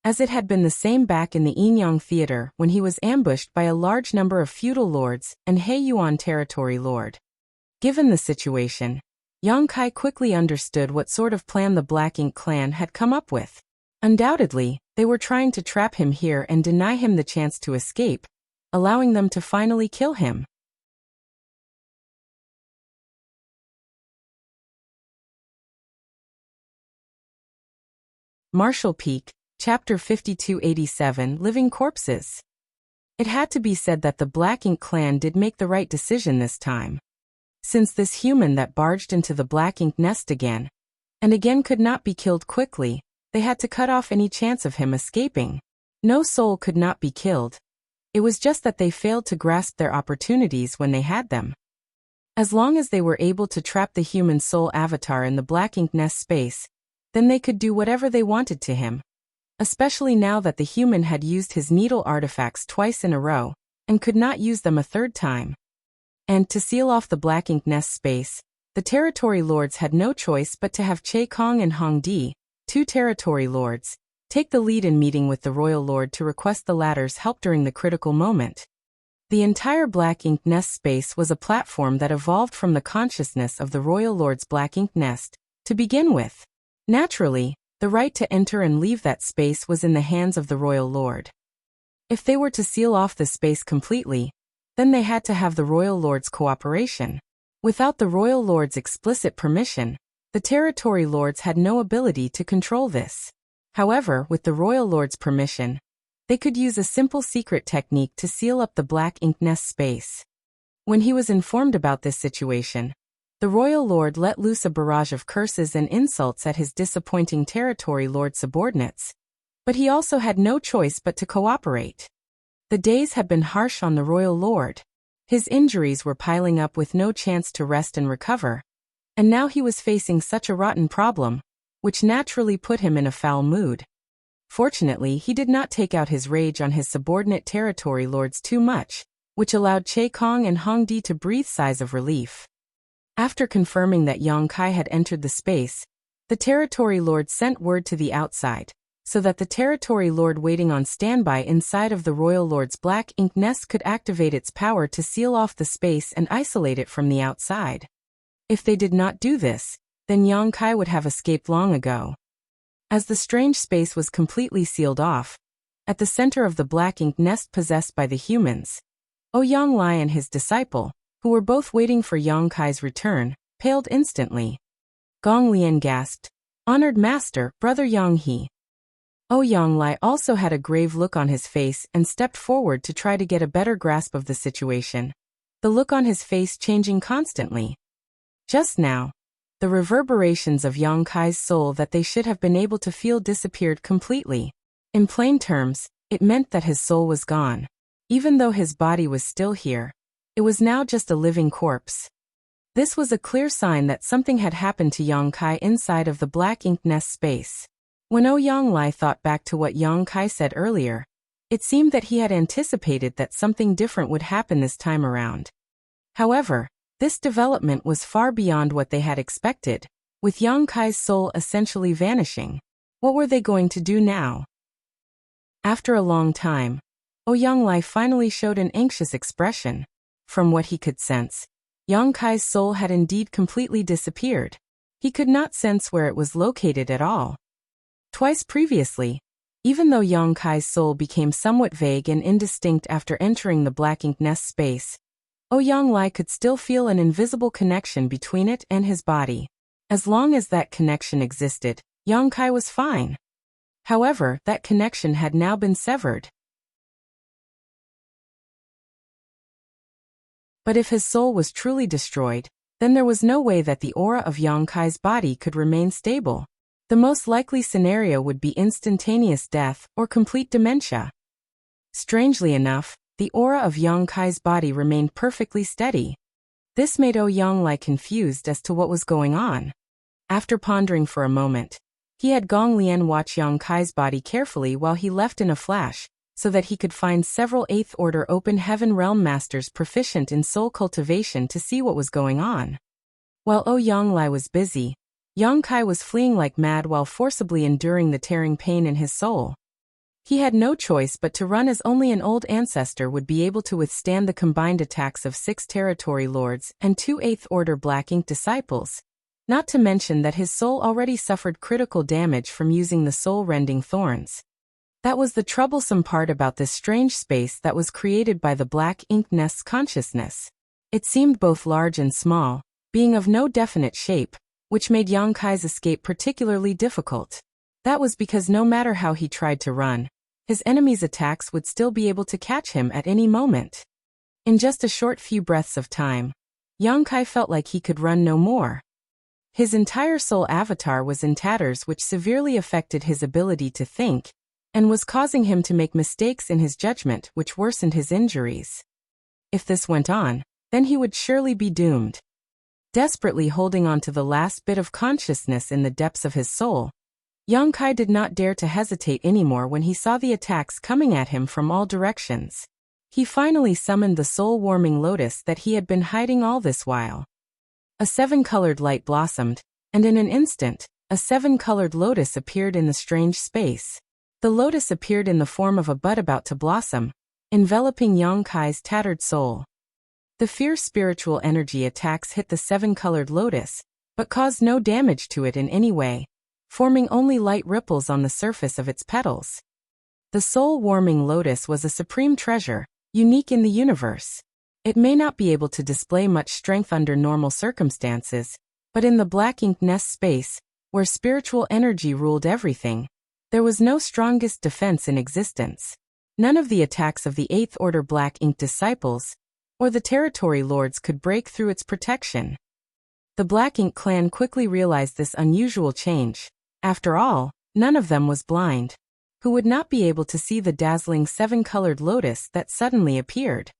as it had been the same back in the Yinyang Theater when he was ambushed by a large number of feudal lords and Heiyuan territory lord. Given the situation, Yang Kai quickly understood what sort of plan the Black Ink clan had come up with. Undoubtedly, they were trying to trap him here and deny him the chance to escape, allowing them to finally kill him. Marshall Peak, Chapter 5287, Living Corpses. It had to be said that the Black Ink clan did make the right decision this time. Since this human that barged into the Black Ink nest again, and again could not be killed quickly, they had to cut off any chance of him escaping. No soul could not be killed. It was just that they failed to grasp their opportunities when they had them. As long as they were able to trap the human soul avatar in the Black Ink nest space, then they could do whatever they wanted to him. Especially now that the human had used his needle artifacts twice in a row, and could not use them a third time. And to seal off the Black Ink nest space, the territory lords had no choice but to have Che Kong and Hong Di, 2 territory lords, take the lead in meeting with the royal lord to request the latter's help during the critical moment. The entire Black Ink nest space was a platform that evolved from the consciousness of the royal lord's Black Ink nest, to begin with. Naturally, the right to enter and leave that space was in the hands of the royal lord. If they were to seal off the space completely, then they had to have the royal lord's cooperation. Without the royal lord's explicit permission, the territory lords had no ability to control this. However, with the royal lord's permission, they could use a simple secret technique to seal up the Black Ink nest space. When he was informed about this situation, the royal lord let loose a barrage of curses and insults at his disappointing territory lord subordinates, but he also had no choice but to cooperate. The days had been harsh on the royal lord. His injuries were piling up with no chance to rest and recover, and now he was facing such a rotten problem, which naturally put him in a foul mood. Fortunately, he did not take out his rage on his subordinate territory lords too much, which allowed Che Kong and Hong Di to breathe sighs of relief. After confirming that Yang Kai had entered the space, the territory lord sent word to the outside, so that the territory lord waiting on standby inside of the royal lord's black ink nest could activate its power to seal off the space and isolate it from the outside. If they did not do this, then Yang Kai would have escaped long ago. As the strange space was completely sealed off, at the center of the black ink nest possessed by the humans, Yang Lai and his disciple, who were both waiting for Yang Kai's return, paled instantly. Gong Lian gasped, "Honored master, brother Yang He." Yang Lai also had a grave look on his face and stepped forward to try to get a better grasp of the situation, the look on his face changing constantly. Just now, the reverberations of Yang Kai's soul that they should have been able to feel disappeared completely. In plain terms, it meant that his soul was gone. Even though his body was still here, it was now just a living corpse. This was a clear sign that something had happened to Yang Kai inside of the black ink nest space. When Yang Lai thought back to what Yang Kai said earlier, it seemed that he had anticipated that something different would happen this time around. However, this development was far beyond what they had expected, with Yang Kai's soul essentially vanishing. What were they going to do now? After a long time, Yang Lai finally showed an anxious expression. From what he could sense, Yang Kai's soul had indeed completely disappeared. He could not sense where it was located at all. Twice previously, even though Yang Kai's soul became somewhat vague and indistinct after entering the black ink nest space, Yang Lai could still feel an invisible connection between it and his body. As long as that connection existed, Yang Kai was fine. However, that connection had now been severed. But if his soul was truly destroyed, then there was no way that the aura of Yang Kai's body could remain stable. The most likely scenario would be instantaneous death or complete dementia. Strangely enough, the aura of Yang Kai's body remained perfectly steady. This made Yang Lai confused as to what was going on. After pondering for a moment, he had Gong Lian watch Yang Kai's body carefully while he left in a flash, so that he could find several 8th Order Open Heaven Realm Masters proficient in soul cultivation to see what was going on. While Yang Lai was busy, Yang Kai was fleeing like mad while forcibly enduring the tearing pain in his soul. He had no choice but to run as only an old ancestor would be able to withstand the combined attacks of 6 territory lords and 2 8th Order Black Ink disciples, not to mention that his soul already suffered critical damage from using the soul-rending thorns. That was the troublesome part about this strange space that was created by the black ink nest's consciousness. It seemed both large and small, being of no definite shape, which made Yang Kai's escape particularly difficult. That was because no matter how he tried to run, his enemy's attacks would still be able to catch him at any moment. In just a short few breaths of time, Yang Kai felt like he could run no more. His entire soul avatar was in tatters, which severely affected his ability to think, and was causing him to make mistakes in his judgment, which worsened his injuries. If this went on, then he would surely be doomed. Desperately holding on to the last bit of consciousness in the depths of his soul, Yang Kai did not dare to hesitate anymore when he saw the attacks coming at him from all directions. He finally summoned the soul-warming lotus that he had been hiding all this while. A 7-colored light blossomed, and in an instant, a 7-colored lotus appeared in the strange space. The lotus appeared in the form of a bud about to blossom, enveloping Yang Kai's tattered soul. The fierce spiritual energy attacks hit the 7-colored lotus, but caused no damage to it in any way, forming only light ripples on the surface of its petals. The soul-warming lotus was a supreme treasure, unique in the universe. It may not be able to display much strength under normal circumstances, but in the black ink nest space, where spiritual energy ruled everything, there was no strongest defense in existence. None of the attacks of the 8th Order Black Ink disciples, or the territory lords could break through its protection. The Black Ink clan quickly realized this unusual change. After all, none of them was blind. Who would not be able to see the dazzling 7-colored lotus that suddenly appeared?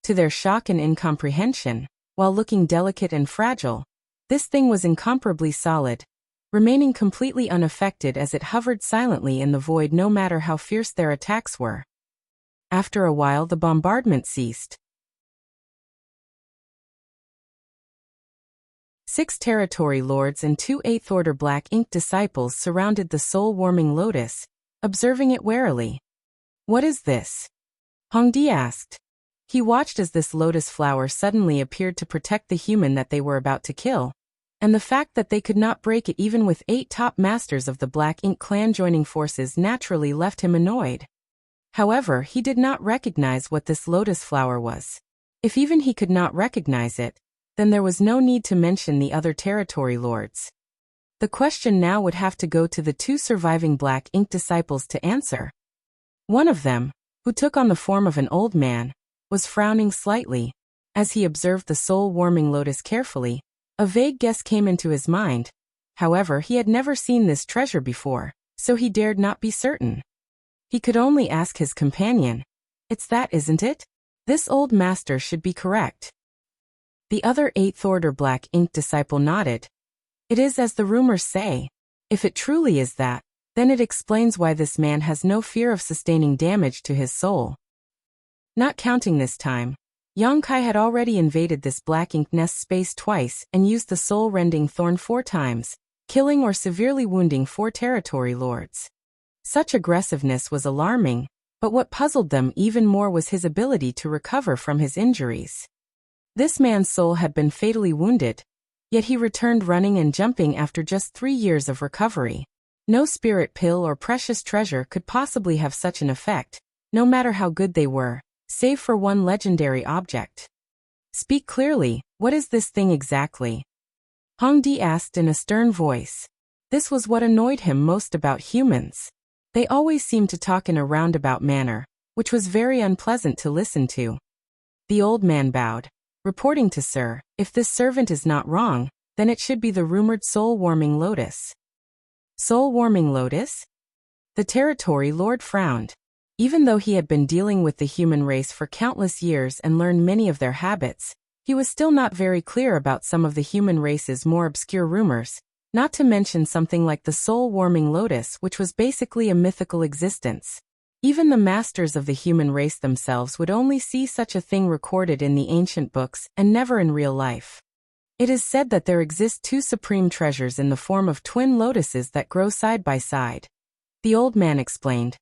To their shock and incomprehension, while looking delicate and fragile, this thing was incomparably solid, remaining completely unaffected as it hovered silently in the void no matter how fierce their attacks were. After a while the bombardment ceased. 6 territory lords and 2 8th Order Black Ink disciples surrounded the soul-warming lotus, observing it warily. "What is this?" Hongdi asked. He watched as this lotus flower suddenly appeared to protect the human that they were about to kill, and the fact that they could not break it even with 8 top masters of the Black Ink clan joining forces naturally left him annoyed. However, he did not recognize what this lotus flower was. If even he could not recognize it, then there was no need to mention the other territory lords. The question now would have to go to the 2 surviving Black Ink disciples to answer. One of them, who took on the form of an old man, was frowning slightly. As he observed the soul-warming lotus carefully, a vague guess came into his mind. However, he had never seen this treasure before, so he dared not be certain. He could only ask his companion, "It's that, isn't it? This old master should be correct." The other 8th Order Black Ink disciple nodded. "It is as the rumors say. If it truly is that, then it explains why this man has no fear of sustaining damage to his soul." Not counting this time, Yongkai had already invaded this Black Ink nest space twice and used the soul-rending thorn 4 times, killing or severely wounding 4 territory lords. Such aggressiveness was alarming, but what puzzled them even more was his ability to recover from his injuries. This man's soul had been fatally wounded, yet he returned running and jumping after just 3 years of recovery. No spirit pill or precious treasure could possibly have such an effect, no matter how good they were, save for one legendary object. "Speak clearly, what is this thing exactly?" Hongdi asked in a stern voice. This was what annoyed him most about humans. They always seemed to talk in a roundabout manner, which was very unpleasant to listen to. The old man bowed, reporting to Sir, "If this servant is not wrong, then it should be the rumored soul-warming lotus." Soul-warming lotus? The territory lord frowned. Even though he had been dealing with the human race for countless years and learned many of their habits, he was still not very clear about some of the human race's more obscure rumors, not to mention something like the soul-warming lotus, which was basically a mythical existence. Even the masters of the human race themselves would only see such a thing recorded in the ancient books and never in real life. It is said that there exist 2 supreme treasures in the form of twin lotuses that grow side by side. The old man explained.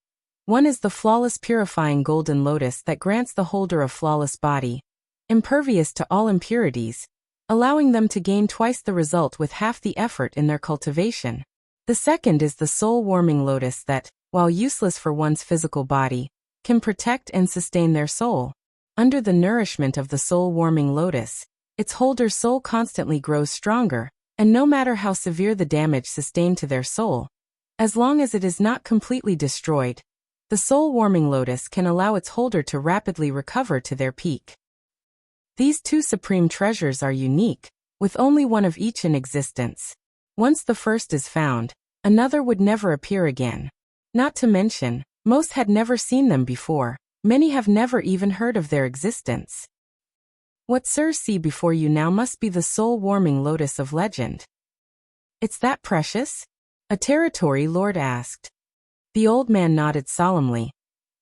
One is the flawless purifying golden lotus that grants the holder a flawless body, impervious to all impurities, allowing them to gain twice the result with half the effort in their cultivation. The second is the soul-warming lotus that, while useless for one's physical body, can protect and sustain their soul. Under the nourishment of the soul-warming lotus, its holder's soul constantly grows stronger, and no matter how severe the damage sustained to their soul, as long as it is not completely destroyed, the soul-warming lotus can allow its holder to rapidly recover to their peak. These 2 supreme treasures are unique, with only one of each in existence. Once the first is found, another would never appear again. Not to mention, most had never seen them before, many have never even heard of their existence. What Sir see before you now must be the soul-warming lotus of legend. It's that precious? A territory lord asked. The old man nodded solemnly.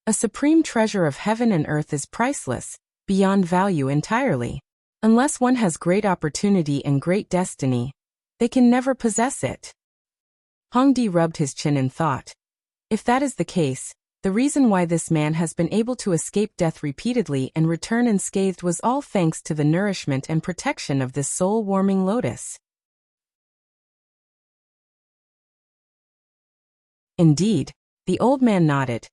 A supreme treasure of heaven and earth is priceless, beyond value entirely. Unless one has great opportunity and great destiny, they can never possess it. Hongdi rubbed his chin in thought. If that is the case, the reason why this man has been able to escape death repeatedly and return unscathed was all thanks to the nourishment and protection of this soul-warming lotus. Indeed, the old man nodded.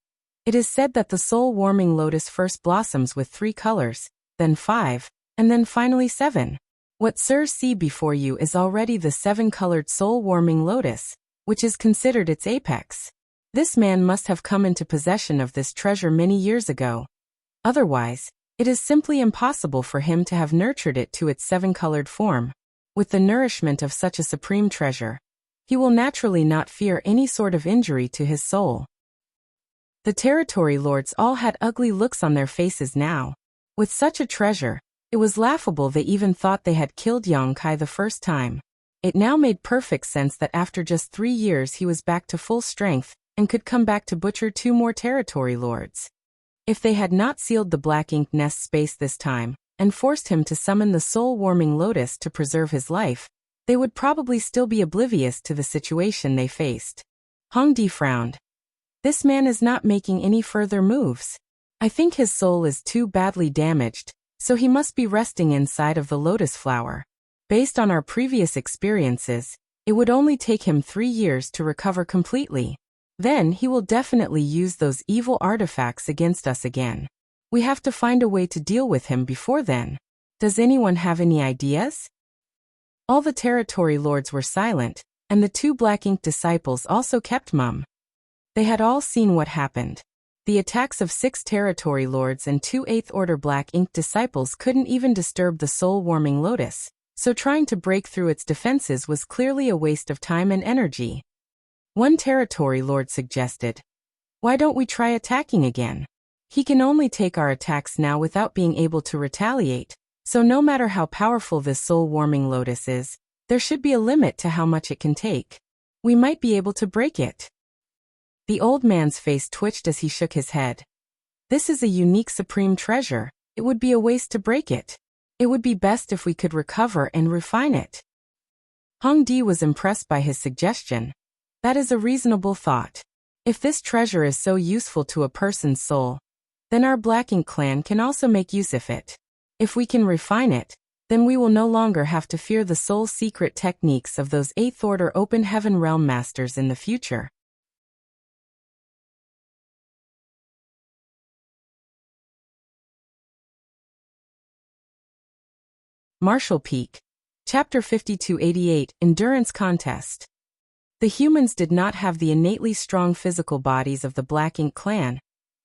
It is said that the soul-warming lotus first blossoms with 3 colors, then 5, and then finally 7. What Sir see before you is already the 7-colored soul-warming lotus, which is considered its apex. This man must have come into possession of this treasure many years ago. Otherwise, it is simply impossible for him to have nurtured it to its 7-colored form. With the nourishment of such a supreme treasure, he will naturally not fear any sort of injury to his soul. The territory lords all had ugly looks on their faces now. With such a treasure, it was laughable they even thought they had killed Yang Kai the first time. It now made perfect sense that after just 3 years he was back to full strength and could come back to butcher 2 more territory lords. If they had not sealed the black ink nest space this time, and forced him to summon the soul-warming lotus to preserve his life, they would probably still be oblivious to the situation they faced. Hong Di frowned. This man is not making any further moves. I think his soul is too badly damaged, so he must be resting inside of the lotus flower. Based on our previous experiences, it would only take him 3 years to recover completely. Then he will definitely use those evil artifacts against us again. We have to find a way to deal with him before then. Does anyone have any ideas? All the territory lords were silent, and the 2 black ink disciples also kept mum. They had all seen what happened. The attacks of 6 territory lords and 2 8th Order black ink disciples couldn't even disturb the soul-warming lotus, so trying to break through its defenses was clearly a waste of time and energy. One territory lord suggested, "Why don't we try attacking again? He can only take our attacks now without being able to retaliate, so no matter how powerful this soul-warming lotus is, there should be a limit to how much it can take. We might be able to break it." The old man's face twitched as he shook his head. This is a unique supreme treasure. It would be a waste to break it. It would be best if we could recover and refine it. Hong Di was impressed by his suggestion. That is a reasonable thought. If this treasure is so useful to a person's soul, then our Black Ink clan can also make use of it. If we can refine it, then we will no longer have to fear the soul secret techniques of those 8th Order Open Heaven Realm Masters in the future. Marshall Peak. Chapter 5288, Endurance Contest. The humans did not have the innately strong physical bodies of the Black Ink clan,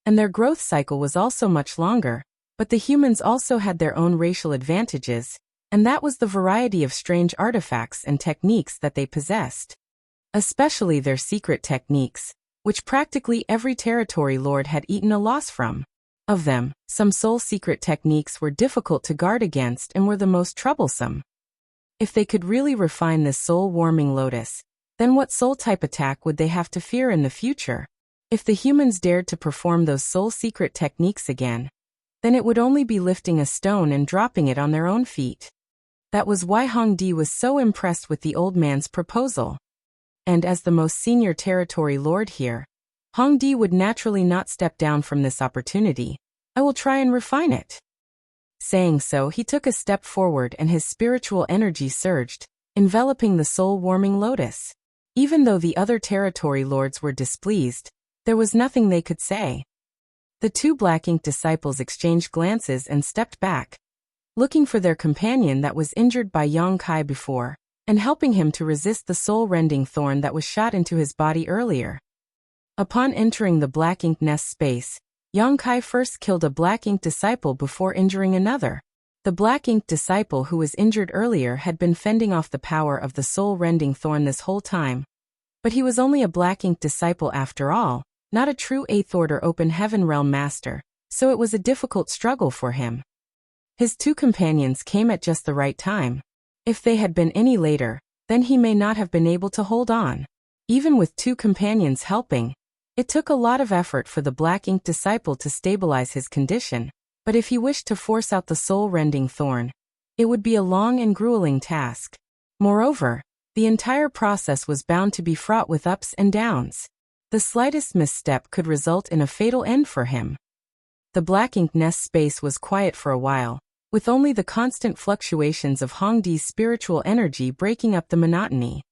and their growth cycle was also much longer, but the humans also had their own racial advantages, and that was the variety of strange artifacts and techniques that they possessed. Especially their secret techniques, which practically every territory lord had eaten a loss from. Of them, some soul secret techniques were difficult to guard against and were the most troublesome. If they could really refine this soul-warming lotus, then what soul-type attack would they have to fear in the future? If the humans dared to perform those soul secret techniques again, then it would only be lifting a stone and dropping it on their own feet. That was why Hong Di was so impressed with the old man's proposal. And as the most senior territory lord here, Hong Di would naturally not step down from this opportunity. I will try and refine it. Saying so, he took a step forward and his spiritual energy surged, enveloping the soul-warming lotus. Even though the other territory lords were displeased, there was nothing they could say. The 2 Black Ink disciples exchanged glances and stepped back, looking for their companion that was injured by Yang Kai before, and helping him to resist the soul-rending thorn that was shot into his body earlier. Upon entering the Black Ink nest space, Yang Kai first killed a Black Ink disciple before injuring another. The Black Ink disciple who was injured earlier had been fending off the power of the soul-rending thorn this whole time. But he was only a Black Ink disciple after all, not a true 8th Order Open Heaven Realm Master, so it was a difficult struggle for him. His 2 companions came at just the right time. If they had been any later, then he may not have been able to hold on. Even with 2 companions helping, it took a lot of effort for the Black Ink disciple to stabilize his condition, but if he wished to force out the soul-rending thorn, it would be a long and grueling task. Moreover, the entire process was bound to be fraught with ups and downs. The slightest misstep could result in a fatal end for him. The Black Ink nest space was quiet for a while, with only the constant fluctuations of Hong Di's spiritual energy breaking up the monotony.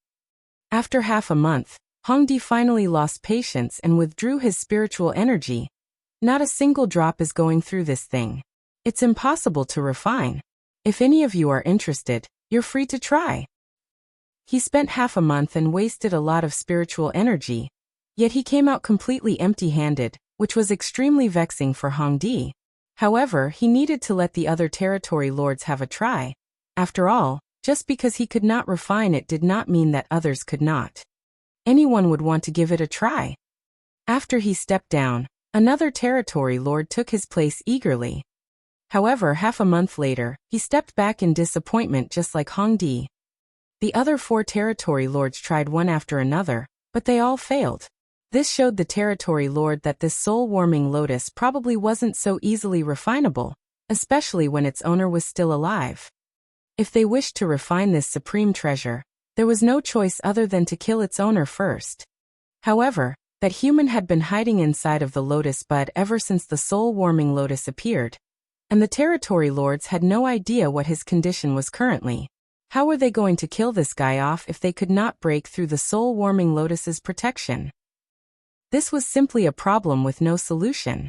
After half a month, Hong Di finally lost patience and withdrew his spiritual energy. Not a single drop is going through this thing. It's impossible to refine. If any of you are interested, you're free to try. He spent half a month and wasted a lot of spiritual energy, yet he came out completely empty-handed, which was extremely vexing for Hong Di. However, he needed to let the other territory lords have a try. After all, just because he could not refine it did not mean that others could not. Anyone would want to give it a try. After he stepped down, another territory lord took his place eagerly. However, half a month later, he stepped back in disappointment just like Hongdi. The other 4 territory lords tried one after another, but they all failed. This showed the territory lord that this soul-warming lotus probably wasn't so easily refinable, especially when its owner was still alive. If they wished to refine this supreme treasure, there was no choice other than to kill its owner first. However, that human had been hiding inside of the lotus bud ever since the soul-warming lotus appeared, and the territory lords had no idea what his condition was currently. How were they going to kill this guy off if they could not break through the soul-warming lotus's protection? This was simply a problem with no solution.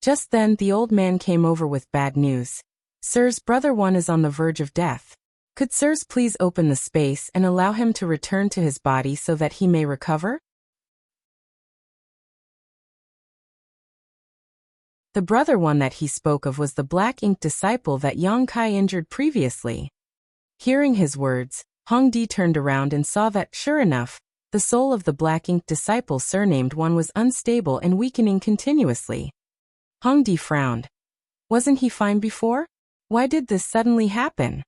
Just then, the old man came over with bad news. Sirs, Brother One is on the verge of death. Could Sirs please open the space and allow him to return to his body so that he may recover? The Brother One that he spoke of was the black ink disciple that Yang Kai injured previously. Hearing his words, Hongdi turned around and saw that, sure enough, the soul of the black ink disciple surnamed one was unstable and weakening continuously. Hongdi frowned. Wasn't he fine before? Why did this suddenly happen?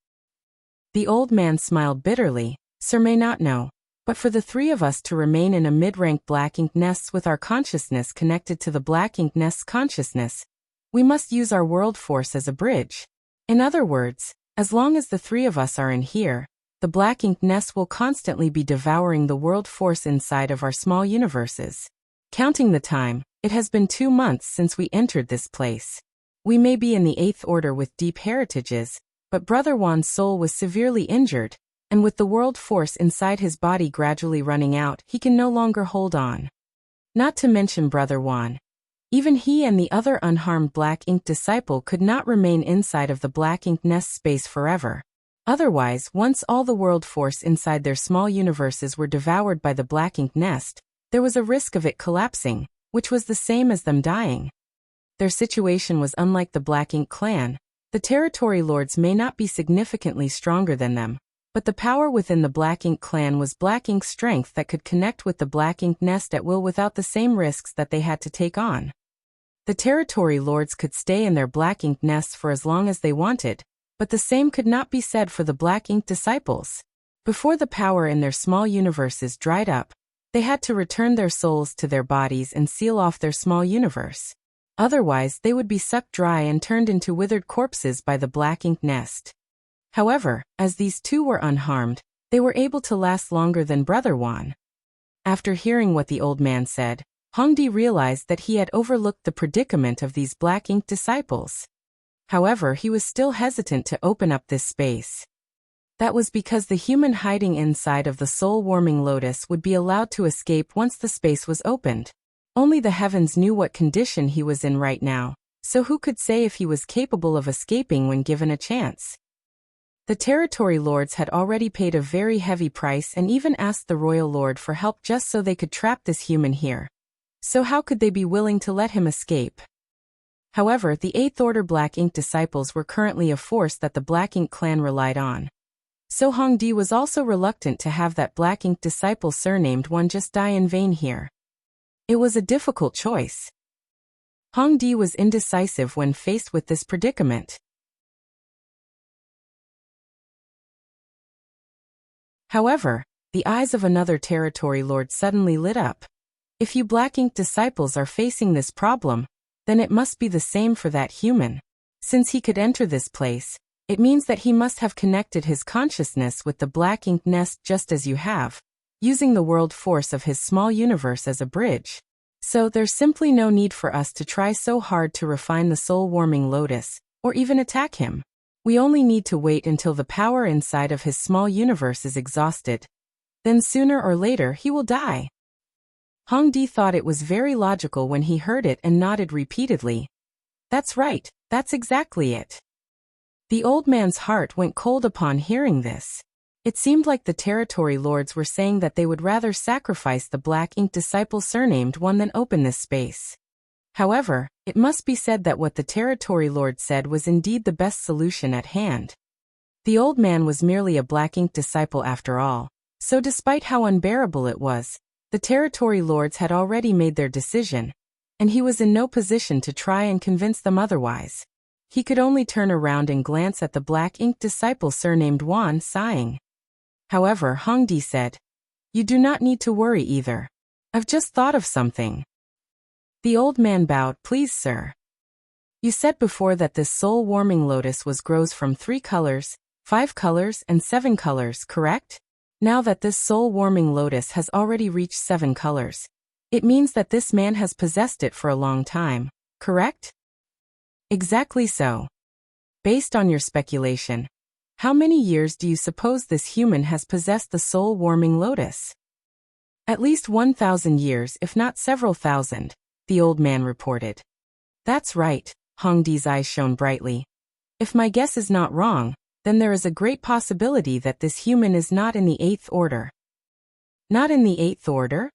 The old man smiled bitterly. Sir may not know, but for the 3 of us to remain in a mid-rank black ink nests with our consciousness connected to the black ink nest's consciousness, we must use our world force as a bridge. In other words, as long as the 3 of us are in here, the black ink nest will constantly be devouring the world force inside of our small universes. Counting the time, it has been 2 months since we entered this place. We may be in the 8th order with deep heritages, but Brother Wan's soul was severely injured, and with the world force inside his body gradually running out, he can no longer hold on. Not to mention Brother Wan. Even he and the other unharmed black ink disciple could not remain inside of the black ink nest space forever. Otherwise, once all the world force inside their small universes were devoured by the black ink nest, there was a risk of it collapsing, which was the same as them dying. Their situation was unlike the Black Ink clan. The territory lords may not be significantly stronger than them, but the power within the Black Ink clan was Black Ink's strength that could connect with the Black Ink nest at will without the same risks that they had to take on. The territory lords could stay in their Black Ink nests for as long as they wanted, but the same could not be said for the Black Ink disciples. Before the power in their small universes dried up, they had to return their souls to their bodies and seal off their small universe. Otherwise, they would be sucked dry and turned into withered corpses by the Black Ink nest. However, as these 2 were unharmed, they were able to last longer than Brother Wan. After hearing what the old man said, Hongdi realized that he had overlooked the predicament of these Black Ink disciples. However, he was still hesitant to open up this space. That was because the human hiding inside of the soul-warming lotus would be allowed to escape once the space was opened. Only the heavens knew what condition he was in right now, so who could say if he was capable of escaping when given a chance? The territory lords had already paid a very heavy price and even asked the royal lord for help just so they could trap this human here. So how could they be willing to let him escape? However, the 8th Order Black Ink disciples were currently a force that the Black Ink clan relied on. So Hongdi was also reluctant to have that Black Ink disciple surnamed one just die in vain here. It was a difficult choice. Hongdi was indecisive when faced with this predicament. However, the eyes of another territory lord suddenly lit up. If you Black Ink disciples are facing this problem, then it must be the same for that human. Since he could enter this place, it means that he must have connected his consciousness with the Black Ink nest just as you have, using the world force of his small universe as a bridge. So there's simply no need for us to try so hard to refine the soul-warming lotus, or even attack him. We only need to wait until the power inside of his small universe is exhausted. Then sooner or later he will die. Hongdi thought it was very logical when he heard it and nodded repeatedly. That's right, that's exactly it. The old man's heart went cold upon hearing this. It seemed like the territory lords were saying that they would rather sacrifice the Black Ink disciple surnamed one than open this space. However, it must be said that what the territory lord said was indeed the best solution at hand. The old man was merely a Black Ink disciple after all, so despite how unbearable it was, the territory lords had already made their decision, and he was in no position to try and convince them otherwise. He could only turn around and glance at the black-inked disciple surnamed Wan, sighing. However, Hongdi said, "You do not need to worry either. I've just thought of something." The old man bowed. "Please, sir." "You said before that this soul-warming lotus grows from 3 colors, 5 colors, and 7 colors, correct? Now that this soul-warming lotus has already reached 7 colors, it means that this man has possessed it for a long time, correct?" "Exactly so. Based on your speculation, how many years do you suppose this human has possessed the soul-warming lotus?" "At least 1,000 years, if not several thousand," the old man reported. "That's right." Hongdi's eyes shone brightly. "If my guess is not wrong, then there is a great possibility that this human is not in the 8th order." "Not in the 8th order?"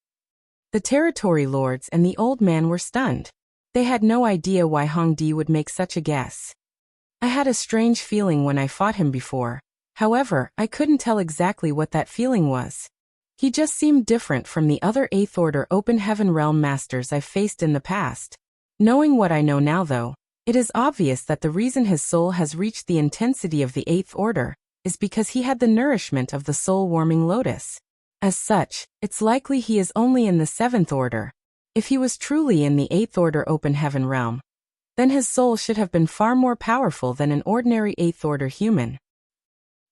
The territory lords and the old man were stunned. They had no idea why Hongdi would make such a guess. "I had a strange feeling when I fought him before. However, I couldn't tell exactly what that feeling was. He just seemed different from the other 8th order open heaven realm masters I've faced in the past. Knowing what I know now though, it is obvious that the reason his soul has reached the intensity of the 8th order is because he had the nourishment of the soul-warming lotus. As such, it's likely he is only in the 7th order. If he was truly in the 8th order open heaven realm, then his soul should have been far more powerful than an ordinary 8th order human."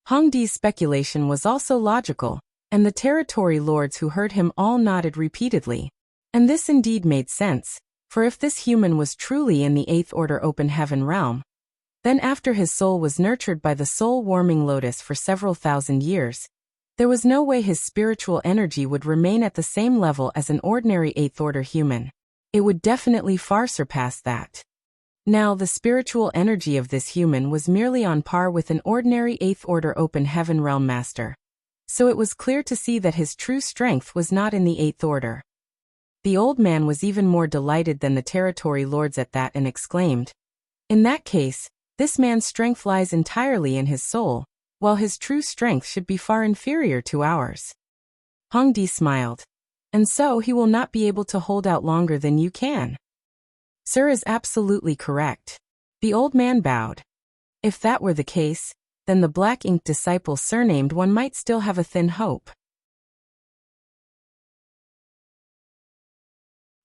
Hongdi's speculation was also logical, and the territory lords who heard him all nodded repeatedly. And this indeed made sense, for if this human was truly in the 8th order open heaven realm, then after his soul was nurtured by the soul-warming lotus for several thousand years, there was no way his spiritual energy would remain at the same level as an ordinary 8th order human. It would definitely far surpass that. Now, the spiritual energy of this human was merely on par with an ordinary 8th order open heaven realm master. So it was clear to see that his true strength was not in the 8th order. The old man was even more delighted than the territory lords at that and exclaimed, "In that case, this man's strength lies entirely in his soul, while his true strength should be far inferior to ours." Hongdi smiled. "And so he will not be able to hold out longer than you can." "Sir is absolutely correct." The old man bowed. "If that were the case, then the black-inked disciple surnamed One might still have a thin hope.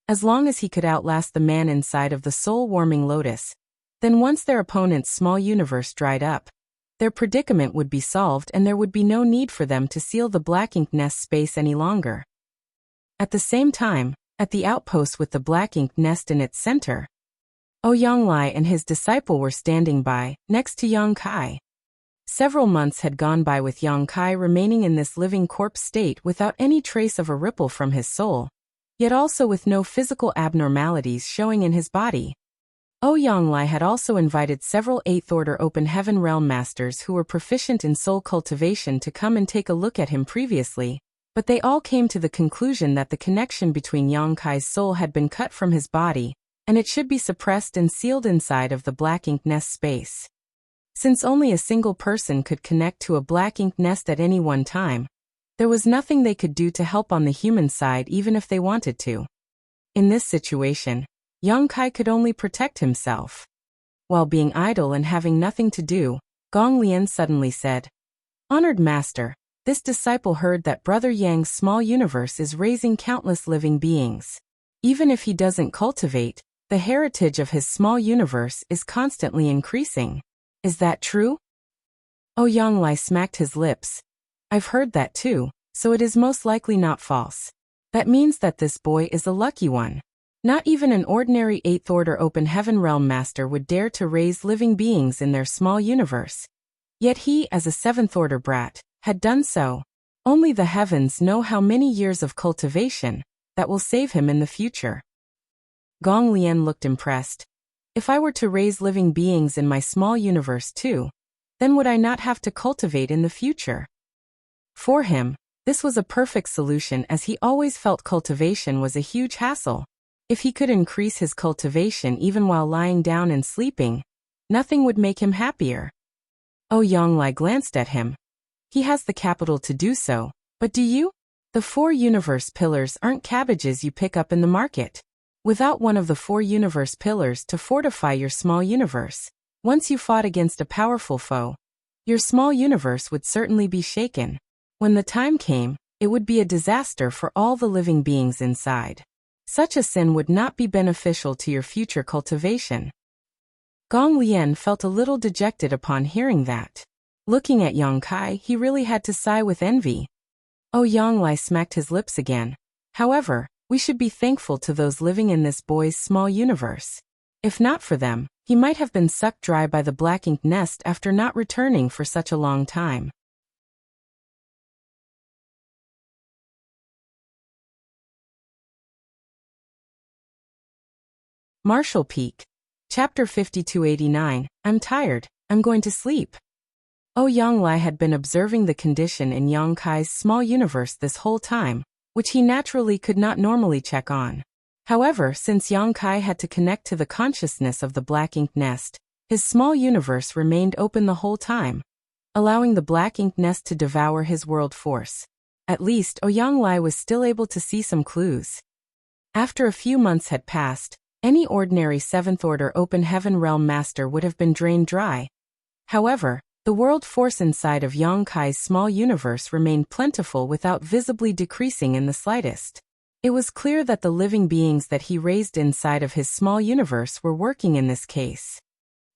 As long as he could outlast the man inside of the soul-warming lotus, then once their opponent's small universe dried up, their predicament would be solved and there would be no need for them to seal the black-inked nest space any longer. At the same time, at the outpost with the black-inked nest in its center, Ouyang and his disciple were standing by, next to Yang Kai. Several months had gone by with Yang Kai remaining in this living corpse state without any trace of a ripple from his soul, yet also with no physical abnormalities showing in his body. Ouyang had also invited several 8th order open heaven realm masters who were proficient in soul cultivation to come and take a look at him previously, but they all came to the conclusion that the connection between Yang Kai's soul had been cut from his body, and it should be suppressed and sealed inside of the black-inked nest space. Since only a single person could connect to a black-inked nest at any one time, there was nothing they could do to help on the human side even if they wanted to. In this situation, Yang Kai could only protect himself. While being idle and having nothing to do, Gong Lian suddenly said, "Honored Master, this disciple heard that Brother Yang's small universe is raising countless living beings. Even if he doesn't cultivate, the heritage of his small universe is constantly increasing. Is that true?" Ouyang smacked his lips. "I've heard that too, so it is most likely not false. That means that this boy is a lucky one. Not even an ordinary 8th order open heaven realm master would dare to raise living beings in their small universe. Yet he, as a 7th order brat, had done so. Only the heavens know how many years of cultivation that will save him in the future." Gong Lian looked impressed. "If I were to raise living beings in my small universe too, then would I not have to cultivate in the future?" For him, this was a perfect solution as he always felt cultivation was a huge hassle. If he could increase his cultivation even while lying down and sleeping, nothing would make him happier. Ouyang glanced at him. "He has the capital to do so, but do you? The 4 universe pillars aren't cabbages you pick up in the market. Without one of the 4 universe pillars to fortify your small universe, Once you fought against a powerful foe, your small universe would certainly be shaken. When the time came, it would be a disaster for all the living beings inside. Such a sin would not be beneficial to your future cultivation. Gong Lian felt a little dejected upon hearing that. Looking at Yang Kai, he really had to sigh with envy. Oh, Yang Lai smacked his lips again. However, we should be thankful to those living in this boy's small universe. If not for them, he might have been sucked dry by the black ink nest after not returning for such a long time. Marshall Peak. Chapter 5289. I'm tired. I'm going to sleep. Oh, Yang Lai had been observing the condition in Yang Kai's small universe this whole time, which he naturally could not normally check on. However, since Yang Kai had to connect to the consciousness of the black ink nest, his small universe remained open the whole time, allowing the black ink nest to devour his world force. At least, Yang Lai was still able to see some clues. After a few months had passed, any ordinary 7th Order Open Heaven Realm Master would have been drained dry. However, the world force inside of Yang Kai's small universe remained plentiful without visibly decreasing in the slightest. It was clear that the living beings that he raised inside of his small universe were working in this case.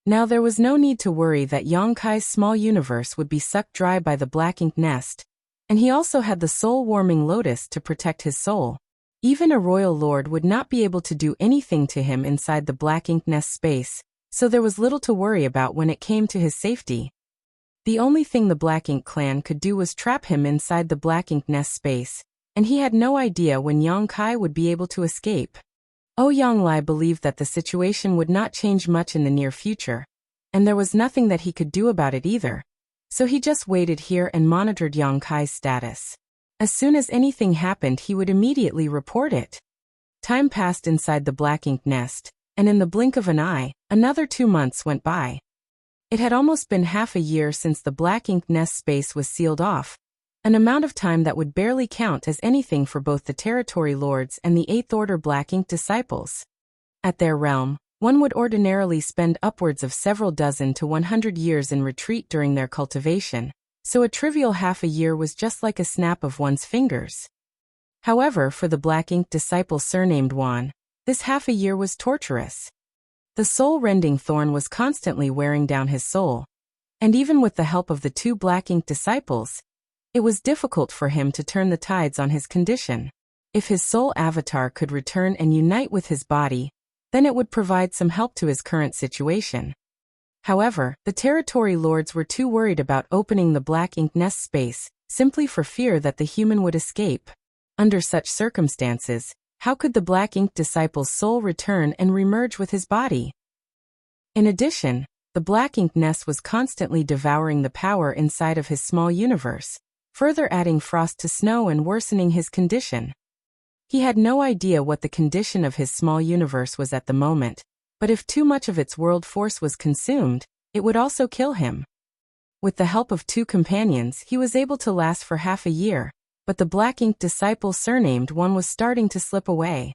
Now there was no need to worry that Yang Kai's small universe would be sucked dry by the black ink nest, and he also had the soul-warming lotus to protect his soul. Even a royal lord would not be able to do anything to him inside the black ink nest space, so there was little to worry about when it came to his safety. The only thing the Black Ink clan could do was trap him inside the black ink nest space, and he had no idea when Yang Kai would be able to escape. Yang Lai believed that the situation would not change much in the near future, and there was nothing that he could do about it either, so he just waited here and monitored Yang Kai's status. As soon as anything happened, he would immediately report it. Time passed inside the black ink nest, and in the blink of an eye, another 2 months went by. It had almost been half a year since the black ink nest space was sealed off, an amount of time that would barely count as anything for both the territory lords and the 8th Order black ink disciples. At their realm, one would ordinarily spend upwards of several dozen to 100 years in retreat during their cultivation, so a trivial half a year was just like a snap of one's fingers. However, for the black ink disciple surnamed Wan, this half a year was torturous. The soul-rending thorn was constantly wearing down his soul, and even with the help of the 2 black ink disciples, it was difficult for him to turn the tides on his condition. If his soul avatar could return and unite with his body, then it would provide some help to his current situation. However, the territory lords were too worried about opening the black ink nest space, simply for fear that the human would escape. Under such circumstances, how could the black ink disciple's soul return and remerge with his body? In addition, the black ink nest was constantly devouring the power inside of his small universe, further adding frost to snow and worsening his condition. He had no idea what the condition of his small universe was at the moment, but if too much of its world force was consumed, it would also kill him. With the help of 2 companions, he was able to last for half a year, but the black ink disciple surnamed One was starting to slip away.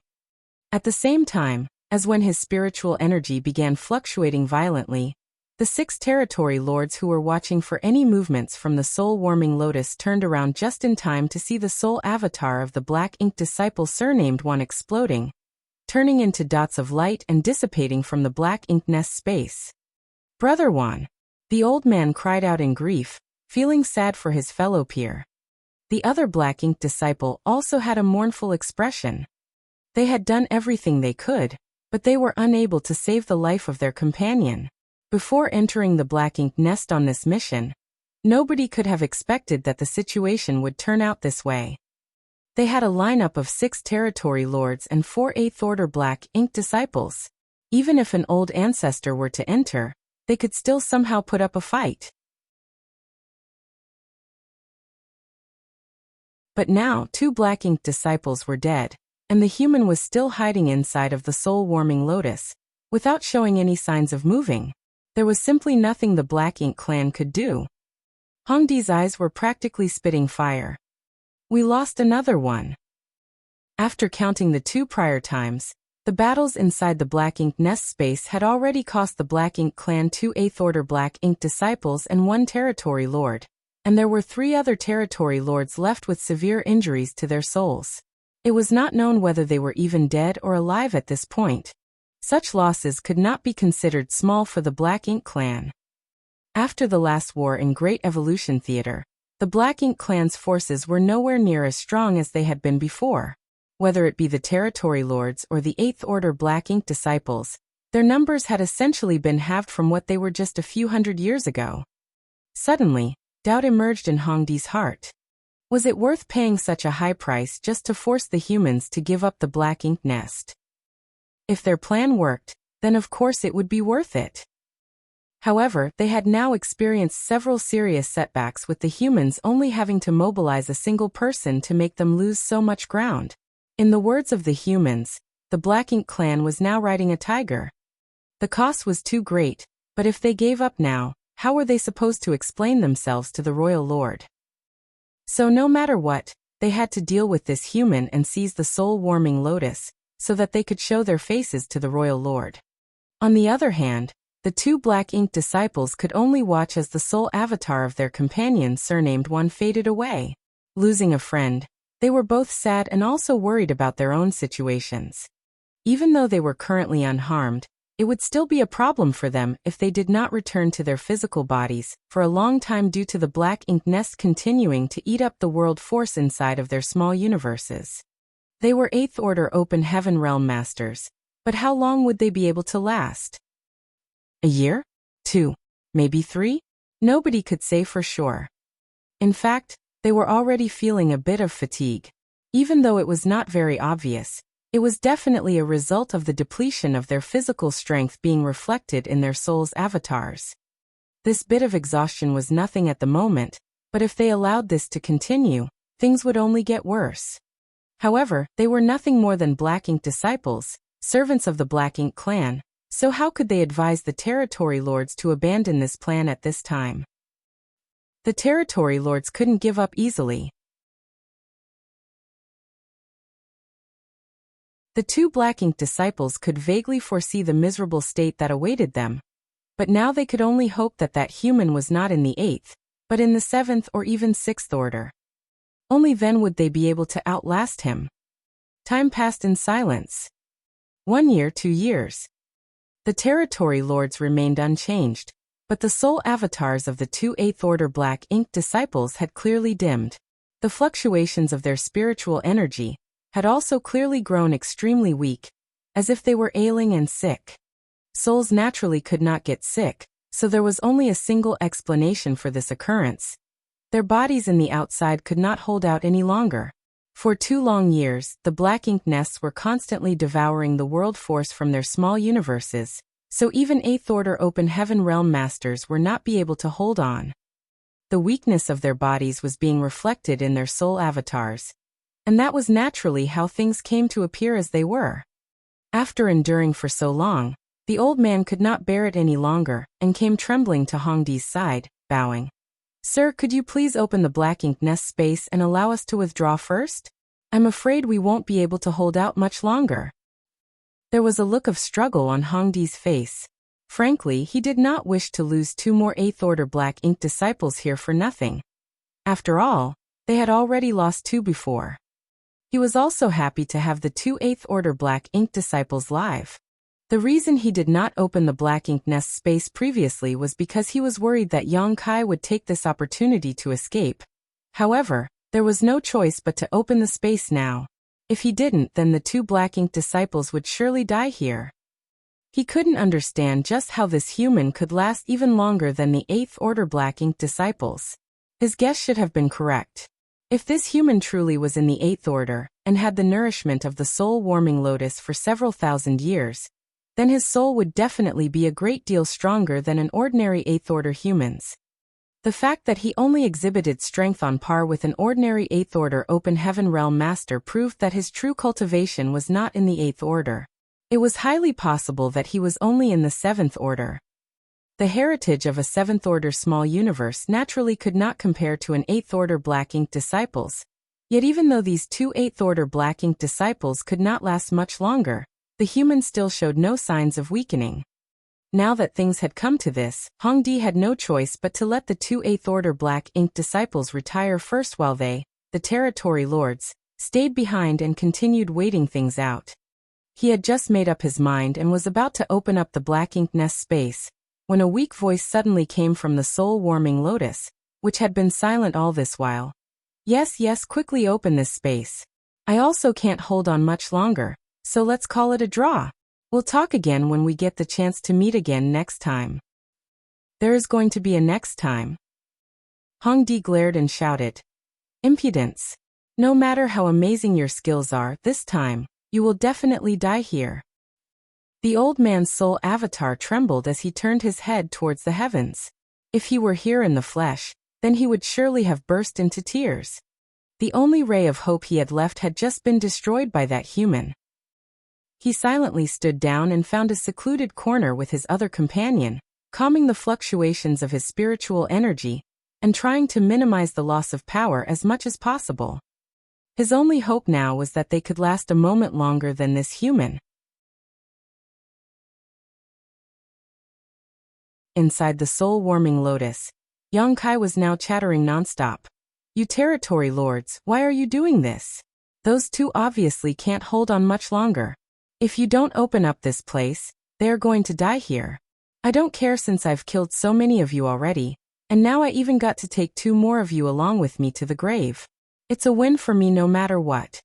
At the same time, as when his spiritual energy began fluctuating violently, the 6 territory lords who were watching for any movements from the soul-warming lotus turned around just in time to see the soul avatar of the black ink disciple surnamed One exploding, turning into dots of light and dissipating from the black ink nest space. Brother Wan! The old man cried out in grief, feeling sad for his fellow peer. The other black ink disciple also had a mournful expression. They had done everything they could, but they were unable to save the life of their companion. Before entering the black ink nest on this mission, nobody could have expected that the situation would turn out this way. They had a lineup of 6 territory lords and 4 8th Order black ink disciples. Even if an old ancestor were to enter, they could still somehow put up a fight. But now 2 black ink disciples were dead, and the human was still hiding inside of the soul-warming lotus, without showing any signs of moving. There was simply nothing the black ink clan could do. Hongdi's eyes were practically spitting fire. We lost another one. After counting the 2 prior times, The battles inside the Black Ink Nest space had already cost the Black Ink clan 2 8th Order Black Ink disciples and 1 territory lord, and there were 3 other territory lords left with severe injuries to their souls. It was not known whether they were even dead or alive at this point. Such losses could not be considered small for the Black Ink clan. After the last war in Great Evolution Theater, the Black Ink clan's forces were nowhere near as strong as they had been before. Whether it be the territory lords or the 8th Order Black Ink disciples, their numbers had essentially been halved from what they were just a few hundred years ago. Suddenly, doubt emerged in Hongdi's heart. Was it worth paying such a high price just to force the humans to give up the Black Ink Nest? If their plan worked, then of course it would be worth it. However, they had now experienced several serious setbacks, with the humans only having to mobilize a single person to make them lose so much ground. In the words of the humans, the Black Ink clan was now riding a tiger. The cost was too great, but if they gave up now, how were they supposed to explain themselves to the royal lord? So no matter what, they had to deal with this human and seize the soul-warming lotus, so that they could show their faces to the royal lord. On the other hand, the 2 Black Ink disciples could only watch as the soul avatar of their companion surnamed one faded away. Losing a friend, they were both sad and also worried about their own situations. Even though they were currently unharmed, it would still be a problem for them if they did not return to their physical bodies for a long time due to the Black Ink Nest continuing to eat up the world force inside of their small universes. They were 8th Order Open Heaven Realm Masters, but how long would they be able to last? A year? 2? Maybe 3? Nobody could say for sure. In fact, they were already feeling a bit of fatigue. Even though it was not very obvious, it was definitely a result of the depletion of their physical strength being reflected in their souls' avatars. This bit of exhaustion was nothing at the moment, but if they allowed this to continue, things would only get worse. However, they were nothing more than Black Ink disciples, servants of the Black Ink clan, so how could they advise the territory lords to abandon this plan at this time? The territory lords couldn't give up easily. The 2 Black Ink disciples could vaguely foresee the miserable state that awaited them, but now they could only hope that that human was not in the 8th, but in the 7th or even 6th order. Only then would they be able to outlast him. Time passed in silence. 1 year, 2 years. The territory lords remained unchanged, but the soul avatars of the 2 8th Order Black Ink disciples had clearly dimmed. The fluctuations of their spiritual energy had also clearly grown extremely weak, as if they were ailing and sick. Souls naturally could not get sick, so there was only a single explanation for this occurrence. Their bodies in the outside could not hold out any longer. For 2 long years, the Black Ink nests were constantly devouring the world force from their small universes, so even 8th Order Open Heaven Realm Masters were not be able to hold on. The weakness of their bodies was being reflected in their soul avatars, and that was naturally how things came to appear as they were. After enduring for so long, the old man could not bear it any longer, and came trembling to Hongdi's side, bowing. "Sir, could you please open the Black Ink Nest space and allow us to withdraw first? I'm afraid we won't be able to hold out much longer." There was a look of struggle on Hongdi's face. Frankly, he did not wish to lose 2 more 8th Order Black Ink disciples here for nothing. After all, they had already lost 2 before. He was also happy to have the 2 8th Order Black Ink disciples live. The reason he did not open the Black Ink Nest space previously was because he was worried that Yang Kai would take this opportunity to escape. However, there was no choice but to open the space now. If he didn't, then the 2 Black Ink disciples would surely die here. He couldn't understand just how this human could last even longer than the 8th Order Black Ink disciples. His guess should have been correct. If this human truly was in the 8th Order, and had the nourishment of the soul-warming lotus for several thousand years, then his soul would definitely be a great deal stronger than an ordinary 8th Order human's. The fact that he only exhibited strength on par with an ordinary 8th Order Open Heaven Realm Master proved that his true cultivation was not in the 8th Order. It was highly possible that he was only in the 7th Order. The heritage of a 7th Order small universe naturally could not compare to an 8th Order Black Ink disciples. Yet even though these 2 8th Order Black Ink disciples could not last much longer, The human still showed no signs of weakening. Now that things had come to this, Hongdi had no choice but to let the two 8th Order Black Ink disciples retire first while they, the territory lords, stayed behind and continued waiting things out. He had just made up his mind and was about to open up the Black Ink nest space, when a weak voice suddenly came from the soul-warming lotus, which had been silent all this while. Yes, quickly open this space. I also can't hold on much longer, so let's call it a draw. We'll talk again when we get the chance to meet again next time. There is going to be a next time. Hongdi glared and shouted. Impudence. No matter how amazing your skills are, this time, you will definitely die here. The old man's soul avatar trembled as he turned his head towards the heavens. If he were here in the flesh, then he would surely have burst into tears. The only ray of hope he had left had just been destroyed by that human. He silently stood down and found a secluded corner with his other companion, calming the fluctuations of his spiritual energy, and trying to minimize the loss of power as much as possible. His only hope now was that they could last a moment longer than this human. Inside the soul-warming lotus, Yang Kai was now chattering nonstop. You territory lords, why are you doing this? Those two obviously can't hold on much longer. If you don't open up this place, they are going to die here. I don't care since I've killed so many of you already, and now I even got to take 2 more of you along with me to the grave. It's a win for me no matter what.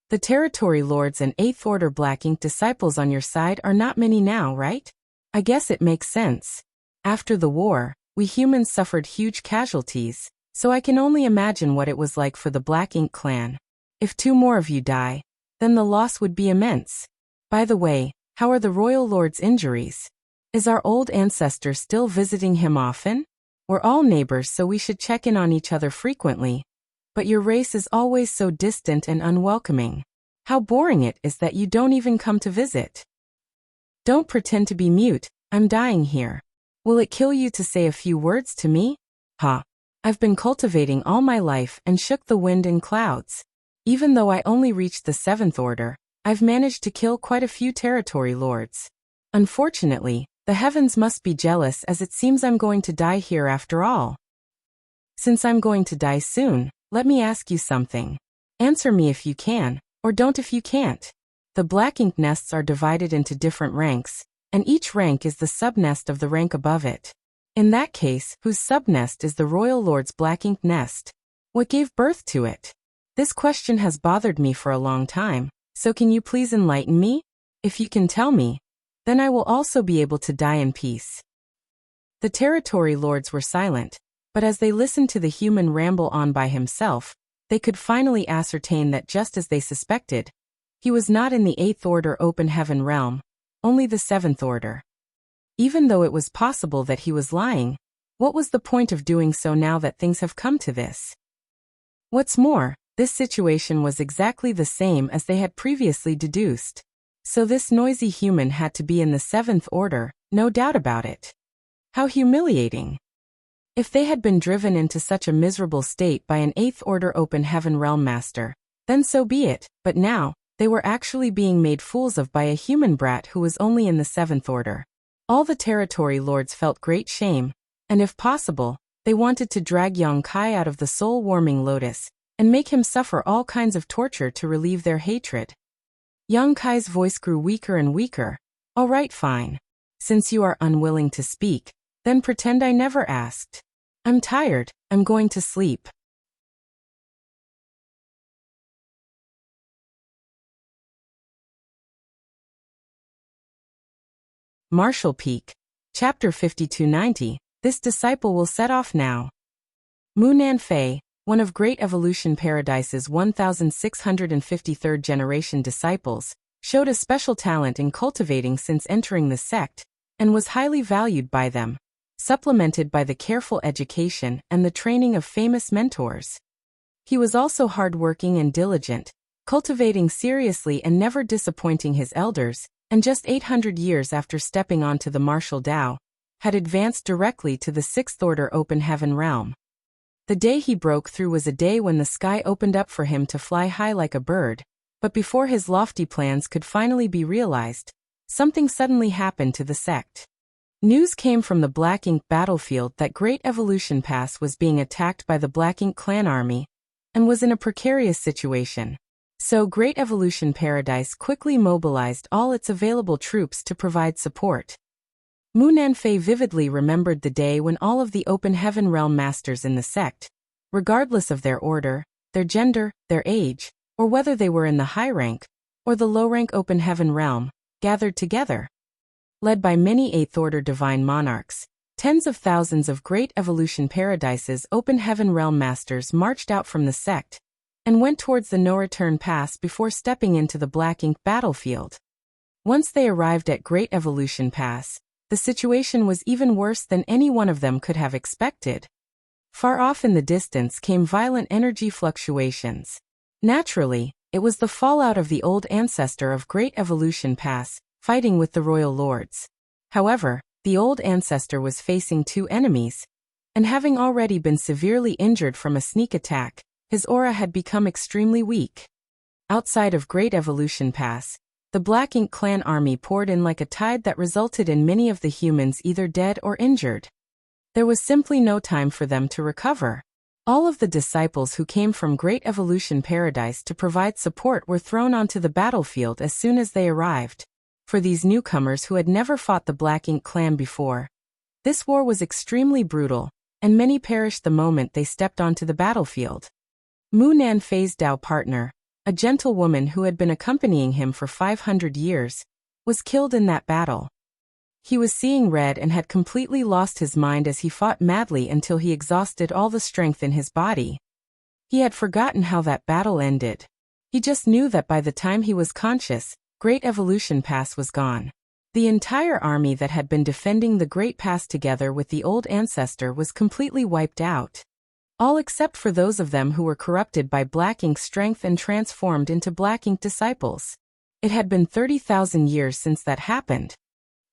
The territory lords and 8th Order Black Ink disciples on your side are not many now, right? I guess it makes sense. After the war, we humans suffered huge casualties, so I can only imagine what it was like for the Black Ink clan. If 2 more of you die, then the loss would be immense. By the way, how are the royal lord's injuries? Is our old ancestor still visiting him often? We're all neighbors, so we should check in on each other frequently. But your race is always so distant and unwelcoming. How boring it is that you don't even come to visit. Don't pretend to be mute, I'm dying here. Will it kill you to say a few words to me? I've been cultivating all my life and shook the wind and clouds. Even though I only reached the 7th Order, I've managed to kill quite a few territory lords. Unfortunately, the heavens must be jealous as it seems I'm going to die here after all. Since I'm going to die soon, let me ask you something. Answer me if you can, or don't if you can't. The Black Ink nests are divided into different ranks, and each rank is the subnest of the rank above it. In that case, whose subnest is the Royal Lord's Black Ink nest? What gave birth to it? This question has bothered me for a long time, so can you please enlighten me? If you can tell me, then I will also be able to die in peace. The territory lords were silent, but as they listened to the human ramble on by himself, they could finally ascertain that just as they suspected, he was not in the 8th Order Open Heaven realm, only the 7th Order. Even though it was possible that he was lying, what was the point of doing so now that things have come to this? What's more, this situation was exactly the same as they had previously deduced. So this noisy human had to be in the 7th Order, no doubt about it. How humiliating. If they had been driven into such a miserable state by an 8th Order Open Heaven realm master, then so be it, but now, they were actually being made fools of by a human brat who was only in the 7th Order. All the territory lords felt great shame, and if possible, they wanted to drag Yang Kai out of the soul-warming lotus, and make him suffer all kinds of torture to relieve their hatred. Yang Kai's voice grew weaker and weaker. All right, fine. Since you are unwilling to speak, then pretend I never asked. I'm tired, I'm going to sleep. Marshall Peak. Chapter 5290. This disciple will set off now. Mu Nanfei, one of Great Evolution Paradise's 1653rd generation disciples, showed a special talent in cultivating since entering the sect, and was highly valued by them, supplemented by the careful education and the training of famous mentors. He was also hardworking and diligent, cultivating seriously and never disappointing his elders, and just 800 years after stepping onto the martial Tao, had advanced directly to the 6th Order Open Heaven realm. The day he broke through was a day when the sky opened up for him to fly high like a bird, But before his lofty plans could finally be realized, something suddenly happened to the sect. News came from the Black Ink battlefield that Great Evolution Pass was being attacked by the Black Ink clan army and was in a precarious situation. So Great Evolution Paradise quickly mobilized all its available troops to provide support. Mu Nanfei vividly remembered the day when all of the Open Heaven Realm masters in the sect, regardless of their order, their gender, their age, or whether they were in the high rank or the low rank Open Heaven Realm, gathered together. Led by many 8th Order Divine Monarchs, tens of thousands of Great Evolution Paradise's Open Heaven Realm Masters marched out from the sect and went towards the no-return pass before stepping into the Black Ink battlefield. Once they arrived at Great Evolution Pass, the situation was even worse than any one of them could have expected. Far off in the distance came violent energy fluctuations. Naturally, it was the fallout of the old ancestor of Great Evolution Pass, fighting with the Royal Lords. However, the old ancestor was facing two enemies, and having already been severely injured from a sneak attack, his aura had become extremely weak. Outside of Great Evolution Pass, the Black Ink clan army poured in like a tide that resulted in many of the humans either dead or injured. There was simply no time for them to recover. All of the disciples who came from Great Evolution Paradise to provide support were thrown onto the battlefield as soon as they arrived. For these newcomers who had never fought the Black Ink clan before, this war was extremely brutal, and many perished the moment they stepped onto the battlefield. Mu Nanfei's Dao partner, a gentle woman who had been accompanying him for 500 years, was killed in that battle. He was seeing red and had completely lost his mind as he fought madly until he exhausted all the strength in his body. He had forgotten how that battle ended. He just knew that by the time he was conscious, Great Evolution Pass was gone. The entire army that had been defending the Great Pass together with the old ancestor was completely wiped out. All except for those of them who were corrupted by Black Ink's strength and transformed into Black Ink disciples. It had been 30,000 years since that happened.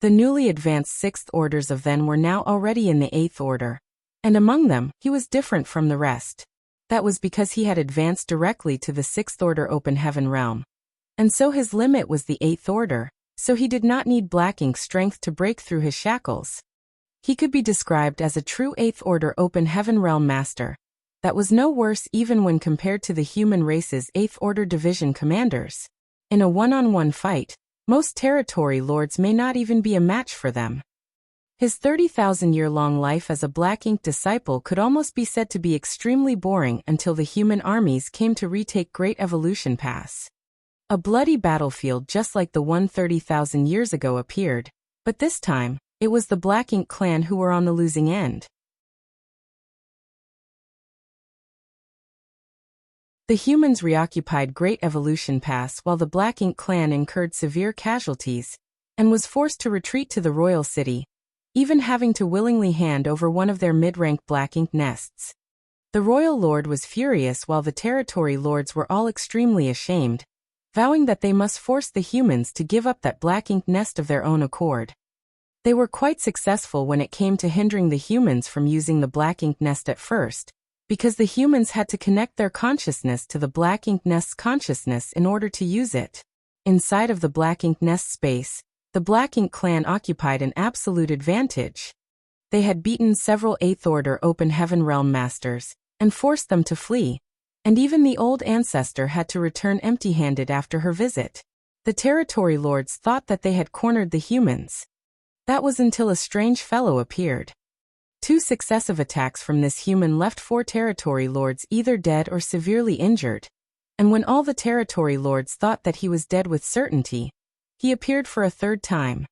The newly advanced 6th Orders of then were now already in the 8th Order, and among them, he was different from the rest. That was because he had advanced directly to the 6th Order Open Heaven Realm. And so his limit was the 8th Order, so he did not need Black Ink's strength to break through his shackles. He could be described as a true 8th Order Open Heaven Realm Master. That was no worse even when compared to the human race's 8th Order Division commanders. In a one-on-one fight, most territory lords may not even be a match for them. His 30,000-year-long life as a Black Ink disciple could almost be said to be extremely boring until the human armies came to retake Great Evolution Pass. A bloody battlefield just like the one 30,000 years ago appeared, but this time, it was the Black Ink clan who were on the losing end. The humans reoccupied Great Evolution Pass while the Black Ink clan incurred severe casualties and was forced to retreat to the royal city, even having to willingly hand over one of their mid-rank Black Ink nests. The royal lord was furious while the territory lords were all extremely ashamed, vowing that they must force the humans to give up that Black Ink nest of their own accord. They were quite successful when it came to hindering the humans from using the Black Ink nest at first, because the humans had to connect their consciousness to the Black Ink nest's consciousness in order to use it. Inside of the Black Ink nest space, the Black Ink clan occupied an absolute advantage. They had beaten several 8th Order Open Heaven Realm Masters and forced them to flee, and even the old ancestor had to return empty-handed after her visit. The territory lords thought that they had cornered the humans. That was until a strange fellow appeared. 2 successive attacks from this human left 4 territory lords either dead or severely injured, and when all the territory lords thought that he was dead with certainty, he appeared for a 3rd time.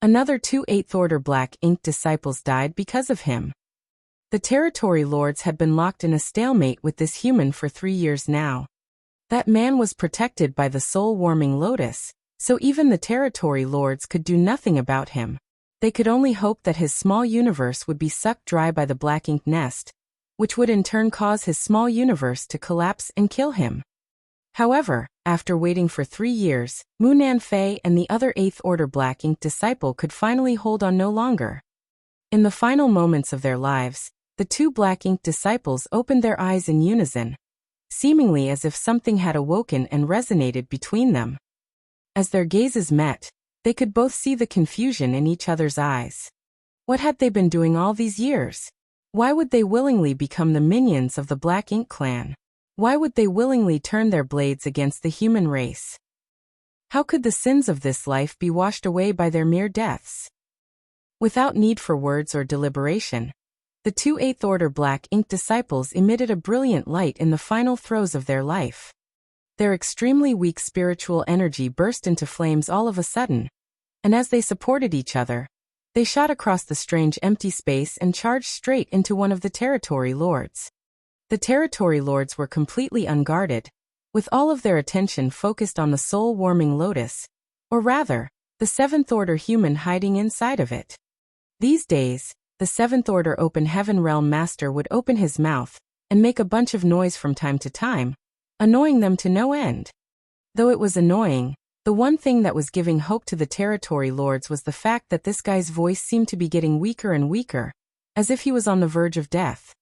Another 2 8th Order Black Ink disciples died because of him. The territory lords had been locked in a stalemate with this human for 3 years now. That man was protected by the soul-warming lotus, so even the territory lords could do nothing about him. They could only hope that his small universe would be sucked dry by the Black Ink nest, which would in turn cause his small universe to collapse and kill him. However, after waiting for 3 years, Mu Nanfei and the other 8th Order Black Ink disciple could finally hold on no longer. In the final moments of their lives, the 2 Black Ink disciples opened their eyes in unison. seemingly as if something had awoken and resonated between them. As their gazes met, they could both see the confusion in each other's eyes. What had they been doing all these years? Why would they willingly become the minions of the Black Ink clan? Why would they willingly turn their blades against the human race? How could the sins of this life be washed away by their mere deaths? Without need for words or deliberation, the two Eighth Order Black Ink disciples emitted a brilliant light in the final throes of their life. Their extremely weak spiritual energy burst into flames all of a sudden, and as they supported each other, they shot across the strange empty space and charged straight into one of the Territory Lords. The Territory Lords were completely unguarded, with all of their attention focused on the soul-warming lotus, or rather, the Seventh Order human hiding inside of it. These days, the Seventh Order Open Heaven Realm Master would open his mouth and make a bunch of noise from time to time, annoying them to no end. Though it was annoying, the one thing that was giving hope to the Territory Lords was the fact that this guy's voice seemed to be getting weaker and weaker, as if he was on the verge of death.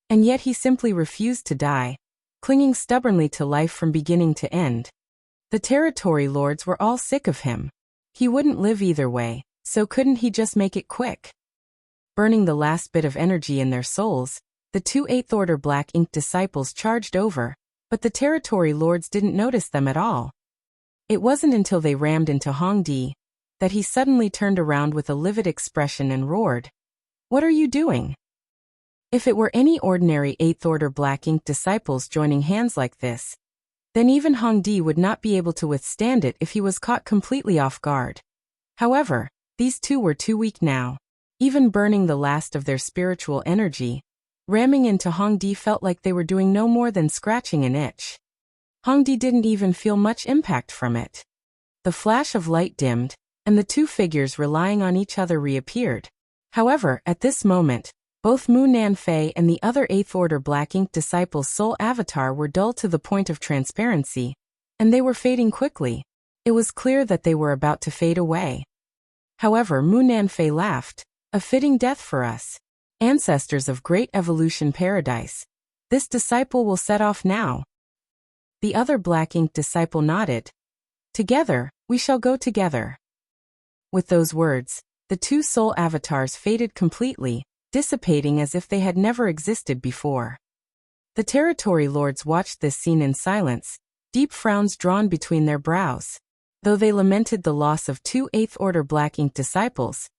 And yet he simply refused to die, clinging stubbornly to life from beginning to end. The Territory Lords were all sick of him. He wouldn't live either way, so couldn't he just make it quick? Burning the last bit of energy in their souls, the two Eighth Order Black Ink disciples charged over, but the Territory Lords didn't notice them at all. It wasn't until they rammed into Hong Di that he suddenly turned around with a livid expression and roared, "What are you doing?" If it were any ordinary Eighth Order Black Ink disciples joining hands like this, then even Hong Di would not be able to withstand it if he was caught completely off guard. However, these two were too weak now. Even burning the last of their spiritual energy, ramming into Hong Di felt like they were doing no more than scratching an itch. Hong Di didn't even feel much impact from it. The flash of light dimmed, and the two figures relying on each other reappeared. However, at this moment, both Mu Nanfei and the other Eighth Order Black Ink disciples' soul avatar were dull to the point of transparency, and they were fading quickly. It was clear that they were about to fade away. However, Mu Nanfei laughed, "A fitting death for us. Ancestors of great evolution paradise. This disciple will set off now." The other Black Ink disciple nodded. "Together, we shall go together." With those words, the two soul avatars faded completely, dissipating as if they had never existed before. The Territory Lords watched this scene in silence, deep frowns drawn between their brows. Though they lamented the loss of two Eighth Order Black Ink disciples,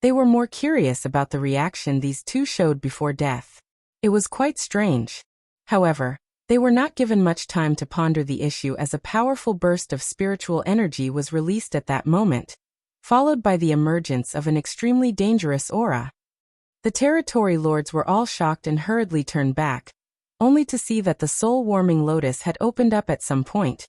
they were more curious about the reaction these two showed before death. It was quite strange. However, they were not given much time to ponder the issue as a powerful burst of spiritual energy was released at that moment, followed by the emergence of an extremely dangerous aura. The Territory Lords were all shocked and hurriedly turned back, only to see that the soul-warming lotus had opened up at some point,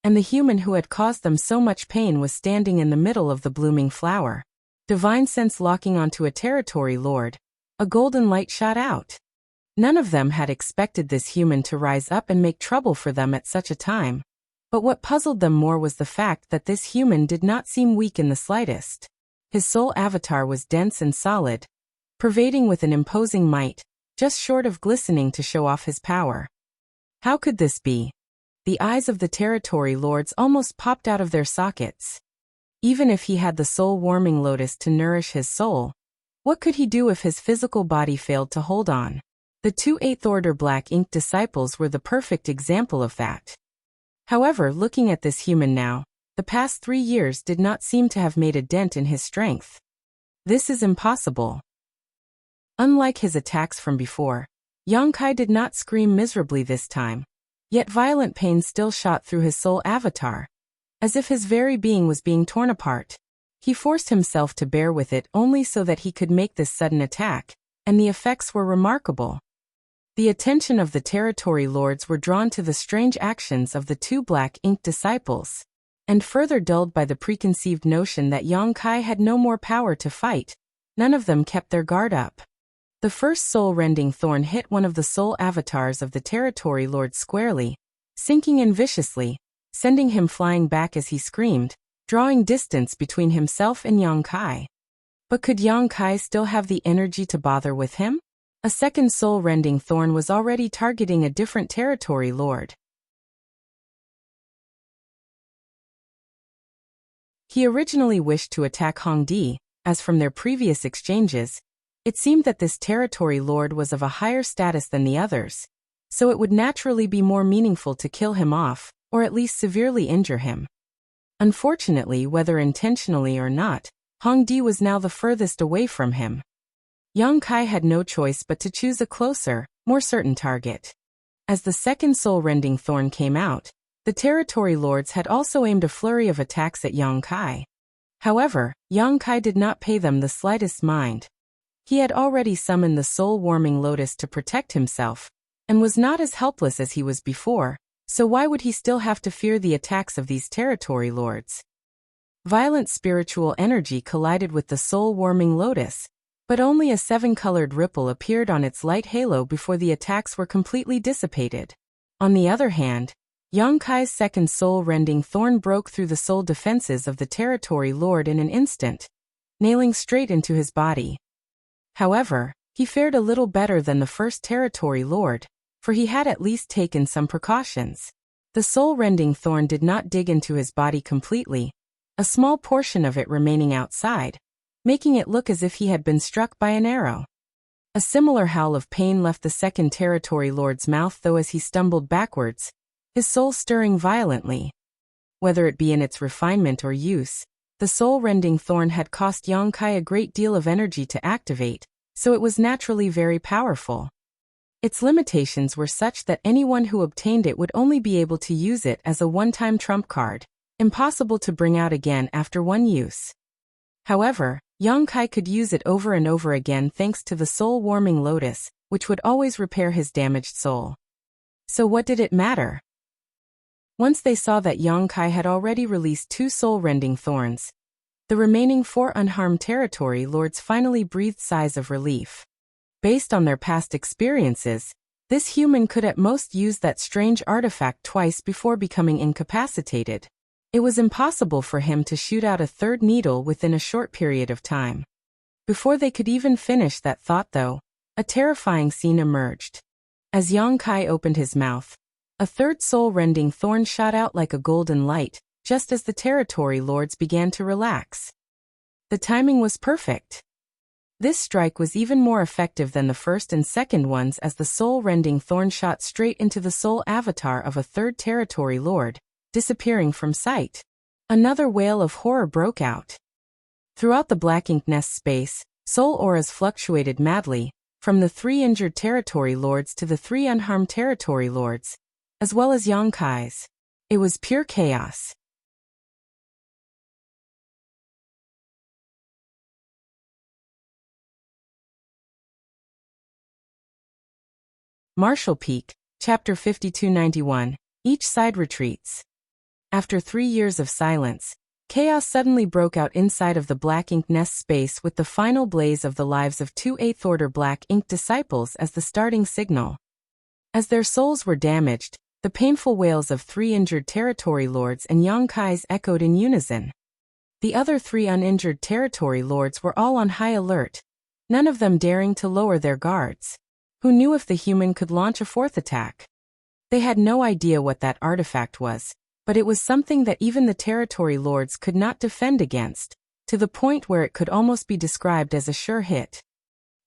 and the human who had caused them so much pain was standing in the middle of the blooming flower. Divine sense locking onto a Territory Lord, a golden light shot out. None of them had expected this human to rise up and make trouble for them at such a time, but what puzzled them more was the fact that this human did not seem weak in the slightest. His soul avatar was dense and solid, pervading with an imposing might, just short of glistening to show off his power. How could this be? The eyes of the Territory Lords almost popped out of their sockets. Even if he had the soul-warming lotus to nourish his soul, what could he do if his physical body failed to hold on? The two Eighth Order Black Ink disciples were the perfect example of that. However, looking at this human now, the past 3 years did not seem to have made a dent in his strength. This is impossible. Unlike his attacks from before, Yang Kai did not scream miserably this time, yet violent pain still shot through his soul avatar, as if his very being was being torn apart. He forced himself to bear with it only so that he could make this sudden attack, and the effects were remarkable. The attention of the Territory Lords were drawn to the strange actions of the two Black Ink disciples, and further dulled by the preconceived notion that Yang Kai had no more power to fight. None of them kept their guard up. The first soul-rending thorn hit one of the soul avatars of the Territory Lord squarely, sinking in viciously, sending him flying back as he screamed, drawing distance between himself and Yang Kai. But could Yang Kai still have the energy to bother with him? A second soul-rending thorn was already targeting a different territory lord. He originally wished to attack Hongdi, as from their previous exchanges, it seemed that this territory lord was of a higher status than the others, so it would naturally be more meaningful to kill him off, or at least severely injure him. Unfortunately, whether intentionally or not, Hongdi was now the furthest away from him. Yang Kai had no choice but to choose a closer, more certain target. As the second soul-rending thorn came out, the territory lords had also aimed a flurry of attacks at Yang Kai. However, Yang Kai did not pay them the slightest mind. He had already summoned the soul-warming lotus to protect himself, and was not as helpless as he was before, so why would he still have to fear the attacks of these territory lords? Violent spiritual energy collided with the soul-warming lotus, but only a 7-colored ripple appeared on its light halo before the attacks were completely dissipated. On the other hand, Yang Kai's second soul-rending thorn broke through the soul defenses of the territory lord in an instant, nailing straight into his body. However, he fared a little better than the first territory lord, for he had at least taken some precautions. The soul-rending thorn did not dig into his body completely, a small portion of it remaining outside, making it look as if he had been struck by an arrow. A similar howl of pain left the second territory lord's mouth, though, as he stumbled backwards, his soul stirring violently. Whether it be in its refinement or use, the soul-rending thorn had cost Yang Kai a great deal of energy to activate, so it was naturally very powerful. Its limitations were such that anyone who obtained it would only be able to use it as a one-time trump card, impossible to bring out again after one use. However, Yang Kai could use it over and over again thanks to the soul-warming lotus, which would always repair his damaged soul. So what did it matter? Once they saw that Yang Kai had already released 2 soul-rending thorns, the remaining 4 unharmed territory lords finally breathed sighs of relief. Based on their past experiences, this human could at most use that strange artifact twice before becoming incapacitated. It was impossible for him to shoot out a third needle within a short period of time. Before they could even finish that thought, though, a terrifying scene emerged. As Yang Kai opened his mouth, a third soul-rending thorn shot out like a golden light, just as the territory lords began to relax. The timing was perfect. This strike was even more effective than the first and second ones, as the soul-rending thorn shot straight into the soul avatar of a third territory lord, disappearing from sight. Another wail of horror broke out. Throughout the black ink nest space, soul auras fluctuated madly, from the 3 injured territory lords to the 3 unharmed territory lords, as well as Yang Kai's. It was pure chaos. Marshall Peak, Chapter 5291. Each side retreats. After 3 years of silence, chaos suddenly broke out inside of the black ink nest space, with the final blaze of the lives of 2 8th-order black ink disciples as the starting signal. As their souls were damaged, the painful wails of 3 injured territory lords and Yang Kai's echoed in unison. The other 3 uninjured territory lords were all on high alert, none of them daring to lower their guards. Who knew if the human could launch a 4th attack? They had no idea what that artifact was, but it was something that even the territory lords could not defend against, to the point where it could almost be described as a sure hit.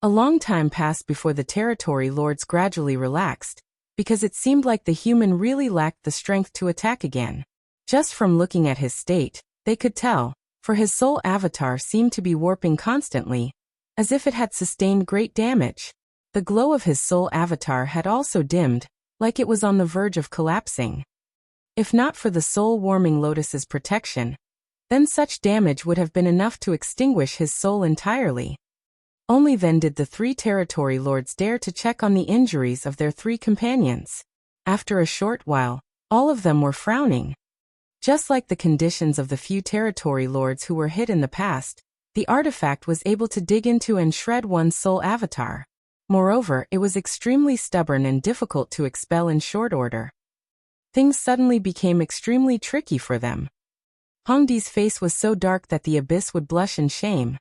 A long time passed before the territory lords gradually relaxed, because it seemed like the human really lacked the strength to attack again. Just from looking at his state, they could tell, for his soul avatar seemed to be warping constantly, as if it had sustained great damage. The glow of his soul avatar had also dimmed, like it was on the verge of collapsing. If not for the soul-warming lotus's protection, then such damage would have been enough to extinguish his soul entirely. Only then did the 3 territory lords dare to check on the injuries of their 3 companions. After a short while, all of them were frowning. Just like the conditions of the few territory lords who were hit in the past, the artifact was able to dig into and shred one's soul avatar. Moreover, it was extremely stubborn and difficult to expel in short order. Things suddenly became extremely tricky for them. Hongdi's face was so dark that the abyss would blush in shame.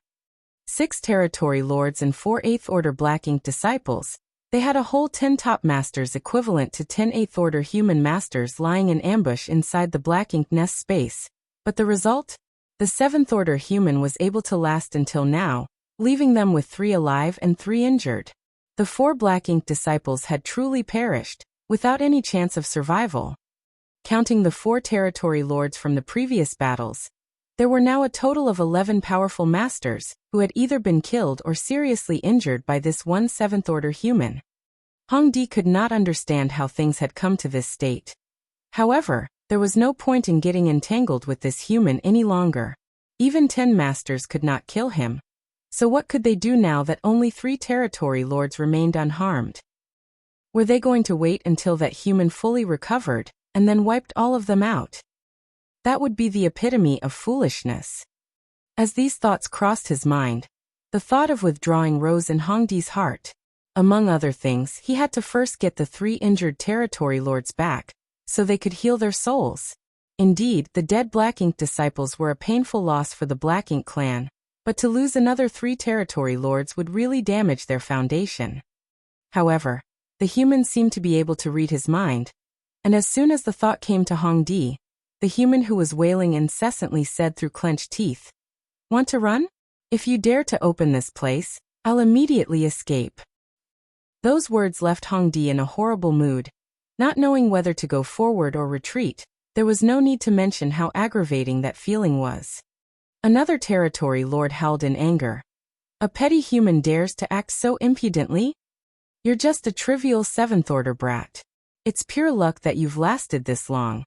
6 territory lords and 4 8th Order Black Ink disciples. They had a whole 10 top masters equivalent to 10 8th Order human masters lying in ambush inside the Black Ink nest space. But the result? The 7th Order human was able to last until now, leaving them with 3 alive and 3 injured. The 4 Black Ink disciples had truly perished, without any chance of survival. Counting the 4 territory lords from the previous battles, there were now a total of 11 powerful masters, who had either been killed or seriously injured by this one 7th Order human. Hong Di could not understand how things had come to this state. However, there was no point in getting entangled with this human any longer. Even 10 masters could not kill him. So what could they do now that only 3 territory lords remained unharmed? Were they going to wait until that human fully recovered, and then wiped all of them out? That would be the epitome of foolishness. As these thoughts crossed his mind, the thought of withdrawing rose in Hong Di's heart. Among other things, he had to first get the 3 injured territory lords back, so they could heal their souls. Indeed, the dead Black Ink disciples were a painful loss for the Black Ink clan, but to lose another 3 territory lords would really damage their foundation. However, the human seemed to be able to read his mind, and as soon as the thought came to Hong Di, the human who was wailing incessantly said through clenched teeth, "Want to run? If you dare to open this place, I'll immediately escape." Those words left Hong Di in a horrible mood. Not knowing whether to go forward or retreat, there was no need to mention how aggravating that feeling was. Another territory lord howled in anger. "A petty human dares to act so impudently? You're just a trivial 7th Order brat. It's pure luck that you've lasted this long.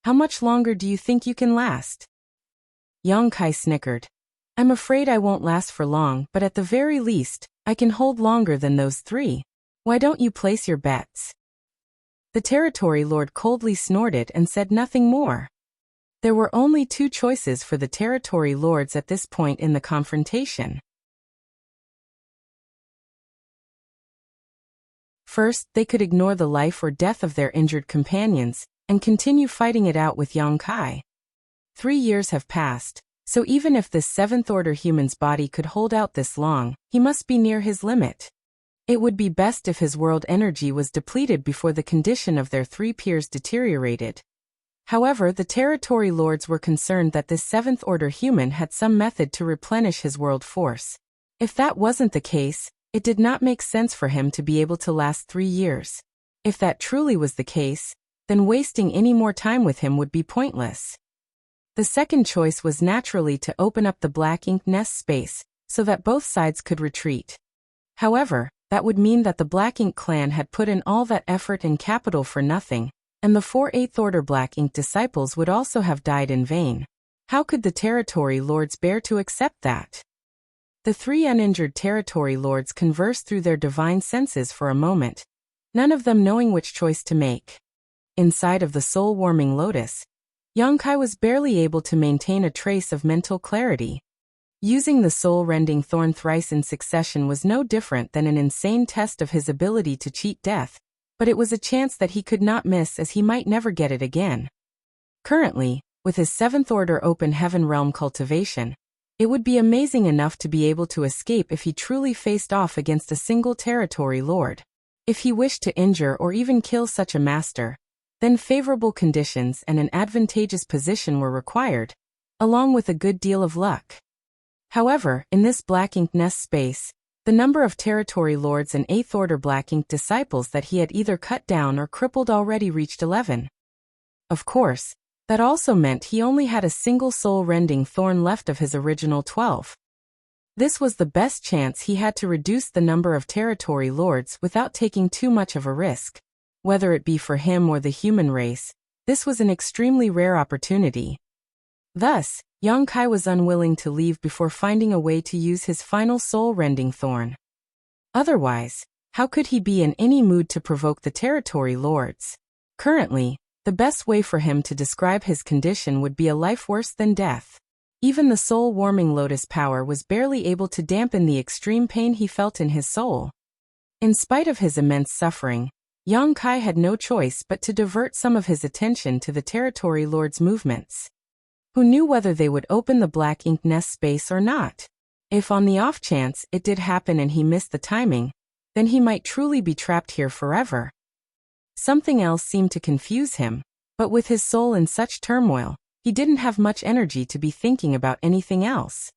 How much longer do you think you can last?" Yang Kai snickered. "I'm afraid I won't last for long, but at the very least, I can hold longer than those 3. Why don't you place your bets?" The territory lord coldly snorted and said nothing more. There were only 2 choices for the territory lords at this point in the confrontation. First, they could ignore the life or death of their injured companions, and continue fighting it out with Yang Kai. 3 years have passed, so even if this 7th Order human's body could hold out this long, he must be near his limit. It would be best if his world energy was depleted before the condition of their 3 peers deteriorated. However, the territory lords were concerned that this 7th Order human had some method to replenish his world force. If that wasn't the case, it did not make sense for him to be able to last 3 years. If that truly was the case, then wasting any more time with him would be pointless. The second choice was naturally to open up the Black Ink nest space, so that both sides could retreat. However, that would mean that the Black Ink clan had put in all that effort and capital for nothing, and the 4 8th Order Black Ink disciples would also have died in vain. How could the territory lords bear to accept that? The 3 uninjured territory lords conversed through their divine senses for a moment, none of them knowing which choice to make. Inside of the soul-warming lotus, Yang Kai was barely able to maintain a trace of mental clarity. Using the soul-rending thorn thrice in succession was no different than an insane test of his ability to cheat death, but it was a chance that he could not miss as he might never get it again. Currently, with his 7th Order open heaven realm cultivation, it would be amazing enough to be able to escape if he truly faced off against a single territory lord. If he wished to injure or even kill such a master, then favorable conditions and an advantageous position were required, along with a good deal of luck. However, in this Black Ink nest space, the number of territory lords and 8th Order Black Ink disciples that he had either cut down or crippled already reached 11. Of course, that also meant he only had a single soul-rending thorn left of his original 12. This was the best chance he had to reduce the number of territory lords without taking too much of a risk. Whether it be for him or the human race, this was an extremely rare opportunity. Thus, Yang Kai was unwilling to leave before finding a way to use his final soul-rending thorn. Otherwise, how could he be in any mood to provoke the territory lords? Currently, the best way for him to describe his condition would be a life worse than death. Even the soul-warming lotus power was barely able to dampen the extreme pain he felt in his soul. In spite of his immense suffering, Yang Kai had no choice but to divert some of his attention to the territory lords' movements. Who knew whether they would open the Black Ink nest space or not? If on the off chance it did happen and he missed the timing, then he might truly be trapped here forever. Something else seemed to confuse him, but with his soul in such turmoil, he didn't have much energy to be thinking about anything else.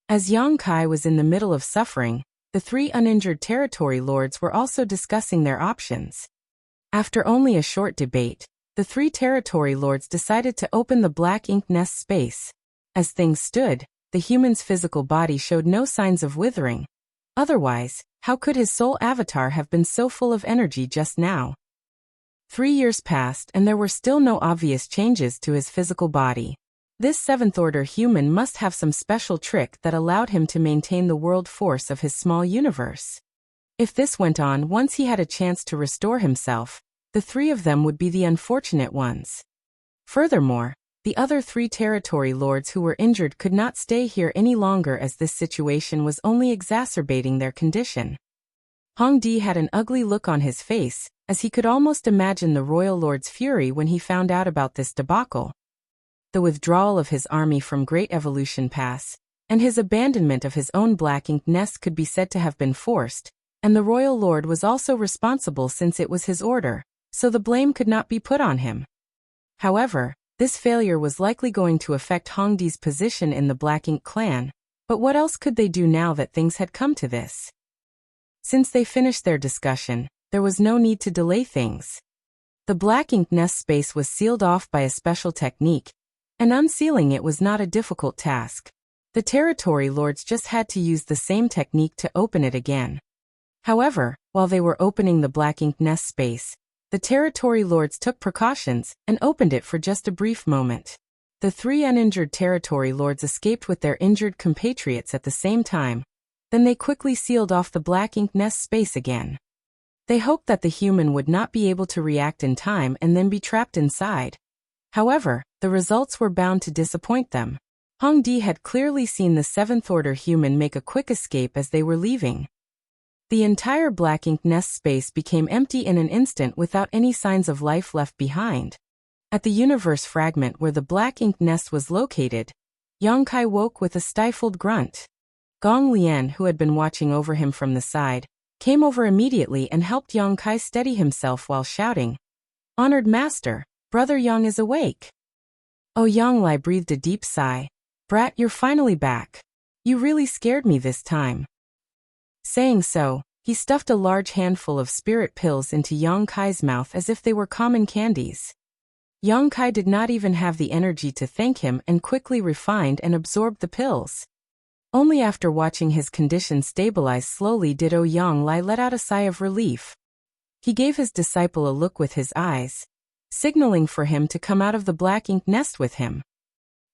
As Yang Kai was in the middle of suffering, the three uninjured territory lords were also discussing their options. After only a short debate, the three territory lords decided to open the black ink nest space. As things stood, the human's physical body showed no signs of withering. Otherwise, how could his soul avatar have been so full of energy just now? 3 years passed and there were still no obvious changes to his physical body. This seventh-order human must have some special trick that allowed him to maintain the world force of his small universe. If this went on once he had a chance to restore himself, the three of them would be the unfortunate ones. Furthermore, the other three territory lords who were injured could not stay here any longer as this situation was only exacerbating their condition. Hong Di had an ugly look on his face, as he could almost imagine the royal lord's fury when he found out about this debacle. The withdrawal of his army from Great Evolution Pass, and his abandonment of his own black ink nest could be said to have been forced, and the royal lord was also responsible since it was his order, so the blame could not be put on him. However, this failure was likely going to affect Hong Di's position in the Black Ink clan, but what else could they do now that things had come to this? Since they finished their discussion, there was no need to delay things. The Black Ink nest space was sealed off by a special technique, and unsealing it was not a difficult task. The territory lords just had to use the same technique to open it again. However, while they were opening the Black Ink nest space, the territory lords took precautions and opened it for just a brief moment. The three uninjured territory lords escaped with their injured compatriots at the same time. Then they quickly sealed off the Black Ink nest space again. They hoped that the human would not be able to react in time and then be trapped inside. However, the results were bound to disappoint them. Hong Di had clearly seen the seventh-order human make a quick escape as they were leaving. The entire Black Ink nest space became empty in an instant without any signs of life left behind. At the universe fragment where the Black Ink nest was located, Yang Kai woke with a stifled grunt. Gong Lian, who had been watching over him from the side, came over immediately and helped Yang Kai steady himself while shouting, "Honored Master, Brother Yang is awake." Oh, Yang Lai breathed a deep sigh. "Brat, you're finally back. You really scared me this time." Saying so, he stuffed a large handful of spirit pills into Yang Kai's mouth as if they were common candies. Yang Kai did not even have the energy to thank him and quickly refined and absorbed the pills. Only after watching his condition stabilize slowly did Yang Lai let out a sigh of relief. He gave his disciple a look with his eyes, signaling for him to come out of the Black Ink nest with him.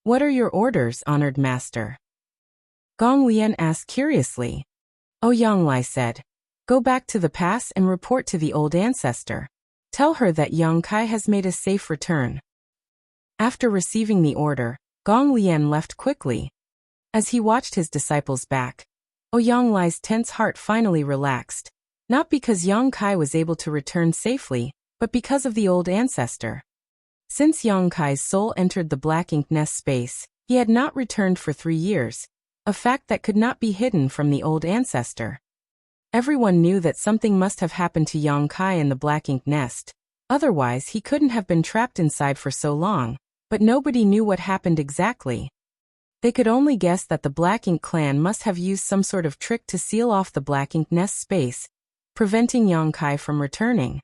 "What are your orders, honored master?" Gong Lian asked curiously. Yang Lai said, "Go back to the pass and report to the old ancestor. Tell her that Yang Kai has made a safe return." After receiving the order, Gong Lian left quickly. As he watched his disciples back, Yang Lai's tense heart finally relaxed, not because Yang Kai was able to return safely, but because of the old ancestor. Since Yang Kai's soul entered the Black Ink nest space, he had not returned for 3 years, a fact that could not be hidden from the old ancestor. Everyone knew that something must have happened to Yang Kai in the Black Ink nest, otherwise he couldn't have been trapped inside for so long, but nobody knew what happened exactly. They could only guess that the Black Ink clan must have used some sort of trick to seal off the Black Ink nest space, preventing Yang Kai from returning.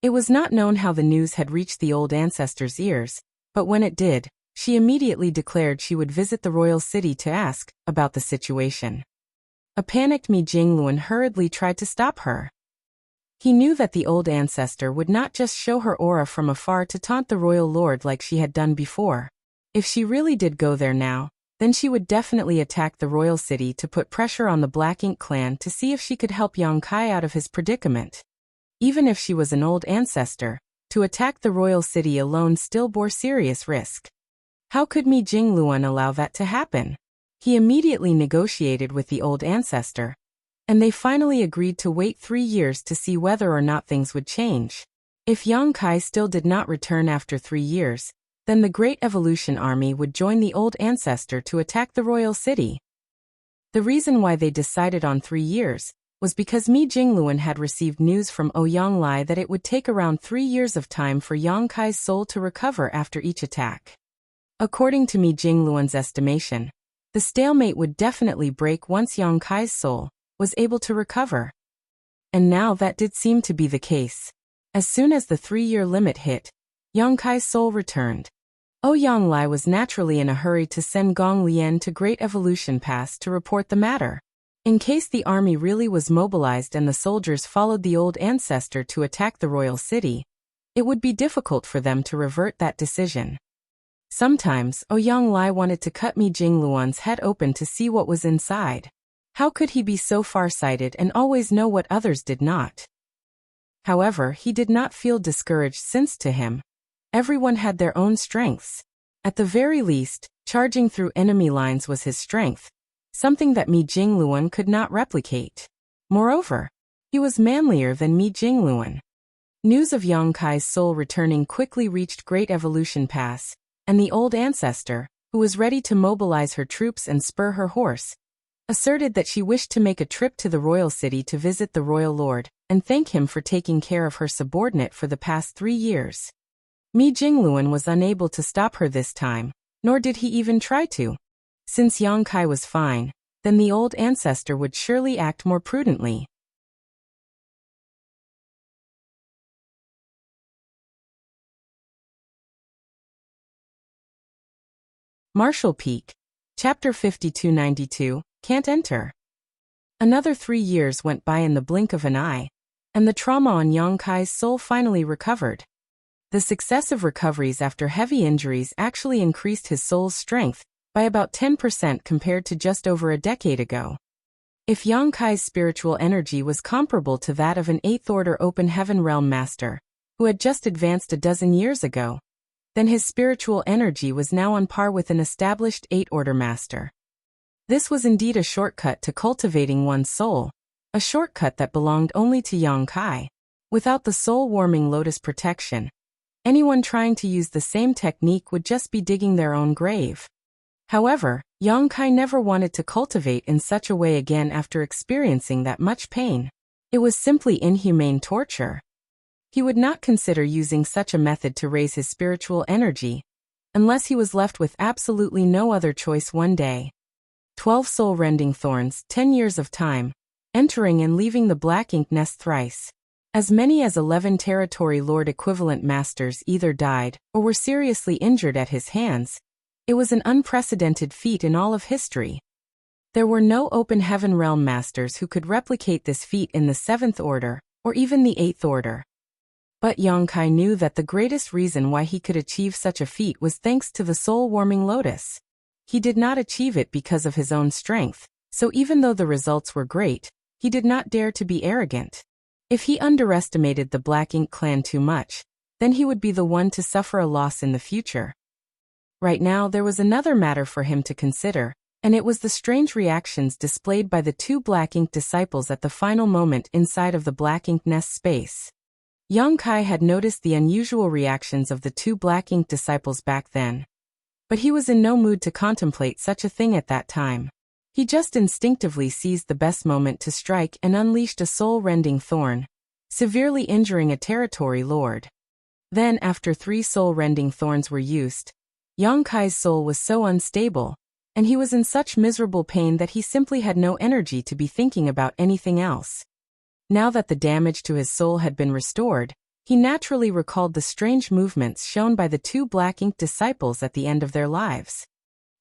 It was not known how the news had reached the old ancestor's ears, but when it did, she immediately declared she would visit the royal city to ask about the situation. A panicked Mi Jingluan hurriedly tried to stop her. He knew that the old ancestor would not just show her aura from afar to taunt the royal lord like she had done before. If she really did go there now, then she would definitely attack the royal city to put pressure on the Black Ink clan to see if she could help Yang Kai out of his predicament. Even if she was an old ancestor, to attack the royal city alone still bore serious risk. How could Mi Jingluan allow that to happen? He immediately negotiated with the old ancestor, and they finally agreed to wait 3 years to see whether or not things would change. If Yang Kai still did not return after 3 years, then the Great Evolution Army would join the old ancestor to attack the royal city. The reason why they decided on 3 years was because Mi Jingluan had received news from Ouyang Lai that it would take around 3 years of time for Yang Kai's soul to recover after each attack. According to Mi Jingluan's estimation, the stalemate would definitely break once Yang Kai's soul was able to recover. And now that did seem to be the case. As soon as the 3-year limit hit, Yang Kai's soul returned. Ouyang Lai was naturally in a hurry to send Gong Lian to Great Evolution Pass to report the matter. In case the army really was mobilized and the soldiers followed the old ancestor to attack the royal city, it would be difficult for them to revert that decision. Sometimes, Ouyang Lai wanted to cut Mi Jingluan's head open to see what was inside. How could he be so farsighted and always know what others did not? However, he did not feel discouraged since to him, everyone had their own strengths. At the very least, charging through enemy lines was his strength, something that Mi Jingluan could not replicate. Moreover, he was manlier than Mi Jingluan. News of Yang Kai's soul returning quickly reached Great Evolution Pass, and the old ancestor, who was ready to mobilize her troops and spur her horse, asserted that she wished to make a trip to the royal city to visit the royal lord and thank him for taking care of her subordinate for the past 3 years. Mi Jingluan was unable to stop her this time, nor did he even try to. Since Yang Kai was fine, then the old ancestor would surely act more prudently. Marshall Peak. Chapter 5292, Can't Enter. Another 3 years went by in the blink of an eye, and the trauma on Yang Kai's soul finally recovered. The successive recoveries after heavy injuries actually increased his soul's strength by about 10% compared to just over a decade ago. If Yang Kai's spiritual energy was comparable to that of an 8th Order Open Heaven Realm Master, who had just advanced a dozen years ago, then his spiritual energy was now on par with an established 8th Order Master. This was indeed a shortcut to cultivating one's soul, a shortcut that belonged only to Yang Kai. Without the soul-warming lotus protection, anyone trying to use the same technique would just be digging their own grave. However, Yang Kai never wanted to cultivate in such a way again after experiencing that much pain. It was simply inhumane torture. He would not consider using such a method to raise his spiritual energy, unless he was left with absolutely no other choice one day. 12 soul-rending thorns, 10 years of time, entering and leaving the black ink nest thrice. As many as 11 territory lord equivalent masters either died or were seriously injured at his hands. It was an unprecedented feat in all of history. There were no open heaven realm masters who could replicate this feat in the 7th Order, or even the 8th Order. But Yang Kai knew that the greatest reason why he could achieve such a feat was thanks to the soul-warming lotus. He did not achieve it because of his own strength, so even though the results were great, he did not dare to be arrogant. If he underestimated the Black Ink clan too much, then he would be the one to suffer a loss in the future. Right now there was another matter for him to consider, and it was the strange reactions displayed by the 2 Black Ink disciples at the final moment inside of the Black Ink nest space. Yang Kai had noticed the unusual reactions of the 2 Black Ink disciples back then, but he was in no mood to contemplate such a thing at that time. He just instinctively seized the best moment to strike and unleashed a soul-rending thorn, severely injuring a territory lord. Then, after 3 soul-rending thorns were used, Yang Kai's soul was so unstable, and he was in such miserable pain that he simply had no energy to be thinking about anything else. Now that the damage to his soul had been restored, he naturally recalled the strange movements shown by the 2 Black Ink disciples at the end of their lives.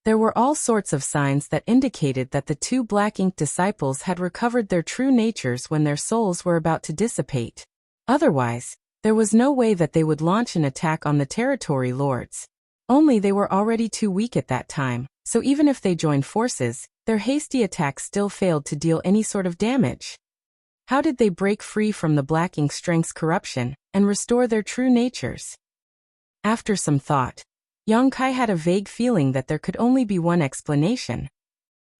There were all sorts of signs that indicated that the 2 Black Ink disciples had recovered their true natures when their souls were about to dissipate. Otherwise, there was no way that they would launch an attack on the territory lords. Only they were already too weak at that time, so even if they joined forces, their hasty attacks still failed to deal any sort of damage. How did they break free from the Black Ink strength's corruption and restore their true natures? After some thought, Yang Kai had a vague feeling that there could only be one explanation.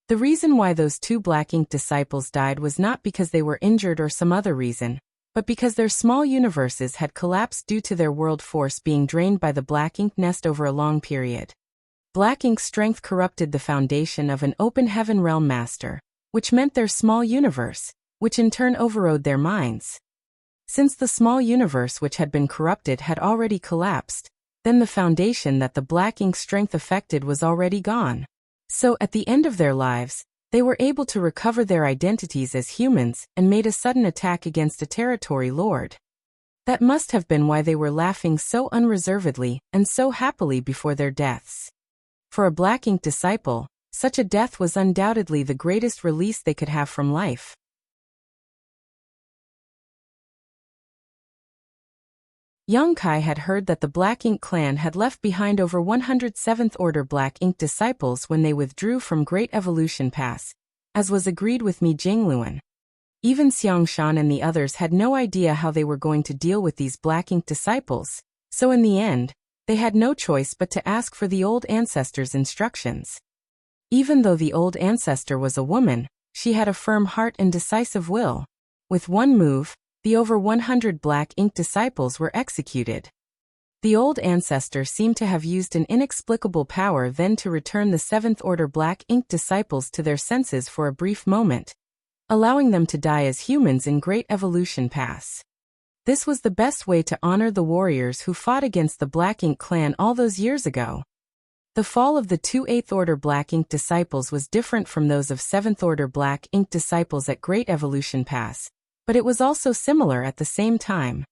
The reason why those 2 Black Ink disciples died was not because they were injured or some other reason, but because their small universes had collapsed due to their world force being drained by the black ink nest over a long period. Black ink's strength corrupted the foundation of an open heaven realm master, which meant their small universe, which in turn overrode their minds. Since the small universe which had been corrupted had already collapsed, then the foundation that the black ink strength affected was already gone. So at the end of their lives, they were able to recover their identities as humans and made a sudden attack against a territory lord. That must have been why they were laughing so unreservedly and so happily before their deaths. For a black ink disciple, such a death was undoubtedly the greatest release they could have from life. Young Kai had heard that the Black Ink clan had left behind over 100 7th Order Black Ink disciples when they withdrew from Great Evolution Pass, as was agreed with Mi Jingluan. Even Xiang Shan and the others had no idea how they were going to deal with these Black Ink disciples, so in the end, they had no choice but to ask for the old ancestor's instructions. Even though the old ancestor was a woman, she had a firm heart and decisive will. With one move, the over 100 Black Ink disciples were executed. The old ancestor seemed to have used an inexplicable power then to return the 7th Order Black Ink disciples to their senses for a brief moment, allowing them to die as humans in Great Evolution Pass. This was the best way to honor the warriors who fought against the Black Ink clan all those years ago. The fall of the two 8th Order Black Ink disciples was different from those of 7th Order Black Ink disciples at Great Evolution Pass, but it was also similar at the same time.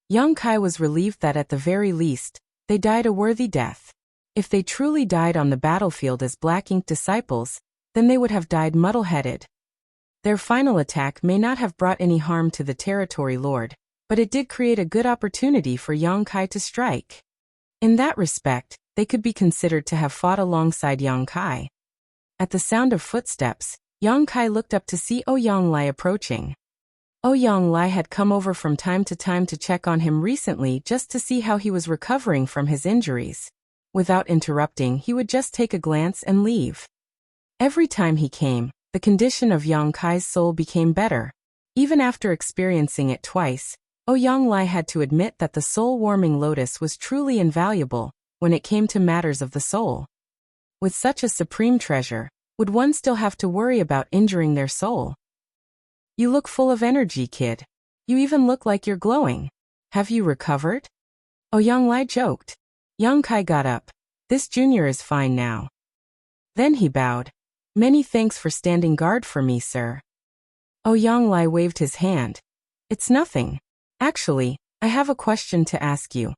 Young Kai was relieved that at the very least, they died a worthy death. If they truly died on the battlefield as Black Ink disciples, then they would have died muddle-headed. Their final attack may not have brought any harm to the territory lord, but it did create a good opportunity for Young Kai to strike. In that respect, they could be considered to have fought alongside Young Kai. At the sound of footsteps, Young Kai looked up to see Ouyang Lai approaching. Ouyang Lai had come over from time to time to check on him recently just to see how he was recovering from his injuries. Without interrupting, he would just take a glance and leave. Every time he came, the condition of Young Kai's soul became better. Even after experiencing it twice, Ouyang Lai had to admit that the soul-warming lotus was truly invaluable when it came to matters of the soul. With such a supreme treasure, would one still have to worry about injuring their soul? You look full of energy, kid. You even look like you're glowing. Have you recovered? Ouyang Lai joked. Young Kai got up. This junior is fine now. Then he bowed. Many thanks for standing guard for me, sir. Ouyang Lai waved his hand. It's nothing. Actually, I have a question to ask you.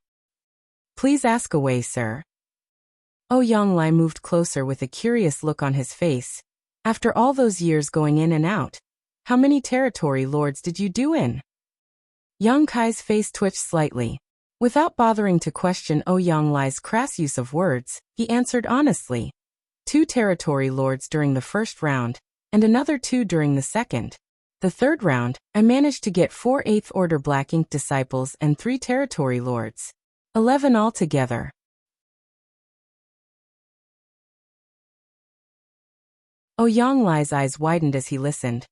Please ask away, sir. Ouyang Lai moved closer with a curious look on his face. After all those years going in and out, how many territory lords did you do in? Young Kai's face twitched slightly. Without bothering to question Ouyang Lai's crass use of words, he answered honestly. 2 territory lords during the first round, and another 2 during the second. The third round, I managed to get 4 8th Order Black Ink disciples and 3 territory lords. 11 altogether. Ouyang Lai's eyes widened as he listened.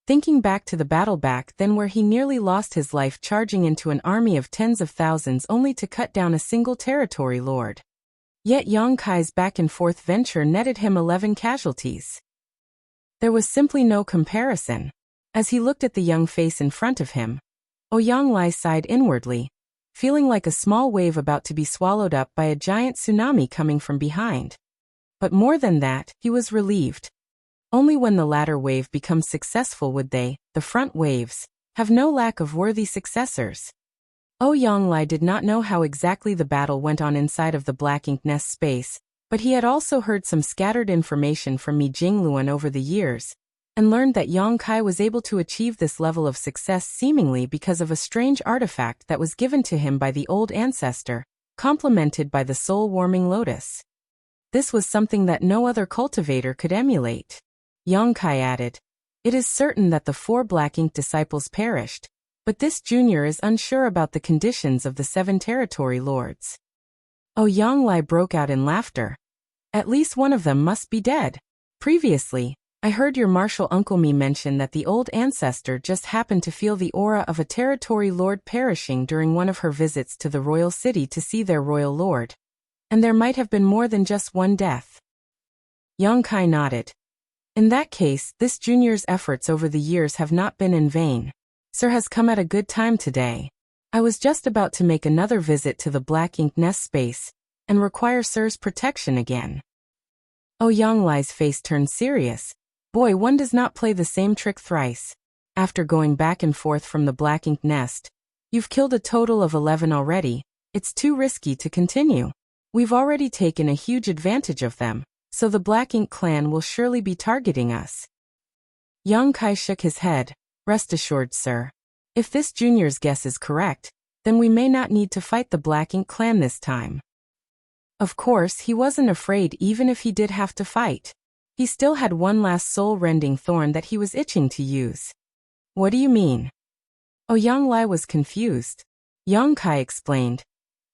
Thinking back to the battle back then where he nearly lost his life charging into an army of tens of thousands only to cut down a single territory lord. Yet Young Kai's back-and-forth venture netted him 11 casualties. There was simply no comparison. As he looked at the young face in front of him, Ouyang Lai sighed inwardly, feeling like a small wave about to be swallowed up by a giant tsunami coming from behind. But more than that, he was relieved. Only when the latter wave becomes successful would they, the front waves, have no lack of worthy successors. Ouyang Lai did not know how exactly the battle went on inside of the Black Ink Nest space, but he had also heard some scattered information from Mi Jingluan over the years, and learned that Young Kai was able to achieve this level of success seemingly because of a strange artifact that was given to him by the old ancestor, complemented by the soul-warming lotus. This was something that no other cultivator could emulate. Young Kai added, "It is certain that the 4 Black Ink disciples perished, but this junior is unsure about the conditions of the 7 territory lords." Ouyang Lai broke out in laughter. At least one of them must be dead. Previously, I heard your martial uncle me mention that the old ancestor just happened to feel the aura of a territory lord perishing during one of her visits to the royal city to see their royal lord. And there might have been more than just one death. Young Kai nodded. In that case, this junior's efforts over the years have not been in vain. Sir has come at a good time today. I was just about to make another visit to the Black Ink Nest space, and require Sir's protection again. Young Lai's face turned serious. Boy, one does not play the same trick thrice. After going back and forth from the Black Ink Nest, you've killed a total of 11 already. It's too risky to continue. We've already taken a huge advantage of them, so the Black Ink clan will surely be targeting us. Young Kai shook his head. Rest assured, sir. If this junior's guess is correct, then we may not need to fight the Black Ink clan this time. Of course, he wasn't afraid even if he did have to fight. He still had one last soul-rending thorn that he was itching to use. What do you mean? Young Lai was confused. Young Kai explained.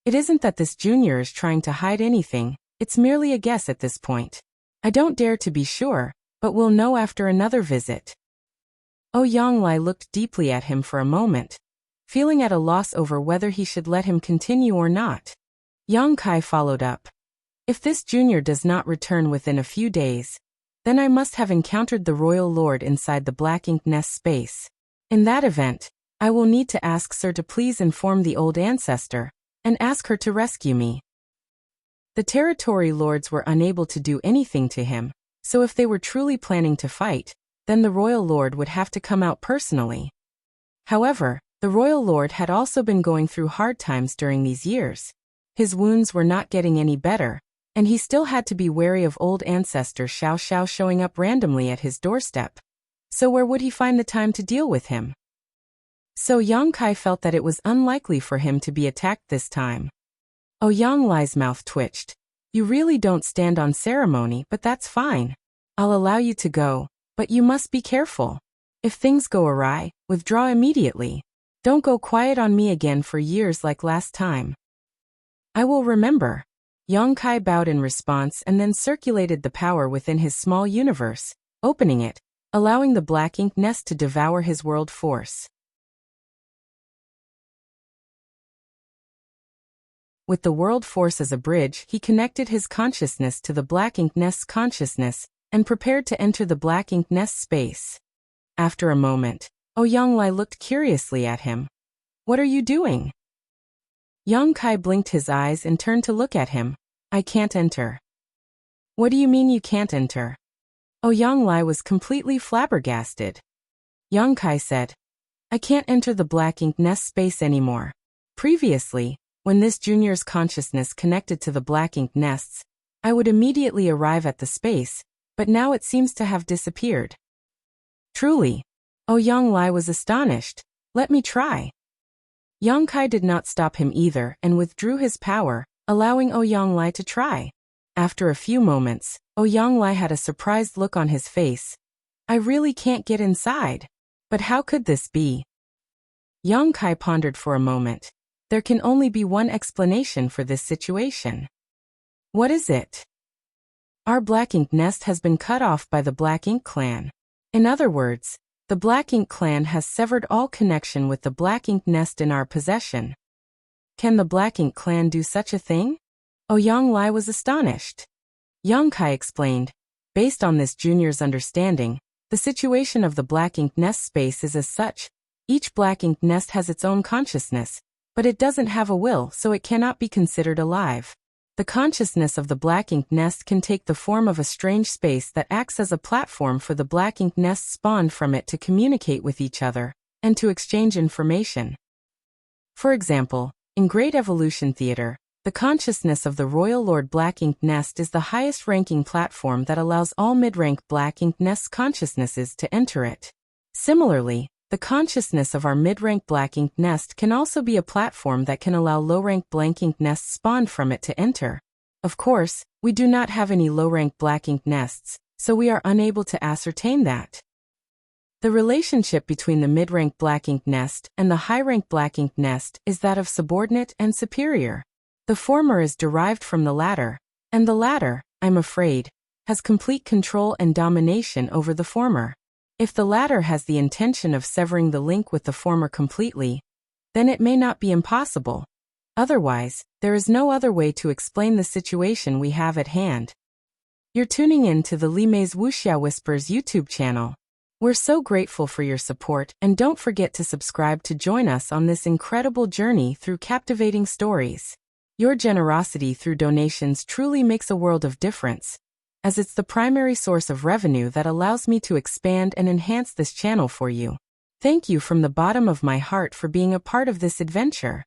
It isn't that this junior is trying to hide anything, it's merely a guess at this point. I don't dare to be sure, but we'll know after another visit. Young Lai looked deeply at him for a moment, feeling at a loss over whether he should let him continue or not. Young Kai followed up. If this junior does not return within a few days, then I must have encountered the royal lord inside the Black Ink Nest space. In that event, I will need to ask Sir to please inform the old ancestor, and ask her to rescue me. The territory lords were unable to do anything to him, so if they were truly planning to fight, then the royal lord would have to come out personally. However, the royal lord had also been going through hard times during these years. His wounds were not getting any better, and he still had to be wary of old ancestor Xiao Xiao showing up randomly at his doorstep. So where would he find the time to deal with him? So Young Kai felt that it was unlikely for him to be attacked this time. Young Lai's mouth twitched. You really don't stand on ceremony, but that's fine. I'll allow you to go, but you must be careful. If things go awry, withdraw immediately. Don't go quiet on me again for years like last time. I will remember. Young Kai bowed in response and then circulated the power within his small universe, opening it, allowing the Black Ink Nest to devour his world force. With the world force as a bridge, he connected his consciousness to the Black Ink Nest's consciousness, and prepared to enter the Black Ink Nest space. After a moment, Young Lai looked curiously at him. What are you doing? Young Kai blinked his eyes and turned to look at him. I can't enter. What do you mean you can't enter? Young Lai was completely flabbergasted. Young Kai said, I can't enter the Black Ink Nest space anymore. Previously, when this junior's consciousness connected to the Black Ink Nests, I would immediately arrive at the space, but now it seems to have disappeared. Truly. Young Lai was astonished. Let me try. Young Kai did not stop him either and withdrew his power, allowing Young Lai to try. After a few moments, Young Lai had a surprised look on his face. I really can't get inside. But how could this be? Young Kai pondered for a moment. There can only be one explanation for this situation. What is it? Our Black Ink Nest has been cut off by the Black Ink clan. In other words, the Black Ink clan has severed all connection with the Black Ink Nest in our possession. Can the Black Ink clan do such a thing? Young Lai was astonished. Young Kai explained, based on this junior's understanding, the situation of the Black Ink Nest space is as such. Each Black Ink Nest has its own consciousness, but it doesn't have a will, so it cannot be considered alive. The consciousness of the Black Ink Nest can take the form of a strange space that acts as a platform for the Black Ink Nest spawned from it to communicate with each other, and to exchange information. For example, in Great Evolution Theater, the consciousness of the Royal Lord Black Ink Nest is the highest ranking platform that allows all mid-rank Black Ink Nest consciousnesses to enter it. Similarly, the consciousness of our mid-rank Black Ink Nest can also be a platform that can allow low-rank Black Ink Nests spawned from it to enter. Of course, we do not have any low-rank Black Ink Nests, so we are unable to ascertain that. The relationship between the mid-rank Black Ink Nest and the high-rank Black Ink Nest is that of subordinate and superior. The former is derived from the latter, and the latter, I'm afraid, has complete control and domination over the former. If the latter has the intention of severing the link with the former completely, then it may not be impossible. Otherwise, there is no other way to explain the situation we have at hand. You're tuning in to the Limei's Wuxia Whispers YouTube channel. We're so grateful for your support, and don't forget to subscribe to join us on this incredible journey through captivating stories. Your generosity through donations truly makes a world of difference, as it's the primary source of revenue that allows me to expand and enhance this channel for you. Thank you from the bottom of my heart for being a part of this adventure.